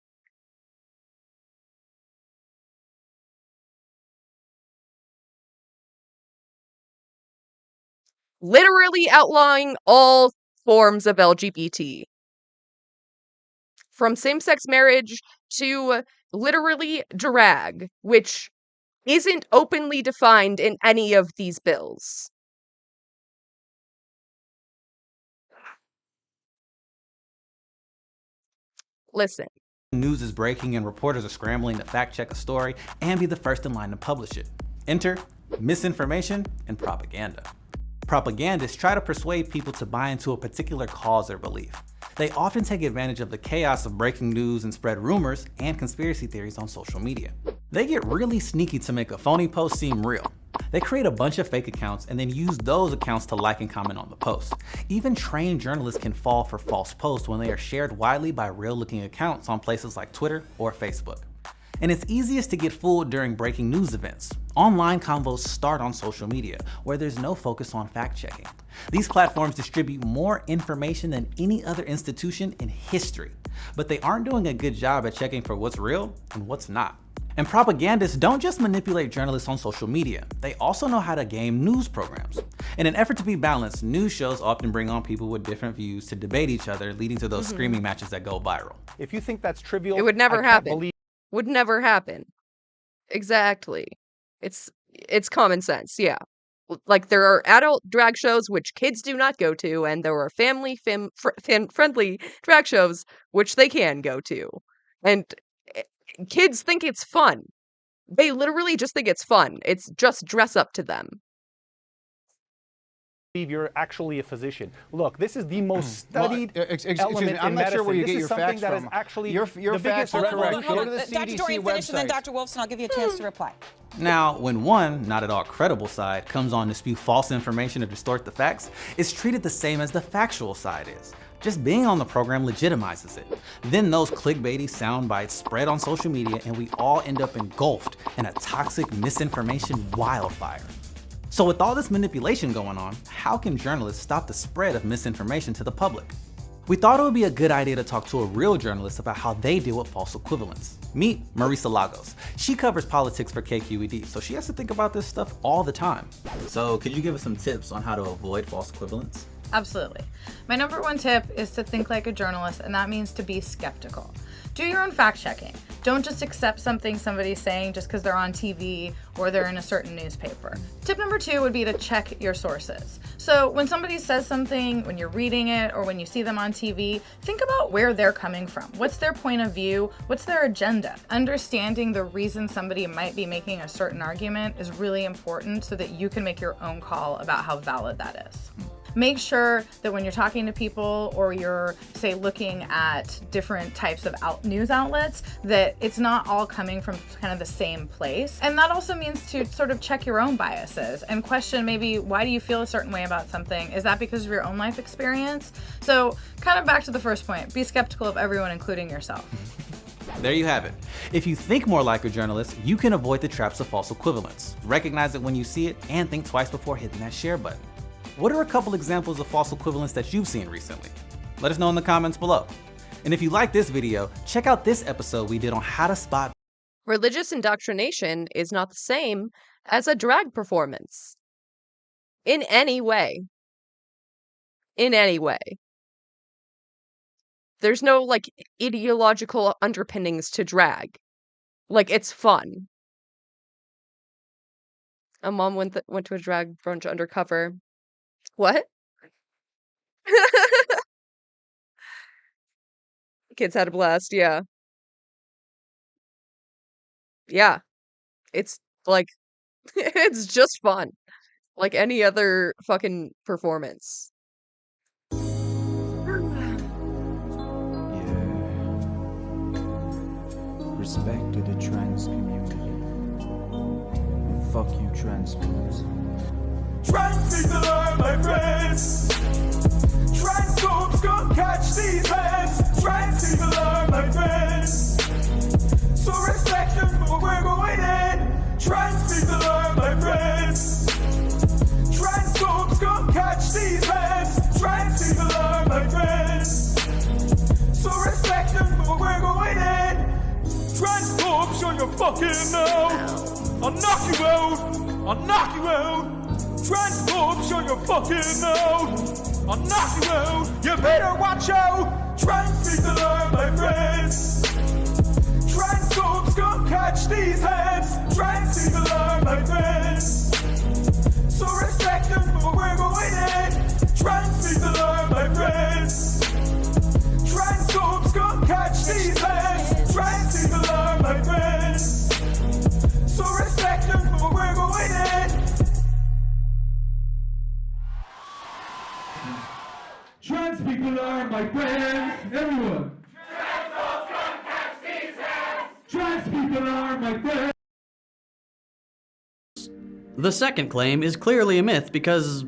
Literally outlawing all forms of LGBT. From same-sex marriage to literally drag, which isn't openly defined in any of these bills. Listen. News is breaking and reporters are scrambling to fact check a story and be the first in line to publish it. Enter misinformation and propaganda. Propagandists try to persuade people to buy into a particular cause or belief. They often take advantage of the chaos of breaking news and spread rumors and conspiracy theories on social media. They get really sneaky to make a phony post seem real. They create a bunch of fake accounts and then use those accounts to like and comment on the post. Even trained journalists can fall for false posts when they are shared widely by real-looking accounts on places like Twitter or Facebook. And it's easiest to get fooled during breaking news events. Online convos start on social media, where there's no focus on fact-checking. These platforms distribute more information than any other institution in history, but they aren't doing a good job at checking for what's real and what's not. And propagandists don't just manipulate journalists on social media, they also know how to game news programs. In an effort to be balanced, news shows often bring on people with different views to debate each other, leading to those screaming matches that go viral. If you think that's trivial, It would never happen. Would never happen. Exactly. It's common sense, yeah. Like, there are adult drag shows which kids do not go to, and there are family-friendly drag shows which they can go to. And kids think it's fun. They literally just think it's fun. It's just dress up to them. You're actually a physician. Look, this is the most studied excuse element me, I'm in not medicine. sure where you this get is your something facts that from. is actually Your the facts biggest are correct. Go to the Dr. CDC Dorian, finish, and then website. Dr. Wolfson, I'll give you a chance to reply. Now, when one, not at all credible side comes on to spew false information or distort the facts, it's treated the same as the factual side is. Just being on the program legitimizes it. Then those clickbaity sound bites spread on social media and we all end up engulfed in a toxic misinformation wildfire. So with all this manipulation going on, how can journalists stop the spread of misinformation to the public? We thought it would be a good idea to talk to a real journalist about how they deal with false equivalence. Meet Marisa Lagos. She covers politics for KQED, so she has to think about this stuff all the time. So could you give us some tips on how to avoid false equivalence? Absolutely. My number one tip is to think like a journalist, and that means to be skeptical. Do your own fact checking. Don't just accept something somebody's saying just because they're on TV or they're in a certain newspaper. Tip number 2 would be to check your sources. So when somebody says something, when you're reading it, or when you see them on TV, think about where they're coming from. What's their point of view? What's their agenda? Understanding the reason somebody might be making a certain argument is really important so that you can make your own call about how valid that is. Make sure that when you're talking to people or you're, say, looking at different types of news outlets, that it's not all coming from kind of the same place. And that also means to sort of check your own biases and question maybe, why do you feel a certain way about something? Is that because of your own life experience? So kind of back to the first point, be skeptical of everyone, including yourself. There you have it. If you think more like a journalist, you can avoid the traps of false equivalence. Recognize it when you see it and think twice before hitting that share button. What are a couple examples of false equivalence that you've seen recently? Let us know in the comments below. And if you like this video, check out this episode we did on how to spot. Religious indoctrination is not the same as a drag performance. In any way. In any way. There's no, like, ideological underpinnings to drag. Like, it's fun. A mom went to a drag brunch undercover. What? Kids had a blast, yeah. Yeah. It's, like, it's just fun. Like any other fucking performance. Respect to the trans community. And fuck you, transphobes. Trans people are my friends. Transphobes gon' catch these hands. Trans people are my friends. So respect them, but we're going in. Trans people are my friends. Transphobes gon' catch these hands. Trans people are my friends. So respect them, but we're going in. Transphobes, show your fucking mouth. I'll knock you out. I'll knock you out. Transphobes, show your fucking mouth. I'll knock you out. You better watch out. Trans people are my friends. Transphobes gon' catch these hands. Trans people are my friends. So respect them, but we're going in. Trans people are my friends. Transphobes gon' catch these hands. Trans people are my friends. So respect them, but we're going in. Trans people are my friends. Everyone. Trans people are my friends. The second claim is clearly a myth because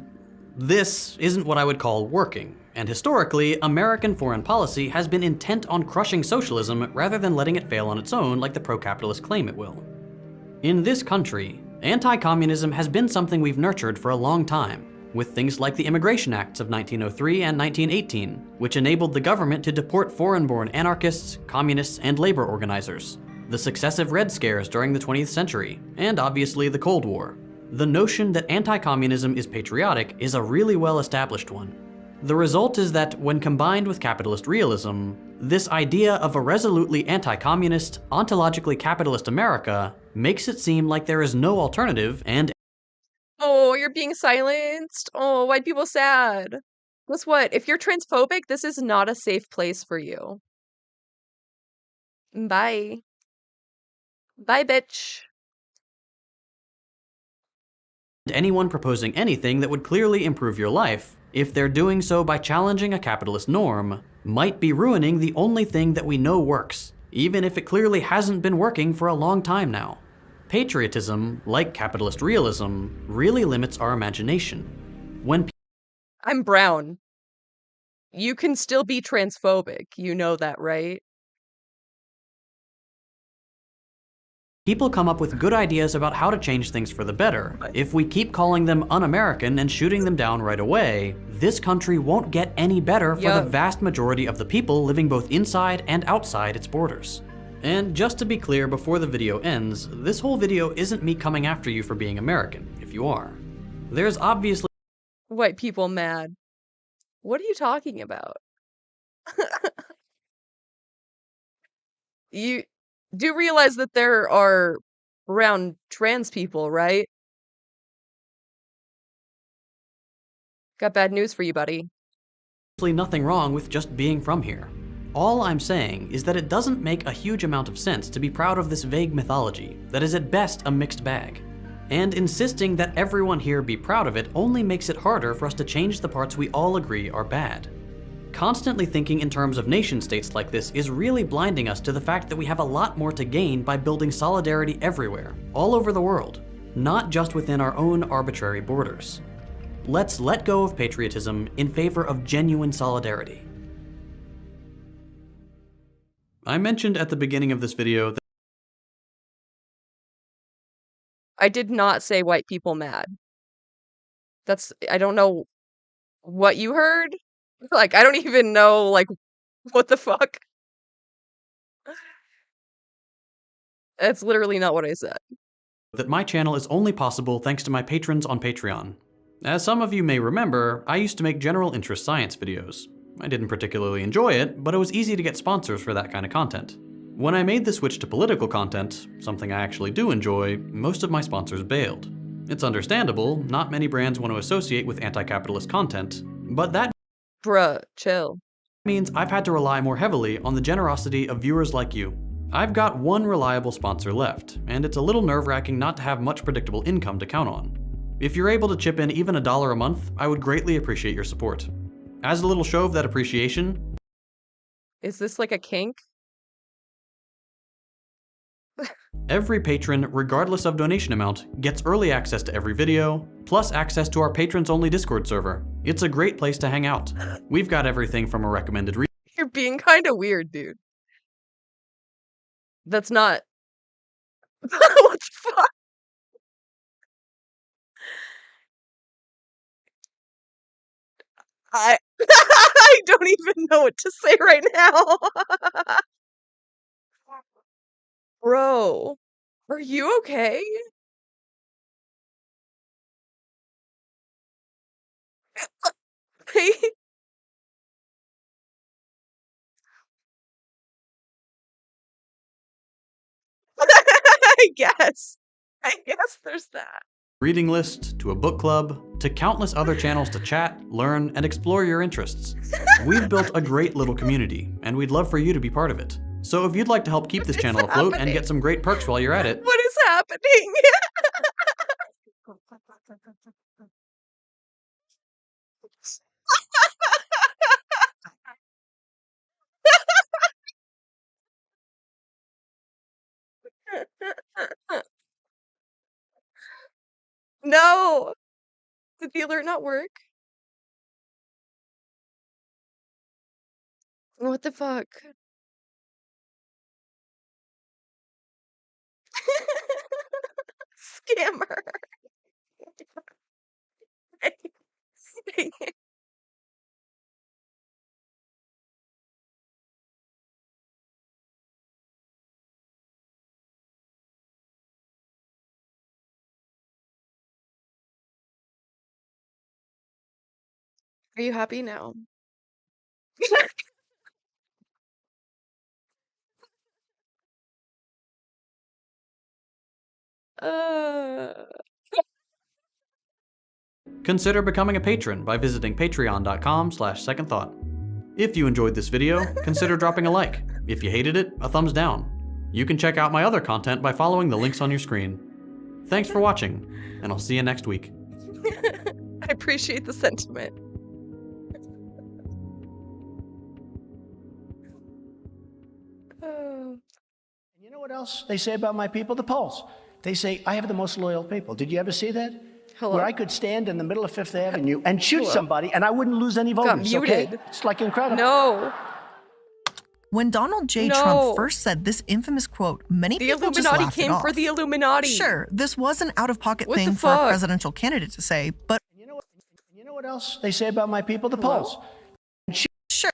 this isn't what I would call working. And historically, American foreign policy has been intent on crushing socialism rather than letting it fail on its own like the pro-capitalist claim it will. In this country, anti-communism has been something we've nurtured for a long time, with things like the Immigration Acts of 1903 and 1918, which enabled the government to deport foreign-born anarchists, communists, and labor organizers, the successive Red Scares during the 20th century, and obviously the Cold War. The notion that anti-communism is patriotic is a really well-established one. The result is that when combined with capitalist realism, this idea of a resolutely anti-communist, ontologically capitalist America makes it seem like there is no alternative and Oh, you're being silenced. Oh, white people sad. Guess what? If you're transphobic, this is not a safe place for you. Bye. Bye, bitch. anyone proposing anything that would clearly improve your life, if they're doing so by challenging a capitalist norm, might be ruining the only thing that we know works, even if it clearly hasn't been working for a long time now. Patriotism, like capitalist realism, really limits our imagination. When I'm brown. You can still be transphobic, you know that, right? people come up with good ideas about how to change things for the better, if we keep calling them un-American and shooting them down right away, this country won't get any better for the vast majority of the people living both inside and outside its borders. And just to be clear before the video ends, this whole video isn't me coming after you for being American, if you are. There's obviously White people mad. What are you talking about? You do realize that there are brown trans people, right? Got bad news for you, buddy. Nothing wrong with just being from here. All I'm saying is that it doesn't make a huge amount of sense to be proud of this vague mythology that is at best a mixed bag. And insisting that everyone here be proud of it only makes it harder for us to change the parts we all agree are bad. Constantly thinking in terms of nation states like this is really blinding us to the fact that we have a lot more to gain by building solidarity everywhere, all over the world, not just within our own arbitrary borders. Let's let go of patriotism in favor of genuine solidarity. I mentioned at the beginning of this video that I did not say white people mad. I don't know what you heard. Like, I don't even know, like, what the fuck? That's literally not what I said. that my channel is only possible thanks to my patrons on Patreon. As some of you may remember, I used to make general interest science videos. I didn't particularly enjoy it, but it was easy to get sponsors for that kind of content. When I made the switch to political content, something I actually do enjoy, most of my sponsors bailed. It's understandable, not many brands want to associate with anti-capitalist content, but that Bruh, chill. means I've had to rely more heavily on the generosity of viewers like you. I've got one reliable sponsor left, and it's a little nerve-wracking not to have much predictable income to count on. If you're able to chip in even $1 a month, I would greatly appreciate your support. As a little show of that appreciation... Is this like a kink? Every patron, regardless of donation amount, gets early access to every video, plus access to our patrons-only Discord server. It's a great place to hang out. We've got everything from a recommended read. You're being kind of weird, dude. That's not... What the fuck? I don't even know what to say right now. Bro, are you okay? I guess there's that. Reading list, to a book club, to countless other channels to chat, learn, and explore your interests. We've built a great little community, and we'd love for you to be part of it. So if you'd like to help keep this channel afloat and get some great perks while you're at it, What is happening? No! Did the alert not work? What the fuck? Scammer. Are you happy now? consider becoming a patron by visiting patreon.com/secondthought. If you enjoyed this video, consider dropping a like. If you hated it, a thumbs down. You can check out my other content by following the links on your screen. Thanks for watching, and I'll see you next week. I appreciate the sentiment. You know what else they say about my people? The polls. They say I have the most loyal people. Did you ever see that? Hello? Where I could stand in the middle of Fifth Avenue and shoot Hello? somebody and I wouldn't lose any voters. Got Okay? muted. It's like incredible. No. When Donald J. No. Trump first said this infamous quote, many The people just Illuminati laughed it came for off. the Illuminati. Sure, this was an out-of-pocket What the thing for a fuck? presidential candidate to say, but You know what else they say about my people? The Hello? polls. sure,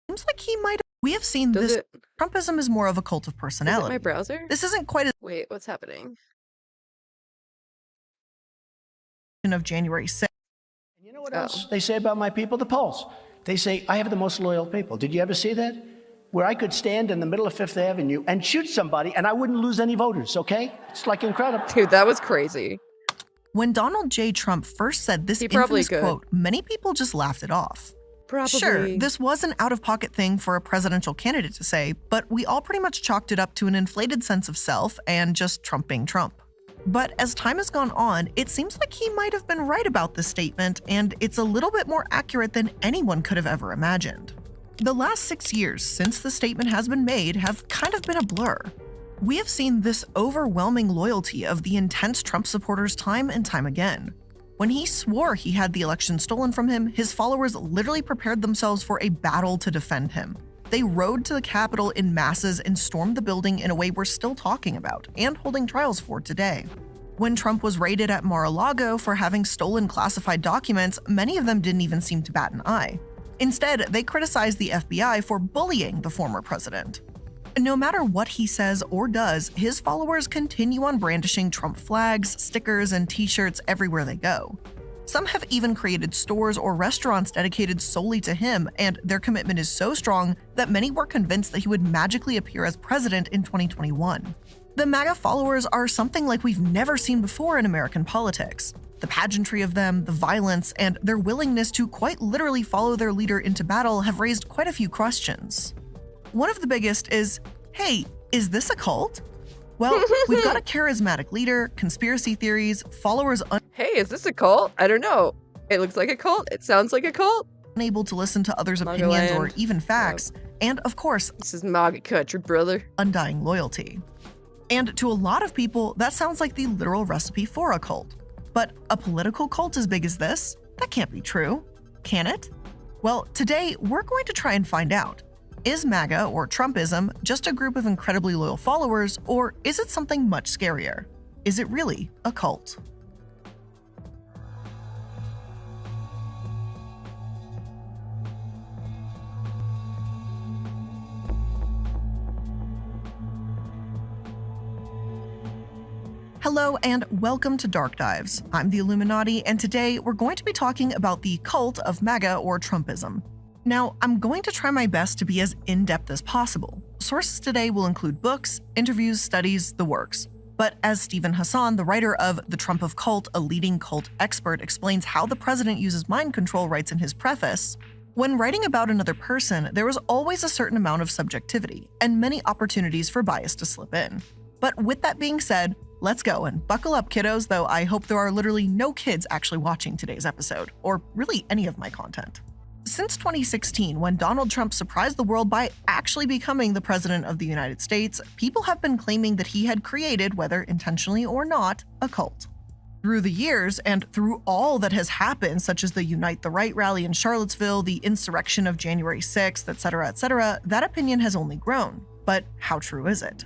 seems like he might. We have seen Does this. it- Trumpism is more of a cult of Is it personality. my browser? This isn't quite Wait, what's happening? of January 6th. You know what else they say about my people? The polls. They say I have the most loyal people. Did you ever see that? where I could stand in the middle of Fifth Avenue and shoot somebody and I wouldn't lose any voters, okay? It's like incredible. Dude, that was crazy. When Donald J. Trump first said this He probably infamous could. quote, many people just laughed it off. Probably. Sure, this was an out-of-pocket thing for a presidential candidate to say, but we all pretty much chalked it up to an inflated sense of self and just Trump being Trump. But as time has gone on, it seems like he might have been right about this statement, and it's a little bit more accurate than anyone could have ever imagined. The last 6 years since the statement has been made have kind of been a blur. We have seen this overwhelming loyalty of the intense Trump supporters time and time again. When he swore he had the election stolen from him, his followers literally prepared themselves for a battle to defend him. They rode to the Capitol in masses and stormed the building in a way we're still talking about and holding trials for today. When Trump was raided at Mar-a-Lago for having stolen classified documents, many of them didn't even seem to bat an eye. Instead, they criticized the FBI for bullying the former president. No matter what he says or does, his followers continue on brandishing Trump flags, stickers, and t-shirts everywhere they go. Some have even created stores or restaurants dedicated solely to him, and their commitment is so strong that many were convinced that he would magically appear as president in 2021. The MAGA followers are something like we've never seen before in American politics. The pageantry of them, the violence, and their willingness to quite literally follow their leader into battle have raised quite a few questions. One of the biggest is, hey, is this a cult? Well, we've got a charismatic leader, conspiracy theories, followers Hey, is this a cult? I don't know. It looks like a cult. It sounds like a cult. unable to listen to others' opinions or even facts, and of course, this is MAGA country, brother. Undying loyalty. And to a lot of people, that sounds like the literal recipe for a cult. But a political cult as big as this? That can't be true, can it? Well, today we're going to try and find out. Is MAGA or Trumpism just a group of incredibly loyal followers, or is it something much scarier? Is it really a cult? Hello and welcome to Dark Dives. I'm the Illuminati, and today we're going to be talking about the cult of MAGA or Trumpism. Now, I'm going to try my best to be as in-depth as possible. Sources today will include books, interviews, studies, the works. But as Stephen Hassan, the writer of The Trump of Cult, a leading cult expert, explains how the president uses mind control, writes in his preface, when writing about another person, there is always a certain amount of subjectivity and many opportunities for bias to slip in. But with that being said, let's go and buckle up, kiddos, though I hope there are literally no kids actually watching today's episode, or really any of my content. Since 2016, when Donald Trump surprised the world by actually becoming the President of the United States, people have been claiming that he had created, whether intentionally or not, a cult. Through the years, and through all that has happened, such as the Unite the Right rally in Charlottesville, the insurrection of January 6th, etc., that opinion has only grown. But how true is it?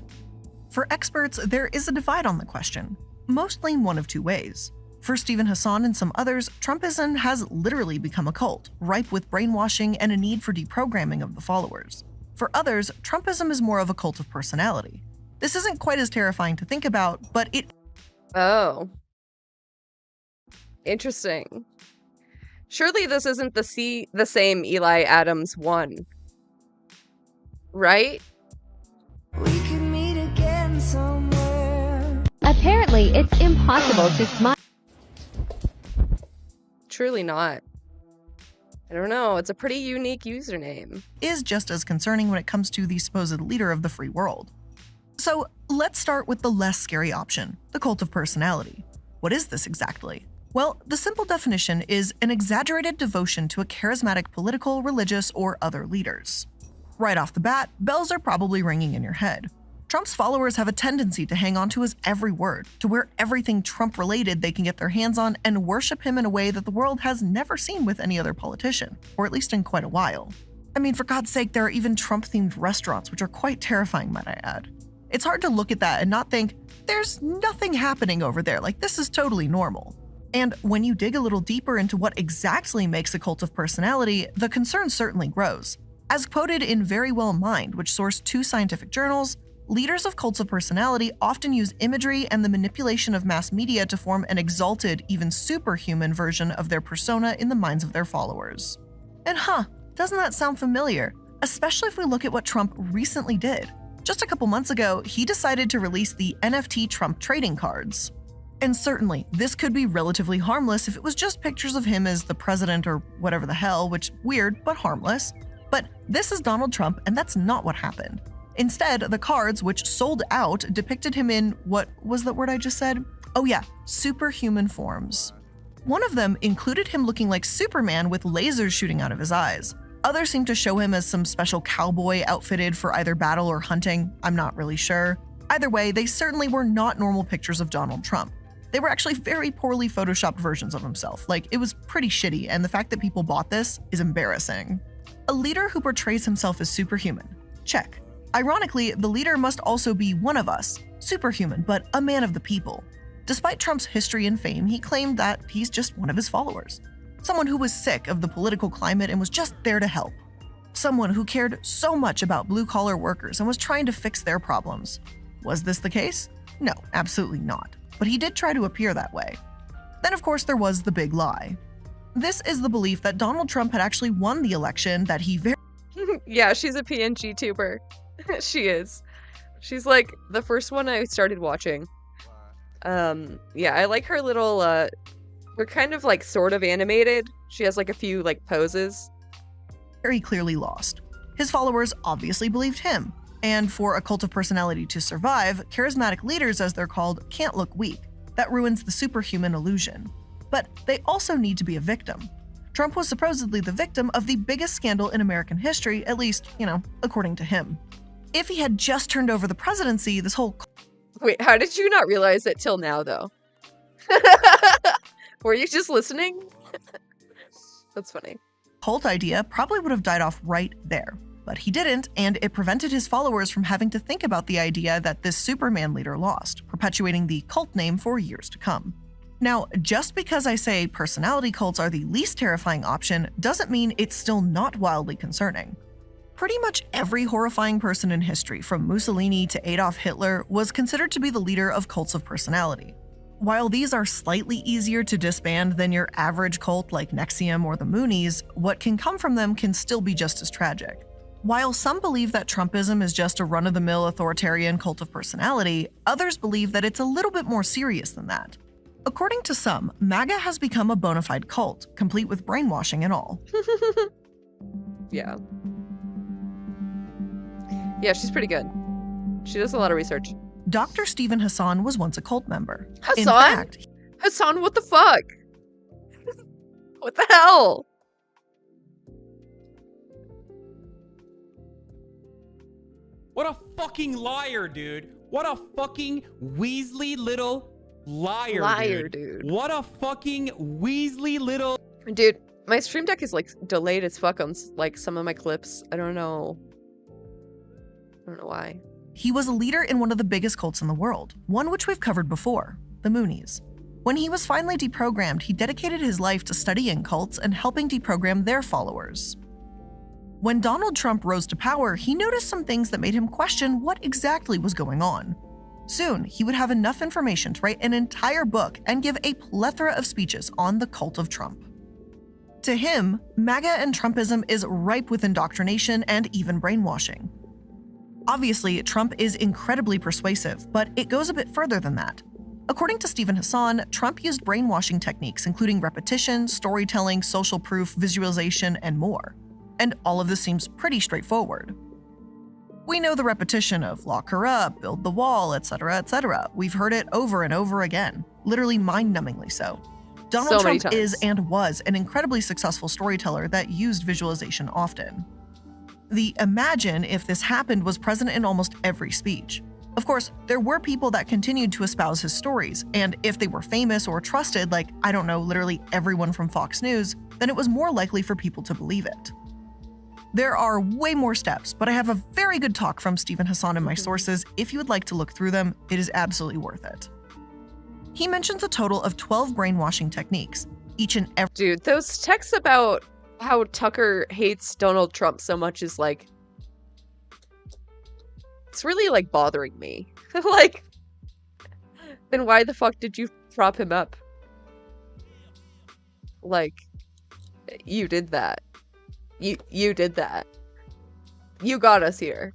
For experts, there is a divide on the question, mostly in one of two ways. For Stephen Hassan and some others, Trumpism has literally become a cult, ripe with brainwashing and a need for deprogramming of the followers. For others, Trumpism is more of a cult of personality. This isn't quite as terrifying to think about, but it— Oh. Interesting. Surely this isn't the same Eli Adams one, right? We could meet again somewhere. Apparently, it's impossible to smile. Truly not. I don't know, it's a pretty unique username. Is just as concerning when it comes to the supposed leader of the free world. So let's start with the less scary option, the cult of personality. What is this exactly? Well, the simple definition is an exaggerated devotion to a charismatic political, religious, or other leaders. Right off the bat, bells are probably ringing in your head. Trump's followers have a tendency to hang on to his every word, to wear everything Trump-related they can get their hands on, and worship him in a way that the world has never seen with any other politician, or at least in quite a while. I mean, for God's sake, there are even Trump-themed restaurants, which are quite terrifying, might I add. It's hard to look at that and not think, there's nothing happening over there, like this is totally normal. And when you dig a little deeper into what exactly makes a cult of personality, the concern certainly grows. As quoted in Very Well Mind, which sourced 2 scientific journals, leaders of cults of personality often use imagery and the manipulation of mass media to form an exalted, even superhuman version of their persona in the minds of their followers. And doesn't that sound familiar? especially if we look at what Trump recently did. Just a couple months ago, he decided to release the NFT Trump trading cards. And certainly, this could be relatively harmless if it was just pictures of him as the president or whatever the hell, which weird but harmless. But this is Donald Trump, and that's not what happened. Instead, the cards, which sold out, depicted him in, what was that word I just said? Oh yeah, superhuman forms. One of them included him looking like Superman with lasers shooting out of his eyes. Others seemed to show him as some special cowboy outfitted for either battle or hunting. I'm not really sure. Either way, they certainly were not normal pictures of Donald Trump. They were actually very poorly photoshopped versions of himself. Like, it was pretty shitty, and the fact that people bought this is embarrassing. A leader who portrays himself as superhuman. Check. Ironically, the leader must also be one of us, superhuman, but a man of the people. Despite Trump's history and fame, he claimed that he's just one of his followers. Someone who was sick of the political climate and was just there to help. Someone who cared so much about blue-collar workers and was trying to fix their problems. Was this the case? No, absolutely not. But he did try to appear that way. Then, of course, there was the big lie. This is the belief that Donald Trump had actually won the election that he Yeah, she's a PNG tuber. She is. She's like the first one I started watching. Yeah, I like her little they're kind of like sort of animated. She has like a few like poses. very clearly lost. His followers obviously believed him. And for a cult of personality to survive, charismatic leaders, as they're called, can't look weak. That ruins the superhuman illusion. But they also need to be a victim. Trump was supposedly the victim of the biggest scandal in American history, at least, according to him. If he had just turned over the presidency, this whole... Wait, how did you not realize it till now, though? Were you just listening? That's funny. Cult idea probably would have died off right there. But he didn't, and it prevented his followers from having to think about the idea that this Superman leader lost, perpetuating the cult name for years to come. Now, just because I say personality cults are the least terrifying option doesn't mean it's still not wildly concerning. Pretty much every horrifying person in history, from Mussolini to Adolf Hitler, was considered to be the leader of cults of personality. While these are slightly easier to disband than your average cult like NXIVM or the Moonies, what can come from them can still be just as tragic. While some believe that Trumpism is just a run-of-the-mill authoritarian cult of personality, others believe that it's a little bit more serious than that. According to some, MAGA has become a bona fide cult, complete with brainwashing and all. Yeah. Yeah, she's pretty good. She does a lot of research. Dr. Stephen Hassan was once a cult member. Hassan? In fact, Hassan, what the fuck? What the hell? What a fucking liar, dude. What a fucking Weasley little liar, dude. What a fucking Weasley little... Dude, my stream deck is like delayed as fuck on like some of my clips. I don't know why. He was a leader in one of the biggest cults in the world, one which we've covered before, the Moonies. When he was finally deprogrammed, he dedicated his life to studying cults and helping deprogram their followers. When Donald Trump rose to power, he noticed some things that made him question what exactly was going on. Soon, he would have enough information to write an entire book and give a plethora of speeches on the cult of Trump. To him, MAGA and Trumpism is ripe with indoctrination and even brainwashing. Obviously, Trump is incredibly persuasive, but it goes a bit further than that. According to Stephen Hassan, Trump used brainwashing techniques including repetition, storytelling, social proof, visualization, and more. And all of this seems pretty straightforward. We know the repetition of lock her up, build the wall, etc., etc. We've heard it over and over again, literally mind-numbingly so. Donald Trump is and was an incredibly successful storyteller that used visualization often. The imagine if this happened was present in almost every speech. Of course, there were people that continued to espouse his stories, and if they were famous or trusted, like, I don't know, literally everyone from Fox News, then it was more likely for people to believe it. There are way more steps, but I have a very good talk from Stephen Hassan in my sources. If you would like to look through them, it is absolutely worth it. He mentions a total of 12 brainwashing techniques, each and every— Dude, those texts about how Tucker hates Donald Trump so much is like, it's really like bothering me. Like, then why the fuck did you prop him up? Like, you did that. You did that. You got us here.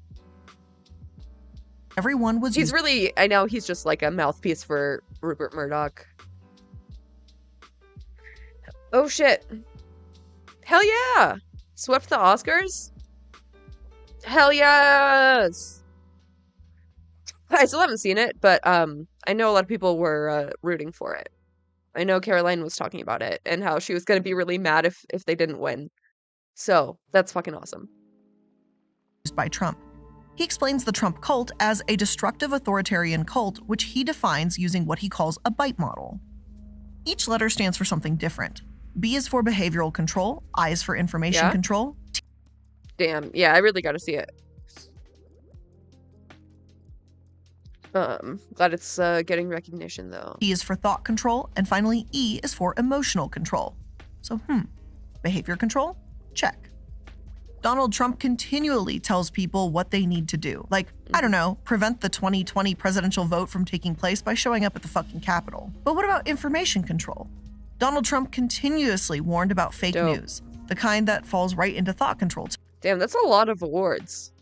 Everyone was He's really, I know he's just like a mouthpiece for Rupert Murdoch. Oh shit. Hell yeah! Swept the Oscars? Hell yes! I still haven't seen it, but I know a lot of people were rooting for it. I know Caroline was talking about it and how she was going to be really mad if they didn't win. So, that's fucking awesome. By Trump. He explains the Trump cult as a destructive authoritarian cult, which he defines using what he calls a bite model. Each letter stands for something different. B is for behavioral control, I is for information control. Damn, yeah, I really gotta see it. Glad it's getting recognition though. T is for thought control, and finally E is for emotional control. So, behavior control? Check. Donald Trump continually tells people what they need to do. Like, I don't know, prevent the 2020 presidential vote from taking place by showing up at the fucking Capitol. But what about information control? Donald Trump continuously warned about fake news, the kind that falls right into thought control. Damn, that's a lot of awards.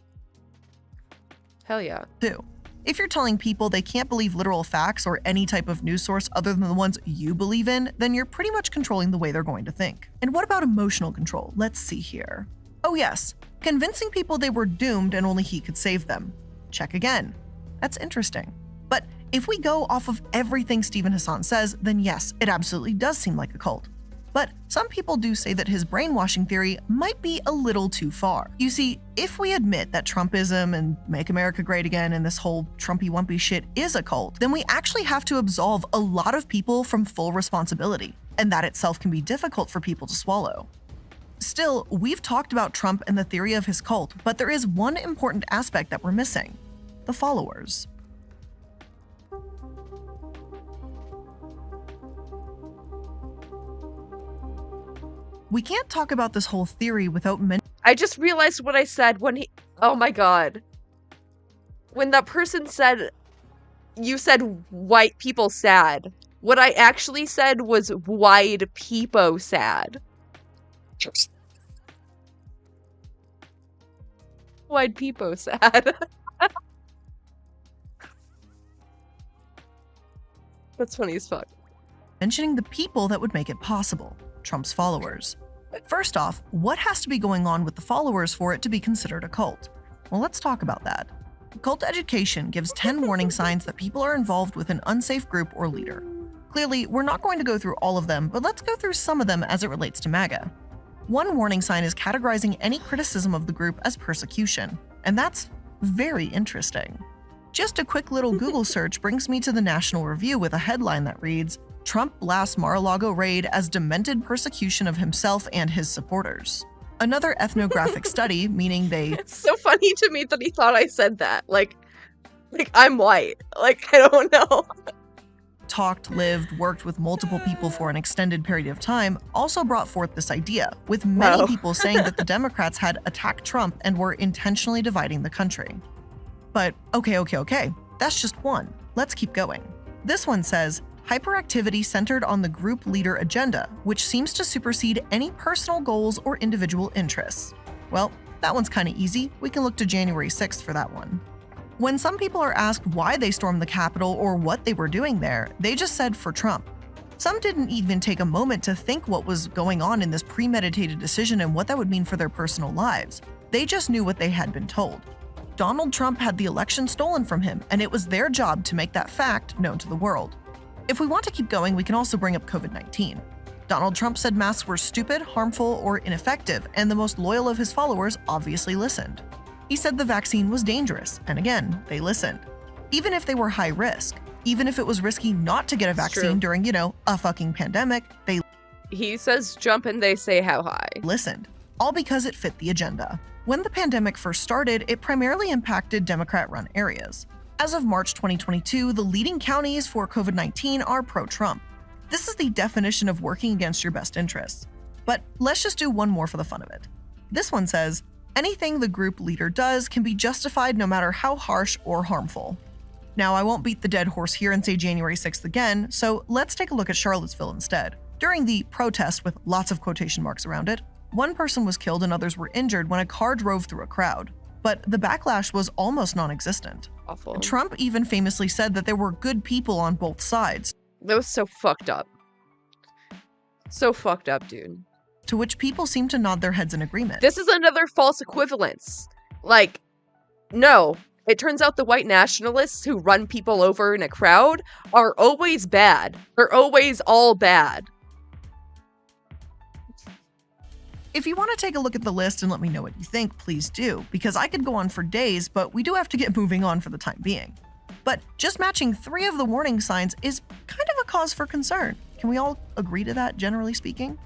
Hell yeah. Too. If you're telling people they can't believe literal facts or any type of news source other than the ones you believe in, then you're pretty much controlling the way they're going to think. And what about emotional control? Let's see here. Oh yes, convincing people they were doomed and only he could save them. Check again. That's interesting. But if we go off of everything Stephen Hassan says, then yes, it absolutely does seem like a cult. But some people do say that his brainwashing theory might be a little too far. You see, if we admit that Trumpism and Make America Great Again and this whole Trumpy-wumpy shit is a cult, then we actually have to absolve a lot of people from full responsibility, and that itself can be difficult for people to swallow. Still, we've talked about Trump and the theory of his cult, but there is one important aspect that we're missing: the followers. We can't talk about this whole theory without mentioning. I just realized what I said when he. Oh my god. When that person said. You said white people sad. What I actually said was wide peepo sad. Wide peepo sad. That's funny as fuck. Mentioning the people that would make it possible: Trump's followers. First off, what has to be going on with the followers for it to be considered a cult? Well, let's talk about that. Cult education gives 10 warning signs that people are involved with an unsafe group or leader. Clearly, we're not going to go through all of them, but let's go through some of them as it relates to MAGA. One warning sign is categorizing any criticism of the group as persecution, and that's very interesting. Just a quick little Google search brings me to the National Review with a headline that reads, "Trump blasts Mar-a-Lago raid as demented persecution of himself and his supporters." Another ethnographic study, meaning they... It's so funny to me that he thought I said that. Like I'm white. Like, I don't know. Talked, lived, worked with multiple people for an extended period of time, also brought forth this idea, with many people saying that the Democrats had attacked Trump and were intentionally dividing the country. But okay, that's just one. Let's keep going. This one says, hyperactivity centered on the group leader agenda, which seems to supersede any personal goals or individual interests. Well, that one's kind of easy. We can look to January 6th for that one. When some people are asked why they stormed the Capitol or what they were doing there, they just said for Trump. Some didn't even take a moment to think what was going on in this premeditated decision and what that would mean for their personal lives. They just knew what they had been told. Donald Trump had the election stolen from him, and it was their job to make that fact known to the world. If we want to keep going, we can also bring up COVID-19. Donald Trump said masks were stupid, harmful, or ineffective, and the most loyal of his followers obviously listened. He said the vaccine was dangerous, and again, they listened. Even if they were high risk, even if it was risky not to get a vaccine during, a fucking pandemic, they... He says jump and they say how high. Listened, all because it fit the agenda. When the pandemic first started, it primarily impacted Democrat-run areas. As of March 2022, the leading counties for COVID-19 are pro-Trump. This is the definition of working against your best interests. But let's just do one more for the fun of it. This one says, anything the group leader does can be justified no matter how harsh or harmful. Now, I won't beat the dead horse here and say January 6th again, so let's take a look at Charlottesville instead. During the protest, with lots of quotation marks around it, one person was killed and others were injured when a car drove through a crowd. but the backlash was almost non-existent. Awful. Trump even famously said that there were good people on both sides. That was so fucked up. So fucked up, dude. To which people seem to nod their heads in agreement. This is another false equivalence. Like, no. It turns out the white nationalists who run people over in a crowd are always bad. They're always all bad. If you want to take a look at the list and let me know what you think, please do, because I could go on for days, but we do have to get moving on for the time being. But just matching 3 of the warning signs is kind of a cause for concern. Can we all agree to that, generally speaking?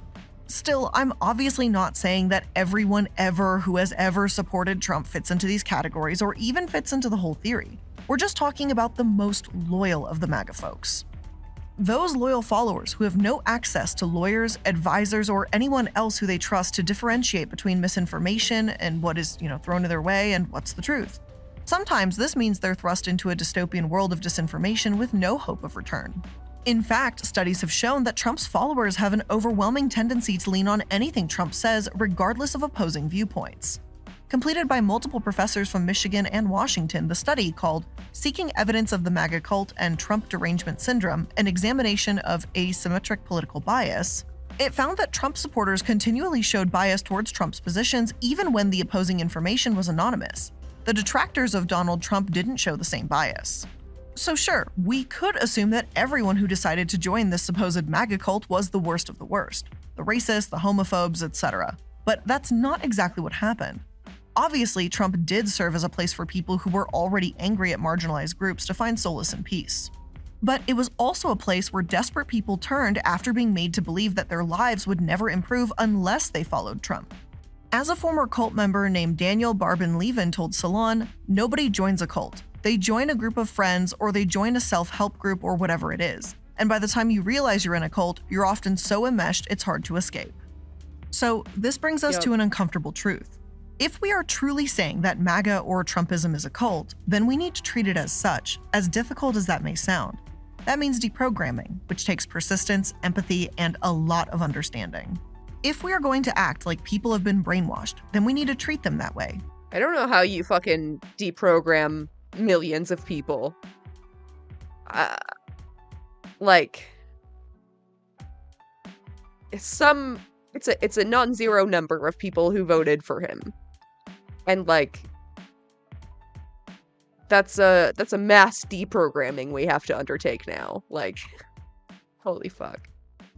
Still, I'm obviously not saying that everyone ever who has ever supported Trump fits into these categories or even fits into the whole theory. We're just talking about the most loyal of the MAGA folks. Those loyal followers who have no access to lawyers, advisors, or anyone else who they trust to differentiate between misinformation and what is, thrown in their way and what's the truth. Sometimes this means they're thrust into a dystopian world of disinformation with no hope of return. In fact, studies have shown that Trump's followers have an overwhelming tendency to lean on anything Trump says, regardless of opposing viewpoints. Completed by multiple professors from Michigan and Washington, the study, called Seeking Evidence of the MAGA Cult and Trump Derangement Syndrome, an examination of asymmetric political bias, it found that Trump supporters continually showed bias towards Trump's positions even when the opposing information was anonymous. The detractors of Donald Trump didn't show the same bias. So sure, we could assume that everyone who decided to join this supposed MAGA cult was the worst of the worst. The racists, the homophobes, etc. But that's not exactly what happened. Obviously, Trump did serve as a place for people who were already angry at marginalized groups to find solace and peace. But it was also a place where desperate people turned after being made to believe that their lives would never improve unless they followed Trump. As a former cult member named Daniel Barbin-Levin told Salon, nobody joins a cult. They join a group of friends or they join a self-help group or whatever it is. And by the time you realize you're in a cult, you're often so enmeshed it's hard to escape. So this brings us to an uncomfortable truth. If we are truly saying that MAGA or Trumpism is a cult, then we need to treat it as such, as difficult as that may sound. That means deprogramming, which takes persistence, empathy, and a lot of understanding. If we are going to act like people have been brainwashed, then we need to treat them that way. I don't know how you fucking deprogram millions of people. It's a non-zero number of people who voted for him. And that's a mass deprogramming we have to undertake now. Holy fuck.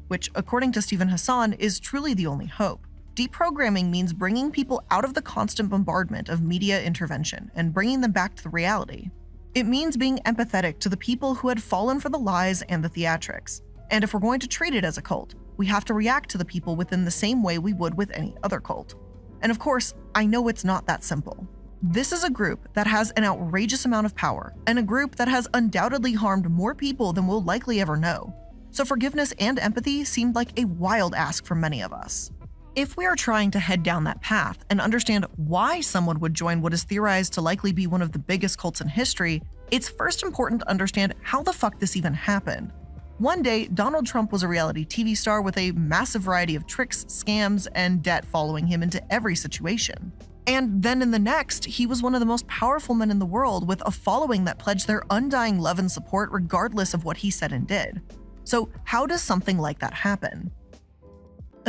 Which, according to Stephen Hassan, is truly the only hope. Deprogramming means bringing people out of the constant bombardment of media intervention and bringing them back to the reality. It means being empathetic to the people who had fallen for the lies and the theatrics. And if we're going to treat it as a cult, we have to react to the people within the same way we would with any other cult. And of course, I know it's not that simple. This is a group that has an outrageous amount of power, and a group that has undoubtedly harmed more people than we'll likely ever know. So forgiveness and empathy seemed like a wild ask from many of us. If we are trying to head down that path and understand why someone would join what is theorized to likely be one of the biggest cults in history, it's first important to understand how the fuck this even happened. One day, Donald Trump was a reality TV star with a massive variety of tricks, scams, and debt following him into every situation. And then in the next, he was one of the most powerful men in the world with a following that pledged their undying love and support regardless of what he said and did. So how does something like that happen?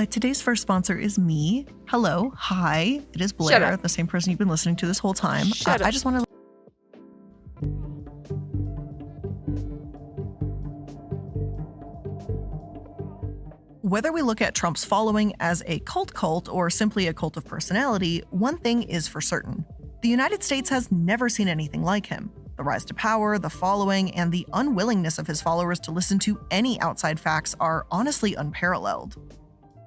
Today's first sponsor is me. Hello. Hi. It is Blair, the same person you've been listening to this whole time. I just want to... Whether we look at Trump's following as a cult or simply a cult of personality, one thing is for certain. The United States has never seen anything like him. The rise to power, the following, and the unwillingness of his followers to listen to any outside facts are honestly unparalleled.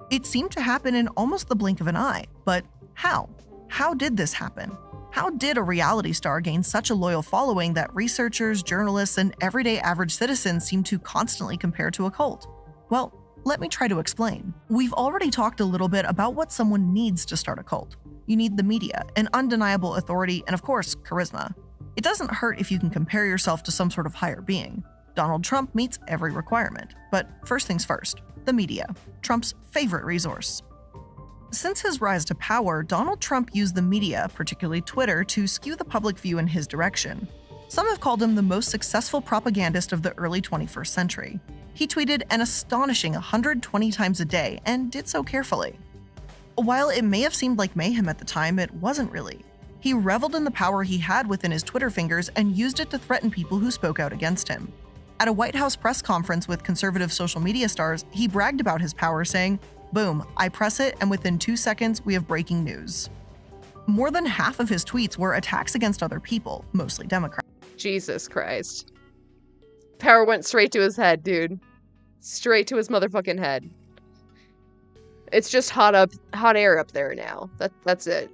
It seemed to happen in almost the blink of an eye, but how? How did this happen? How did a reality star gain such a loyal following that researchers, journalists, and everyday average citizens seem to constantly compare to a cult? Well, let me try to explain. We've already talked a little bit about what someone needs to start a cult. You need the media, an undeniable authority, and of course, charisma. It doesn't hurt if you can compare yourself to some sort of higher being. Donald Trump meets every requirement. But first things first, the media, Trump's favorite resource. Since his rise to power, Donald Trump used the media, particularly Twitter, to skew the public view in his direction. Some have called him the most successful propagandist of the early 21st century. He tweeted an astonishing 120 times a day and did so carefully. While it may have seemed like mayhem at the time, it wasn't really. He reveled in the power he had within his Twitter fingers and used it to threaten people who spoke out against him. At a White House press conference with conservative social media stars, he bragged about his power, saying, "Boom, I press it, and within 2 seconds, we have breaking news." More than half of his tweets were attacks against other people, mostly Democrats. Jesus Christ. Power went straight to his head, dude. Straight to his motherfucking head. It's just hot air up there now. That's it.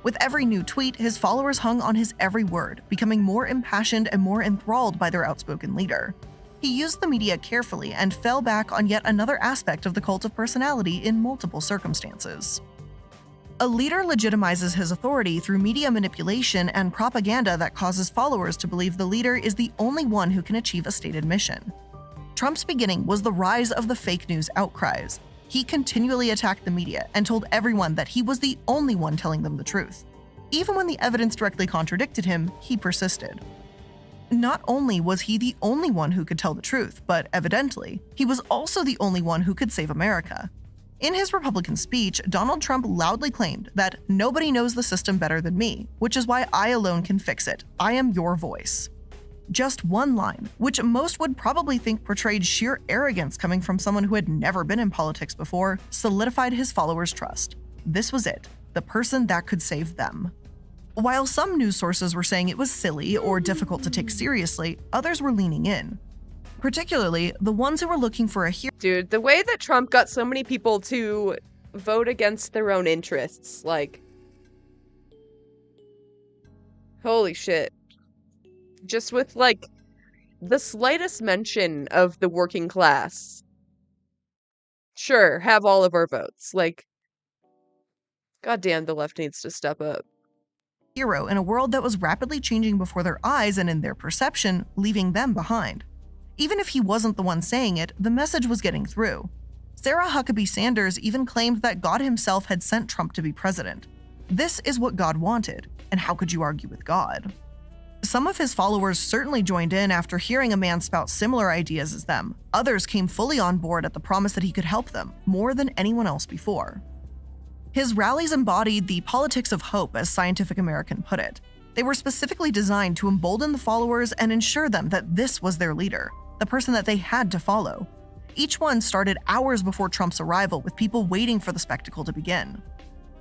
With every new tweet, his followers hung on his every word, becoming more impassioned and more enthralled by their outspoken leader. He used the media carefully and fell back on yet another aspect of the cult of personality in multiple circumstances. A leader legitimizes his authority through media manipulation and propaganda that causes followers to believe the leader is the only one who can achieve a stated mission. Trump's beginning was the rise of the fake news outcries. He continually attacked the media and told everyone that he was the only one telling them the truth. Even when the evidence directly contradicted him, he persisted. Not only was he the only one who could tell the truth, but evidently, he was also the only one who could save America. In his Republican speech, Donald Trump loudly claimed that nobody knows the system better than me, which is why I alone can fix it. I am your voice. Just one line, which most would probably think portrayed sheer arrogance coming from someone who had never been in politics before, solidified his followers' trust. This was it, the person that could save them. While some news sources were saying it was silly or difficult to take seriously, others were leaning in. Particularly, the ones who were looking for a hero. Dude, the way that Trump got so many people to vote against their own interests, like... Holy shit. Just with, like, the slightest mention of the working class. Sure, have all of our votes. Like, goddamn, the left needs to step up. Hero in a world that was rapidly changing before their eyes and in their perception, leaving them behind. Even if he wasn't the one saying it, the message was getting through. Sarah Huckabee Sanders even claimed that God himself had sent Trump to be president. This is what God wanted, and how could you argue with God? Some of his followers certainly joined in after hearing a man spout similar ideas as them. Others came fully on board at the promise that he could help them, more than anyone else before. His rallies embodied the politics of hope, as Scientific American put it. They were specifically designed to embolden the followers and ensure them that this was their leader, the person that they had to follow. Each one started hours before Trump's arrival, with people waiting for the spectacle to begin.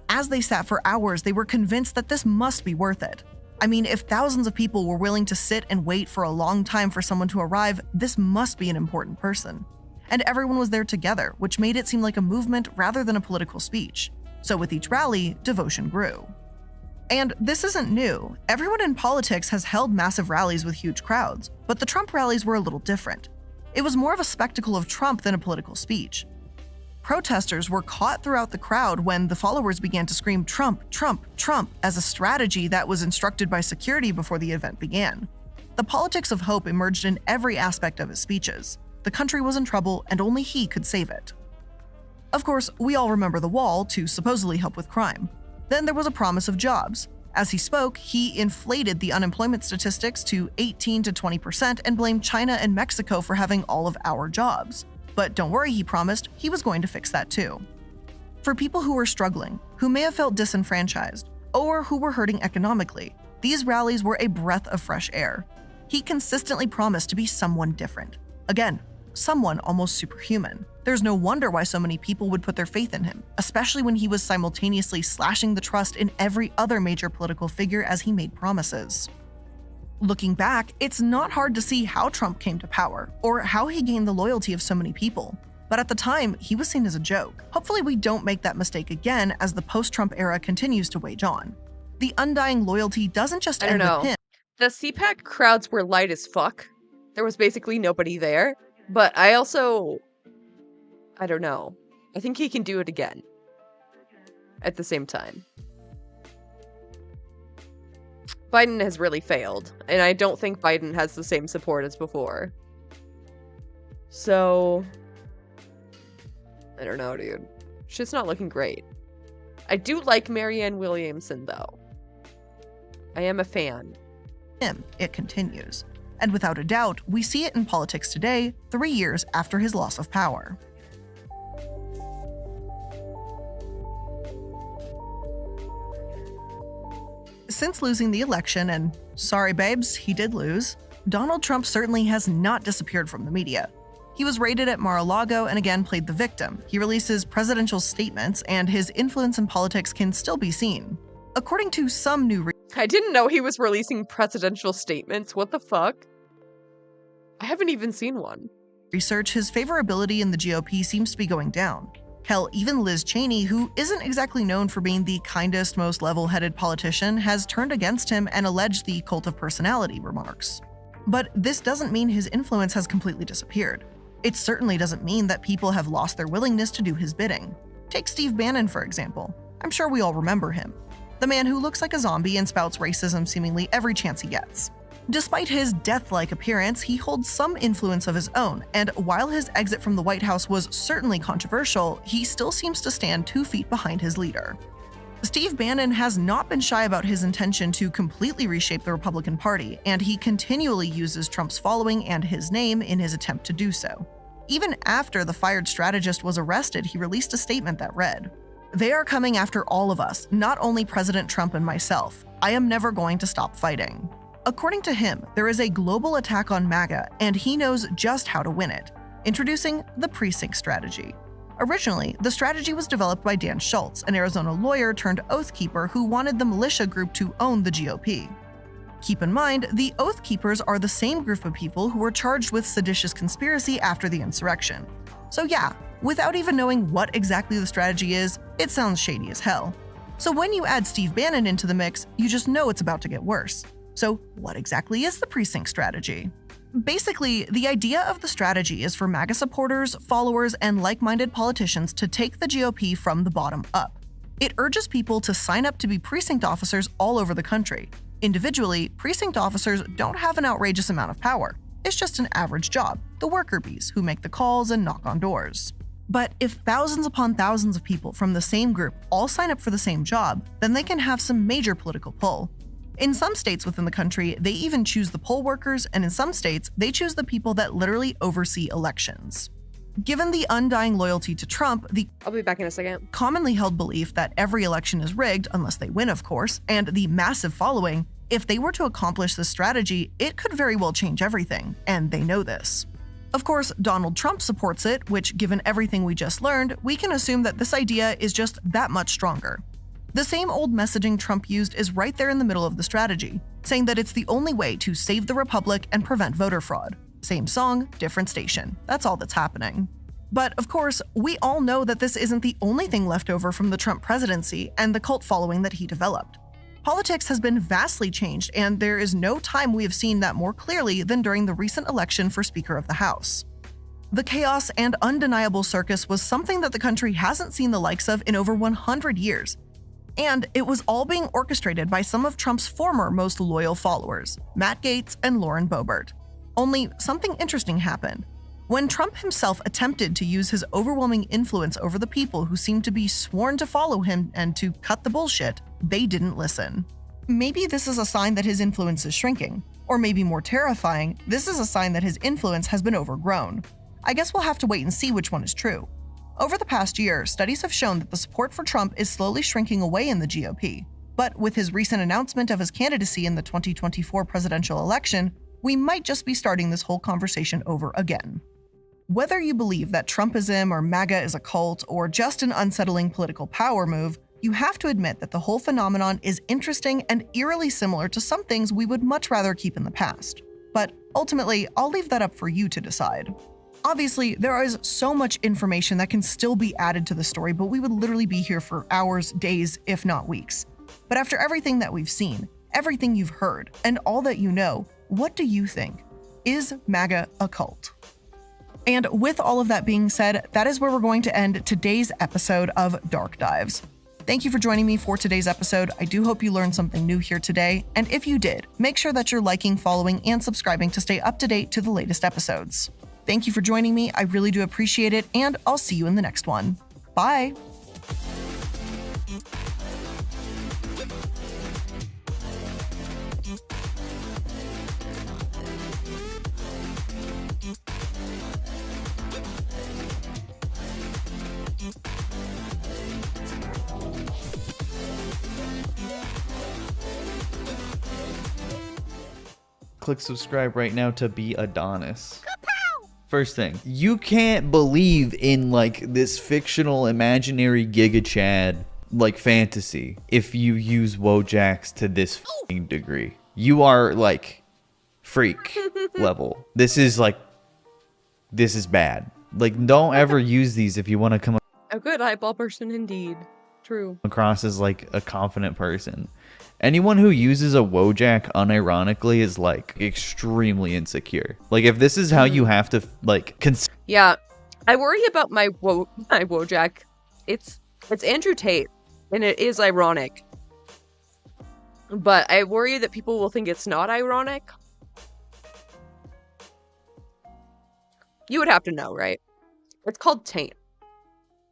As they sat for hours, they were convinced that this must be worth it. I mean, if thousands of people were willing to sit and wait for a long time for someone to arrive, this must be an important person. And everyone was there together, which made it seem like a movement rather than a political speech. So with each rally, devotion grew. And this isn't new. Everyone in politics has held massive rallies with huge crowds, but the Trump rallies were a little different. It was more of a spectacle of Trump than a political speech. Protesters were caught throughout the crowd when the followers began to scream "Trump, Trump, Trump" as a strategy that was instructed by security before the event began. The politics of hope emerged in every aspect of his speeches. The country was in trouble and only he could save it. Of course, we all remember the wall to supposedly help with crime. Then there was a promise of jobs. As he spoke, he inflated the unemployment statistics to 18 to 20% and blamed China and Mexico for having all of our jobs. But don't worry, he promised, he was going to fix that too. For people who were struggling, who may have felt disenfranchised, or who were hurting economically, these rallies were a breath of fresh air. He consistently promised to be someone different. Again, someone almost superhuman. There's no wonder why so many people would put their faith in him, especially when he was simultaneously slashing the trust in every other major political figure as he made promises. Looking back, it's not hard to see how Trump came to power, or how he gained the loyalty of so many people. But at the time, he was seen as a joke. Hopefully we don't make that mistake again as the post-Trump era continues to wage on. The undying loyalty doesn't just end with him. The CPAC crowds were light as fuck. There was basically nobody there. But I don't know. I think he can do it again. At the same time. Biden has really failed, and I don't think Biden has the same support as before. So, I don't know, dude. Shit's not looking great. I do like Marianne Williamson, though. I am a fan. It continues. And without a doubt, we see it in politics today, 3 years after his loss of power. Since losing the election, and sorry babes, he did lose, Donald Trump certainly has not disappeared from the media. He was raided at Mar-a-Lago and again played the victim. He releases presidential statements, and his influence in politics can still be seen. According to some new I didn't know he was releasing presidential statements. What the fuck? I haven't even seen one. research, his favorability in the GOP seems to be going down. Hell, even Liz Cheney, who isn't exactly known for being the kindest, most level-headed politician, has turned against him and alleged the cult of personality remarks. But this doesn't mean his influence has completely disappeared. It certainly doesn't mean that people have lost their willingness to do his bidding. Take Steve Bannon, for example. I'm sure we all remember him. The man who looks like a zombie and spouts racism seemingly every chance he gets. Despite his death-like appearance, he holds some influence of his own, and while his exit from the White House was certainly controversial, he still seems to stand 2 feet behind his leader. Steve Bannon has not been shy about his intention to completely reshape the Republican Party, and he continually uses Trump's following and his name in his attempt to do so. Even after the fired strategist was arrested, he released a statement that read, "They are coming after all of us, not only President Trump and myself. I am never going to stop fighting." According to him, there is a global attack on MAGA, and he knows just how to win it, introducing the precinct strategy. Originally, the strategy was developed by Dan Schultz, an Arizona lawyer turned Oath Keeper who wanted the militia group to own the GOP. Keep in mind, the Oath Keepers are the same group of people who were charged with seditious conspiracy after the insurrection. So yeah, without even knowing what exactly the strategy is, it sounds shady as hell. So when you add Steve Bannon into the mix, you just know it's about to get worse. So what exactly is the precinct strategy? Basically, the idea of the strategy is for MAGA supporters, followers, and like-minded politicians to take the GOP from the bottom up. It urges people to sign up to be precinct officers all over the country. Individually, precinct officers don't have an outrageous amount of power. It's just an average job, the worker bees who make the calls and knock on doors. But if thousands upon thousands of people from the same group all sign up for the same job, then they can have some major political pull. In some states within the country, they even choose the poll workers, and in some states, they choose the people that literally oversee elections. Given the undying loyalty to Trump, the I'll be back in a second. Commonly held belief that every election is rigged, unless they win, of course, and the massive following, if they were to accomplish this strategy, it could very well change everything, and they know this. Of course, Donald Trump supports it, which, given everything we just learned, we can assume that this idea is just that much stronger. The same old messaging Trump used is right there in the middle of the strategy, saying that it's the only way to save the republic and prevent voter fraud. Same song, different station. That's all that's happening. But of course, we all know that this isn't the only thing left over from the Trump presidency and the cult following that he developed. Politics has been vastly changed, and there is no time we have seen that more clearly than during the recent election for Speaker of the House. The chaos and undeniable circus was something that the country hasn't seen the likes of in over 100 years. And it was all being orchestrated by some of Trump's former most loyal followers, Matt Gaetz and Lauren Boebert. Only something interesting happened. When Trump himself attempted to use his overwhelming influence over the people who seemed to be sworn to follow him and to cut the bullshit, they didn't listen. Maybe this is a sign that his influence is shrinking. Or maybe more terrifying, this is a sign that his influence has been overgrown. I guess we'll have to wait and see which one is true. Over the past year, studies have shown that the support for Trump is slowly shrinking away in the GOP. But with his recent announcement of his candidacy in the 2024 presidential election, we might just be starting this whole conversation over again. Whether you believe that Trumpism or MAGA is a cult or just an unsettling political power move, you have to admit that the whole phenomenon is interesting and eerily similar to some things we would much rather keep in the past. But ultimately, I'll leave that up for you to decide. Obviously, there is so much information that can still be added to the story, but we would literally be here for hours, days, if not weeks. But after everything that we've seen, everything you've heard, and all that you know, what do you think? Is MAGA a cult? And with all of that being said, that is where we're going to end today's episode of Dark Dives. Thank you for joining me for today's episode. I do hope you learned something new here today, and if you did, make sure that you're liking, following, and subscribing to stay up to date to the latest episodes. Thank you for joining me, I really do appreciate it, and I'll see you in the next one. Bye! click subscribe right now to be Adonis. First thing, you can't believe in like this fictional imaginary Giga Chad like fantasy if you use Wojaks to this f***ing degree. You are like freak level. This is bad. Like, don't ever use these if you want to come A good eyeball person indeed. True. across as like a confident person. Anyone who uses a Wojak unironically is like extremely insecure. Like, if this is how you have to like Yeah, I worry about my Wojak. It's Andrew Tate, and it is ironic. But I worry that people will think it's not ironic. You would have to know, right? It's called Taint.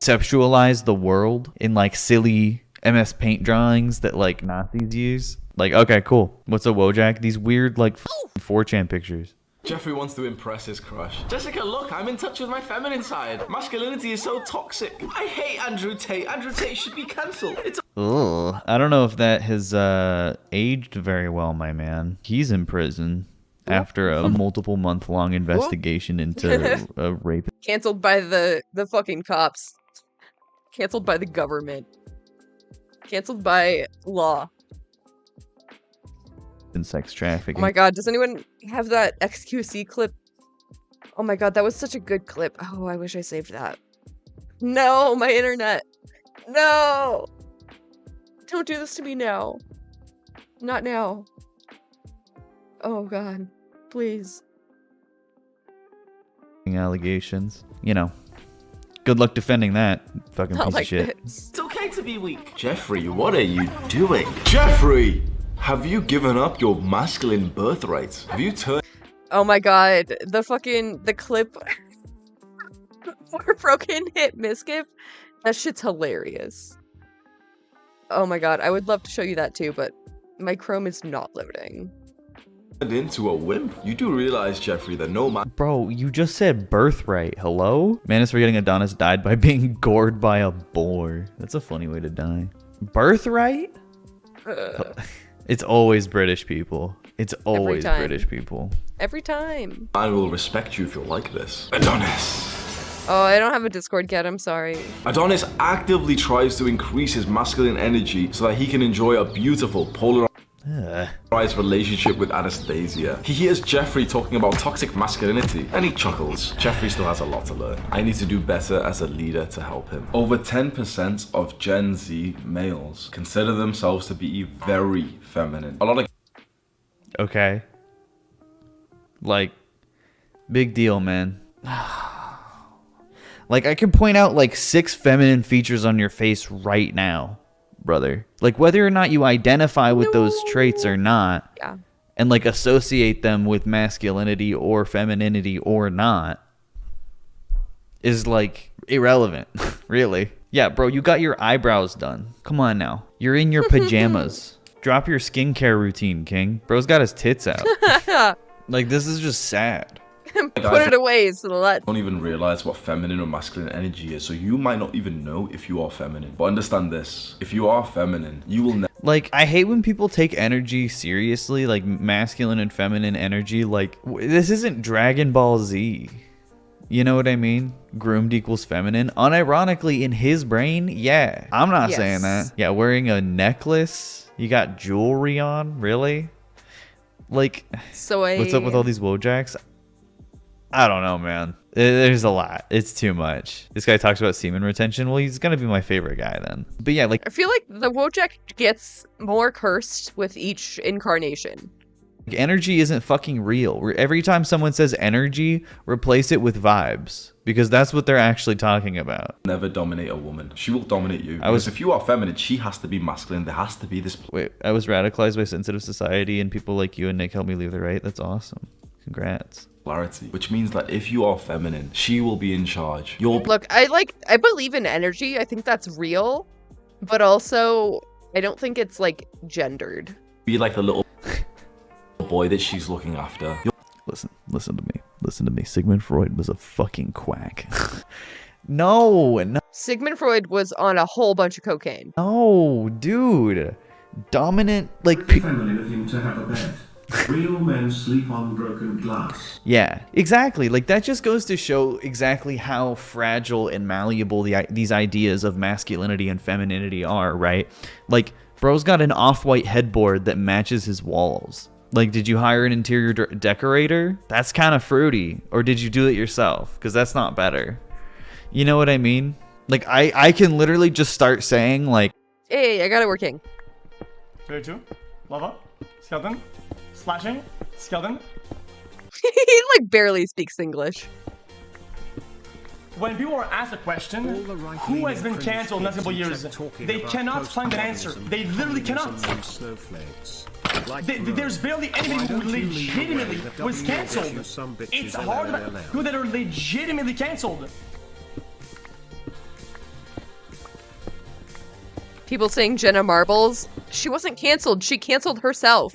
conceptualize the world in like silly MS Paint drawings that like Nazis use. Like, okay, cool. What's a Wojak? These weird like 4chan pictures. Jeffrey wants to impress his crush. Jessica, look, I'm in touch with my feminine side. Masculinity is so toxic. I hate Andrew Tate. Andrew Tate should be cancelled. It's Ugh. I don't know if that has aged very well, my man. He's in prison after a multiple month-long investigation into a rape. Cancelled by the fucking cops. Cancelled by the government. Cancelled by law. And sex trafficking. Oh my god, does anyone have that XQC clip? Oh my god, that was such a good clip. Oh, I wish I saved that. No, my internet. No! Don't do this to me now. Not now. Oh god, please. Allegations. You know. Good luck defending that, fucking piece of shit. It's okay to be weak. Jeffrey, what are you doing? Jeffrey! Have you given up your masculine birthright? Have you turned... Oh my god, the clip for Broken Hit Misgift, that shit's hilarious. Oh my god, I would love to show you that too, but my Chrome is not loading. into a wimp? You do realize, Jeffrey, that no man... Bro, you just said birthright. Hello? Man is forgetting Adonis died by being gored by a boar. That's a funny way to die. Birthright? It's always British people. It's always British people. Every time. I will respect you if you're like this. Adonis. Oh, I don't have a Discord yet, I'm sorry. Adonis actively tries to increase his masculine energy so that he can enjoy a beautiful polarized relationship with Anastasia. He hears Jeffrey talking about toxic masculinity and he chuckles. Jeffrey still has a lot to learn. I need to do better as a leader to help him. Over 10% of Gen Z males consider themselves to be very feminine. A lot of... Okay. Like, big deal, man. Like, I can point out like 6 feminine features on your face right now, brother. Like, whether or not you identify with those traits or not, yeah, and like associate them with masculinity or femininity or not, is like irrelevant, really. Yeah, bro, you got your eyebrows done. Come on now. You're in your pajamas. Drop your skincare routine, King. Bro's got his tits out. Like, this is just sad. Put it away so let... don't even realize what feminine or masculine energy is, so you might not even know if you are feminine. But understand this, if you are feminine, you will never... Like, I hate when people take energy seriously, like masculine and feminine energy. Like, this isn't Dragon Ball Z. You know what I mean? Groomed equals feminine. Unironically, in his brain, yeah. I'm not saying that. Yeah, wearing a necklace, you got jewelry on, really? Like, what's up with all these Wojaks? I don't know, man. There's a lot. It's too much. This guy talks about semen retention. Well, he's gonna be my favorite guy then. But yeah, like, I feel like the Wojak gets more cursed with each incarnation. Energy isn't fucking real. Every time someone says energy, replace it with vibes, because that's what they're actually talking about. Never dominate a woman. She will dominate you. Because if you are feminine, she has to be masculine. There has to be this... Wait, I was radicalized by sensitive society and people like you and Nick helped me leave the right? That's awesome. Congrats. Clarity, which means that if you are feminine, she will be in charge. Look, I believe in energy. I think that's real, but also I don't think it's like gendered. Be like the little boy that she's looking after. Listen to me. Sigmund Freud was a fucking quack. No. Sigmund Freud was on a whole bunch of cocaine. No, dude. Dominant, like... family with him to have a bed. Real men sleep on broken glass. Yeah, exactly. Like, that just goes to show exactly how fragile and malleable these ideas of masculinity and femininity are, right? Like, bro's got an off-white headboard that matches his walls. Like, did you hire an interior decorator? That's kind of fruity. Or did you do it yourself? Because that's not better. You know what I mean? Like, I can literally just start saying, like... Hey, I got it working. 32, lava, skeleton, slashing, skeleton. He like barely speaks English. When people are asked a question, who has been cancelled in the last couple years, they cannot find an answer. They literally cannot. There's barely anybody who legitimately was cancelled. It's hard to find people that are legitimately cancelled. People saying Jenna Marbles. She wasn't cancelled. She cancelled herself.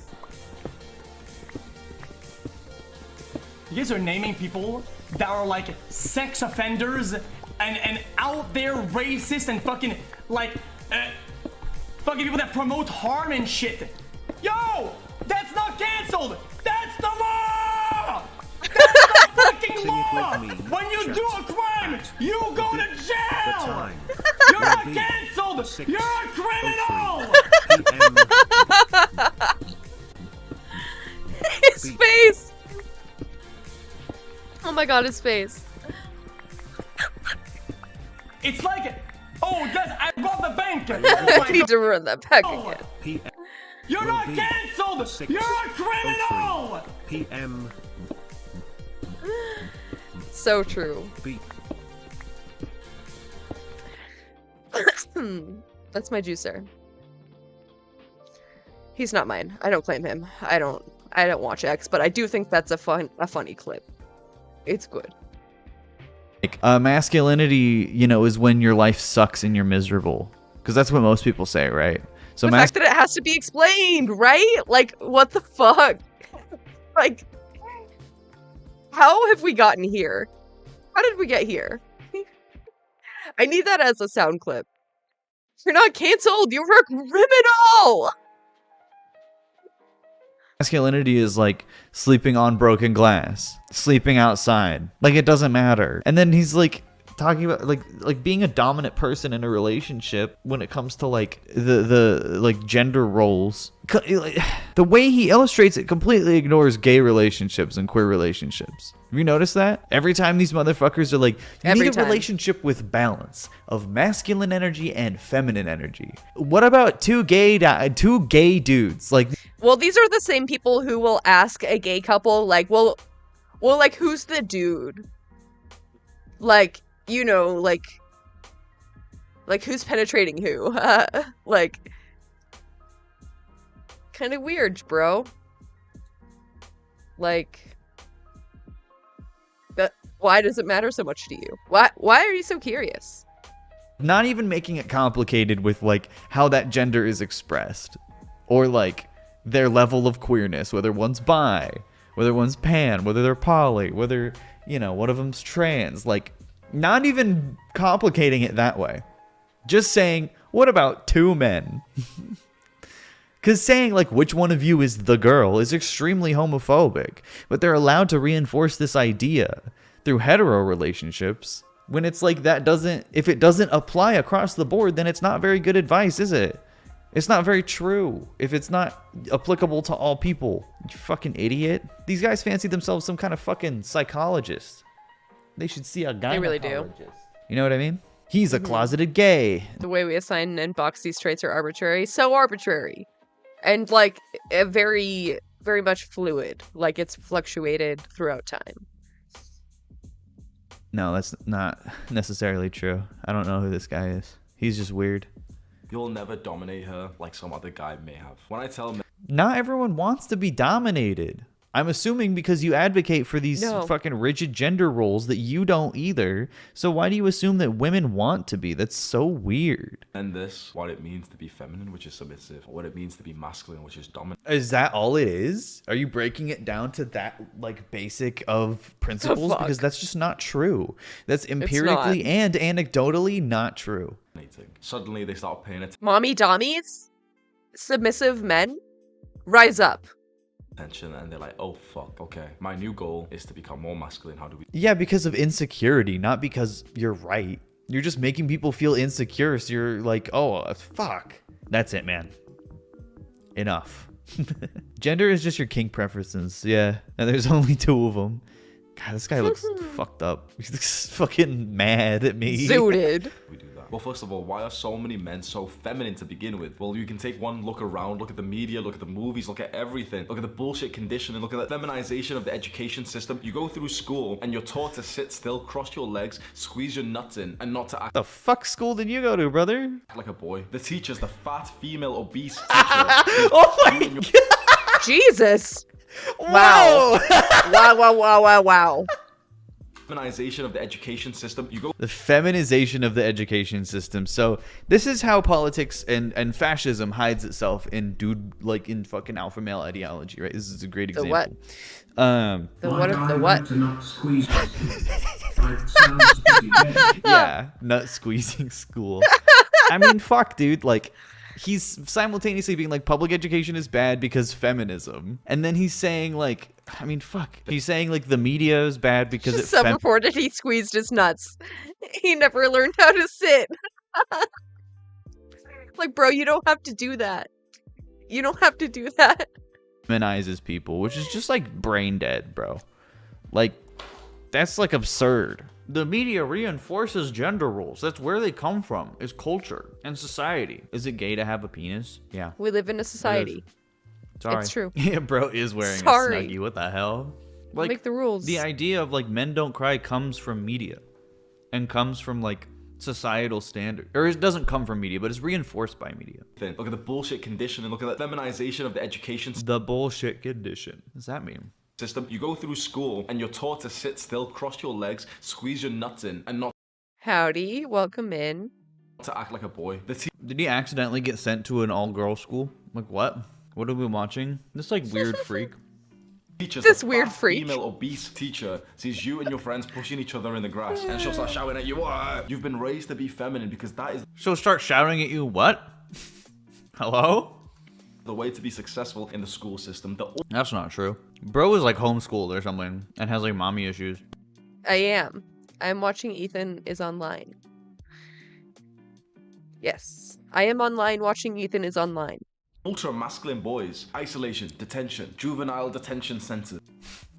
You guys are naming people that are like sex offenders and out there racist and fucking like fucking people that promote harm and shit. Yo, that's not cancelled. That's the law. That's the fucking law. When you do a crime, you go to jail. You're not cancelled. You're a criminal. His face. Oh my god, his face. It's like, oh yes, I robbed the bank. I need to run that back again. You're not cancelled. You're a criminal. PM. So true. That's my juicer. He's not mine. I don't claim him. I don't watch X, but I do think that's a funny clip. It's good. Like, masculinity, you know, is when your life sucks and you're miserable. Because that's what most people say, right? So the fact that it has to be explained, right? Like, what the fuck? Like, how have we gotten here? How did we get here? I need that as a sound clip. You're not canceled. You're a criminal. Masculinity is like sleeping on broken glass, sleeping outside. Like, it doesn't matter. And then he's like talking about like being a dominant person in a relationship when it comes to like the like gender roles. The way he illustrates it completely ignores gay relationships and queer relationships. Have you noticed that? Every time these motherfuckers are like, you need a relationship with balance of masculine energy and feminine energy. What about two gay dudes? Like, well, these are the same people who will ask a gay couple, like, well, like, who's the dude? Like, you know, like who's penetrating who? Like, kind of weird, bro. Like, why does it matter so much to you? Why are you so curious? Not even making it complicated with like how that gender is expressed, or like their level of queerness, whether one's bi, whether one's pan, whether they're poly, whether, you know, one of them's trans. Like, not even complicating it that way. Just saying, what about two men? Because saying, like, which one of you is the girl is extremely homophobic. But they're allowed to reinforce this idea through hetero relationships. When it's like, if it doesn't apply across the board, then it's not very good advice, is it? It's not very true if it's not applicable to all people. You fucking idiot. These guys fancy themselves some kind of fucking psychologist. They should see a gynecologist. They really do. You know what I mean? He's a closeted gay. The way we assign and box these traits are arbitrary. So arbitrary. And, like, very, very much fluid. Like, it's fluctuated throughout time. No, that's not necessarily true. I don't know who this guy is. He's just weird. You'll never dominate her like some other guy may have. When I tell him, not everyone wants to be dominated. I'm assuming because you advocate for these fucking rigid gender roles that you don't either. So why do you assume that women want to be? That's so weird. And this, what it means to be feminine, which is submissive, what it means to be masculine, which is dominant. Is that all it is? Are you breaking it down to that, like, basic of principles? Because that's just not true. That's empirically and anecdotally not true. Suddenly they start paying attention. Mommy dommies? Submissive men? Rise up. attention, and they're like, oh fuck, okay, my new goal is to become more masculine. How do we? Yeah, because of insecurity, not because you're right. You're just making people feel insecure, so you're like, oh, fuck. That's it, man. Enough. Gender is just your kink preferences, yeah. And there's only 2 of them. God, this guy looks fucked up. He looks fucking mad at me. Zooted. We do that. Well, first of all, why are so many men so feminine to begin with? Well, you can take one look around, look at the media, look at the movies, look at everything. Look at the bullshit conditioning, look at the feminization of the education system. You go through school and you're taught to sit still, cross your legs, squeeze your nuts in, and not to act The fuck school did you go to, brother? like a boy. The teacher's the fat, female, obese teacher. Oh my god! Jesus. Wow. Wow. Feminization of the education system. You go The feminization of the education system. So this is how politics and fascism hides itself in in fucking alpha male ideology, right? This is a great The example. what? The what? Yeah, nut squeezing school. I mean, fuck, dude. Like, he's simultaneously being like, public education is bad because feminism, and then he's saying like, I mean, fuck. He's saying like the media is bad because it. Some reported he squeezed his nuts. He never learned how to sit. Like, bro, you don't have to do that. You don't have to do that. Feminizes people, which is just like brain dead, bro. Like, that's like absurd. The media reinforces gender roles. That's where they come from. Is culture and society. Is it gay to have a penis? Yeah. We live in a society. Sorry. It's true. Yeah, bro is wearing Sorry. a snuggie. What the hell? Like, Make the rules. The idea of like men don't cry comes from media, and comes from like societal standard, or it doesn't come from media, but it's reinforced by media. Look at the bullshit conditioning. Look at the feminization of the education The bullshit condition. What does that mean? system. You go through school and you're taught to sit still, cross your legs, squeeze your nuts in, and not Howdy, welcome in. to act like a boy. Did he accidentally get sent to an all-girl school? Like what? What are we watching? This like weird freak. This weird freak. Female obese teacher sees you and your friends pushing each other in the grass, and she'll start shouting at you. "What? You've been raised to be feminine because that is." She'll start shouting at you. What? Hello? The way to be successful in the school system. That's not true. Bro is like homeschooled or something and has like mommy issues. I am. I'm watching Ethan is online. Yes. I am online watching Ethan is online. Ultra masculine boys, isolation, detention, juvenile detention centers.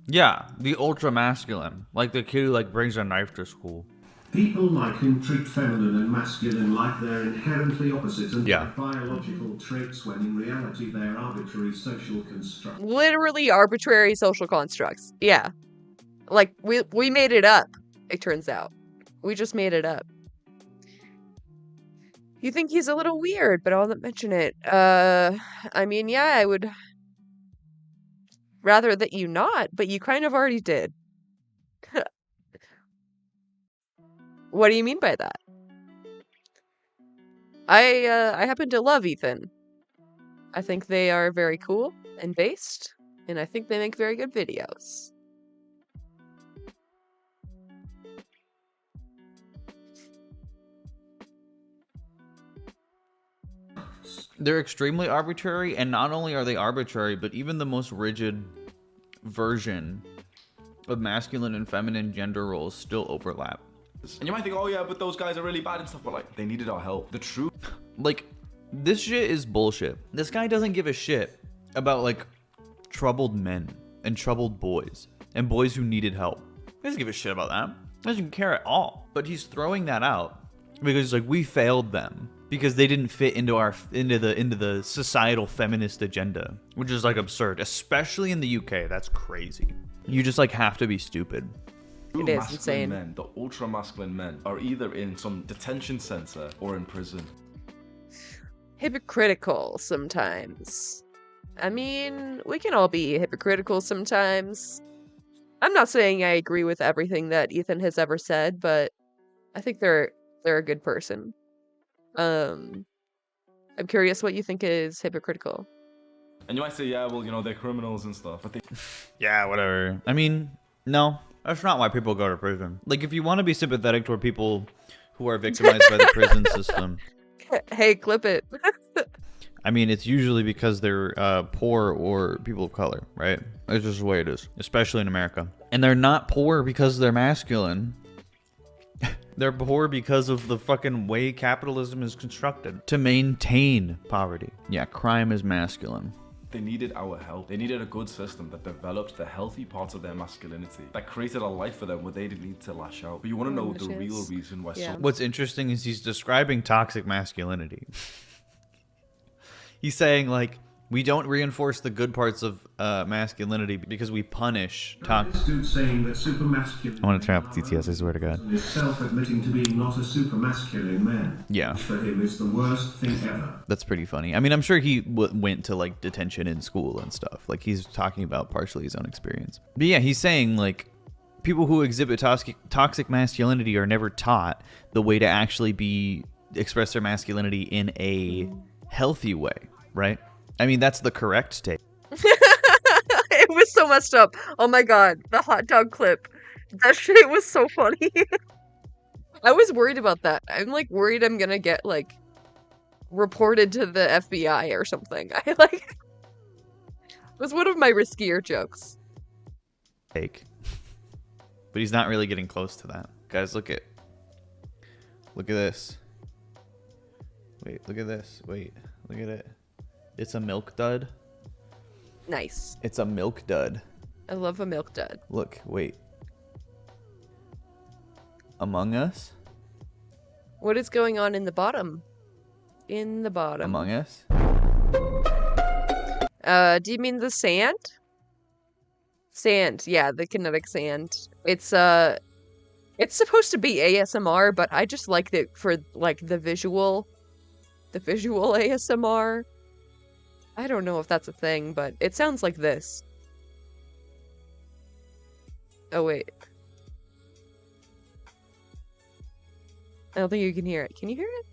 Yeah, the ultra masculine, like the kid who like brings a knife to school. People like him treat feminine and masculine like they're inherently opposite and Yeah. like biological traits when in reality they're arbitrary social constructs. Literally arbitrary social constructs. Yeah. Like, we made it up, it turns out. We just made it up. You think he's a little weird, but I'll not mention it. I mean, yeah, I would rather that you not, but you kind of already did. What do you mean by that? I happen to love Ethan. I think they are very cool and based, and I think they make very good videos. They're extremely arbitrary, and not only are they arbitrary, but even the most rigid version of masculine and feminine gender roles still overlap. And you might think, oh yeah, but those guys are really bad and stuff, but like, they needed our help. The truth. Like, this shit is bullshit. This guy doesn't give a shit about like troubled men and troubled boys and boys who needed help. He doesn't give a shit about that. He doesn't care at all. But he's throwing that out because like we failed them because they didn't fit into the societal feminist agenda, which is like absurd, especially in the UK. That's crazy. You just like have to be stupid. It is insane. Men, the ultra masculine men, are either in some detention center or in prison. Hypocritical sometimes. I mean, we can all be hypocritical sometimes. I'm not saying I agree with everything that Ethan has ever said, but I think they're a good person. I'm curious what you think is hypocritical. And you might say, yeah, well, you know, they're criminals and stuff, but they... Yeah, whatever. I mean, no, that's not why people go to prison. Like, if you want to be sympathetic toward people who are victimized by the prison system. Hey, clip it. I mean, it's usually because they're poor or people of color, right? It's just the way it is, especially in America. And they're not poor because they're masculine. They're poor because of the fucking way capitalism is constructed to maintain poverty. Yeah, crime is masculine. They needed our help. They needed a good system that developed the healthy parts of their masculinity, that created a life for them where they didn't need to lash out. But you want to know the real reason why What's interesting is he's describing toxic masculinity. He's saying, like, we don't reinforce the good parts of masculinity because we punish toxic. Dude saying that super masculine. I want to turn off the TTS, I swear to God. Is self-admitting to being not a super masculine man. Yeah. For him, is the worst thing ever. That's pretty funny. I mean, I'm sure he went to, like, detention in school and stuff. Like, he's talking about partially his own experience. But yeah, he's saying, like, people who exhibit toxic masculinity are never taught the way to actually express their masculinity in a healthy way, right? I mean, that's the correct take. It was so messed up. Oh my god, the hot dog clip. That shit was so funny. I was worried about that. I'm like worried I'm gonna get like reported to the FBI or something. I like it was one of my riskier jokes. Take. But he's not really getting close to that. Guys, look at this. Wait, look at this. Wait, look at it. It's a milk dud. Nice. It's a milk dud. I love a milk dud. Look, wait. Among Us? What is going on in the bottom? In the bottom. Among Us? Do you mean the sand? Sand, yeah, the kinetic sand. It's supposed to be ASMR, but I just liked it for like the visual ASMR. I don't know if that's a thing, but it sounds like this. Oh, wait. I don't think you can hear it. Can you hear it?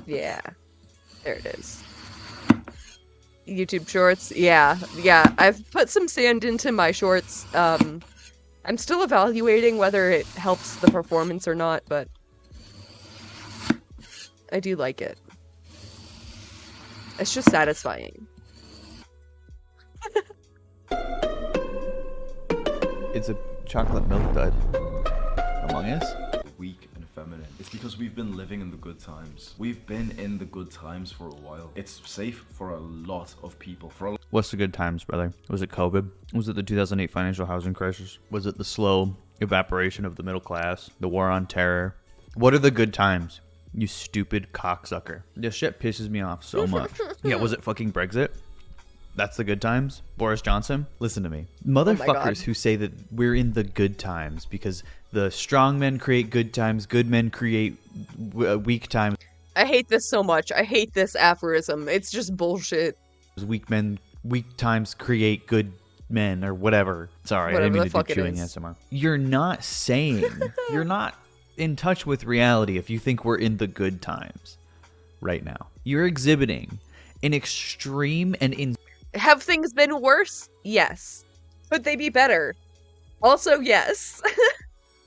Yeah. There it is. YouTube shorts. Yeah. I've put some sand into my shorts. I'm still evaluating whether it helps the performance or not, but I do like it. It's just satisfying. It's a chocolate milk dud. Among Us? Weak and feminine. It's because we've been living in the good times. We've been in the good times for a while. It's safe for a lot of people. What's the good times, brother? Was it COVID? Was it the 2008 financial housing crisis? Was it the slow evaporation of the middle class? The war on terror? What are the good times? You stupid cocksucker. This shit pisses me off so much. Yeah, was it fucking Brexit? That's the good times? Boris Johnson? Listen to me. Motherfuckers who say that we're in the good times because the strong men create good times, good men create weak times. I hate this so much. I hate this aphorism. It's just bullshit. Weak times create good men or whatever. Sorry, I didn't mean to do chewing ASMR. You're not saying, you're not in touch with reality if you think we're in the good times right now. You're exhibiting an extreme and Have things been worse? Yes. Could they be better? Also, yes.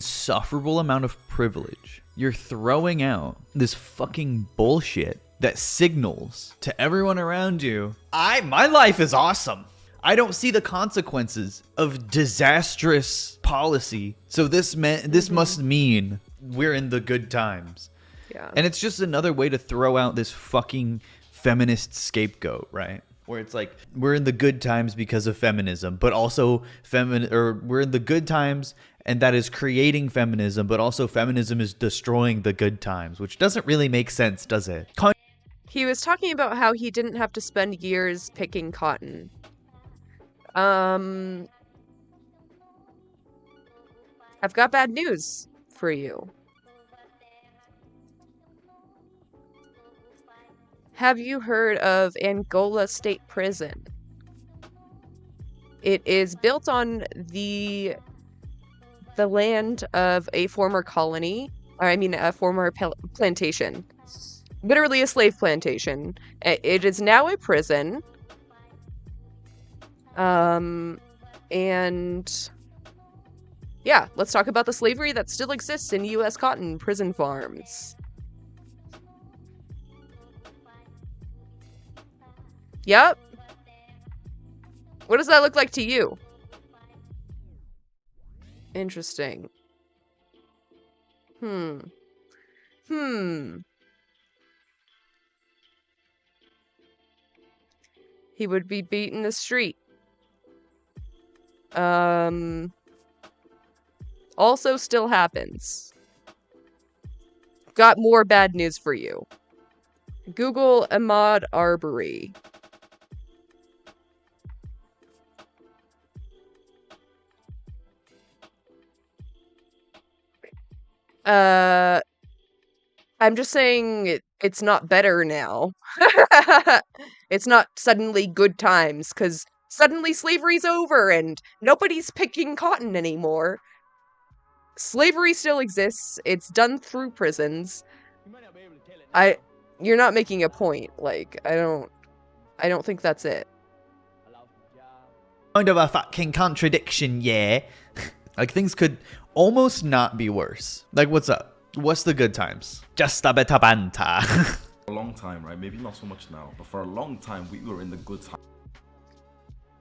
insufferable amount of privilege. You're throwing out this fucking bullshit that signals to everyone around you, my life is awesome. I don't see the consequences of disastrous policy. So this must mean we're in the good times. Yeah. And it's just another way to throw out this fucking feminist scapegoat, right? Where it's like, we're in the good times because of feminism, but also we're in the good times and that is creating feminism, but also feminism is destroying the good times, which doesn't really make sense, does it? He was talking about how he didn't have to spend years picking cotton. I've got bad news for you. Have you heard of Angola State Prison? It is built on the land of a former colony, or I mean a former plantation. literally a slave plantation. It is now a prison. And yeah, let's talk about the slavery that still exists in U.S. cotton prison farms. Yep. What does that look like to you? Interesting. He would be beat in the street. Also still happens. Got more bad news for you. Google Ahmaud Arbery. I'm just saying it's not better now. It's not suddenly good times, because suddenly slavery's over and nobody's picking cotton anymore. Slavery still exists. It's done through prisons. You're not making a point. Like, I don't think that's it. Kind of a fucking contradiction, yeah. Like, things could almost not be worse. Like, what's up? What's the good times? Just a bit of banter. For a long time, right? Maybe not so much now, but for a long time, we were in the good time.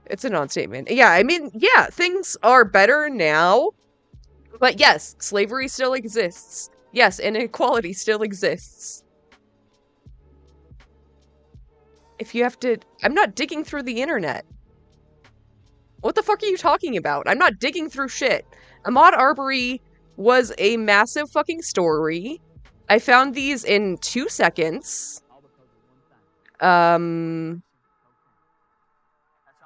It's a non-statement. Yeah, I mean, yeah, things are better now. But yes, slavery still exists. Yes, inequality still exists. If you have to... I'm not digging through the internet. What the fuck are you talking about? I'm not digging through shit. Ahmaud Arbery was a massive fucking story. I found these in 2 seconds. I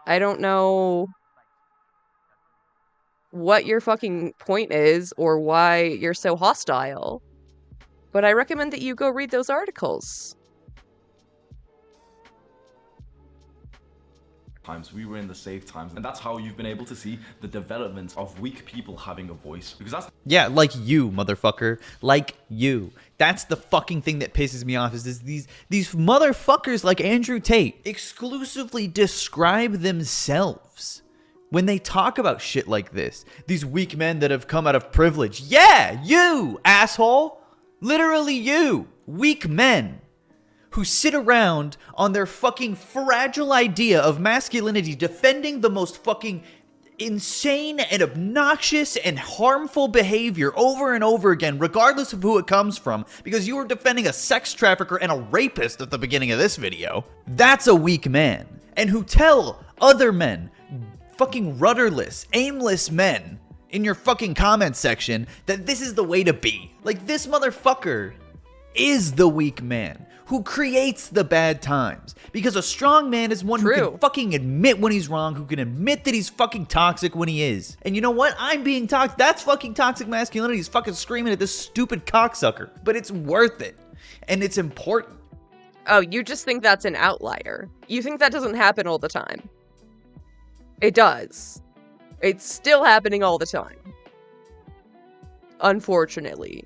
don't know what your fucking point is or why you're so hostile, but I recommend that you go read those articles. Times we were in the safe times, and that's how you've been able to see the development of weak people having a voice, because that's Yeah, like you, motherfucker. Like you. That's the fucking thing that pisses me off, is these motherfuckers like Andrew Tate exclusively describe themselves when they talk about shit like this. These weak men that have come out of privilege. Yeah, you, asshole. Literally you. Weak men who sit around on their fucking fragile idea of masculinity, defending the most fucking insane and obnoxious and harmful behavior over and over again, regardless of who it comes from, because you were defending a sex trafficker and a rapist at the beginning of this video. That's a weak man. And who tell other men, fucking rudderless, aimless men, in your fucking comment section that this is the way to be. Like, this motherfucker is the weak man who creates the bad times, because a strong man is one who can fucking admit when he's wrong, who can admit that he's fucking toxic when he is. And you know what? I'm being toxic. That's fucking toxic masculinity. He's fucking screaming at this stupid cocksucker, but it's worth it and it's important. Oh, you just think that's an outlier. You think that doesn't happen all the time. It does. It's still happening all the time. Unfortunately.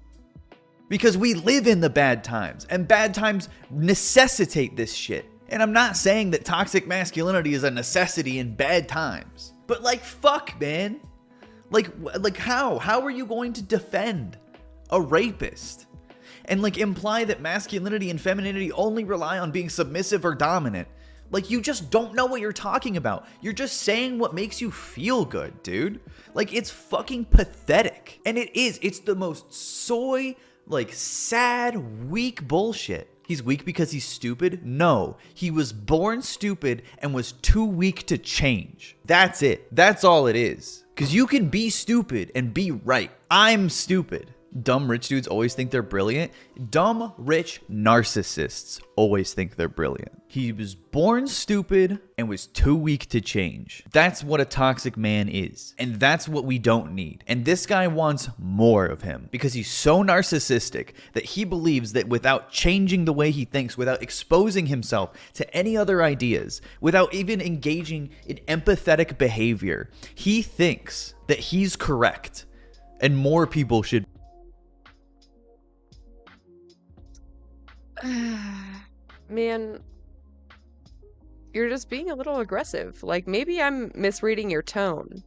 Because we live in the bad times, and bad times necessitate this shit. And I'm not saying that toxic masculinity is a necessity in bad times. But like, fuck, man. Like how? How are you going to defend a rapist? And like imply that masculinity and femininity only rely on being submissive or dominant? Like, you just don't know what you're talking about. You're just saying what makes you feel good, dude. Like, it's fucking pathetic. And it is. It's the most soy, like, sad, weak bullshit. He's weak because he's stupid? No. He was born stupid and was too weak to change. That's it. That's all it is. Because you can be stupid and be right. I'm stupid. Dumb rich dudes always think they're brilliant. Dumb rich narcissists always think they're brilliant. He was born stupid and was too weak to change. That's what a toxic man is. And that's what we don't need. And this guy wants more of him because he's so narcissistic that he believes that without changing the way he thinks, without exposing himself to any other ideas, without even engaging in empathetic behavior, he thinks that he's correct and more people should. Man, you're just being a little aggressive. Like, maybe I'm misreading your tone.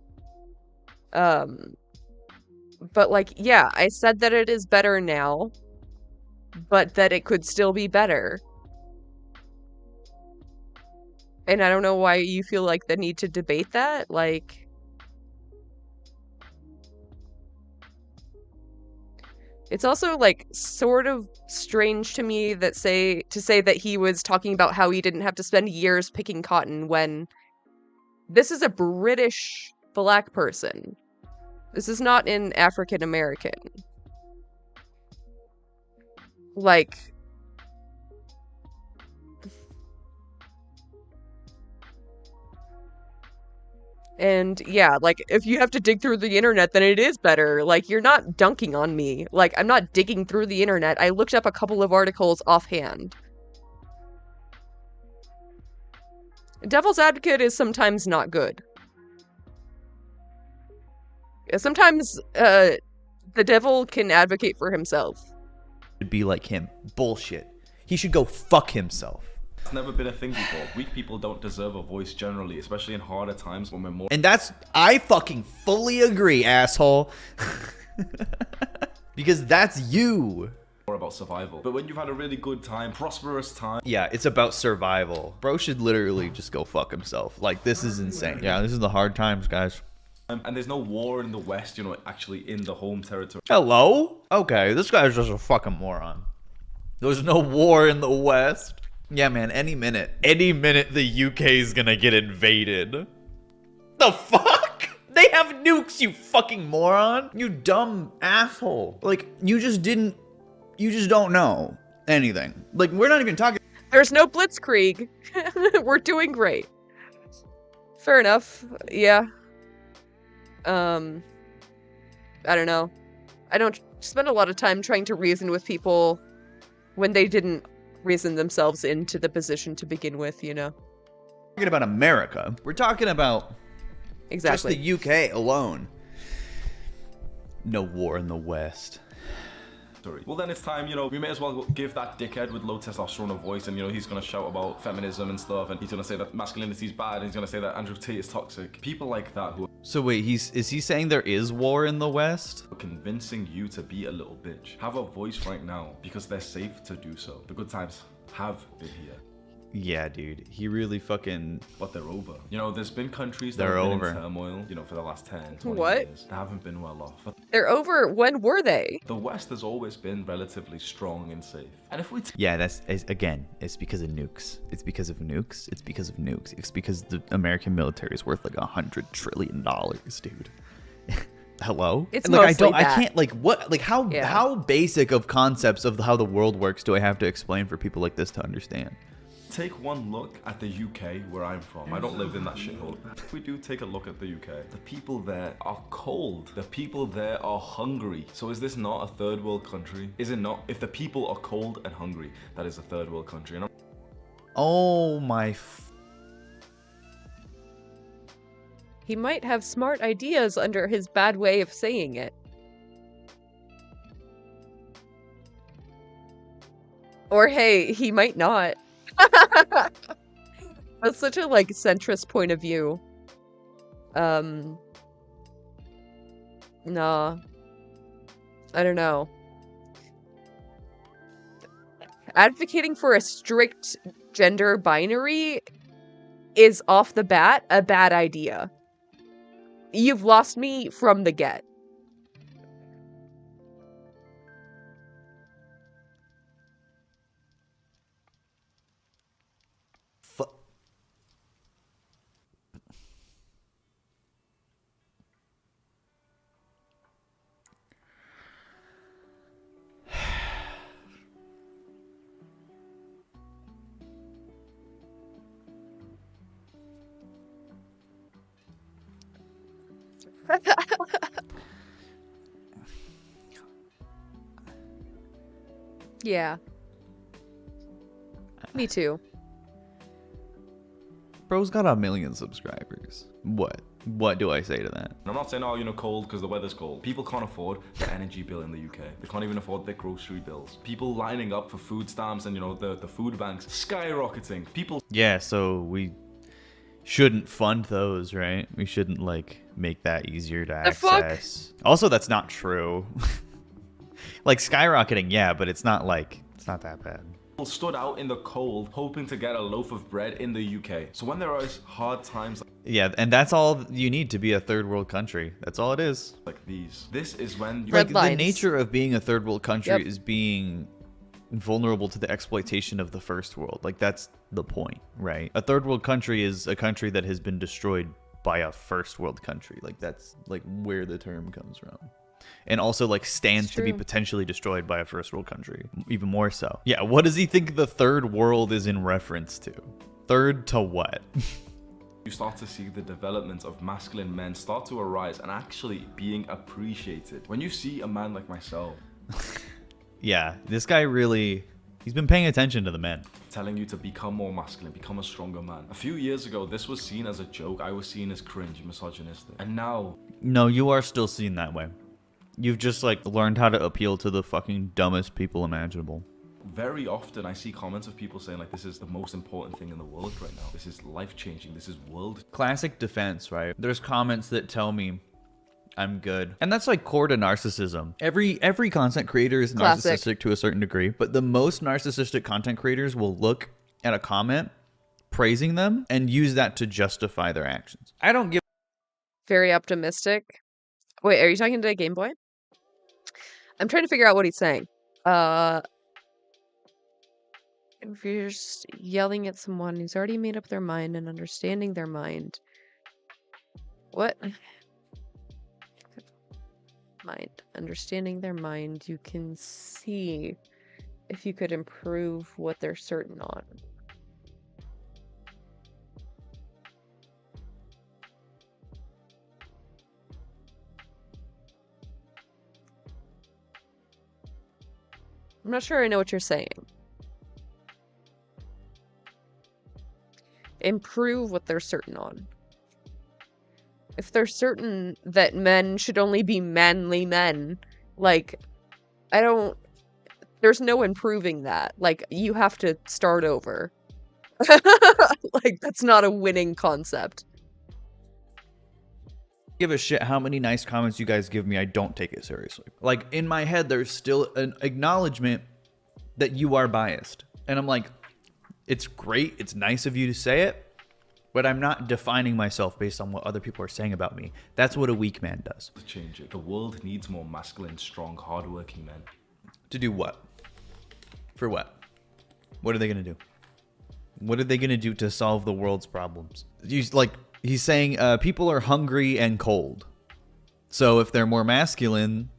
But like, yeah, I said that it is better now, but that it could still be better. And I don't know why you feel like the need to debate that. Like, it's also like sort of strange to me that say that he was talking about how he didn't have to spend years picking cotton when this is a British black person. This is not an African American. Like, and yeah, like, if you have to dig through the internet, then it is better. Like, you're not dunking on me. Like, I'm not digging through the internet. I looked up a couple of articles offhand. Devil's advocate is sometimes not good. Sometimes, the devil can advocate for himself. Be like him. Bullshit. He should go fuck himself. It's never been a thing before. Weak people don't deserve a voice generally, especially in harder times when we're more. And I fucking fully agree, asshole. Because that's you. More about survival. But when you've had a really good time, prosperous time. Yeah, it's about survival. Bro should literally just go fuck himself. Like, this is insane. Yeah, this is the hard times, guys. And there's no war in the West, you know, actually in the home territory. Hello? Okay, this guy's just a fucking moron. There's no war in the West. Yeah, man, any minute the UK is gonna get invaded. The fuck? They have nukes, you fucking moron. You dumb asshole. Like, you just don't know anything. Like, we're not even talking. There's no blitzkrieg. We're doing great. Fair enough. Yeah. I don't know. I don't spend a lot of time trying to reason with people when they didn't reason themselves into the position to begin with, you know? We're talking about America. We're talking about exactly just the UK alone. No war in the West. Well, then it's time, you know, we may as well give that dickhead with low testosterone a voice, and, you know, he's going to shout about feminism and stuff, and he's going to say that masculinity is bad, and he's going to say that Andrew Tate is toxic. People like that who... So wait, is he saying there is war in the West? Convincing you to be a little bitch. Have a voice right now, because they're safe to do so. The good times have been here. Yeah, dude. He really fucking... But they're over. You know, there's been countries that they're have been over. in turmoil, you know, for the last 10, 20 What? years. They haven't been well off. But they're over. When were they? the West has always been relatively strong and safe. And if we... Yeah, again, it's because of nukes. It's because of nukes. It's because of nukes. It's because the American military is worth like $100 trillion, dude. Hello? It's and, like, mostly I that. can't, like, what, like, how basic of concepts of how the world works do I have to explain for people like this to understand? Take one look at the UK, where I'm from. I don't live in that shithole. If we do take a look at the UK, the people there are cold. The people there are hungry. So is this not a third world country? Is it not? If the people are cold and hungry, that is a third world country. And oh my... He might have smart ideas under his bad way of saying it. Or hey, he might not. That's such a like centrist point of view. Nah. I don't know. Advocating for a strict gender binary is off the bat a bad idea. You've lost me from the get. Yeah. Me too. Bro's got 1 million subscribers. What? What do I say to that? And I'm not saying, oh, you know, cold because the weather's cold. People can't afford the energy bill in the UK. They can't even afford their grocery bills. People lining up for food stamps and, you know, the food banks skyrocketing. People. Yeah, so we shouldn't fund those, right? We shouldn't, like, make that easier to access. Also, that's not true. Like, skyrocketing, yeah, but it's not like, it's not that bad. People stood out in the cold hoping to get a loaf of bread in the UK. So when there are hard times Yeah, and that's all you need to be a third world country. That's all it is. like these, this is when you Like, the nature of being a third world country is being vulnerable to the exploitation of the first world. Like, that's the point, right? A third world country is a country that has been destroyed by a first world country. Like, that's like where the term comes from. And also, like, stands to be potentially destroyed by a first world country, even more so. Yeah, what does he think the third world is in reference to? Third to what? You start to see the development of masculine men start to arise and actually being appreciated. When you see a man like myself, yeah, this guy really, he's been paying attention to the men. Telling you to become more masculine, become a stronger man. A few years ago, this was seen as a joke. I was seen as cringe, misogynistic. And now... No, you are still seen that way. You've just, like, learned how to appeal to the fucking dumbest people imaginable. Very often I see comments of people saying, like, this is the most important thing in the world right now. This is life-changing. This is world... Classic defense, right? There's comments that tell me I'm good. And that's like core to narcissism. Every content creator is narcissistic to a certain degree, but the most narcissistic content creators will look at a comment praising them and use that to justify their actions. I don't give... Very optimistic. Wait, are you talking to Game Boy? I'm trying to figure out what he's saying. If you're just yelling at someone who's already made up their mind and understanding their mind. What? Mind. Understanding their mind, you can see if you could improve what they're certain on. I'm not sure I know what you're saying. Improve what they're certain on. If they're certain that men should only be manly men, like, there's no improving that. Like, you have to start over. Like, that's not a winning concept. Give a shit how many nice comments you guys give me. I don't take it seriously. Like, in my head, there's still an acknowledgement that you are biased. And I'm like, it's great. It's nice of you to say it. But I'm not defining myself based on what other people are saying about me. That's what a weak man does. To change it. The world needs more masculine, strong, hardworking men. To do what? For what? What are they going to do? What are they going to do to solve the world's problems? He's saying people are hungry and cold. So if they're more masculine,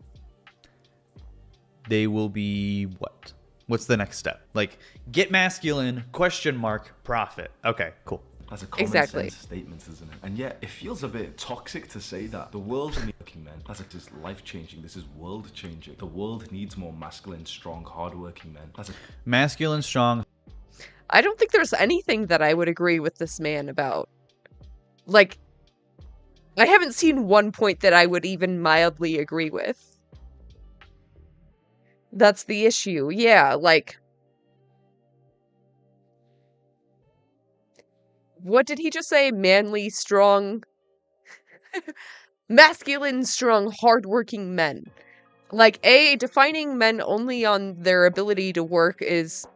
they will be what? What's the next step? Like, get masculine, ? Profit. Okay, cool. That's a common sense statement, isn't it? And yet, it feels a bit toxic to say that. The world needs working men. That's like, this is life-changing. This is world-changing. The world needs more masculine, strong, hardworking men. That's masculine, strong. I don't think there's anything that I would agree with this man about. Like, I haven't seen one point that I would even mildly agree with. That's the issue. Yeah, like... What did he just say? Manly, strong... Masculine, strong, hardworking men. Like, defining men only on their ability to work is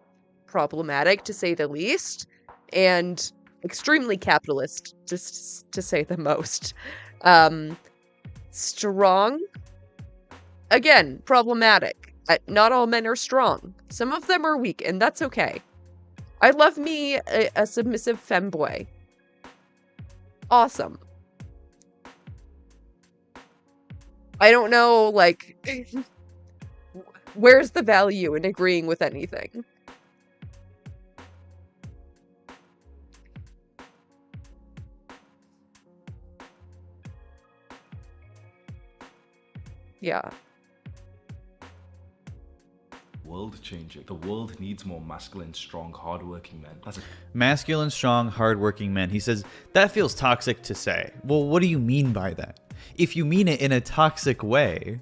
problematic, to say the least. And extremely capitalist, just to say the most. Strong? Again, problematic. Not all men are strong. Some of them are weak, and that's okay. I love me a submissive femboy. Awesome. I don't know, like, where's the value in agreeing with anything? Yeah. world changing. The world needs more masculine, strong, hardworking men. That's a Masculine, strong, hardworking men. He says, that feels toxic to say. Well, what do you mean by that? If you mean it in a toxic way,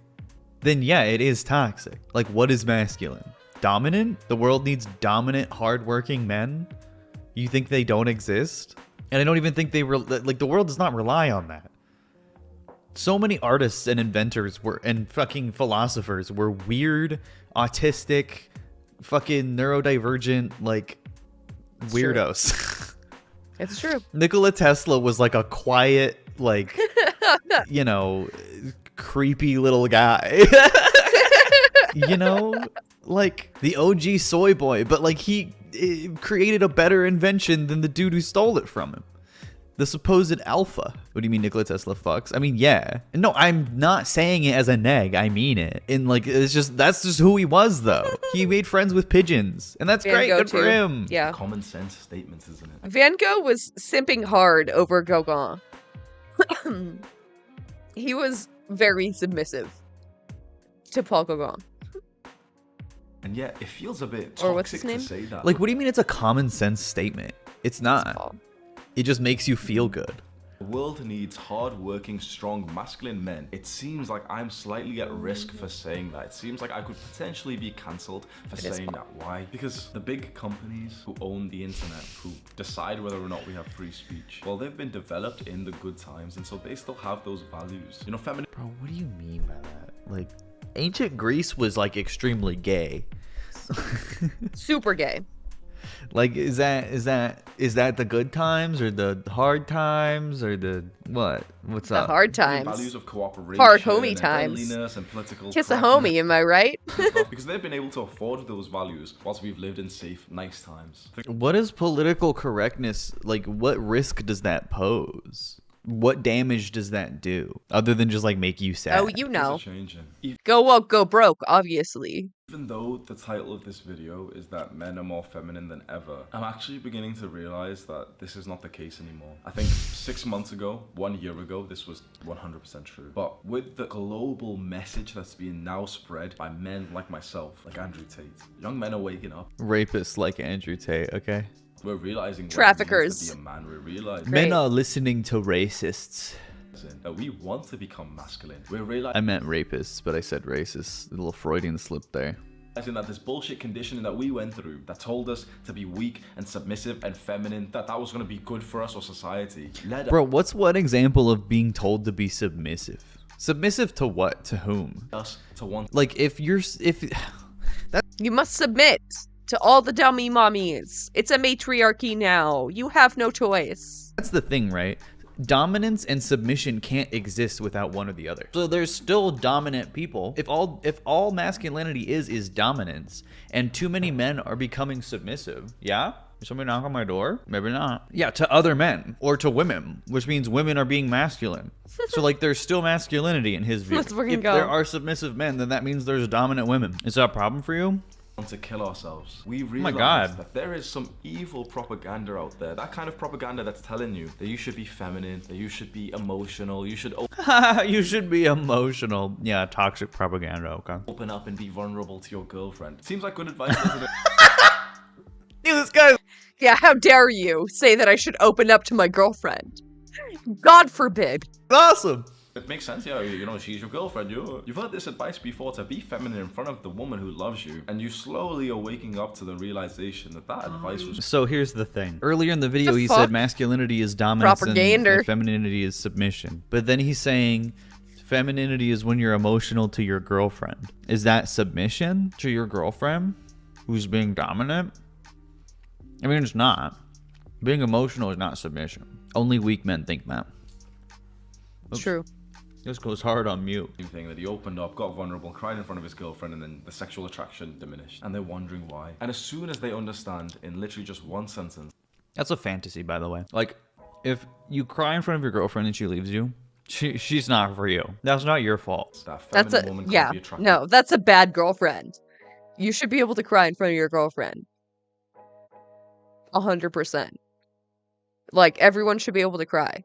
then yeah, it is toxic. Like, what is masculine? Dominant? The world needs dominant, hardworking men? You think they don't exist? And I don't even think the world does not rely on that. So many artists and inventors and fucking philosophers were weird, autistic, fucking neurodivergent, like, weirdos. It's true. Nikola Tesla was like a quiet, like, you know, creepy little guy. You know? Like, the OG soy boy, but like he created a better invention than the dude who stole it from him. The supposed alpha. What do you mean Nikola Tesla fucks? I mean, yeah. No, I'm not saying it as a neg. I mean it. And like, that's just who he was, though. He made friends with pigeons, and that's Van great. Gogh Good for too. him. Yeah. common sense statements, isn't it? Van Gogh was simping hard over Gauguin. He was very submissive to Paul Gauguin. And yet, it feels a bit Or what's toxic his name? to say that. Like, what do you mean it's a common sense statement? It's not. It just makes you feel good. The world needs hard-working, strong, masculine men. It seems like I'm slightly at risk for saying that. It seems like I could potentially be cancelled for saying that. Why? Because the big companies who own the internet, who decide whether or not we have free speech, well, they've been developed in the good times, and so they still have those values. You know, feminine. Bro, what do you mean by that? Like, ancient Greece was like extremely gay. Super gay. Like, is that the good times or the hard times or the what? What's The up? hard times. Values of cooperation, Hard homie and times. friendliness and political Kiss a correctness homie, am I right? and stuff, because they've been able to afford those values whilst we've lived in safe, nice times. What is political correctness? Like, what risk does that pose? What damage does that do? Other than just like make you sad? Oh, you know. Changing. Go woke, go broke, obviously. Even though the title of this video is that men are more feminine than ever, I'm actually beginning to realize that this is not the case anymore. I think 6 months ago, 1 year ago, this was 100% true. But with the global message that's being now spread by men like myself, like Andrew Tate, young men are waking up. Rapists like Andrew Tate, okay? We're realizing Traffickers. what it means to be a man. We're realizing Men are listening to racists. that we want to become masculine. We're realizing I meant rapists, but I said racist. A little Freudian slip there. that this bullshit conditioning that we went through that told us to be weak and submissive and feminine, that was going to be good for us or society. Bro, what's one example of being told to be submissive? Submissive to what? To whom? Us to want. Like, if You must submit to all the dummy mommies. It's a matriarchy now. You have no choice. That's the thing, right? Dominance and submission can't exist without one or the other. So there's still dominant people. If all masculinity is dominance, and too many men are becoming submissive, yeah? Somebody knock on my door? Maybe not. Yeah, to other men or to women, which means women are being masculine. So like, there's still masculinity in his view. Let's fucking If go. there are submissive men, then that means there's dominant women. Is that a problem for you? To kill ourselves. We my realize God. that there is some evil propaganda out there. That kind of propaganda that's telling you that you should be feminine, that you should be emotional, you should You should be emotional. Yeah, toxic propaganda, okay. open up and be vulnerable to your girlfriend. Seems like good advice, doesn't it? This guy. Yeah, how dare you say that I should open up to my girlfriend? God forbid. Awesome. It makes sense, yeah. You know, she's your girlfriend. You've heard this advice before, to be feminine in front of the woman who loves you, and you slowly are waking up to the realization that advice was. So here's the thing. Earlier in the video, The he fuck? said masculinity is dominance and Propagander. femininity is submission. But then he's saying femininity is when you're emotional to your girlfriend. Is that submission to your girlfriend who's being dominant? I mean, it's not. Being emotional is not submission. Only weak men think that. Oops. True. This goes hard on mute. Thing that he opened up, got vulnerable, cried in front of his girlfriend, and then the sexual attraction diminished. And they're wondering why. And as soon as they understand, in literally just one sentence. That's a fantasy, by the way. Like, if you cry in front of your girlfriend and she leaves you, she's not for you. That's not your fault. That's that's a bad girlfriend. You should be able to cry in front of your girlfriend. 100%. Like, everyone should be able to cry.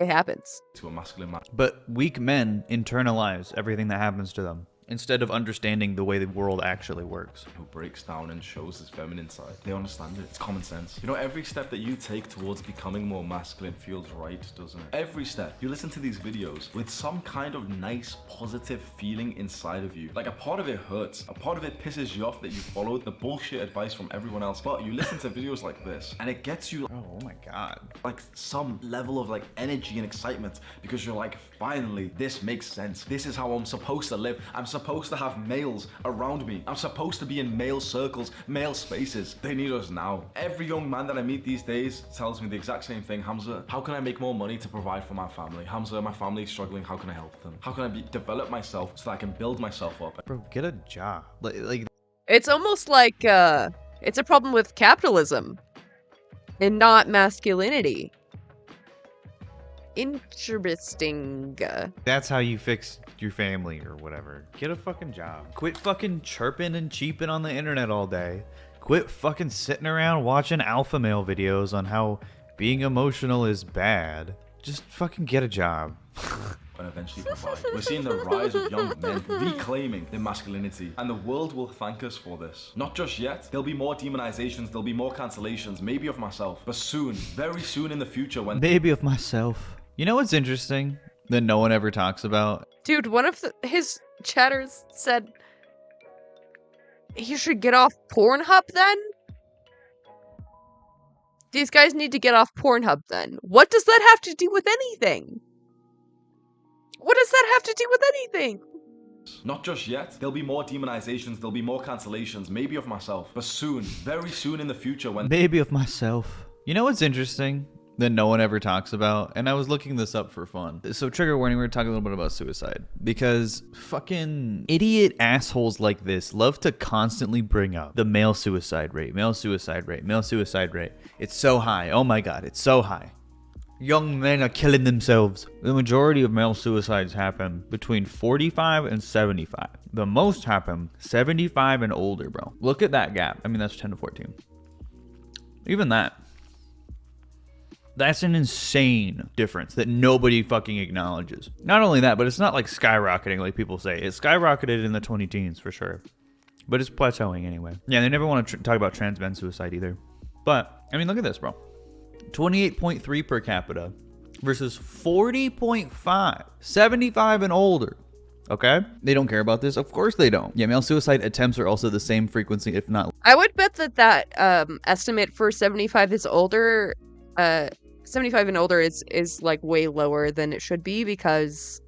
It happens. To a masculine man. But weak men internalize everything that happens to them. instead of understanding the way the world actually works. Who breaks down and shows his feminine side. They understand it. It's common sense. You know, every step that you take towards becoming more masculine feels right, doesn't it? Every step. You listen to these videos with some kind of nice, positive feeling inside of you. Like a part of it hurts. A part of it pisses you off that you followed the bullshit advice from everyone else. But you listen to videos like this and it gets you, oh my god, like some level of like energy and excitement because you're like, finally, this makes sense. This is how I'm supposed to live. I'm supposed to have males around me. I'm supposed to be in male circles, male spaces. They need us now. Every young man that I meet these days tells me the exact same thing. Hamza, how can I make more money to provide for my family? Hamza, my family is struggling. How can I help them? How can I develop myself so that I can build myself up? Bro, get a job. Like It's almost like it's a problem with capitalism and not masculinity. Interesting. that's how you fix your family or whatever. Get a fucking job. Quit fucking chirping and cheeping on the internet all day. Quit fucking sitting around watching alpha male videos on how being emotional is bad. Just fucking get a job. And eventually provide. We're seeing the rise of young men reclaiming their masculinity, and the world will thank us for this. Not just yet. There'll be more demonizations, there'll be more cancellations, maybe of myself, but soon, very soon in the future when Maybe of myself. You know what's interesting that no one ever talks about? Dude, one of his chatters said he should get off Pornhub then? These guys need to get off Pornhub then. What does that have to do with anything? What does that have to do with anything? Not just yet. There'll be more demonizations, there'll be more cancellations, maybe of myself, but soon, very soon in the future when Maybe of myself. You know what's interesting that no one ever talks about? And I was looking this up for fun. So trigger warning, we're talking a little bit about suicide. Because fucking idiot assholes like this love to constantly bring up the male suicide rate, male suicide rate, male suicide rate. It's so high. Oh my god, it's so high. Young men are killing themselves. The majority of male suicides happen between 45 and 75. The most happen 75 and older, bro. Look at that gap. I mean, that's 10 to 14. Even that. That's an insane difference that nobody fucking acknowledges. Not only that, but it's not like skyrocketing like people say. It skyrocketed in the 20 teens for sure. But it's plateauing anyway. Yeah, they never want to talk about trans men suicide either. But, I mean, look at this, bro. 28.3 per capita versus 40.5. 75 and older. Okay? They don't care about this? Of course they don't. Yeah, male suicide attempts are also the same frequency, if not. I would bet that estimate for 75 is older. 75 and older is like way lower than it should be because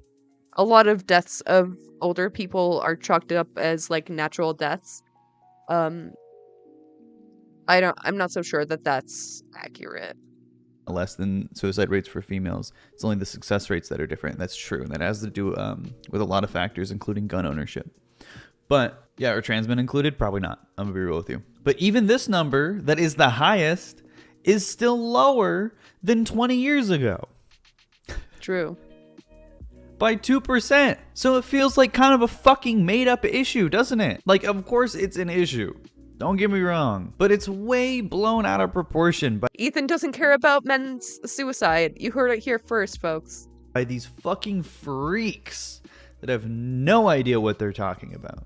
a lot of deaths of older people are chalked up as like natural deaths. I'm not so sure that that's accurate. Less than suicide rates for females. It's only the success rates that are different. That's true. And that has to do with a lot of factors, including gun ownership. But yeah, are trans men included? Probably not. I'm gonna be real with you. But even this number that is the highest is still lower than 20 years ago. True. By 2%. So it feels like kind of a fucking made up issue, doesn't it? Like, of course it's an issue. Don't get me wrong, but it's way blown out of proportion Ethan doesn't care about men's suicide. You heard it here first, folks. By these fucking freaks that have no idea what they're talking about.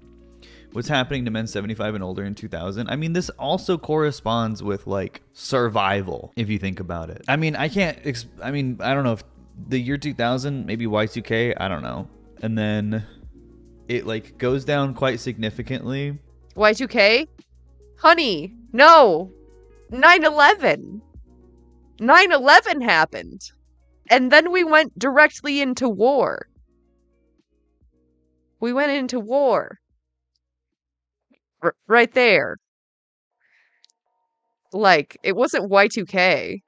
What's happening to men 75 and older in 2000? I mean, this also corresponds with like survival, if you think about it. I mean, I don't know if the year 2000, maybe Y2K, I don't know. And then it like goes down quite significantly. Y2K? Honey, no. 9/11. 9/11 happened. And then we went directly into war. We went into war. Right there. Like, it wasn't Y2K.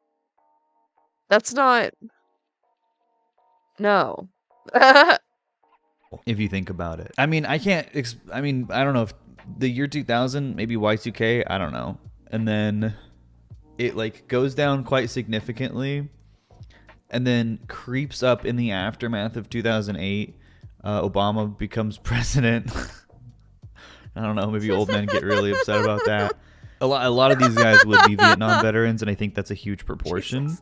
That's not... No. If you think about it. I mean, I don't know if the year 2000, maybe Y2K, I don't know. And then it like goes down quite significantly and then creeps up in the aftermath of 2008. Obama becomes president. I don't know, maybe old men get really upset about that. A lot of these guys would be Vietnam veterans, and I think that's a huge proportion.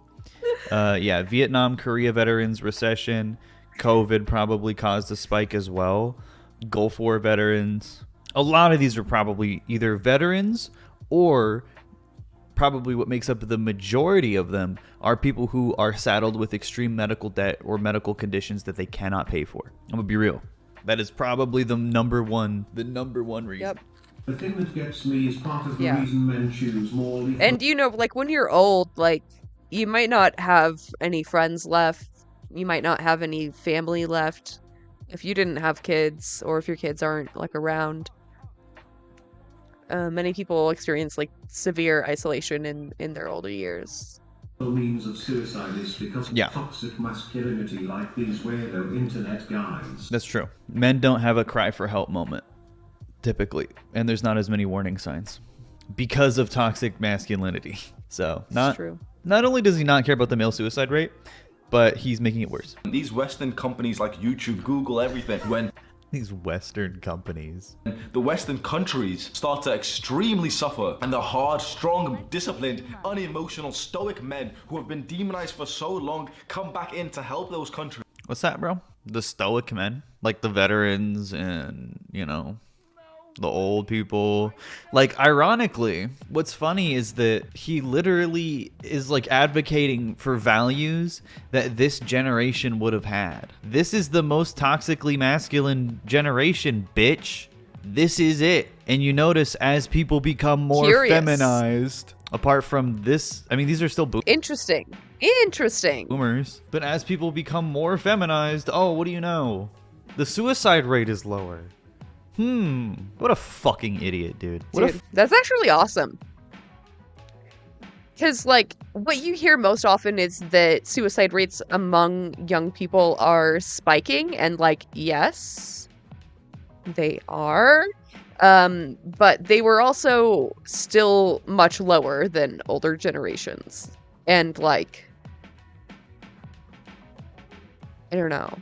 Yeah, Vietnam, Korea veterans, recession, COVID probably caused a spike as well. Gulf War veterans. A lot of these are probably either veterans or probably what makes up the majority of them are people who are saddled with extreme medical debt or medical conditions that they cannot pay for. I'm gonna be real. That is probably the number one reason. Yep. The thing that gets me is part of the reason men choose more lethal. And you know, like when you're old, like you might not have any friends left. You might not have any family left if you didn't have kids or if your kids aren't like around. Many people experience like severe isolation in their older years. Means of suicide is because of toxic masculinity, like these weirdo internet guys. That's true. Men don't have a cry for help moment, typically, and there's not as many warning signs because of toxic masculinity. So not only does he not care about the male suicide rate, but he's making it worse. These Western companies like YouTube, Google, everything, when these Western companies, the Western countries start to extremely suffer, and the hard, strong, disciplined, unemotional, stoic men who have been demonized for so long come back in to help those countries. What's that, bro? The stoic men, like the veterans and, you know, the old people. Like, ironically, what's funny is that he literally is like advocating for values that this generation would have had. This is the most toxically masculine generation, bitch. This is it. And you notice as people become more feminized, apart from this, I mean, these are still Interesting. boomers, but as people become more feminized, oh, what do you know? The suicide rate is lower. What a fucking idiot, dude. Dude, that's actually awesome. Because, like, what you hear most often is that suicide rates among young people are spiking, and, like, yes, they are. But they were also still much lower than older generations. And, like, I don't know.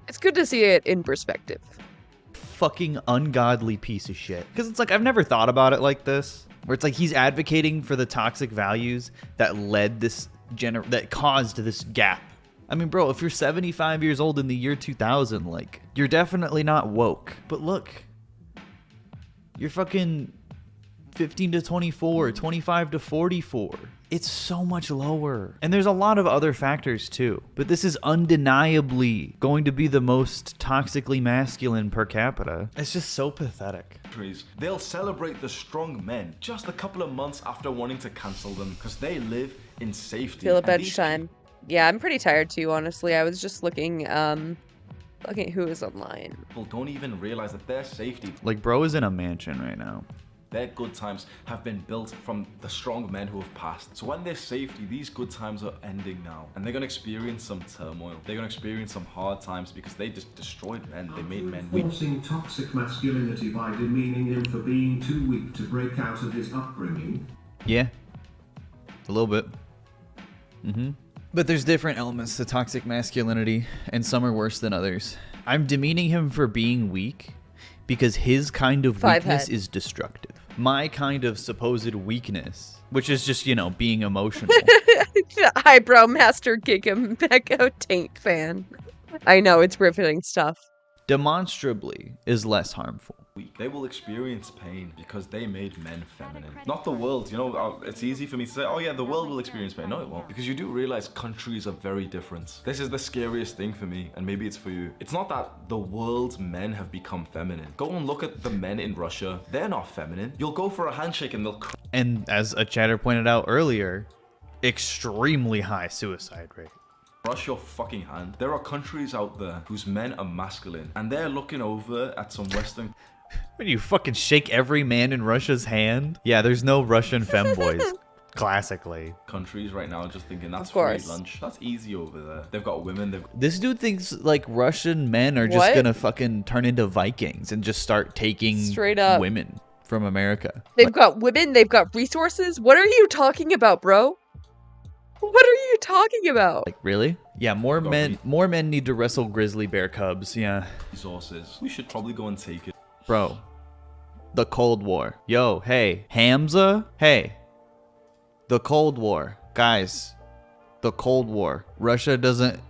It's good to see it in perspective. Fucking ungodly piece of shit. Because it's like, I've never thought about it like this. Where it's like he's advocating for the toxic values that led this that caused this gap. I mean, bro, if you're 75 years old in the year 2000, like, you're definitely not woke. But look, you're fucking 15 to 24, 25 to 44. It's so much lower. And there's a lot of other factors too. But this is undeniably going to be the most toxically masculine per capita. It's just so pathetic. They'll celebrate the strong men just a couple of months after wanting to cancel them because they live in safety. Feel at bedtime. Yeah, I'm pretty tired too, honestly. I was just looking at who is online. People don't even realize that their safety, like, bro is in a mansion right now. Their good times have been built from the strong men who have passed. So when their safety, these good times are ending now. And they're going to experience some turmoil. They're going to experience some hard times because they just destroyed men. They made men weak. Forcing toxic masculinity by demeaning him for being too weak to break out of his upbringing. Yeah. A little bit. But there's different elements to toxic masculinity, and some are worse than others. I'm demeaning him for being weak because his kind of weakness is destructive. My kind of supposed weakness, which is just, you know, being emotional. Eyebrow Master Gigamego Taint fan. I know, it's riveting stuff. Demonstrably is less harmful. They will experience pain because they made men feminine. Not the world, you know, it's easy for me to say, oh yeah, the world will experience pain. No, it won't. Because you do realize countries are very different. This is the scariest thing for me, and maybe it's for you. It's not that the world's men have become feminine. Go and look at the men in Russia. They're not feminine. You'll go for a handshake and they'll cry. And as a chatter pointed out earlier, extremely high suicide rate. Brush your fucking hand. There are countries out there whose men are masculine, and they're looking over at some Western... When you fucking shake every man in Russia's hand? Yeah, there's no Russian femboys. Classically. Countries right now just thinking that's free lunch. That's easy over there. They've got women. This dude thinks like Russian men are just gonna fucking turn into Vikings and just start taking straight up women from America. They've got women, they've got resources. What are you talking about, bro? What are you talking about? Like, really? Yeah, more men need to wrestle grizzly bear cubs. Yeah. Resources. We should probably go and take it. Bro, the Cold War. Yo, hey, Hamza? Hey, the Cold War. Guys, the Cold War. Russia isn't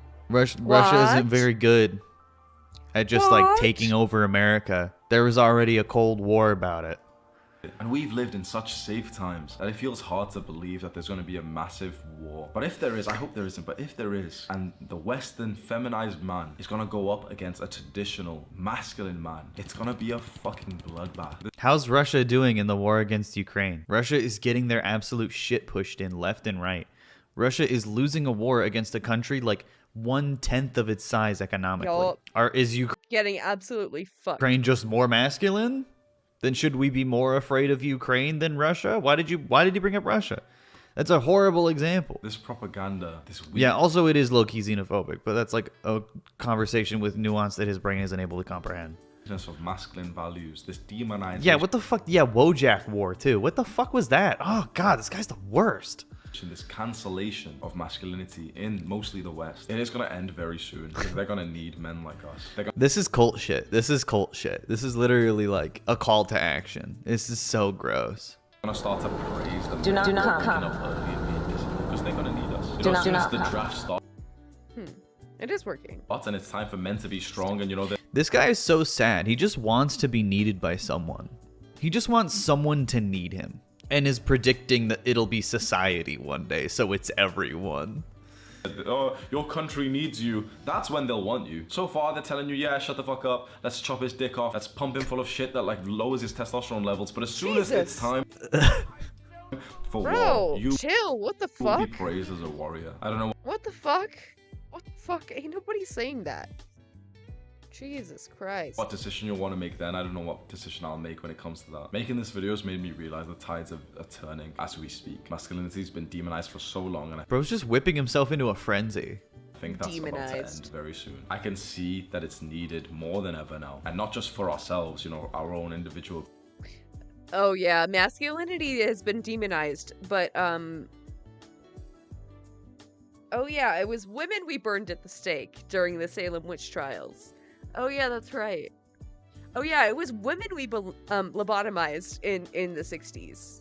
very good. at just like taking over America. There was already a Cold War about it. And we've lived in such safe times that it feels hard to believe that there's going to be a massive war. But if there is, I hope there isn't, but if there is, and the Western feminized man is going to go up against a traditional masculine man, it's going to be a fucking bloodbath. How's Russia doing in the war against Ukraine? Russia is getting their absolute shit pushed in left and right. Russia is losing a war against a country like 1/10 of its size economically. Is Getting absolutely fucked. Ukraine just more masculine? Then should we be more afraid of Ukraine than Russia? Why did you bring up Russia? That's a horrible example. This propaganda, this weird... Yeah, also it is low-key xenophobic, but that's like a conversation with nuance that his brain isn't able to comprehend. Of masculine values, this demonization. Yeah, what the fuck? Yeah, Wojak War too. What the fuck was that? Oh god, this guy's the worst. This cancellation of masculinity in mostly the West, it is going to end very soon because they're going to need men like us. This is cult shit. This is cult shit. This is literally like a call to action. This is so gross. I'm going to start to praise them. Do not come. Because they're going to need us. Do not as come. the draft starts, It is working. and it's time for men to be strong, and you know that. This guy is so sad. He just wants to be needed by someone. He just wants someone to need him. And is predicting that it'll be society one day, so it's everyone. Oh, your country needs you. That's when they'll want you. So far, they're telling you, yeah, shut the fuck up. Let's chop his dick off. Let's pump him full of shit that like lowers his testosterone levels. But as soon as it's time for war, you chill. What the will fuck? be praised as a warrior. I don't know. What the fuck? What the fuck? Ain't nobody saying that. Jesus Christ. What decision you'll want to make then. I don't know what decision I'll make when it comes to that. Making this video has made me realize the tides are turning as we speak. Masculinity's been demonized for so long, and I Bro's just whipping himself into a frenzy. think that's about to end very soon. I can see that it's needed more than ever now. And not just for ourselves, you know, our own individual. Oh yeah, masculinity has been demonized, but oh yeah, it was women we burned at the stake during the Salem witch trials. Oh yeah, that's right. Oh yeah, it was women we lobotomized in the 60s.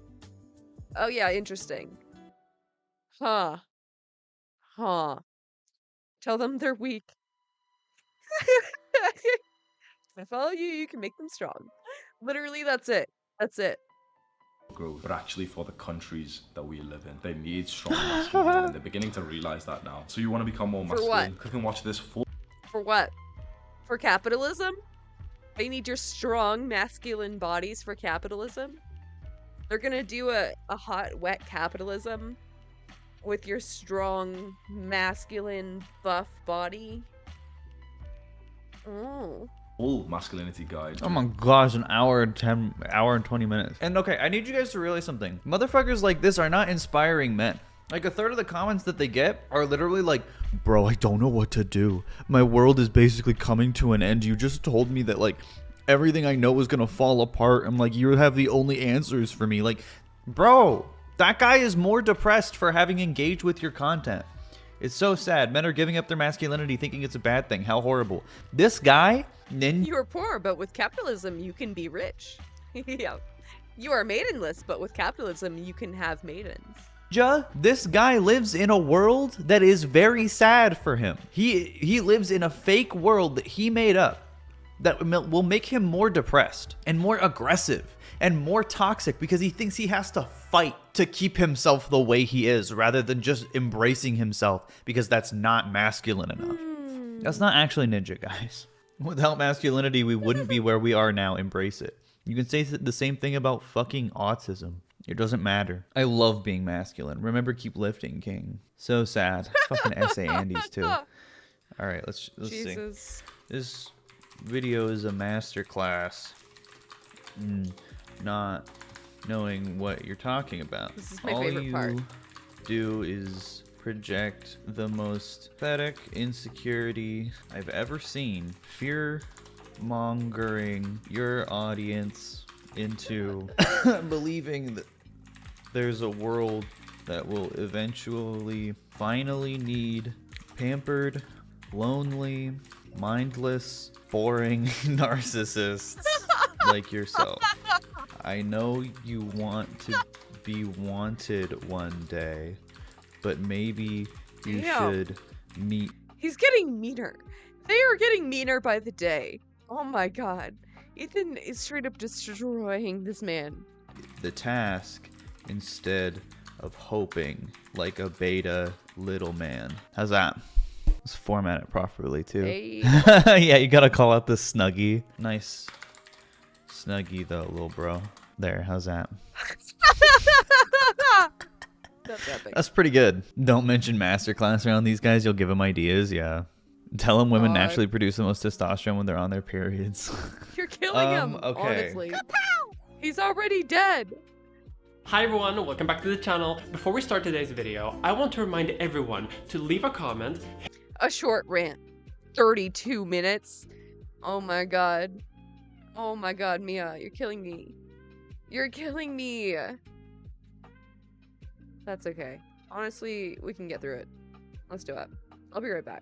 Oh yeah, interesting. Huh. Tell them they're weak. If I follow you, you can make them strong. Literally, that's it. That's it. Growth, but actually for the countries that we live in. They need strong masculine men, and they're beginning to realize that now. So you want to become more masculine? what? Click and watch this full. For what? For capitalism? They need your strong masculine bodies for capitalism? They're gonna do a hot, wet capitalism with your strong, masculine, buff body? Oh. Full masculinity guide. Oh my gosh, an hour and 20 minutes. And okay, I need you guys to realize something. Motherfuckers like this are not inspiring men. Like a third of the comments that they get are literally like, bro, I don't know what to do. My world is basically coming to an end. You just told me that like everything I know is gonna fall apart. I'm like, you have the only answers for me. Like, bro, that guy is more depressed for having engaged with your content. It's so sad. Men are giving up their masculinity thinking it's a bad thing. How horrible. This guy, You are poor, but with capitalism, you can be rich. Yeah. You are maidenless, but with capitalism, you can have maidens. This guy lives in a world that is very sad for him. He lives in a fake world that he made up that will make him more depressed and more aggressive and more toxic because he thinks he has to fight to keep himself the way he is rather than just embracing himself because that's not masculine enough. That's not actually ninja, guys. Without masculinity, we wouldn't be where we are now. Embrace it. You can say the same thing about fucking autism. It doesn't matter. I love being masculine. Remember, keep lifting, King. So sad. Fucking SA Andes too. All right, let's see. This video is a masterclass. Not knowing what you're talking about. This is my favorite part. All you do is project the most pathetic insecurity I've ever seen. Fear mongering your audience into believing that there's a world that will eventually finally need pampered, lonely, mindless, boring narcissists like yourself. I know you want to be wanted one day, but maybe you should meet. He's getting meaner. They are getting meaner by the day. Oh my god. Ethan is straight up destroying this man. The task instead of hoping like a beta little man. How's that? Let's format it properly too. Hey. Yeah, you gotta call out the Snuggie. Nice Snuggie though, little bro. There, how's that? That's epic. That's pretty good. Don't mention masterclass around these guys. You'll give them ideas. Yeah. Tell them women naturally produce the most testosterone when they're on their periods. You're killing him, okay. honestly. He's already dead. Hi everyone, welcome back to the channel. Before we start today's video, I want to remind everyone to leave a comment. A short rant. 32 minutes. Oh my god. Oh my god, Mia, you're killing me. You're killing me. That's okay. Honestly, we can get through it. Let's do it. I'll be right back.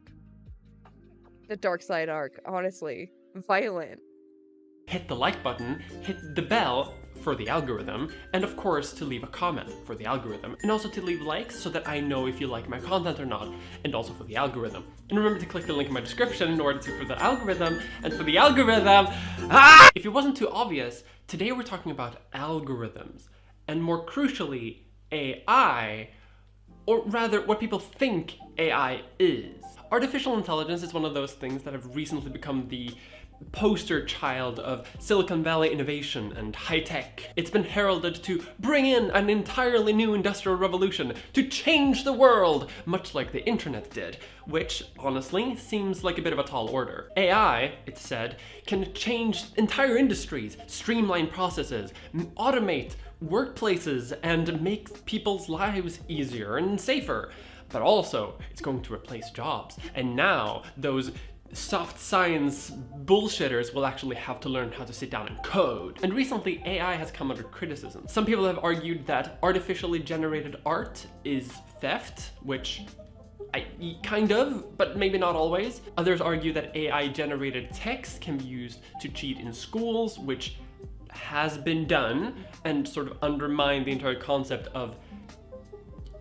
The dark side arc, honestly. Violent. Hit the like button, hit the bell for the algorithm, and of course to leave a comment for the algorithm, and also to leave likes so that I know if you like my content or not, and also for the algorithm. And remember to click the link in my description in order to for the algorithm, and for the algorithm, If it wasn't too obvious, today we're talking about algorithms, and more crucially, AI, or rather what people think AI is. Artificial intelligence is one of those things that have recently become the poster child of Silicon Valley innovation and high tech. It's been heralded to bring in an entirely new industrial revolution, to change the world, much like the internet did, which honestly seems like a bit of a tall order. AI, it's said, can change entire industries, streamline processes, automate workplaces, and make people's lives easier and safer. But also, it's going to replace jobs. And now, those soft science bullshitters will actually have to learn how to sit down and code. And recently, AI has come under criticism. Some people have argued that artificially generated art is theft, which kind of, but maybe not always. Others argue that AI-generated text can be used to cheat in schools, which has been done, and sort of undermine the entire concept of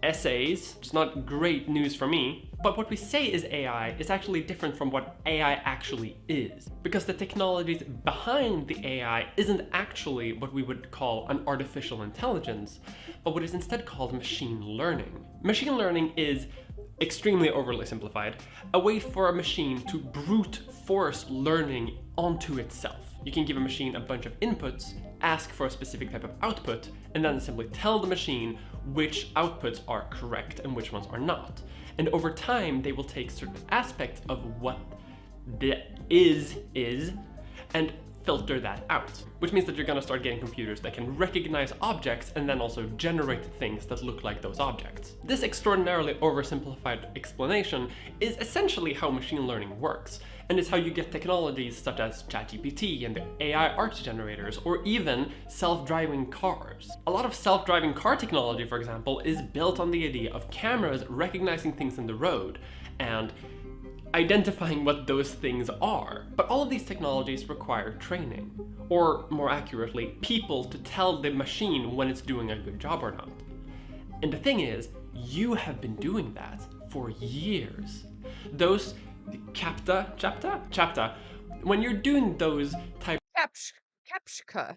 essays, which is not great news for me. But what we say is AI is actually different from what AI actually is, because the technologies behind the AI isn't actually what we would call an artificial intelligence, but what is instead called machine learning. Machine learning is, extremely overly simplified, a way for a machine to brute force learning onto itself. You can give a machine a bunch of inputs, ask for a specific type of output, and then simply tell the machine which outputs are correct and which ones are not. And over time, they will take certain aspects of what the is, and filter that out. Which means that you're gonna start getting computers that can recognize objects and then also generate things that look like those objects. This extraordinarily oversimplified explanation is essentially how machine learning works, and it's how you get technologies such as ChatGPT and the AI art generators, or even self-driving cars. A lot of self-driving car technology, for example, is built on the idea of cameras recognizing things in the road and identifying what those things are. But all of these technologies require training, or more accurately, people to tell the machine when it's doing a good job or not. And the thing is, you have been doing that for years. Those CAPTCHA, when you're doing those type CAPTCHA.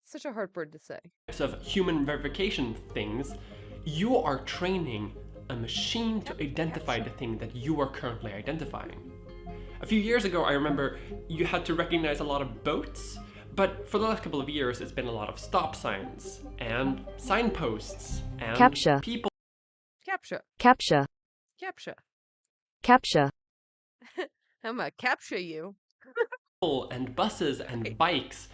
Such a hard word to say. Types of human verification things, you are training a machine to identify the thing that you are currently identifying. A few years ago, I remember you had to recognize a lot of boats, but for the last couple of years, it's been a lot of stop signs and signposts and CAPTCHA. people. CAPTCHA. I'm gonna capture you. And buses and bikes.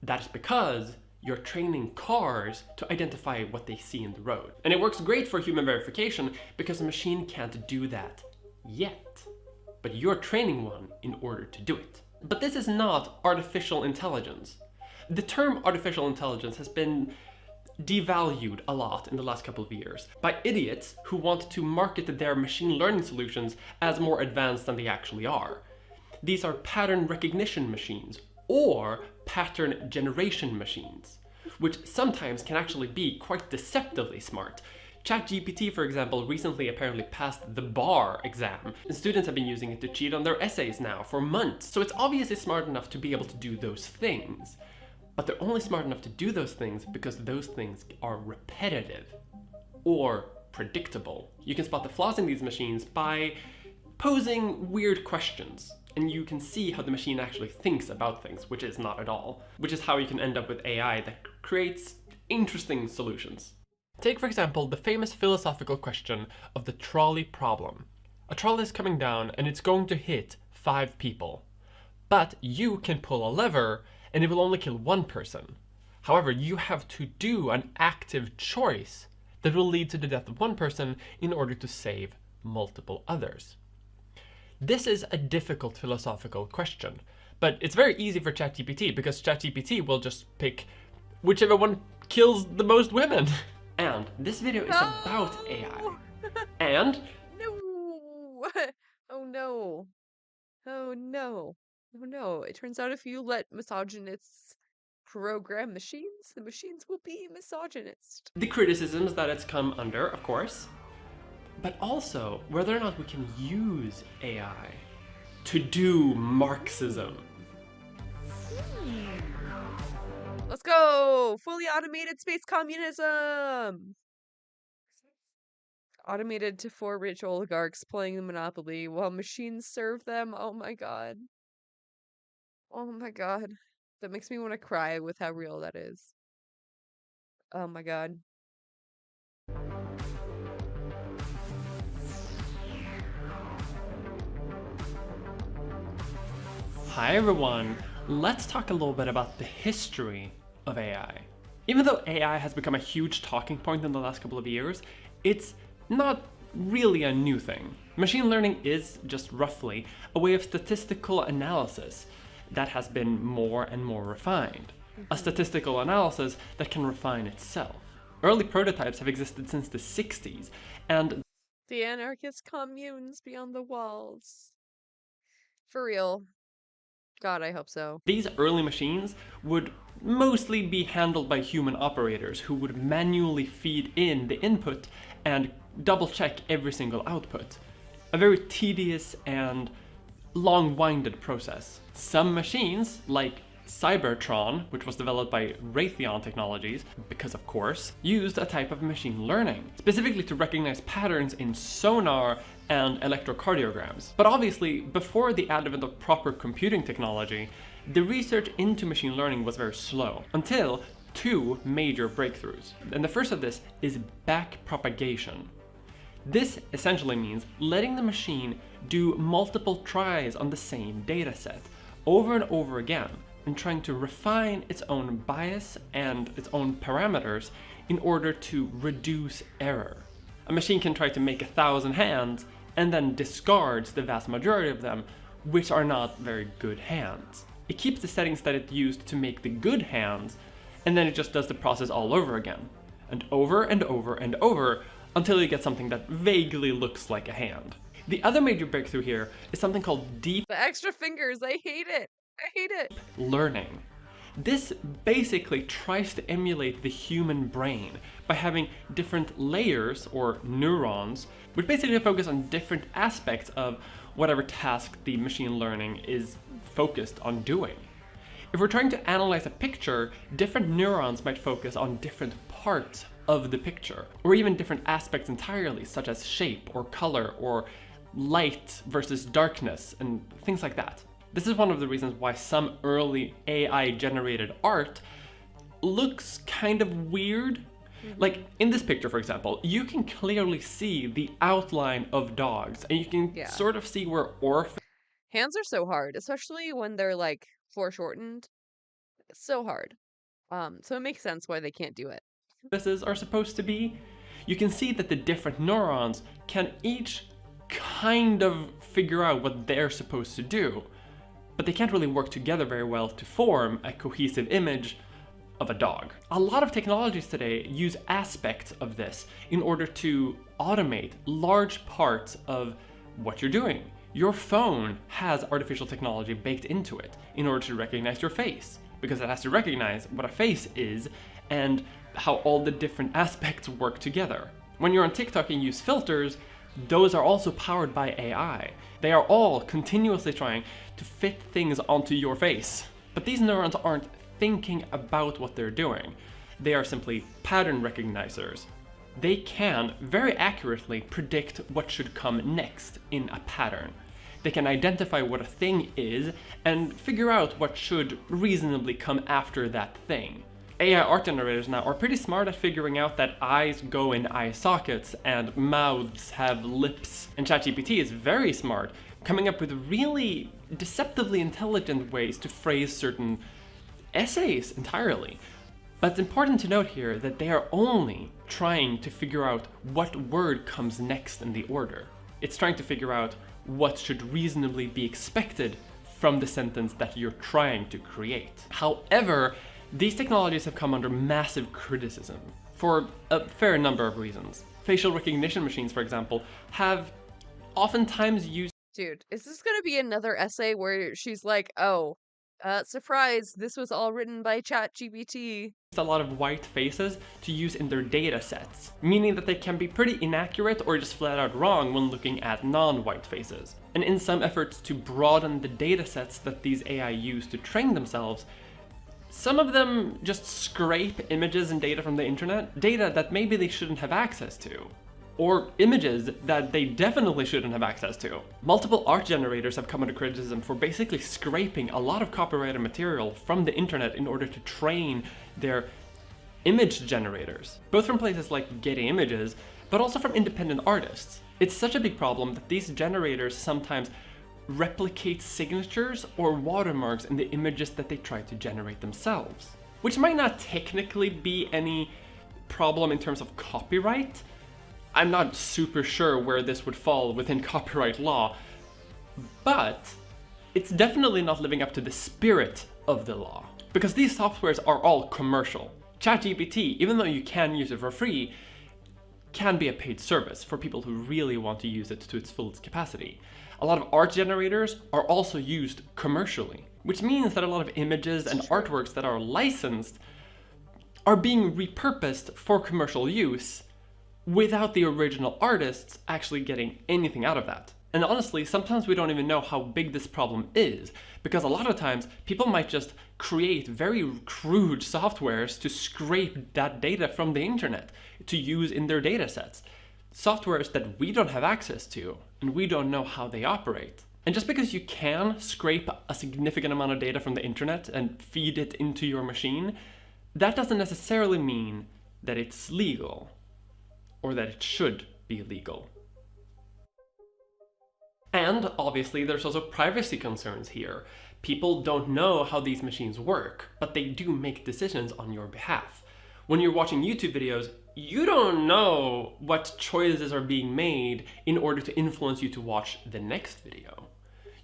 That's because you're training cars to identify what they see in the road. And it works great for human verification because a machine can't do that yet. But you're training one in order to do it. But this is not artificial intelligence. The term artificial intelligence has been devalued a lot in the last couple of years by idiots who want to market their machine learning solutions as more advanced than they actually are. These are pattern recognition machines, or pattern generation machines, which sometimes can actually be quite deceptively smart. ChatGPT, for example, recently apparently passed the bar exam, and students have been using it to cheat on their essays now for months. So it's obviously smart enough to be able to do those things. But they're only smart enough to do those things because those things are repetitive or predictable. You can spot the flaws in these machines by posing weird questions, and you can see how the machine actually thinks about things, which is not at all. Which is how you can end up with AI that creates interesting solutions. Take, for example, the famous philosophical question of the trolley problem. A trolley is coming down and it's going to hit 5 people. But you can pull a lever and it will only kill 1 person. However, you have to do an active choice that will lead to the death of 1 person in order to save multiple others. This is a difficult philosophical question, but it's very easy for ChatGPT because ChatGPT will just pick whichever one kills the most women. And this video is about AI. And No! Oh no. Oh no. Oh no. It turns out if you let misogynists program machines, the machines will be misogynist. the criticisms that it's come under, of course, but also whether or not we can use AI to do Marxism. Let's go! Fully automated space communism! Automated to 4 rich oligarchs playing the Monopoly while machines serve them. Oh my god. Oh my god. That makes me want to cry with how real that is. Oh my god. Hi everyone, let's talk a little bit about the history of AI. Even though AI has become a huge talking point in the last couple of years, it's not really a new thing. Machine learning is, just roughly, a way of statistical analysis that has been more and more refined. A statistical analysis that can refine itself. Early prototypes have existed since the 60s, and The anarchist communes beyond the walls. For real. God, I hope so. these early machines would mostly be handled by human operators who would manually feed in the input and double check every single output. A very tedious and long-winded process. Some machines, like Cybertron, which was developed by Raytheon Technologies, because of course, used a type of machine learning, specifically to recognize patterns in sonar and electrocardiograms. But obviously, before the advent of proper computing technology, the research into machine learning was very slow, until 2 major breakthroughs. And the first of this is backpropagation. This essentially means letting the machine do multiple tries on the same dataset over and over again, and trying to refine its own bias and its own parameters in order to reduce error. A machine can try to make 1,000 hands and then discards the vast majority of them, which are not very good hands. It keeps the settings that it used to make the good hands, and then it just does the process all over again, and over and over and over, until you get something that vaguely looks like a hand. The other major breakthrough here is something called deep The extra fingers, I hate it. I hate it. learning. This basically tries to emulate the human brain by having different layers or neurons, which basically focus on different aspects of whatever task the machine learning is focused on doing. If we're trying to analyze a picture, different neurons might focus on different parts of the picture, or even different aspects entirely, such as shape or color or light versus darkness and things like that. This is one of the reasons why some early AI-generated art looks kind of weird. Like in this picture, for example, you can clearly see the outline of dogs, and you can sort of see where Hands are so hard, especially when they're like foreshortened. It's so hard. So it makes sense why they can't do it. orifices are supposed to be. You can see that the different neurons can each kind of figure out what they're supposed to do, but they can't really work together very well to form a cohesive image of a dog. A lot of technologies today use aspects of this in order to automate large parts of what you're doing. Your phone has artificial technology baked into it in order to recognize your face, because it has to recognize what a face is and how all the different aspects work together. When you're on TikTok and use filters, those are also powered by AI. They are all continuously trying to fit things onto your face. But these neurons aren't thinking about what they're doing. They are simply pattern recognizers. They can very accurately predict what should come next in a pattern. They can identify what a thing is and figure out what should reasonably come after that thing. AI art generators now are pretty smart at figuring out that eyes go in eye sockets and mouths have lips. And ChatGPT is very smart, coming up with really deceptively intelligent ways to phrase certain essays entirely. But it's important to note here that they are only trying to figure out what word comes next in the order. It's trying to figure out what should reasonably be expected from the sentence that you're trying to create. However, these technologies have come under massive criticism for a fair number of reasons. Facial recognition machines, for example, have oftentimes used— Dude, is this gonna be another essay where she's like, oh, surprise, this was all written by ChatGPT? a lot of white faces to use in their data sets, meaning that they can be pretty inaccurate or just flat out wrong when looking at non-white faces. And in some efforts to broaden the data sets that these AI use to train themselves, some of them just scrape images and data from the internet, data that maybe they shouldn't have access to. Or images that they definitely shouldn't have access to. Multiple art generators have come under criticism for basically scraping a lot of copyrighted material from the internet in order to train their image generators, both from places like Getty Images, but also from independent artists. It's such a big problem that these generators sometimes replicate signatures or watermarks in the images that they try to generate themselves, which might not technically be any problem in terms of copyright. I'm not super sure where this would fall within copyright law, but it's definitely not living up to the spirit of the law, because these softwares are all commercial. ChatGPT, even though you can use it for free, can be a paid service for people who really want to use it to its fullest capacity. A lot of art generators are also used commercially, which means that a lot of images and artworks that are licensed are being repurposed for commercial use without the original artists actually getting anything out of that. And honestly, sometimes we don't even know how big this problem is, because a lot of times people might just create very crude softwares to scrape that data from the internet to use in their data sets. Softwares that we don't have access to, and we don't know how they operate. And just because you can scrape a significant amount of data from the internet and feed it into your machine, that doesn't necessarily mean that it's legal, or that it should be legal. And obviously there's also privacy concerns here. People don't know how these machines work, but they do make decisions on your behalf. When you're watching YouTube videos, you don't know what choices are being made in order to influence you to watch the next video.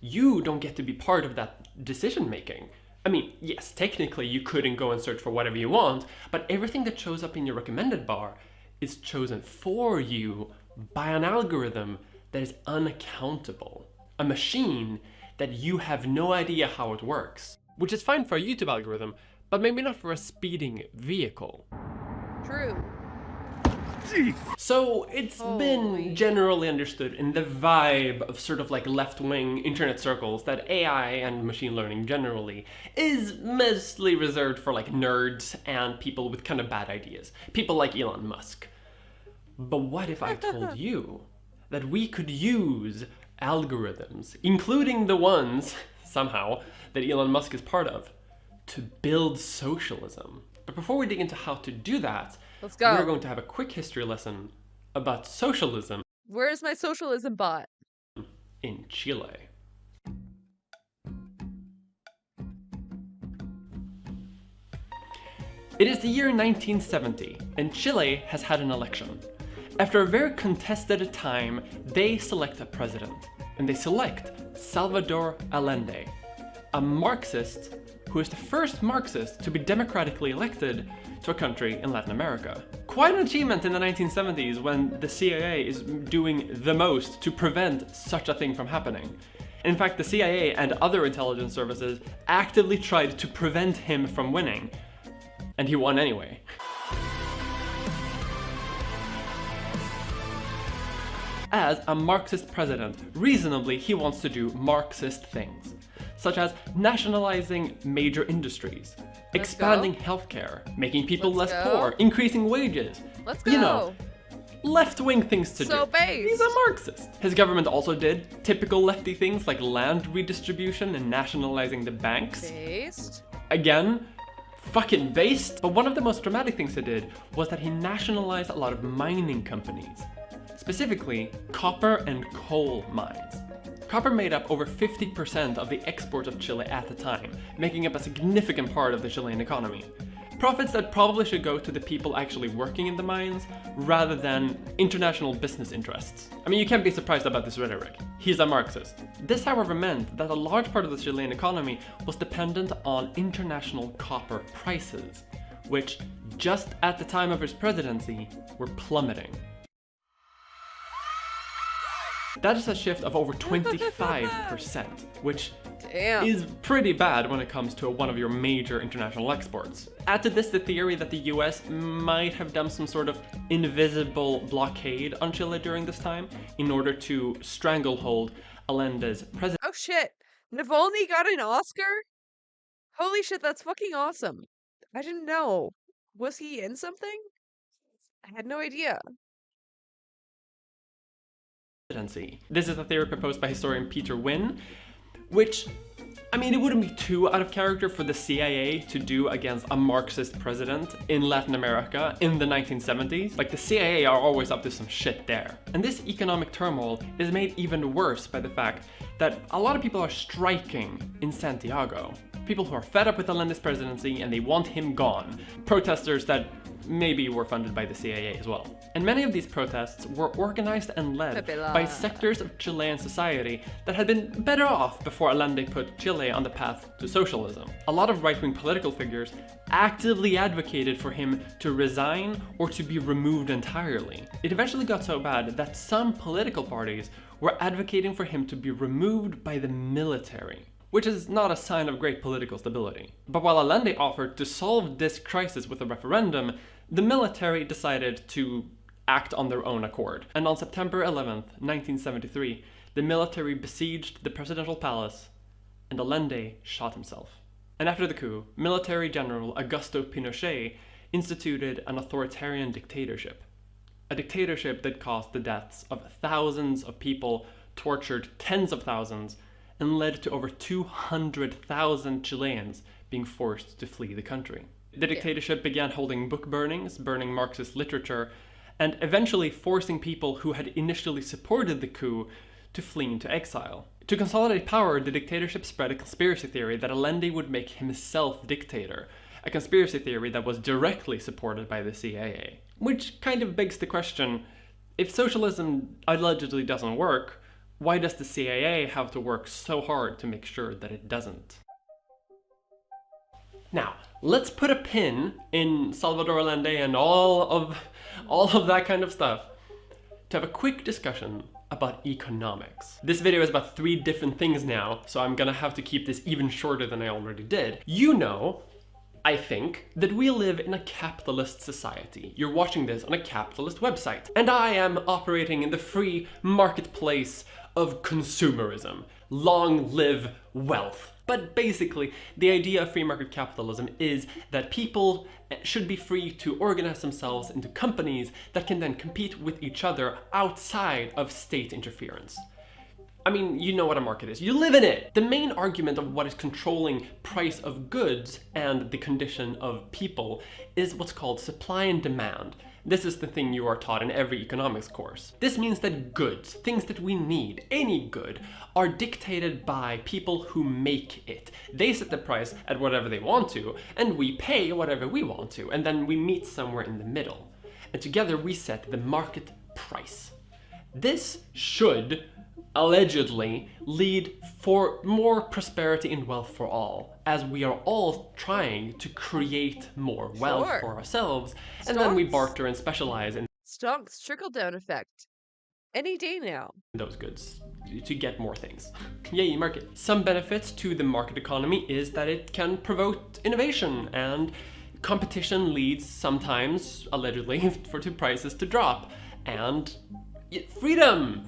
You don't get to be part of that decision making. I mean, yes, technically you couldn't go and search for whatever you want, but everything that shows up in your recommended bar is chosen for you by an algorithm that is unaccountable. A machine that you have no idea how it works. Which is fine for a YouTube algorithm, but maybe not for a speeding vehicle. True. So it's been generally understood in the vibe of sort of like left-wing internet circles that AI and machine learning generally is mostly reserved for like nerds and people with kind of bad ideas. People like Elon Musk. But what if I told you that we could use algorithms, including the ones, somehow, that Elon Musk is part of, to build socialism? But before we dig into how to do that, let's go. We're going to have a quick history lesson about socialism. Where's my socialism bot? In Chile. It is the year 1970, and Chile has had an election. After a very contested time, they select a president, and they select Salvador Allende, a Marxist who is the first Marxist to be democratically elected to a country in Latin America. Quite an achievement in the 1970s when the CIA is doing the most to prevent such a thing from happening. In fact, the CIA and other intelligence services actively tried to prevent him from winning, and he won anyway. As a Marxist president, reasonably he wants to do Marxist things, such as nationalizing major industries, expanding healthcare, making people less poor, increasing wages. Let's go. You know, left-wing things to So do. based. He's a Marxist. His government also did typical lefty things like land redistribution and nationalizing the banks. Based. Again, fucking based. But one of the most dramatic things he did was that he nationalized a lot of mining companies, specifically copper and coal mines. Copper made up over 50% of the exports of Chile at the time, making up a significant part of the Chilean economy. Profits that probably should go to the people actually working in the mines, rather than international business interests. I mean, you can't be surprised about this rhetoric. He's a Marxist. This, however, meant that a large part of the Chilean economy was dependent on international copper prices, which, just at the time of his presidency, were plummeting. That is a shift of over 25%, which is pretty bad when it comes to one of your major international exports. Add to this the theory that the US might have done some sort of invisible blockade on Chile during this time in order to stranglehold Allende's presidency. Oh shit! Navalny got an Oscar? Holy shit, that's fucking awesome. I didn't know. Was he in something? I had no idea. This is a theory proposed by historian Peter Wynne, which, I mean, it wouldn't be too out of character for the CIA to do against a Marxist president in Latin America in the 1970s. Like, the CIA are always up to some shit there. And this economic turmoil is made even worse by the fact that a lot of people are striking in Santiago. People who are fed up with Allende's presidency and they want him gone. Protesters that maybe were funded by the CIA as well. And many of these protests were organized and led by sectors of Chilean society that had been better off before Allende put Chile on the path to socialism. A lot of right-wing political figures actively advocated for him to resign or to be removed entirely. It eventually got so bad that some political parties were advocating for him to be removed by the military, which is not a sign of great political stability. But while Allende offered to solve this crisis with a referendum, the military decided to act on their own accord. And on September 11th, 1973, the military besieged the presidential palace and Allende shot himself. And after the coup, military general Augusto Pinochet instituted an authoritarian dictatorship. A dictatorship that caused the deaths of thousands of people, tortured tens of thousands, and led to over 200,000 Chileans being forced to flee the country. The dictatorship began holding book burnings, burning Marxist literature, and eventually forcing people who had initially supported the coup to flee into exile. To consolidate power, the dictatorship spread a conspiracy theory that Allende would make himself dictator, a conspiracy theory that was directly supported by the CIA. Which kind of begs the question, if socialism allegedly doesn't work, why does the CIA have to work so hard to make sure that it doesn't? Now, let's put a pin in Salvador Allende and all of that kind of stuff to have a quick discussion about economics. This video is about 3 different things now, so I'm gonna have to keep this even shorter than I already did. You know, I think, that we live in a capitalist society. You're watching this on a capitalist website, and I am operating in the free marketplace of consumerism. Long live wealth. But basically, the idea of free market capitalism is that people should be free to organize themselves into companies that can then compete with each other outside of state interference. I mean, you know what a market is. You live in it! The main argument of what is controlling price of goods and the condition of people is what's called supply and demand. This is the thing you are taught in every economics course. This means that goods, things that we need, any good, are dictated by people who make it. They set the price at whatever they want to, and we pay whatever we want to, and then we meet somewhere in the middle. And together we set the market price. This should allegedly lead for more prosperity and wealth for all, as we are all trying to create more wealth for ourselves, and then we barter and specialize in Stonks, trickle-down effect. Any day now. those goods to get more things. Yay, market. Some benefits to the market economy is that it can promote innovation, and competition leads sometimes, allegedly, for prices to drop. And Freedom!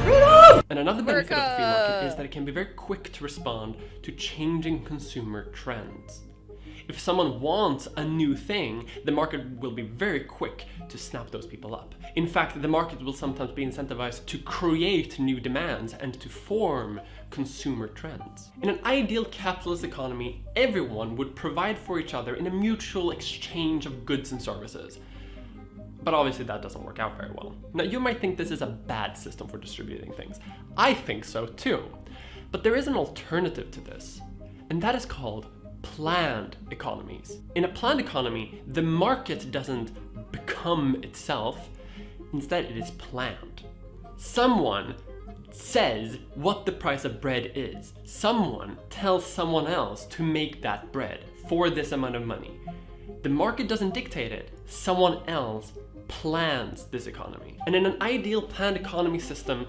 Freedom! And another benefit of the free market is that it can be very quick to respond to changing consumer trends. If someone wants a new thing, the market will be very quick to snap those people up. In fact, the market will sometimes be incentivized to create new demands and to form consumer trends. In an ideal capitalist economy, everyone would provide for each other in a mutual exchange of goods and services. But obviously that doesn't work out very well. Now you might think this is a bad system for distributing things. I think so too. But there is an alternative to this, and that is called planned economies. In a planned economy, the market doesn't become itself, instead it is planned. Someone says what the price of bread is. Someone tells someone else to make that bread for this amount of money. The market doesn't dictate it, someone else plans this economy. And in an ideal planned economy system,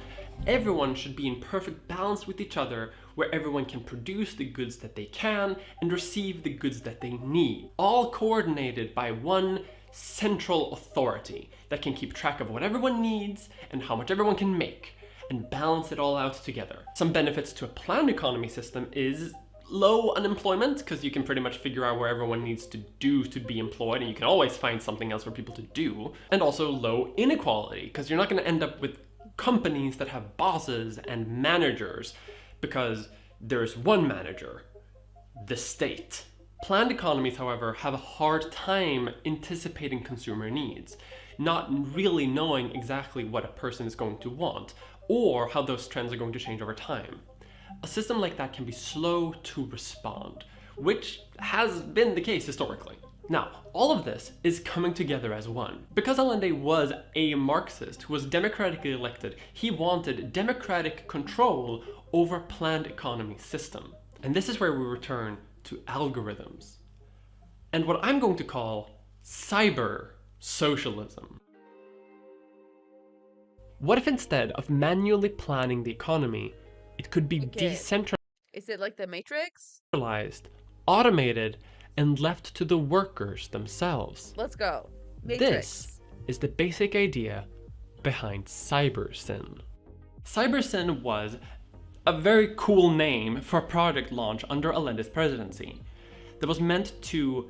everyone should be in perfect balance with each other, where everyone can produce the goods that they can and receive the goods that they need, all coordinated by one central authority that can keep track of what everyone needs and how much everyone can make and balance it all out together. Some benefits to a planned economy system is low unemployment, because you can pretty much figure out where everyone needs to do to be employed, and you can always find something else for people to do. And also low inequality, because you're not going to end up with companies that have bosses and managers, because there's one manager, the state. Planned economies, however, have a hard time anticipating consumer needs, not really knowing exactly what a person is going to want, or how those trends are going to change over time. A system like that can be slow to respond, which has been the case historically. Now, all of this is coming together as one. Because Allende was a Marxist who was democratically elected, he wanted democratic control over planned economy system. And this is where we return to algorithms, and what I'm going to call cyber socialism. What if instead of manually planning the economy, it could be decentralized? Is it like the Matrix? Automated, and left to the workers themselves. Let's go. Matrix. This is the basic idea behind CyberSyn. CyberSyn was a very cool name for a project launch under Allende's presidency that was meant to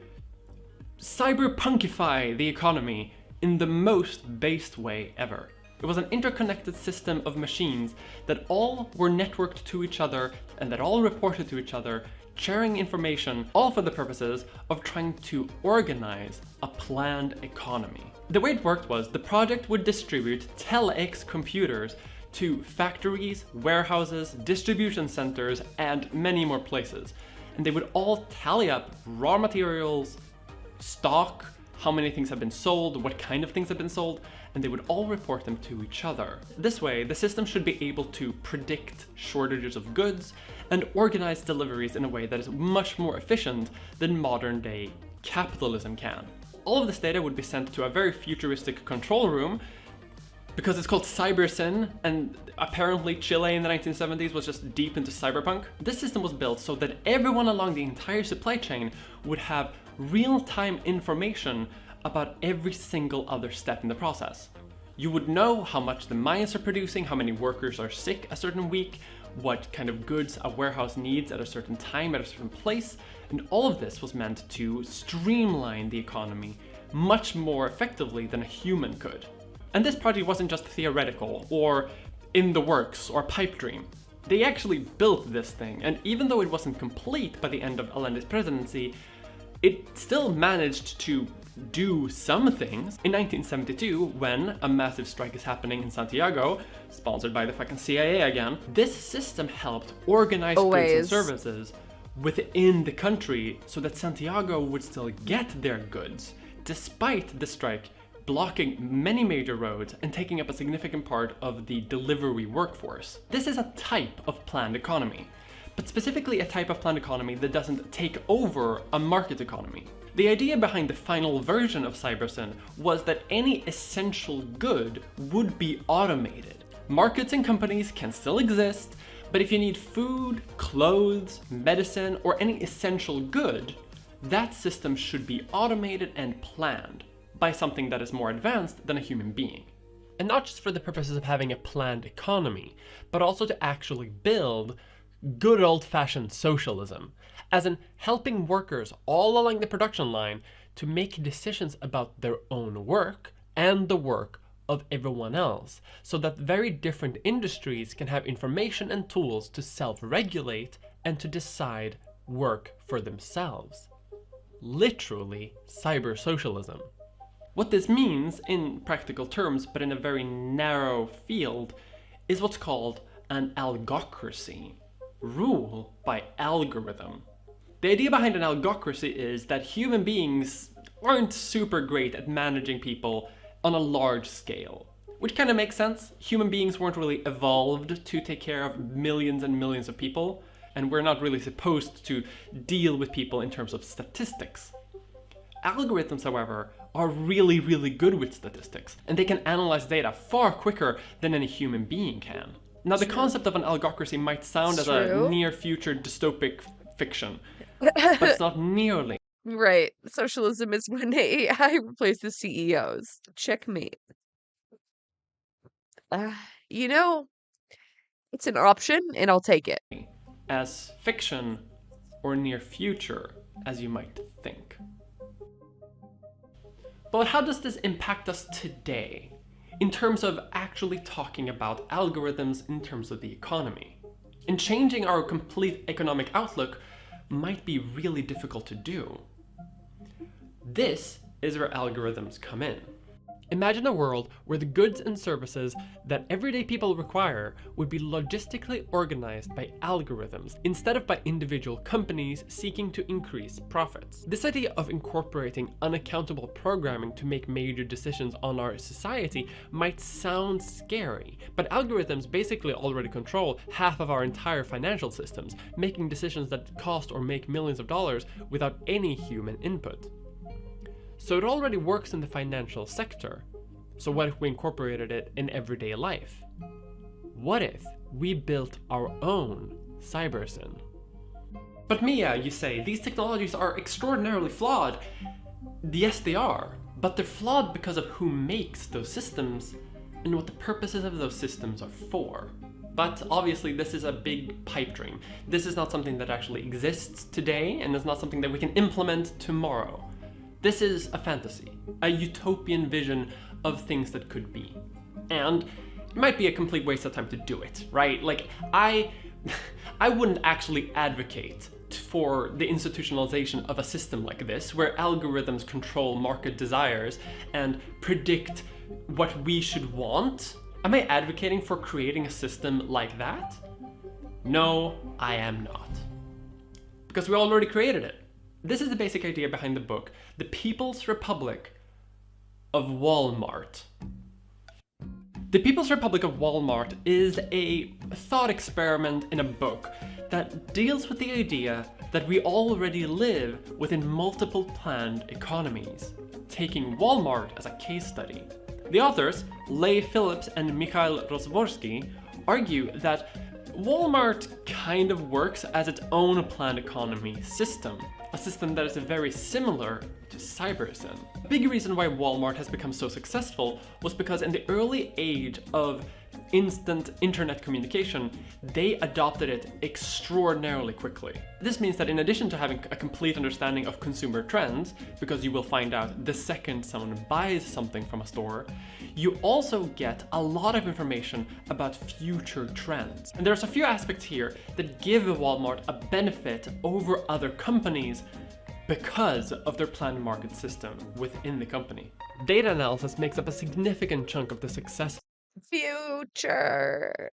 cyberpunkify the economy in the most based way ever. It was an interconnected system of machines that all were networked to each other and that all reported to each other, sharing information, all for the purposes of trying to organize a planned economy. The way it worked was the project would distribute telex computers to factories, warehouses, distribution centers, and many more places. And they would all tally up raw materials, stock, how many things have been sold, what kind of things have been sold, and they would all report them to each other. This way, the system should be able to predict shortages of goods and organize deliveries in a way that is much more efficient than modern day capitalism can. All of this data would be sent to a very futuristic control room, because it's called CyberSyn, and apparently Chile in the 1970s was just deep into cyberpunk. This system was built so that everyone along the entire supply chain would have real-time information about every single other step in the process. You would know how much the mines are producing, how many workers are sick a certain week, what kind of goods a warehouse needs at a certain time at a certain place, and all of this was meant to streamline the economy much more effectively than a human could. And this project wasn't just theoretical, or in the works, or pipe dream. They actually built this thing, and even though it wasn't complete by the end of Allende's presidency, it still managed to do some things. In 1972, when a massive strike is happening in Santiago, sponsored by the fucking CIA again, this system helped organize goods and services within the country so that Santiago would still get their goods, despite the strike blocking many major roads and taking up a significant part of the delivery workforce. This is a type of planned economy, but specifically a type of planned economy that doesn't take over a market economy. The idea behind the final version of CyberSyn was that any essential good would be automated. Markets and companies can still exist, but if you need food, clothes, medicine, or any essential good, that system should be automated and planned by something that is more advanced than a human being. and not just for the purposes of having a planned economy, but also to actually build good old-fashioned socialism, as in helping workers all along the production line to make decisions about their own work and the work of everyone else, so that very different industries can have information and tools to self-regulate and to decide work for themselves. Literally, cyber socialism. What this means in practical terms, but in a very narrow field, is what's called an algocracy. Rule by algorithm. The idea behind an algocracy is that human beings aren't super great at managing people on a large scale. Which kind of makes sense. Human beings weren't really evolved to take care of millions and millions of people, and we're not really supposed to deal with people in terms of statistics. Algorithms, however, are really, really good with statistics, and they can analyze data far quicker than any human being can. Now, the concept of an algocracy might sound as a near-future dystopic fiction, but it's not nearly. Right. Socialism is when AI replaces CEOs. Checkmate. You know, it's an option, and I'll take it. As fiction or near future, as you might think. But how does this impact us today, in terms of actually talking about algorithms in terms of the economy? And changing our complete economic outlook might be really difficult to do. This is where algorithms come in. Imagine a world where the goods and services that everyday people require would be logistically organized by algorithms instead of by individual companies seeking to increase profits. This idea of incorporating unaccountable programming to make major decisions on our society might sound scary, but algorithms basically already control half of our entire financial systems, making decisions that cost or make millions of dollars without any human input. So it already works in the financial sector. So what if we incorporated it in everyday life? What if we built our own cybersyn? But Mia, you say, these technologies are extraordinarily flawed. Yes, they are, but they're flawed because of who makes those systems and what the purposes of those systems are for. But obviously this is a big pipe dream. This is not something that actually exists today, and it's not something that we can implement tomorrow. This is a fantasy, a utopian vision of things that could be. And it might be a complete waste of time to do it, right? Like, I wouldn't actually advocate for the institutionalization of a system like this, where algorithms control market desires and predict what we should want. Am I advocating for creating a system like that? No, I am not. Because we already created it. This is the basic idea behind the book, The People's Republic of Walmart. The People's Republic of Walmart is a thought experiment in a book that deals with the idea that we already live within multiple planned economies, taking Walmart as a case study. The authors, Leigh Phillips and Mikhail Rozvorsky, argue that Walmart kind of works as its own planned economy system, a system that is very similar to cybersyn. A big reason why Walmart has become so successful was because in the early age of instant internet communication, they adopted it extraordinarily quickly. This means that in addition to having a complete understanding of consumer trends, because you will find out the second someone buys something from a store, you also get a lot of information about future trends. And there's a few aspects here that give Walmart a benefit over other companies because of their planned market system within the company. Data analysis makes up a significant chunk of the success Future.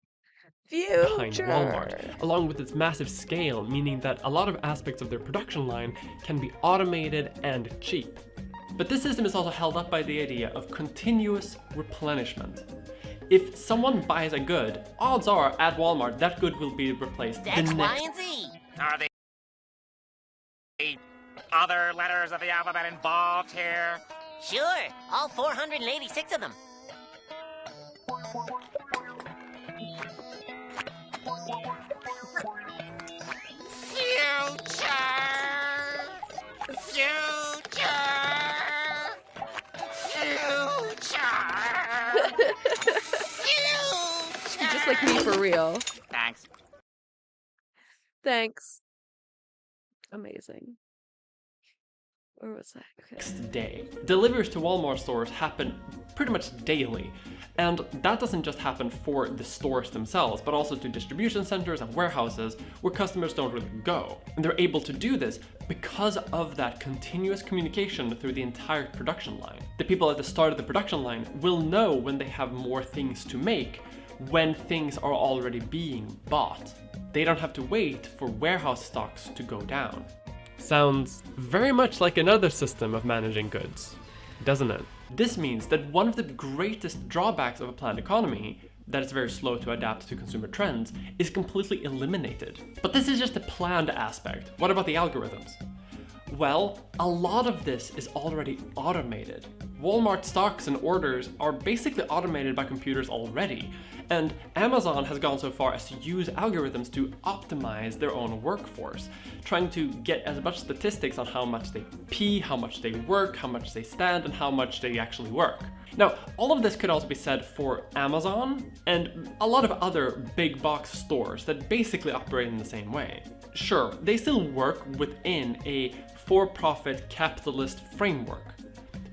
behind Walmart, along with its massive scale, meaning that a lot of aspects of their production line can be automated and cheap. But this system is also held up by the idea of continuous replenishment. If someone buys a good, odds are at Walmart that good will be replaced the X, next. Y, and Z. Are the other letters of the alphabet involved here? Sure, all 486 of them. Looks like me for real. Thanks. Thanks. Amazing. Where was I? Okay. Next day. Deliveries to Walmart stores happen pretty much daily, and that doesn't just happen for the stores themselves, but also to distribution centers and warehouses where customers don't really go. And they're able to do this because of that continuous communication through the entire production line. The people at the start of the production line will know when they have more things to make, when things are already being bought. They don't have to wait for warehouse stocks to go down. Sounds very much like another system of managing goods, doesn't it? This means that one of the greatest drawbacks of a planned economy, that it's very slow to adapt to consumer trends, is completely eliminated. But this is just the planned aspect. What about the algorithms? Well, a lot of this is already automated. Walmart stocks and orders are basically automated by computers already, and Amazon has gone so far as to use algorithms to optimize their own workforce, trying to get as much statistics on how much they pee, how much they work, how much they stand, and how much they actually work. Now, all of this could also be said for Amazon and a lot of other big box stores that basically operate in the same way. Sure, they still work within a for-profit capitalist framework,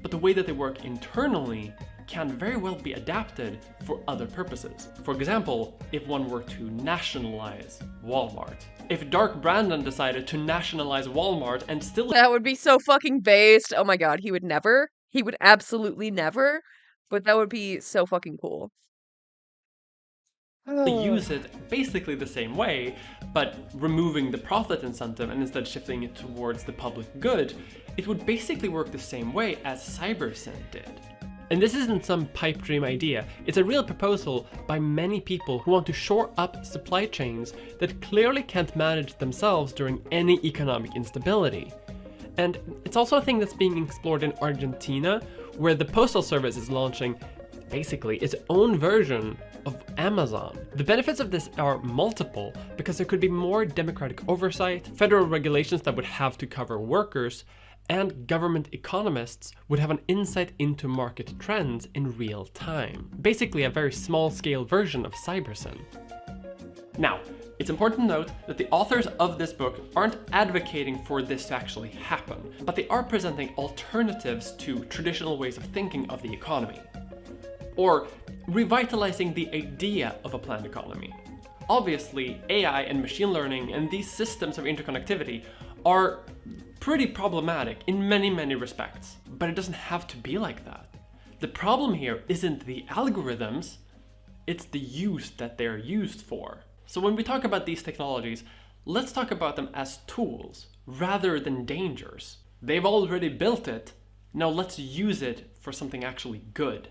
but the way that they work internally can very well be adapted for other purposes. For example, if one were to nationalize Walmart. If Dark Brandon decided to nationalize Walmart and still— That would be so fucking based. Oh my god, he would never. He would absolutely never. But that would be so fucking cool. They use it basically the same way, but removing the profit incentive and instead shifting it towards the public good, it would basically work the same way as CyberSyn did. And this isn't some pipe dream idea, it's a real proposal by many people who want to shore up supply chains that clearly can't manage themselves during any economic instability. And it's also a thing that's being explored in Argentina, where the Postal Service is launching basically its own version of Amazon. The benefits of this are multiple because there could be more democratic oversight, federal regulations that would have to cover workers, and government economists would have an insight into market trends in real time. Basically a very small-scale version of CyberSyn. Now, it's important to note that the authors of this book aren't advocating for this to actually happen, but they are presenting alternatives to traditional ways of thinking of the economy, or revitalizing the idea of a planned economy. Obviously, AI and machine learning and these systems of interconnectivity are pretty problematic in many respects, but it doesn't have to be like that. The problem here isn't the algorithms, it's the use that they're used for. So when we talk about these technologies, let's talk about them as tools rather than dangers. They've already built it, now let's use it for something actually good.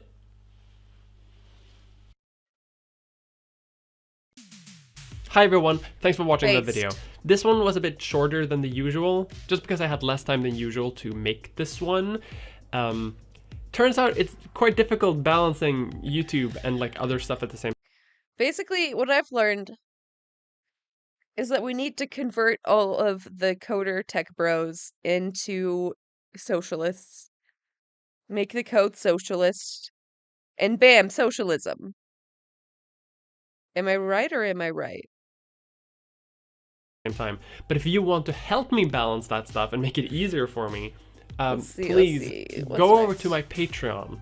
Hi everyone, thanks for watching the video. This one was a bit shorter than the usual, just because I had less time than usual to make this one. Turns out it's quite difficult balancing YouTube and like other stuff at the same time. Basically, what I've learned is that we need to convert all of the coder tech bros into socialists. Make the code socialist, and bam, socialism. Am I right or am I right? Time. But if you want to help me balance that stuff and make it easier for me, please go over to my Patreon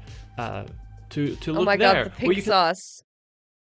to look there. Oh my god, the pink sauce.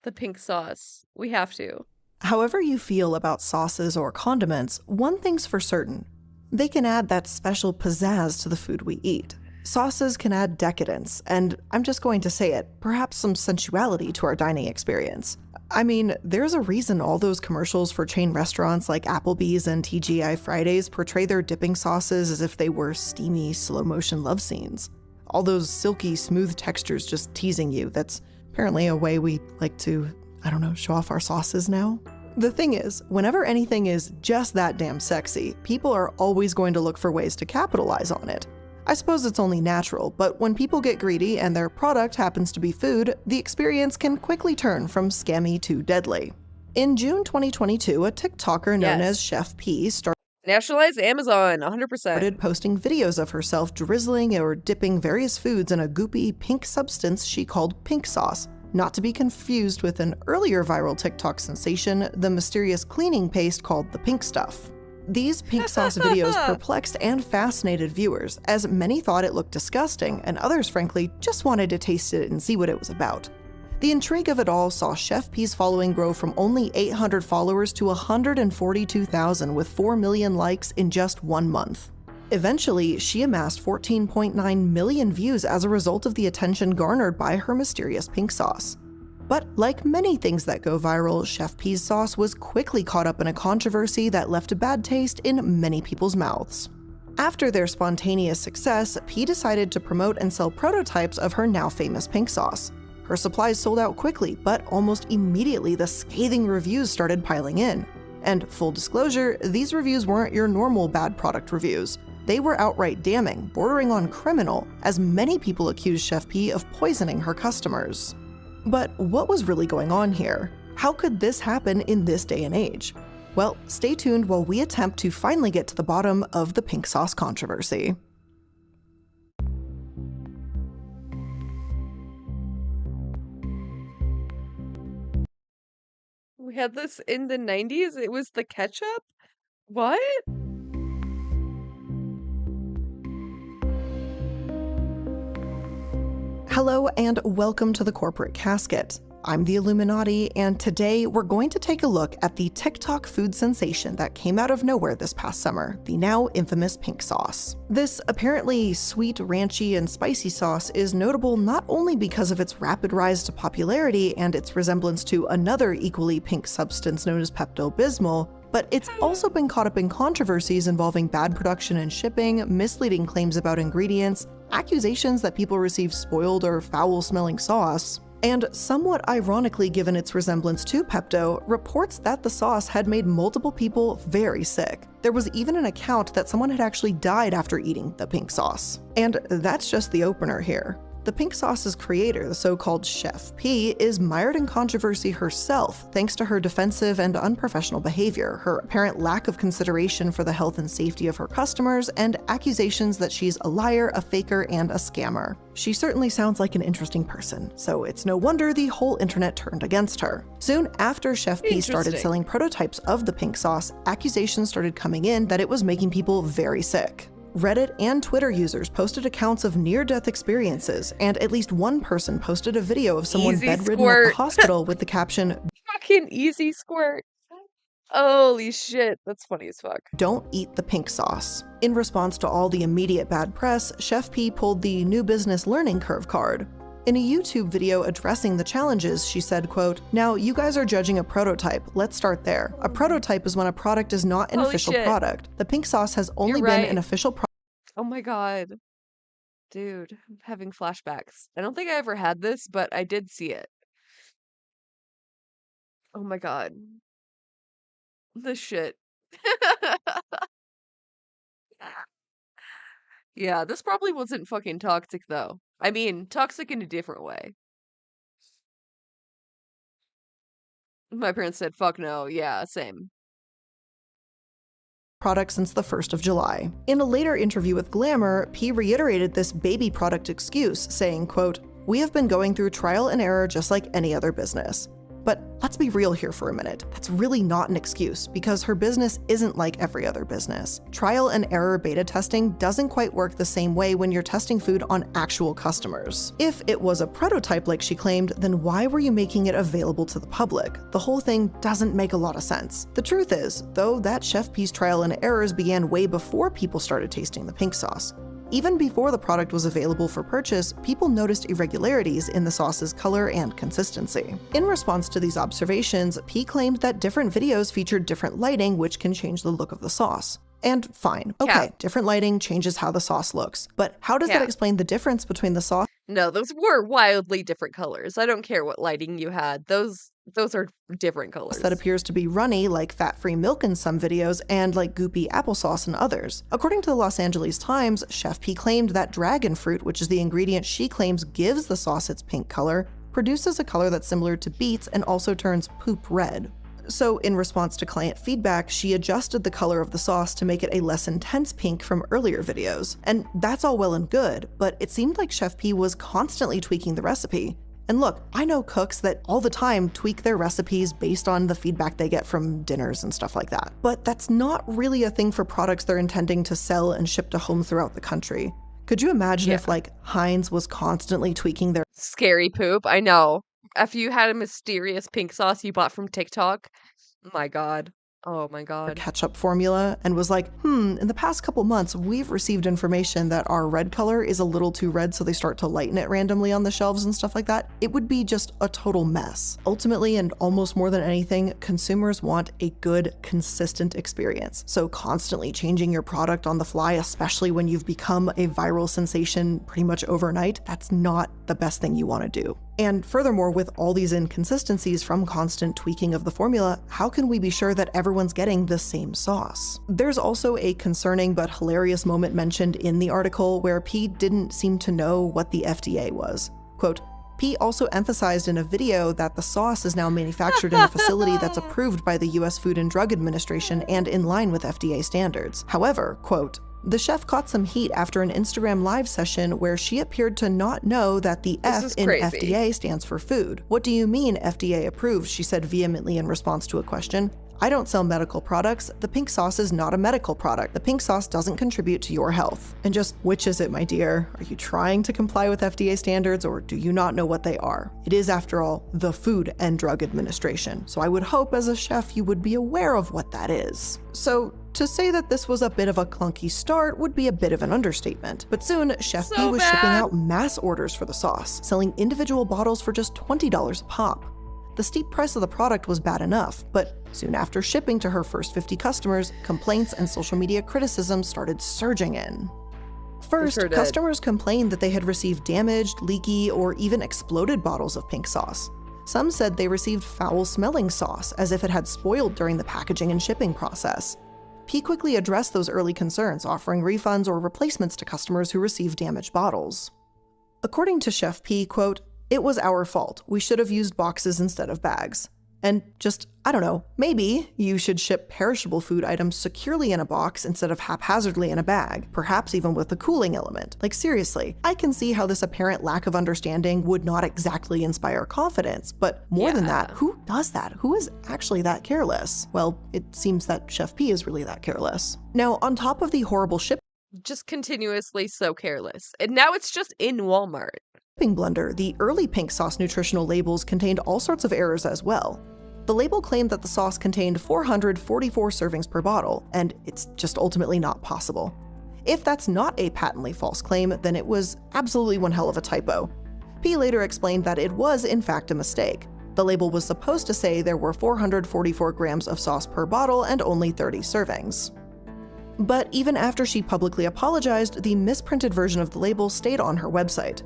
The pink sauce. We have to. However you feel about sauces or condiments, one thing's for certain. They can add that special pizzazz to the food we eat. Sauces can add decadence, and I'm just going to say it, perhaps some sensuality to our dining experience. I mean, there's a reason all those commercials for chain restaurants like Applebee's and TGI Fridays portray their dipping sauces as if they were steamy, slow-motion love scenes. All those silky, smooth textures just teasing you. That's apparently a way we like to, I don't know, show off our sauces now. The thing is, whenever anything is just that damn sexy, people are always going to look for ways to capitalize on it. I suppose it's only natural, but when people get greedy and their product happens to be food, the experience can quickly turn from scammy to deadly. In June 2022, a TikToker known as Chef P nationalize Amazon, 100%. Started posting videos of herself drizzling or dipping various foods in a goopy pink substance she called pink sauce. not to be confused with an earlier viral TikTok sensation, the mysterious cleaning paste called the pink stuff. These pink sauce videos perplexed and fascinated viewers, as many thought it looked disgusting, and others frankly just wanted to taste it and see what it was about. The intrigue of it all saw Chef P's following grow from only 800 followers to 142,000 with 4 million likes in just 1 month. Eventually, she amassed 14.9 million views as a result of the attention garnered by her mysterious pink sauce. But like many things that go viral, Chef P's sauce was quickly caught up in a controversy that left a bad taste in many people's mouths. After their spontaneous success, P decided to promote and sell prototypes of her now famous pink sauce. Her supplies sold out quickly, but almost immediately the scathing reviews started piling in. And full disclosure, these reviews weren't your normal bad product reviews. They were outright damning, bordering on criminal, as many people accused Chef P of poisoning her customers. But what was really going on here? How could this happen in this day and age? Well, stay tuned while we attempt to finally get to the bottom of the pink sauce controversy. We had this in the 90s? It was the ketchup? What? Hello and welcome to the Corporate Casket. I'm the Illuminati, and today we're going to take a look at the TikTok food sensation that came out of nowhere this past summer, the now infamous pink sauce. This apparently sweet, ranchy, and spicy sauce is notable not only because of its rapid rise to popularity and its resemblance to another equally pink substance known as Pepto-Bismol, but it's also been caught up in controversies involving bad production and shipping, misleading claims about ingredients, accusations that people receive spoiled or foul-smelling sauce, and somewhat ironically given its resemblance to Pepto, reports that the sauce had made multiple people very sick. There was even an account that someone had actually died after eating the pink sauce. And that's just the opener here. The pink sauce's creator, the so-called Chef P, is mired in controversy herself thanks to her defensive and unprofessional behavior, her apparent lack of consideration for the health and safety of her customers, and accusations that she's a liar, a faker, and a scammer. She certainly sounds like an interesting person, so it's no wonder the whole internet turned against her. Soon after Chef P started selling prototypes of the pink sauce, accusations started coming in that it was making people very sick. Reddit and Twitter users posted accounts of near-death experiences, and at least one person posted a video of someone bedridden at the hospital with the caption, "Fucking easy squirt." Holy shit, that's funny as fuck. "Don't eat the pink sauce." In response to all the immediate bad press, Chef P pulled the new business learning curve card. In a YouTube video addressing the challenges, she said, quote, "Now, you guys are judging a prototype. Let's start there. A prototype is when a product is not an official product. The pink sauce has only been an official product." Oh my god. Dude, I'm having flashbacks. I don't think I ever had this, but I did see it. Oh my god. This shit. Yeah, this probably wasn't fucking toxic though. I mean, toxic in a different way. My parents said, fuck no. Yeah, same. Product since the 1st of July. In a later interview with Glamour, P reiterated this baby product excuse, saying, quote, "We have been going through trial and error just like any other business." But let's be real here for a minute. That's really not an excuse, because her business isn't like every other business. Trial and error beta testing doesn't quite work the same way when you're testing food on actual customers. If it was a prototype like she claimed, then why were you making it available to the public? The whole thing doesn't make a lot of sense. The truth is, though, that Chef P's trial and errors began way before people started tasting the pink sauce. Even before the product was available for purchase, people noticed irregularities in the sauce's color and consistency. In response to these observations, P claimed that different videos featured different lighting, which can change the look of the sauce. And fine, okay, different lighting changes how the sauce looks. But how does that explain the difference between the sauce? No, those were wildly different colors. I don't care what lighting you had. Those are different colors. That appears to be runny, like fat-free milk in some videos, and like goopy applesauce in others. According to the Los Angeles Times, Chef P claimed that dragon fruit, which is the ingredient she claims gives the sauce its pink color, produces a color that's similar to beets and also turns poop red. So in response to client feedback, she adjusted the color of the sauce to make it a less intense pink from earlier videos. And that's all well and good, but it seemed like Chef P was constantly tweaking the recipe. And look, I know cooks that all the time tweak their recipes based on the feedback they get from dinners and stuff like that. But that's not really a thing for products they're intending to sell and ship to homes throughout the country. Could you imagine if, like, Heinz was constantly tweaking their Scary poop, I know. If you had a mysterious pink sauce you bought from TikTok, my God. Oh my God. ketchup formula and was like, in the past couple months, we've received information that our red color is a little too red, so they start to lighten it randomly on the shelves and stuff like that, it would be just a total mess. Ultimately, and almost more than anything, consumers want a good, consistent experience. So constantly changing your product on the fly, especially when you've become a viral sensation pretty much overnight, that's not the best thing you want to do. And furthermore, with all these inconsistencies from constant tweaking of the formula, how can we be sure that everyone's getting the same sauce? There's also a concerning but hilarious moment mentioned in the article where P didn't seem to know what the FDA was. Quote, P also emphasized in a video that the sauce is now manufactured in a facility that's approved by the US Food and Drug Administration and in line with FDA standards. However, quote, the chef caught some heat after an Instagram live session where she appeared to not know that the F in FDA stands for food. What do you mean FDA approved? She said vehemently in response to a question. I don't sell medical products. The pink sauce is not a medical product. The pink sauce doesn't contribute to your health. And just which is it, my dear? Are you trying to comply with FDA standards or do you not know what they are? It is, after all, the Food and Drug Administration. So I would hope as a chef you would be aware of what that is. So to say that this was a bit of a clunky start would be a bit of an understatement. But soon, Chef P was shipping out mass orders for the sauce, selling individual bottles for just $20 a pop. The steep price of the product was bad enough, but soon after shipping to her first 50 customers, complaints and social media criticism started surging in. First, customers complained that they had received damaged, leaky, or even exploded bottles of pink sauce. Some said they received foul-smelling sauce, as if it had spoiled during the packaging and shipping process. P quickly addressed those early concerns, offering refunds or replacements to customers who received damaged bottles. According to Chef P, quote, it was our fault. We should have used boxes instead of bags. And just, I don't know, maybe you should ship perishable food items securely in a box instead of haphazardly in a bag, perhaps even with a cooling element. Like seriously, I can see how this apparent lack of understanding would not exactly inspire confidence, but more than that, who does that? Who is actually that careless? Well, it seems that Chef P is really that careless. Now, on top of the horrible just continuously so careless. And now it's just in Walmart. Shipping blunder, the early pink sauce nutritional labels contained all sorts of errors as well. The label claimed that the sauce contained 444 servings per bottle, and it's just ultimately not possible. If that's not a patently false claim, then it was absolutely one hell of a typo. P later explained that it was in fact a mistake. The label was supposed to say there were 444 grams of sauce per bottle and only 30 servings. But even after she publicly apologized, the misprinted version of the label stayed on her website.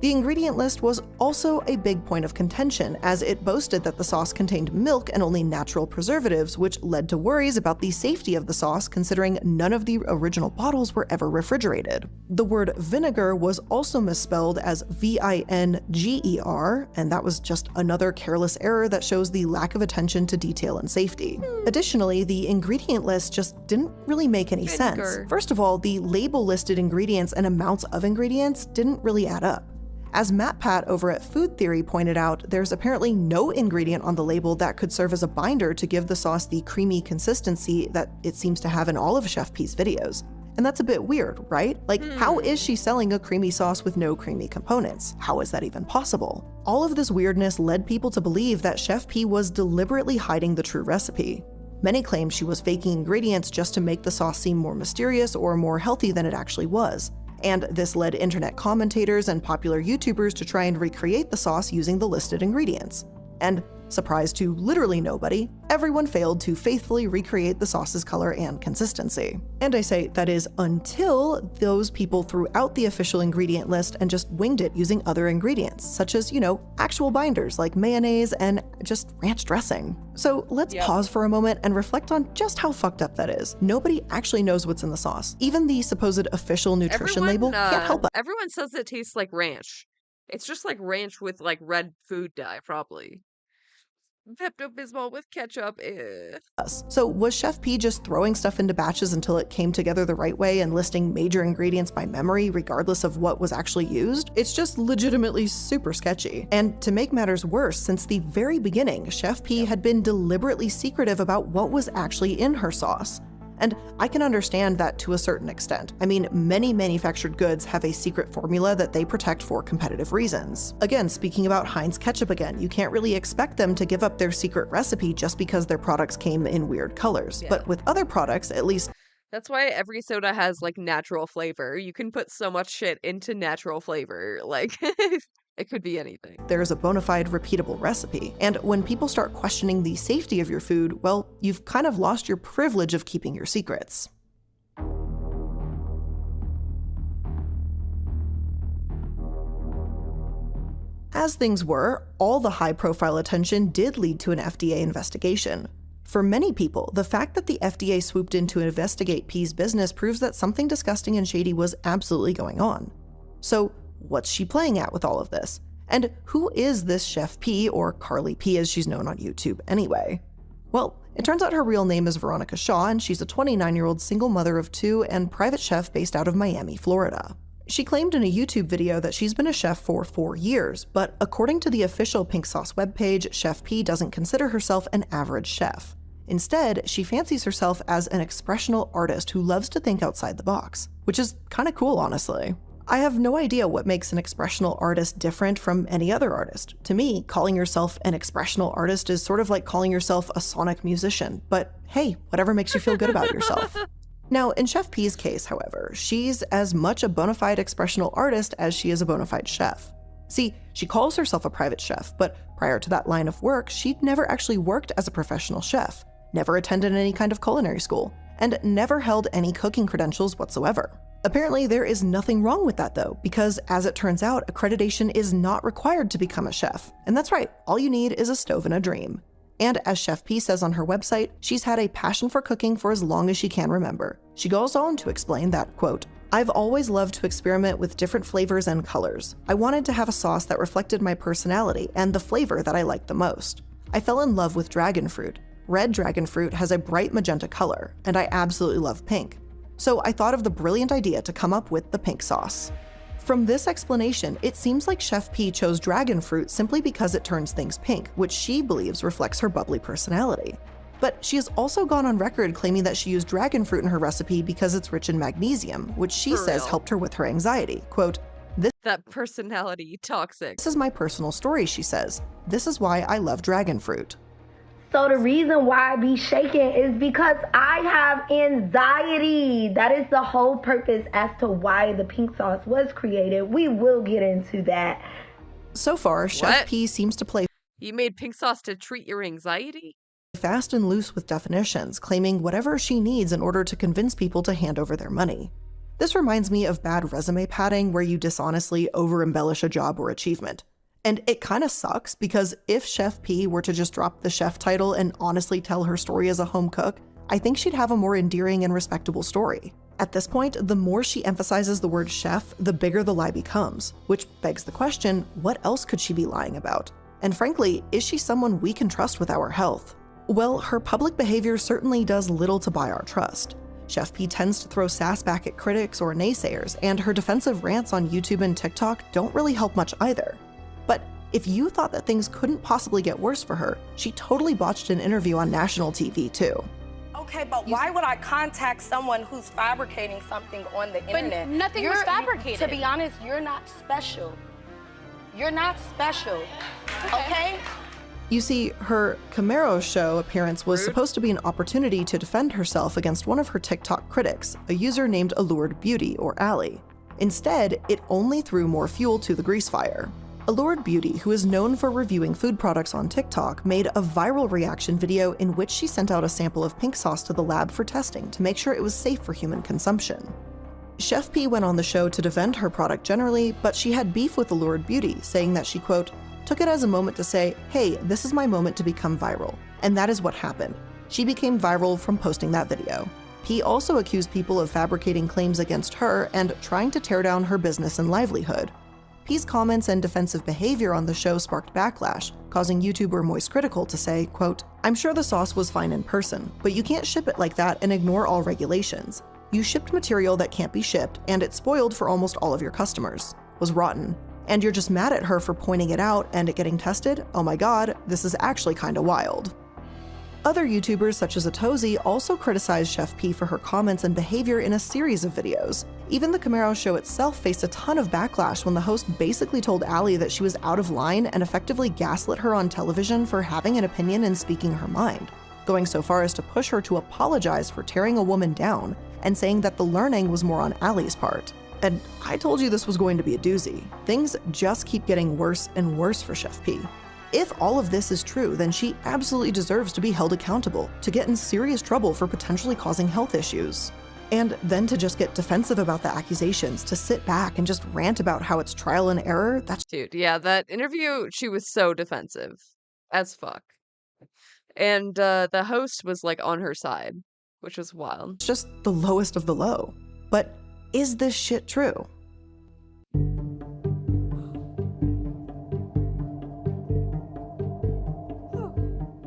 The ingredient list was also a big point of contention, as it boasted that the sauce contained milk and only natural preservatives, which led to worries about the safety of the sauce considering none of the original bottles were ever refrigerated. The word vinegar was also misspelled as VINGER, and that was just another careless error that shows the lack of attention to detail and safety. Additionally, the ingredient list just didn't really make any sense. First of all, the label listed ingredients and amounts of ingredients didn't really add up. As Matt Pat over at Food Theory pointed out, there's apparently no ingredient on the label that could serve as a binder to give the sauce the creamy consistency that it seems to have in all of Chef P's videos. And that's a bit weird, right? Like, how is she selling a creamy sauce with no creamy components? How is that even possible? All of this weirdness led people to believe that Chef P was deliberately hiding the true recipe. Many claimed she was faking ingredients just to make the sauce seem more mysterious or more healthy than it actually was. And this led internet commentators and popular YouTubers to try and recreate the sauce using the listed ingredients. And, surprise to literally nobody, everyone failed to faithfully recreate the sauce's color and consistency. And I say that is until those people threw out the official ingredient list and just winged it using other ingredients, such as, actual binders like mayonnaise and just ranch dressing. So let's pause for a moment and reflect on just how fucked up that is. Nobody actually knows what's in the sauce. Even the supposed official nutrition label can't help it. Everyone says it tastes like ranch. It's just like ranch with like red food dye, probably. Pepto-Bismol with ketchup. So was Chef P just throwing stuff into batches until it came together the right way and listing major ingredients by memory regardless of what was actually used? It's just legitimately super sketchy. And to make matters worse, since the very beginning, Chef P had been deliberately secretive about what was actually in her sauce. And I can understand that to a certain extent. I mean, many manufactured goods have a secret formula that they protect for competitive reasons. Again, speaking about Heinz ketchup again, you can't really expect them to give up their secret recipe just because their products came in weird colors. Yeah. But with other products, at least That's why every soda has like natural flavor. You can put so much shit into natural flavor. Like it could be anything. there's a bona fide repeatable recipe. And when people start questioning the safety of your food, well, you've kind of lost your privilege of keeping your secrets. As things were, all the high-profile attention did lead to an FDA investigation. For many people, the fact that the FDA swooped in to investigate P's business proves that something disgusting and shady was absolutely going on. So, what's she playing at with all of this? And who is this Chef P, or Carly P as she's known on YouTube anyway? Well, it turns out her real name is Veronica Shaw, and she's a 29-year-old single mother of two and private chef based out of Miami, Florida. She claimed in a YouTube video that she's been a chef for 4 years, but according to the official Pink Sauce webpage, Chef P doesn't consider herself an average chef. Instead, she fancies herself as an expressional artist who loves to think outside the box, which is kind of cool, honestly. I have no idea what makes an expressional artist different from any other artist. To me, calling yourself an expressional artist is sort of like calling yourself a sonic musician, but hey, whatever makes you feel good about yourself. Now, in Chef P's case, however, she's as much a bona fide expressional artist as she is a bona fide chef. See, she calls herself a private chef, but prior to that line of work, she'd never actually worked as a professional chef, never attended any kind of culinary school, and never held any cooking credentials whatsoever. Apparently, there is nothing wrong with that though, because as it turns out, accreditation is not required to become a chef. And that's right, all you need is a stove and a dream. And as Chef P says on her website, she's had a passion for cooking for as long as she can remember. She goes on to explain that, quote, "I've always loved to experiment with different flavors and colors. I wanted to have a sauce that reflected my personality and the flavor that I liked the most. I fell in love with dragon fruit. Red dragon fruit has a bright magenta color, and I absolutely love pink. So I thought of the brilliant idea to come up with the pink sauce." From this explanation, it seems like Chef P chose dragon fruit simply because it turns things pink, which she believes reflects her bubbly personality. But she has also gone on record claiming that she used dragon fruit in her recipe because it's rich in magnesium, which she says helped her with her anxiety. Quote, That personality toxic. "This is my personal story," she says. "This is why I love dragon fruit." So the reason why I be shaking is because I have anxiety. That is the whole purpose as to why the pink sauce was created. We will get into that. So far, Chef P seems to play You made pink sauce to treat your anxiety? fast and loose with definitions, claiming whatever she needs in order to convince people to hand over their money. This reminds me of bad resume padding where you dishonestly over-embellish a job or achievement. And it kind of sucks because if Chef P were to just drop the chef title and honestly tell her story as a home cook, I think she'd have a more endearing and respectable story. At this point, the more she emphasizes the word chef, the bigger the lie becomes, which begs the question, what else could she be lying about? And frankly, is she someone we can trust with our health? Well, her public behavior certainly does little to buy our trust. Chef P tends to throw sass back at critics or naysayers, and her defensive rants on YouTube and TikTok don't really help much either. But if you thought that things couldn't possibly get worse for her, she totally botched an interview on national TV too. Okay, but why would I contact someone who's fabricating something on the internet? Nothing was fabricated. To be honest, you're not special. You're not special, okay? You see, her Camaro show appearance was supposed to be an opportunity to defend herself against one of her TikTok critics, a user named Allured Beauty, or Allie. Instead, it only threw more fuel to the grease fire. Allured Beauty, who is known for reviewing food products on TikTok, made a viral reaction video in which she sent out a sample of pink sauce to the lab for testing to make sure it was safe for human consumption. Chef P went on the show to defend her product generally, but she had beef with Allured Beauty, saying that she, quote, took it as a moment to say, hey, this is my moment to become viral. And that is what happened. She became viral from posting that video. P also accused people of fabricating claims against her and trying to tear down her business and livelihood. P's comments and defensive behavior on the show sparked backlash, causing YouTuber Moist Critical to say, quote, "I'm sure the sauce was fine in person, but you can't ship it like that and ignore all regulations. You shipped material that can't be shipped, and it spoiled for almost all of your customers. Was rotten. And you're just mad at her for pointing it out and it getting tested? Oh my god, this is actually kinda wild." Other YouTubers such as Atozy also criticized Chef P for her comments and behavior in a series of videos. Even the Camaro show itself faced a ton of backlash when the host basically told Ali that she was out of line and effectively gaslit her on television for having an opinion and speaking her mind, going so far as to push her to apologize for tearing a woman down and saying that the learning was more on Ali's part. And I told you this was going to be a doozy. Things just keep getting worse and worse for Chef P. If all of this is true, then she absolutely deserves to be held accountable, to get in serious trouble for potentially causing health issues. And then to just get defensive about the accusations, to sit back and just rant about how it's trial and error, that's— Dude, yeah, that interview, she was so defensive. As fuck. And the host was, like, on her side, which was wild. just the lowest of the low. But is this shit true?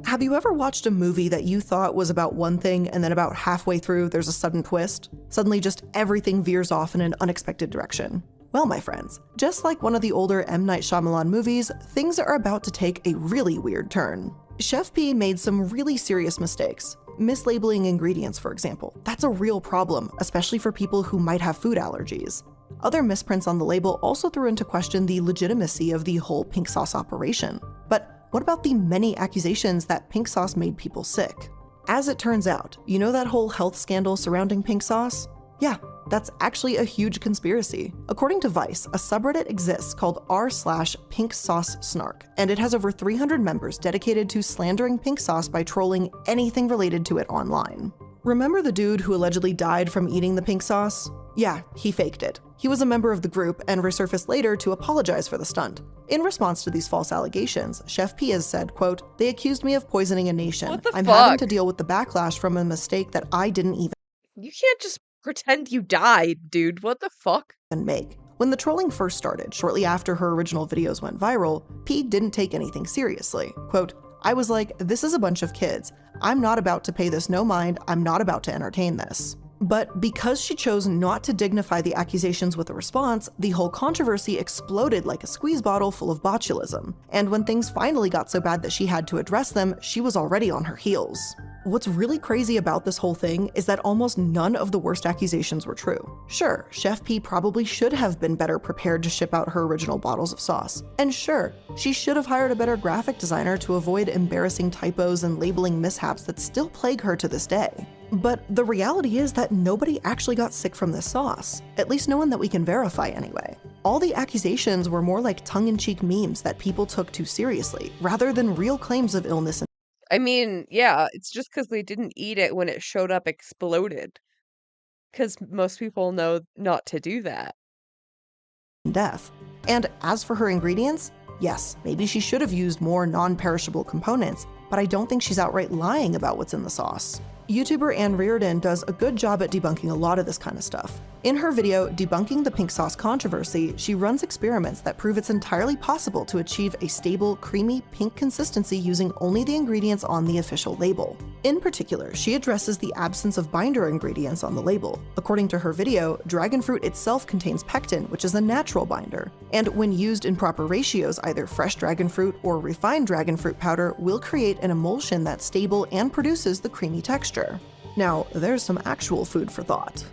Have you ever watched a movie that you thought was about one thing and then about halfway through there's a sudden twist? Suddenly just everything veers off in an unexpected direction. Well, my friends, just like one of the older M. Night Shyamalan movies, things are about to take a really weird turn. Chef P made some really serious mistakes. Mislabeling ingredients, for example. That's a real problem, especially for people who might have food allergies. Other misprints on the label also threw into question the legitimacy of the whole pink sauce operation. But what about the many accusations that pink sauce made people sick? As it turns out, you know that whole health scandal surrounding pink sauce? Yeah, that's actually a huge conspiracy. According to Vice, a subreddit exists called r/pink sauce snark, and it has over 300 members dedicated to slandering pink sauce by trolling anything related to it online. Remember the dude who allegedly died from eating the pink sauce? Yeah, he faked it. He was a member of the group and resurfaced later to apologize for the stunt. In response to these false allegations, Chef P has said, quote, "They accused me of poisoning a nation. What the I'm fuck? having to deal with the backlash from a mistake that I didn't even You can't just pretend you died, dude. What the fuck? make." When the trolling first started, shortly after her original videos went viral, P didn't take anything seriously. Quote, "I was like, this is a bunch of kids. I'm not about to pay this no mind. I'm not about to entertain this." But because she chose not to dignify the accusations with a response, the whole controversy exploded like a squeeze bottle full of botulism. And when things finally got so bad that she had to address them, she was already on her heels. What's really crazy about this whole thing is that almost none of the worst accusations were true. Sure, Chef P probably should have been better prepared to ship out her original bottles of sauce. And sure, she should have hired a better graphic designer to avoid embarrassing typos and labeling mishaps that still plague her to this day. But the reality is that nobody actually got sick from this sauce. At least no one that we can verify anyway. All the accusations were more like tongue-in-cheek memes that people took too seriously, rather than real claims of illness I mean, yeah, it's just because they didn't eat it when it showed up exploded. Because most people know not to do that. and death. And as for her ingredients, yes, maybe she should have used more non-perishable components, but I don't think she's outright lying about what's in the sauce. YouTuber Ann Reardon does a good job at debunking a lot of this kind of stuff. In her video, Debunking the Pink Sauce Controversy, she runs experiments that prove it's entirely possible to achieve a stable, creamy pink consistency using only the ingredients on the official label. In particular, she addresses the absence of binder ingredients on the label. According to her video, dragon fruit itself contains pectin, which is a natural binder, and when used in proper ratios, either fresh dragon fruit or refined dragon fruit powder will create an emulsion that's stable and produces the creamy texture. Now, there's some actual food for thought.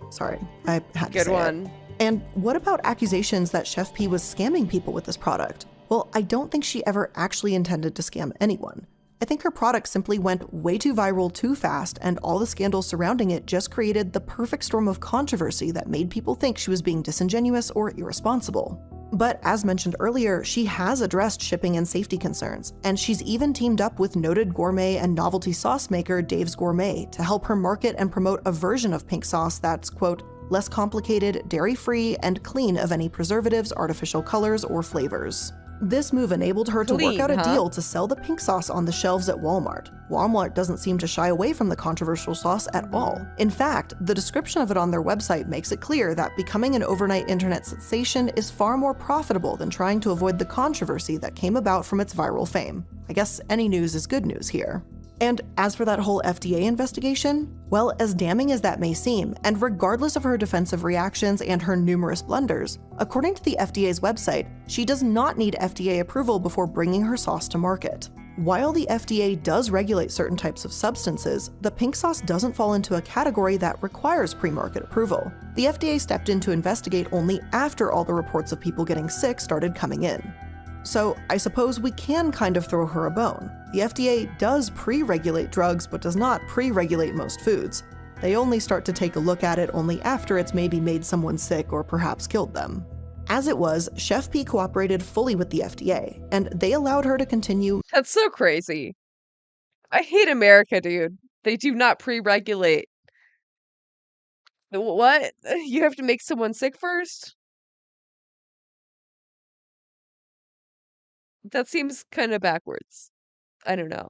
Sorry, I had to Good say one. it. And what about accusations that Chef P was scamming people with this product? Well, I don't think she ever actually intended to scam anyone. I think her product simply went way too viral too fast, and all the scandals surrounding it just created the perfect storm of controversy that made people think she was being disingenuous or irresponsible. But as mentioned earlier, she has addressed shipping and safety concerns, and she's even teamed up with noted gourmet and novelty sauce maker Dave's Gourmet to help her market and promote a version of pink sauce that's, quote, less complicated, dairy-free, and clean of any preservatives, artificial colors, or flavors. This move enabled her to work Clean, out a huh? deal to sell the pink sauce on the shelves at Walmart. Walmart doesn't seem to shy away from the controversial sauce at all. In fact, the description of it on their website makes it clear that becoming an overnight internet sensation is far more profitable than trying to avoid the controversy that came about from its viral fame. I guess any news is good news here. And as for that whole FDA investigation, well, as damning as that may seem, and regardless of her defensive reactions and her numerous blunders, according to the FDA's website, she does not need FDA approval before bringing her sauce to market. While the FDA does regulate certain types of substances, the pink sauce doesn't fall into a category that requires pre-market approval. The FDA stepped in to investigate only after all the reports of people getting sick started coming in. So I suppose we can kind of throw her a bone. The FDA does pre-regulate drugs, but does not pre-regulate most foods. They only start to take a look at it only after it's maybe made someone sick or perhaps killed them. As it was, Chef P cooperated fully with the FDA, and they allowed her to continue. That's so crazy. I hate America, dude. They do not pre-regulate. What? You have to make someone sick first? That seems kind of backwards. I don't know.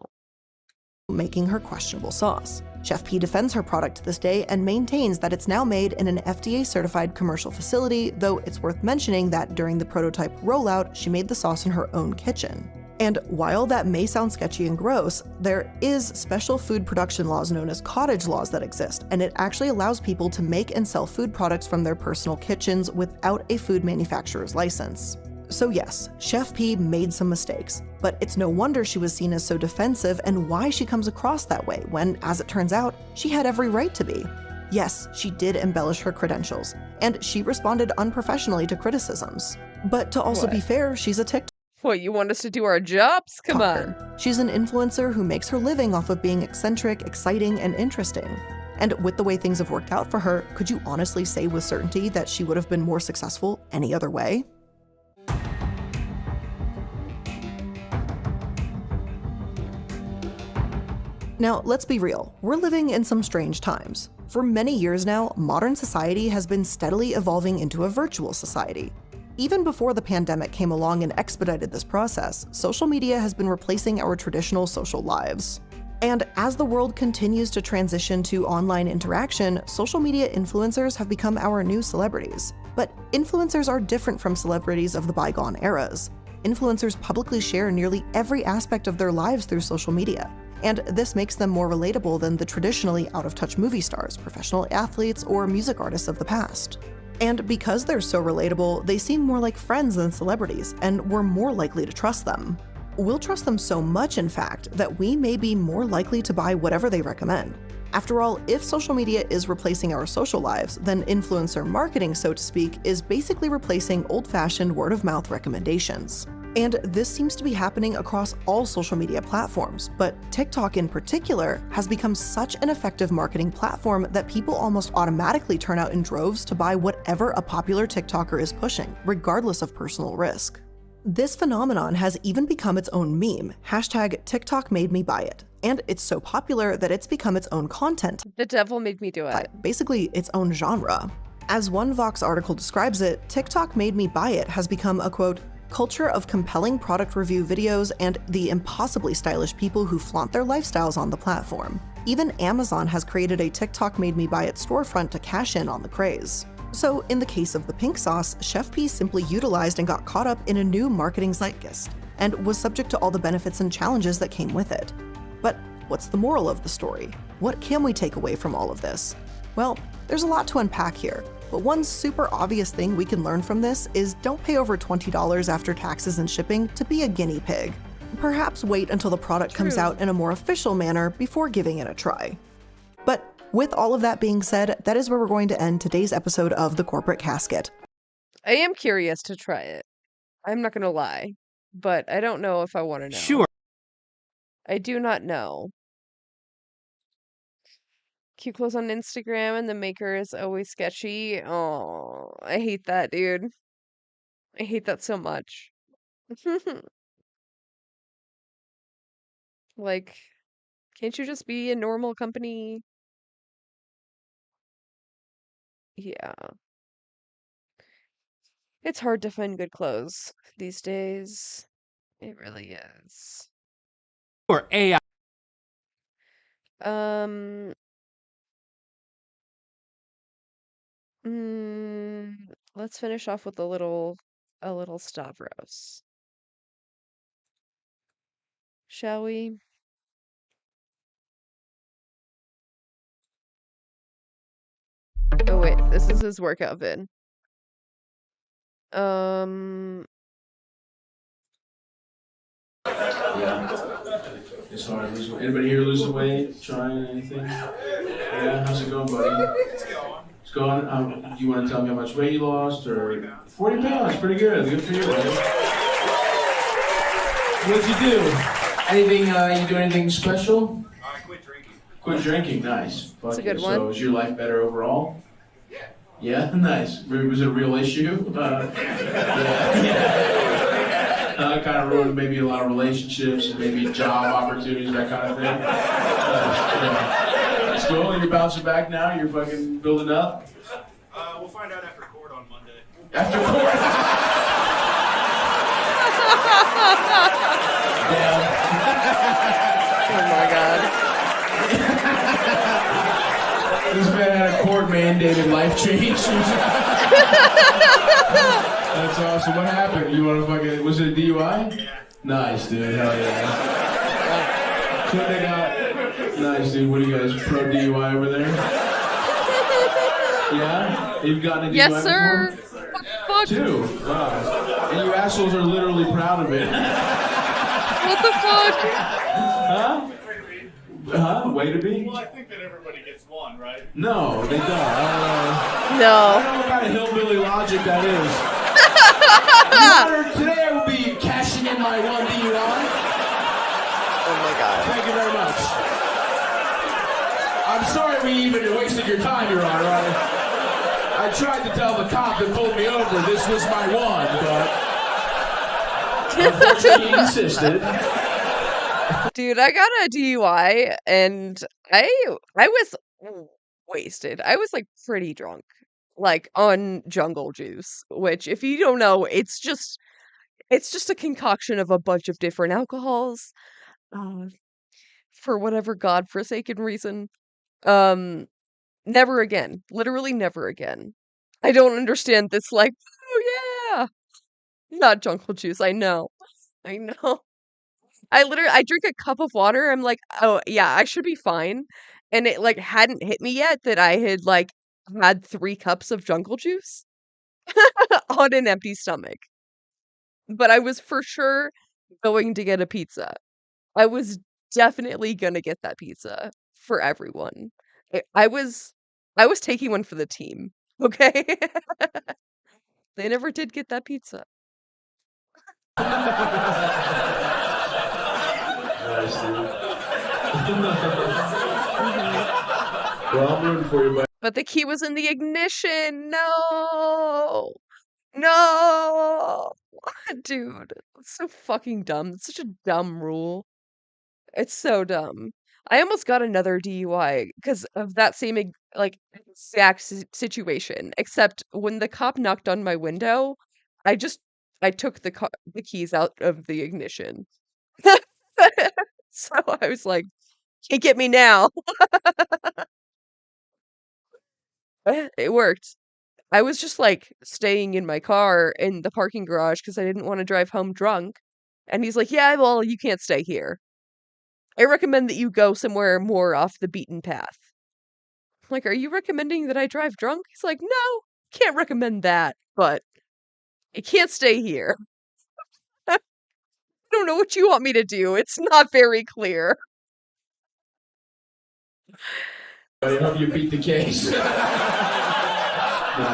Making her questionable sauce. Chef P defends her product to this day and maintains that it's now made in an FDA-certified commercial facility, though it's worth mentioning that during the prototype rollout, she made the sauce in her own kitchen. And while that may sound sketchy and gross, there is special food production laws known as cottage laws that exist, and it actually allows people to make and sell food products from their personal kitchens without a food manufacturer's license. So yes, Chef P made some mistakes, but it's no wonder she was seen as so defensive and why she comes across that way when, as it turns out, she had every right to be. Yes, she did embellish her credentials, and she responded unprofessionally to criticisms. But to also be fair, she's a TikToker. What, you want us to do our jobs? Come on. She's an influencer who makes her living off of being eccentric, exciting, and interesting. And with the way things have worked out for her, could you honestly say with certainty that she would have been more successful any other way? Now, let's be real, we're living in some strange times. For many years now, modern society has been steadily evolving into a virtual society. Even before the pandemic came along and expedited this process, social media has been replacing our traditional social lives. And as the world continues to transition to online interaction, social media influencers have become our new celebrities. But influencers are different from celebrities of the bygone eras. Influencers publicly share nearly every aspect of their lives through social media. And this makes them more relatable than the traditionally out-of-touch movie stars, professional athletes, or music artists of the past. And because they're so relatable, they seem more like friends than celebrities, and we're more likely to trust them. We'll trust them so much, in fact, that we may be more likely to buy whatever they recommend. After all, if social media is replacing our social lives, then influencer marketing, so to speak, is basically replacing old-fashioned word-of-mouth recommendations. And this seems to be happening across all social media platforms, but TikTok in particular has become such an effective marketing platform that people almost automatically turn out in droves to buy whatever a popular TikToker is pushing, regardless of personal risk. This phenomenon has even become its own meme, hashtag TikTok made me buy it, and it's so popular that it's become its own content. The devil made me do it. Basically, its own genre. As one Vox article describes it, TikTok made me buy it has become a, quote, culture of compelling product review videos and the impossibly stylish people who flaunt their lifestyles on the platform. Even Amazon has created a TikTok made me buy it storefront to cash in on the craze. So in the case of the pink sauce, Chef P simply utilized and got caught up in a new marketing zeitgeist, and was subject to all the benefits and challenges that came with it. But what's the moral of the story? What can we take away from all of this? Well, there's a lot to unpack here. But one super obvious thing we can learn from this is don't pay over $20 after taxes and shipping to be a guinea pig. Perhaps wait until the product comes out in a more official manner before giving it a try. But with all of that being said, that is where we're going to end today's episode of The Corporate Casket. I am curious to try it. I'm not gonna lie, but I don't know if I want to know. Sure. I do not know. Cute clothes on Instagram and the maker is always sketchy. Oh, I hate that, dude. I hate that so much. Like, can't you just be a normal company? Yeah. It's hard to find good clothes these days. It really is. Or AI. Um, let's finish off with a little Stavros. Shall we? Oh wait, this is his workout vid. Yeah. It's hard losing weight. Anybody here losing weight? Trying anything? Yeah, how's it going, buddy? It's going. Do you want to tell me how much weight you lost? Or 40 pounds, pretty good. Good for you, buddy. What'd you do? Anything, you do anything special? I quit drinking. Quit drinking, nice. That's a good yeah. one. So is your life better overall? Yeah, nice. Was it a real issue? Kind of ruined maybe a lot of relationships, maybe job opportunities, that kind of thing. It's cool. You're bouncing back now. You're fucking building up. We'll find out after court on Monday. After court. Oh my god. This man had a court-mandated life change. That's awesome. What happened? You want to fucking... Was it a DUI? Yeah. Nice, dude. Hell yeah. So they got... Nice, dude. What are you guys, pro DUI over there? Yeah? You've gotten a DUI Yes, sir. before? Fuck. Two. Wow. And you assholes are literally proud of it. What the fuck? Huh? Huh? Way to be? Well, I think that everybody gets one, right? No, they don't. No. I don't know what kind of hillbilly logic that is. Your Honor, today I will be cashing in my one DUI. Oh my god. Thank you very much. I'm sorry we even wasted your time, Your Honor. I tried to tell the cop that pulled me over this was my one, but unfortunately he insisted. Dude, I got a DUI and I was wasted. I was like pretty drunk. Like on jungle juice, which if you don't know, it's just a concoction of a bunch of different alcohols for whatever godforsaken reason. Never again. Literally never again. I don't understand this like, oh yeah. Not jungle juice, I know. I know. I drink a cup of water, I'm like, "Oh, yeah, I should be fine." And it, like, hadn't hit me yet that I had, like, had 3 cups of jungle juice on an empty stomach. But I was for sure going to get a pizza. I was definitely gonna get that pizza for everyone. I was taking one for the team, okay? They never did get that pizza. Nice, dude. Well, I'm rooting for you, buddy. But the key was in the ignition. No. No. Dude, it's so fucking dumb. It's such a dumb rule. It's so dumb. I almost got another DUI because of that same like exact situation, except when the cop knocked on my window, I took the keys out of the ignition. So I was like, "Can't get me now." It worked. I was just like staying in my car in the parking garage because I didn't want to drive home drunk. And he's like, "Yeah, well, you can't stay here. I recommend that you go somewhere more off the beaten path." I'm like, "Are you recommending that I drive drunk?" He's like, "No, can't recommend that, but I can't stay here." I don't know what you want me to do. It's not very clear. I hope you beat the case. Nah,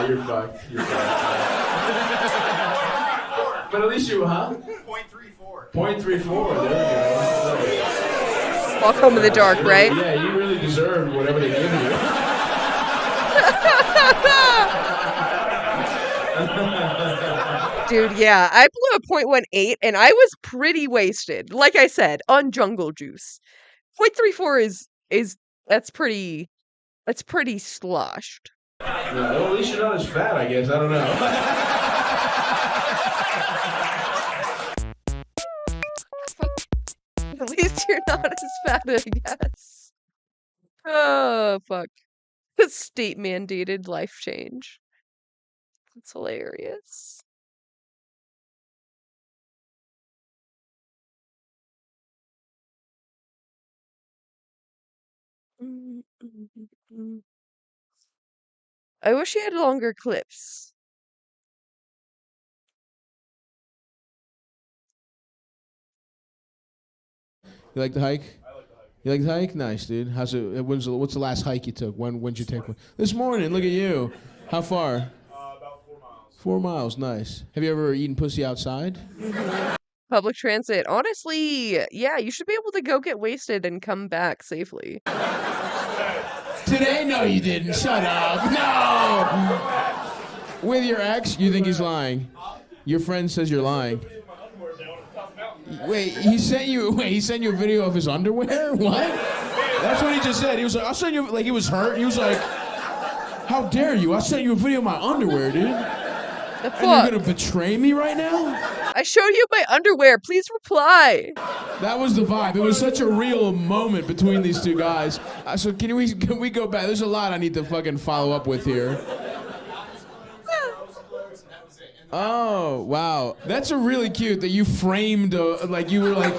you're fucked. You're fucked. But at least you, huh? 0.34. 0.34. There we go. Welcome to the dark, right? Yeah, you really deserve whatever they give you. Dude, yeah, I blew a 0.18 and I was pretty wasted. Like I said, on jungle juice. 0.34 is that's pretty sloshed. Yeah, well, at least you're not as fat, I guess. I don't know. At least you're not as fat, I guess. Oh, fuck. State mandated life change. That's hilarious. I wish he had longer clips. You like the hike? You like the hike? Nice, dude. What's the last hike you took? When'd you take one? This morning. Look at you. How far? About 4 miles. 4 miles. Nice. Have you ever eaten pussy outside? Public transit. Honestly, yeah, you should be able to go get wasted and come back safely. Today? No, you didn't. Shut up. No. With your ex? You think he's lying? Your friend says you're lying. Wait, he sent you a video of his underwear? What? That's what he just said. He was like, I'll send you, like he was hurt. He was like, how dare you? I'll send you a video of my underwear, dude. The fuck? And you're gonna betray me right now? I showed you my underwear. Please reply. That was the vibe. It was such a real moment between these two guys. So can we go back? There's a lot I need to fucking follow up with here. Oh, wow. That's a really cute that you framed, like you were like,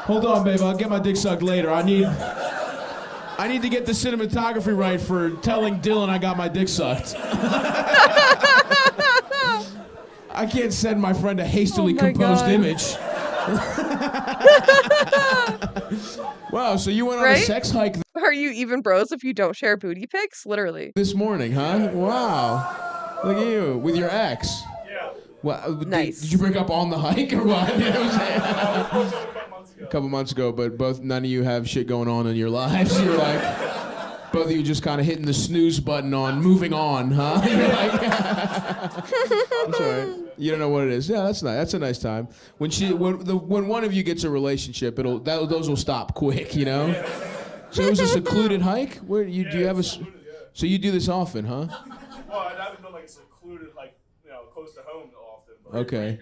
hold on, babe, I'll get my dick sucked later. I need to get the cinematography right for telling Dylan I got my dick sucked. I can't send my friend a hastily composed image. Wow, so you went on a sex hike Are you even bros if you don't share booty pics? Literally. this morning, huh? Wow. Look at you, with your ex. Yeah. What, Nice. Did you break up on the hike or what? A couple months ago, but none of you have shit going on in your lives. You're like, both of you just kind of hitting the snooze button on moving on, huh? You're like, I'm sorry. You don't know what it is. Yeah, that's nice. That's a nice time. When one of you gets a relationship, those will stop quick, you know? So it was a secluded hike? Do you have a... So you do this often, huh? Well, I haven't done like a secluded, like, close to home often. But Okay.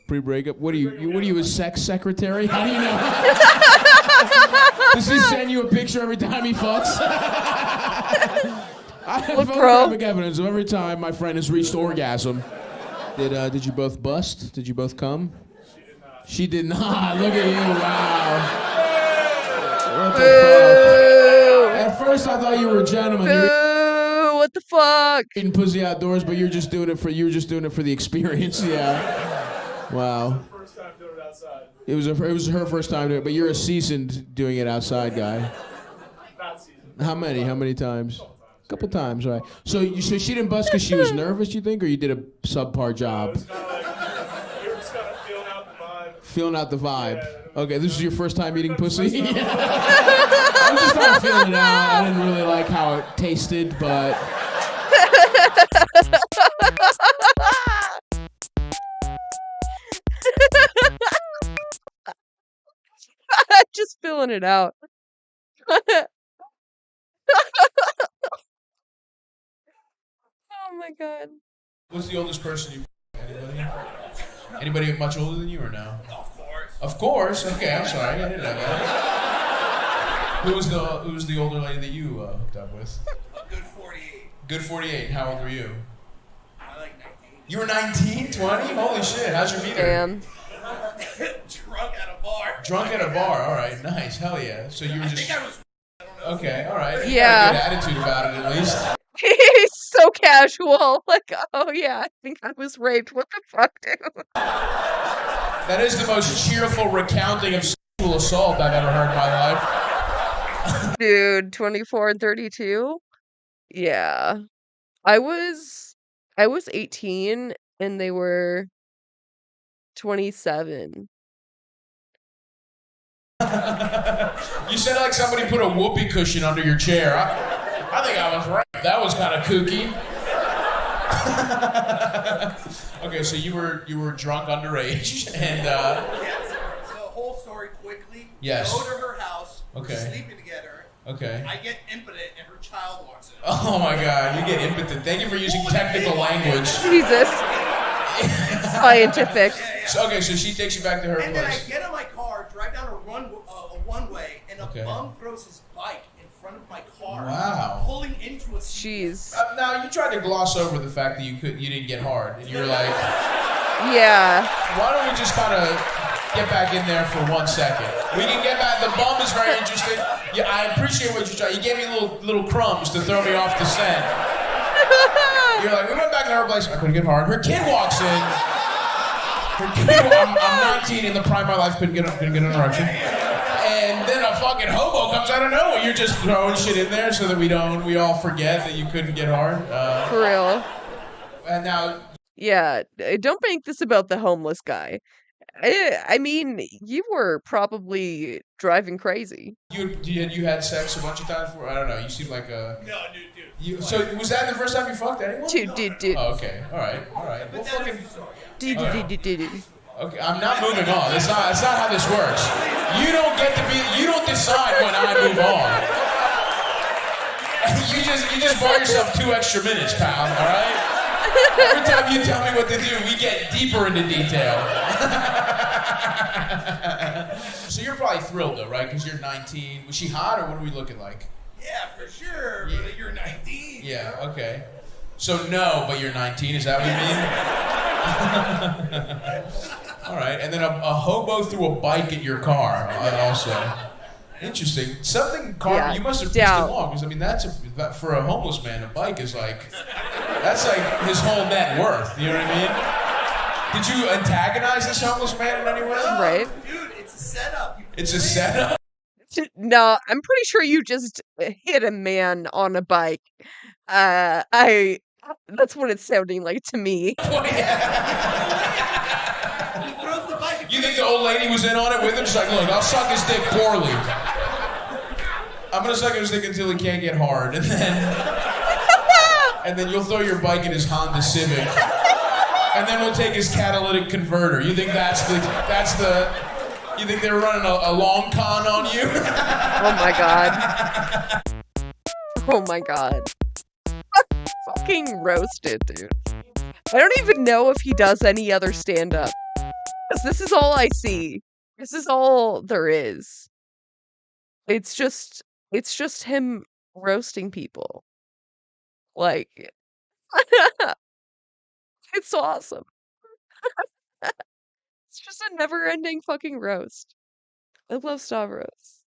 Pre-breakup? What are you, a sex secretary? How do you know? Does he send you a picture every time he fucks? I have photographic evidence of every time my friend has reached orgasm. Did you both bust? Did you both come? She did not. Look at you, wow. What the fuck? At first I thought you were a gentleman. What the fuck? Eating pussy outdoors, but you were just doing it for the experience. Yeah. Wow. first time doing it outside. It was her first time doing it, but you're a seasoned doing it outside guy. Not seasoned. How many times? A couple times, right? So she didn't bust because she was nervous, you think, or you did a subpar job? It was kind of like, you were just kind of feeling out the vibe. Feeling out the vibe. Okay, this is your first time eating pussy? I was just kind of feeling it out. I didn't really like how it tasted, but... Just filling it out. Oh my god. What's the oldest person you... Anybody much older than you or no? Of course. Okay, I'm sorry. I didn't know that. Who was the older lady that you hooked up with? Good 48. Good 48. How old were you? I like 19. You were 19, 20? Holy shit. How'd you meet her? Damn. Drunk at a bar. Drunk at a bar. All right. Nice. Hell yeah. So you were just... I was... Okay. All right. You Yeah. got a good attitude about it at least. He's so casual. Like, oh yeah, I think I was raped. What the fuck, dude? That is the most cheerful recounting of sexual assault I've ever heard in my life. Dude, 24 and 32? Yeah. I was 18 and they were 27. You said like somebody put a whoopee cushion under your chair. I think I was right. That was kind of kooky. Okay, so you were drunk underage and Yes. So whole story quickly. Yes. Go to her house. Okay. We're sleeping together. Okay. I get impotent and her child walks in. Oh my God, you get impotent. Thank you for using technical language. Jesus. Scientific. So, okay, so she takes you back to her And then I place. get in my car, drive down a one-way, and a Okay. bum throws his bike in front of my car. Wow. Pulling into a Jeez. Now you tried to gloss over the fact that you didn't get hard, and you're like, yeah. Why don't we just kind of get back in there for 1 second? We can get back. The bum is very interesting. Yeah, I appreciate what you tried. You gave me little crumbs to throw me off the scent. You're like, we went back to her place. I couldn't get hard. Her kid walks in. I'm 19 in the prime of my life. Couldn't get an erection. And then a fucking hobo comes out of nowhere. You're just throwing shit in there so that we all forget that you couldn't get hard. For real. And now. Yeah, don't make this about the homeless guy. I mean, you were probably driving crazy. You had sex a bunch of times before? I don't know. You seem like a. No, dude. So was that the first time you fucked anyone? Dude. Oh, okay. All right. Well, fucking. Dude. Okay, I'm not moving on. That's not how this works. You don't decide when I move on. You just buy yourself 2 extra minutes, pal. All right. Every time you tell me what to do, we get deeper into detail. So you're probably thrilled though, right? Because you're 19. Was she hot, or what are we looking like? Yeah, for sure. Yeah. But you're 19. Yeah. Okay. So no, but you're 19. Is that what you mean? All right. And then a hobo threw a bike at your car. Also. Interesting. Yeah, you must have pieced along, because I mean for a homeless man, a bike is that's like his whole net worth. You know what I mean? Did you antagonize this homeless man in any way? Right. Dude, it's a setup. It's a setup. No, I'm pretty sure you just hit a man on a bike. That's what it's sounding like to me. You think the old lady was in on it with him? She's like, look, I'll suck his dick poorly. I'm gonna suck his dick until he can't get hard, and then you'll throw your bike in his Honda Civic, and then we'll take his catalytic converter. You think you think they were running a long con on you? Oh my God. Oh my God. Fucking roasted, dude. I don't even know if he does any other stand-up. Because this is all I see. This is all there is. It's just him roasting people. Like, it's awesome. It's just a never-ending fucking roast. I love Stavros.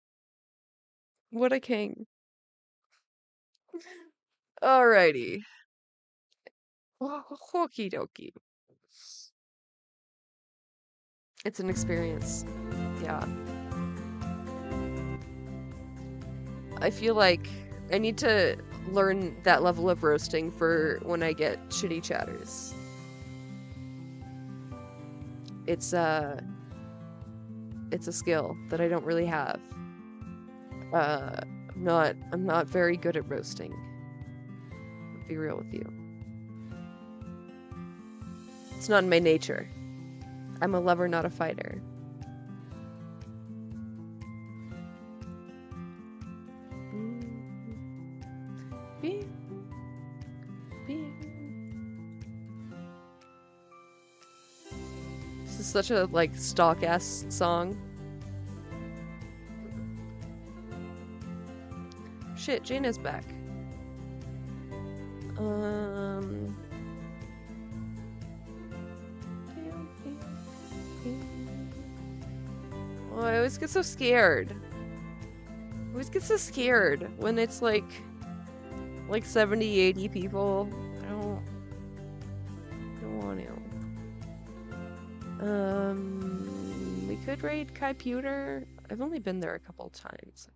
What a king. Alrighty. Okie dokie. It's an experience. Yeah. I feel like I need to learn that level of roasting for when I get shitty chatters. It's a skill that I don't really have. I'm not very good at roasting. I'll be real with you. It's not in my nature. I'm a lover, not a fighter. This is such a stock ass song. Shit, Jaina's back. Oh, I always get so scared. I always get so scared when it's like 70, 80 people. I don't want to. We could raid Kai Pewter. I've only been there a couple times.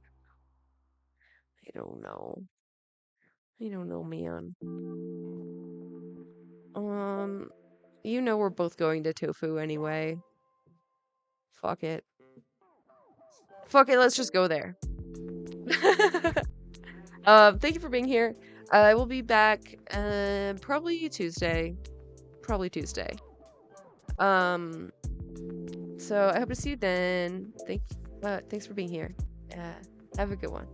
I don't know. I don't know, man. You know we're both going to Tofu anyway. Fuck it. Fuck it, let's just go there. Thank you for being here. I will be back probably Tuesday. So I hope to see you then. Thanks for being here. Have a good one.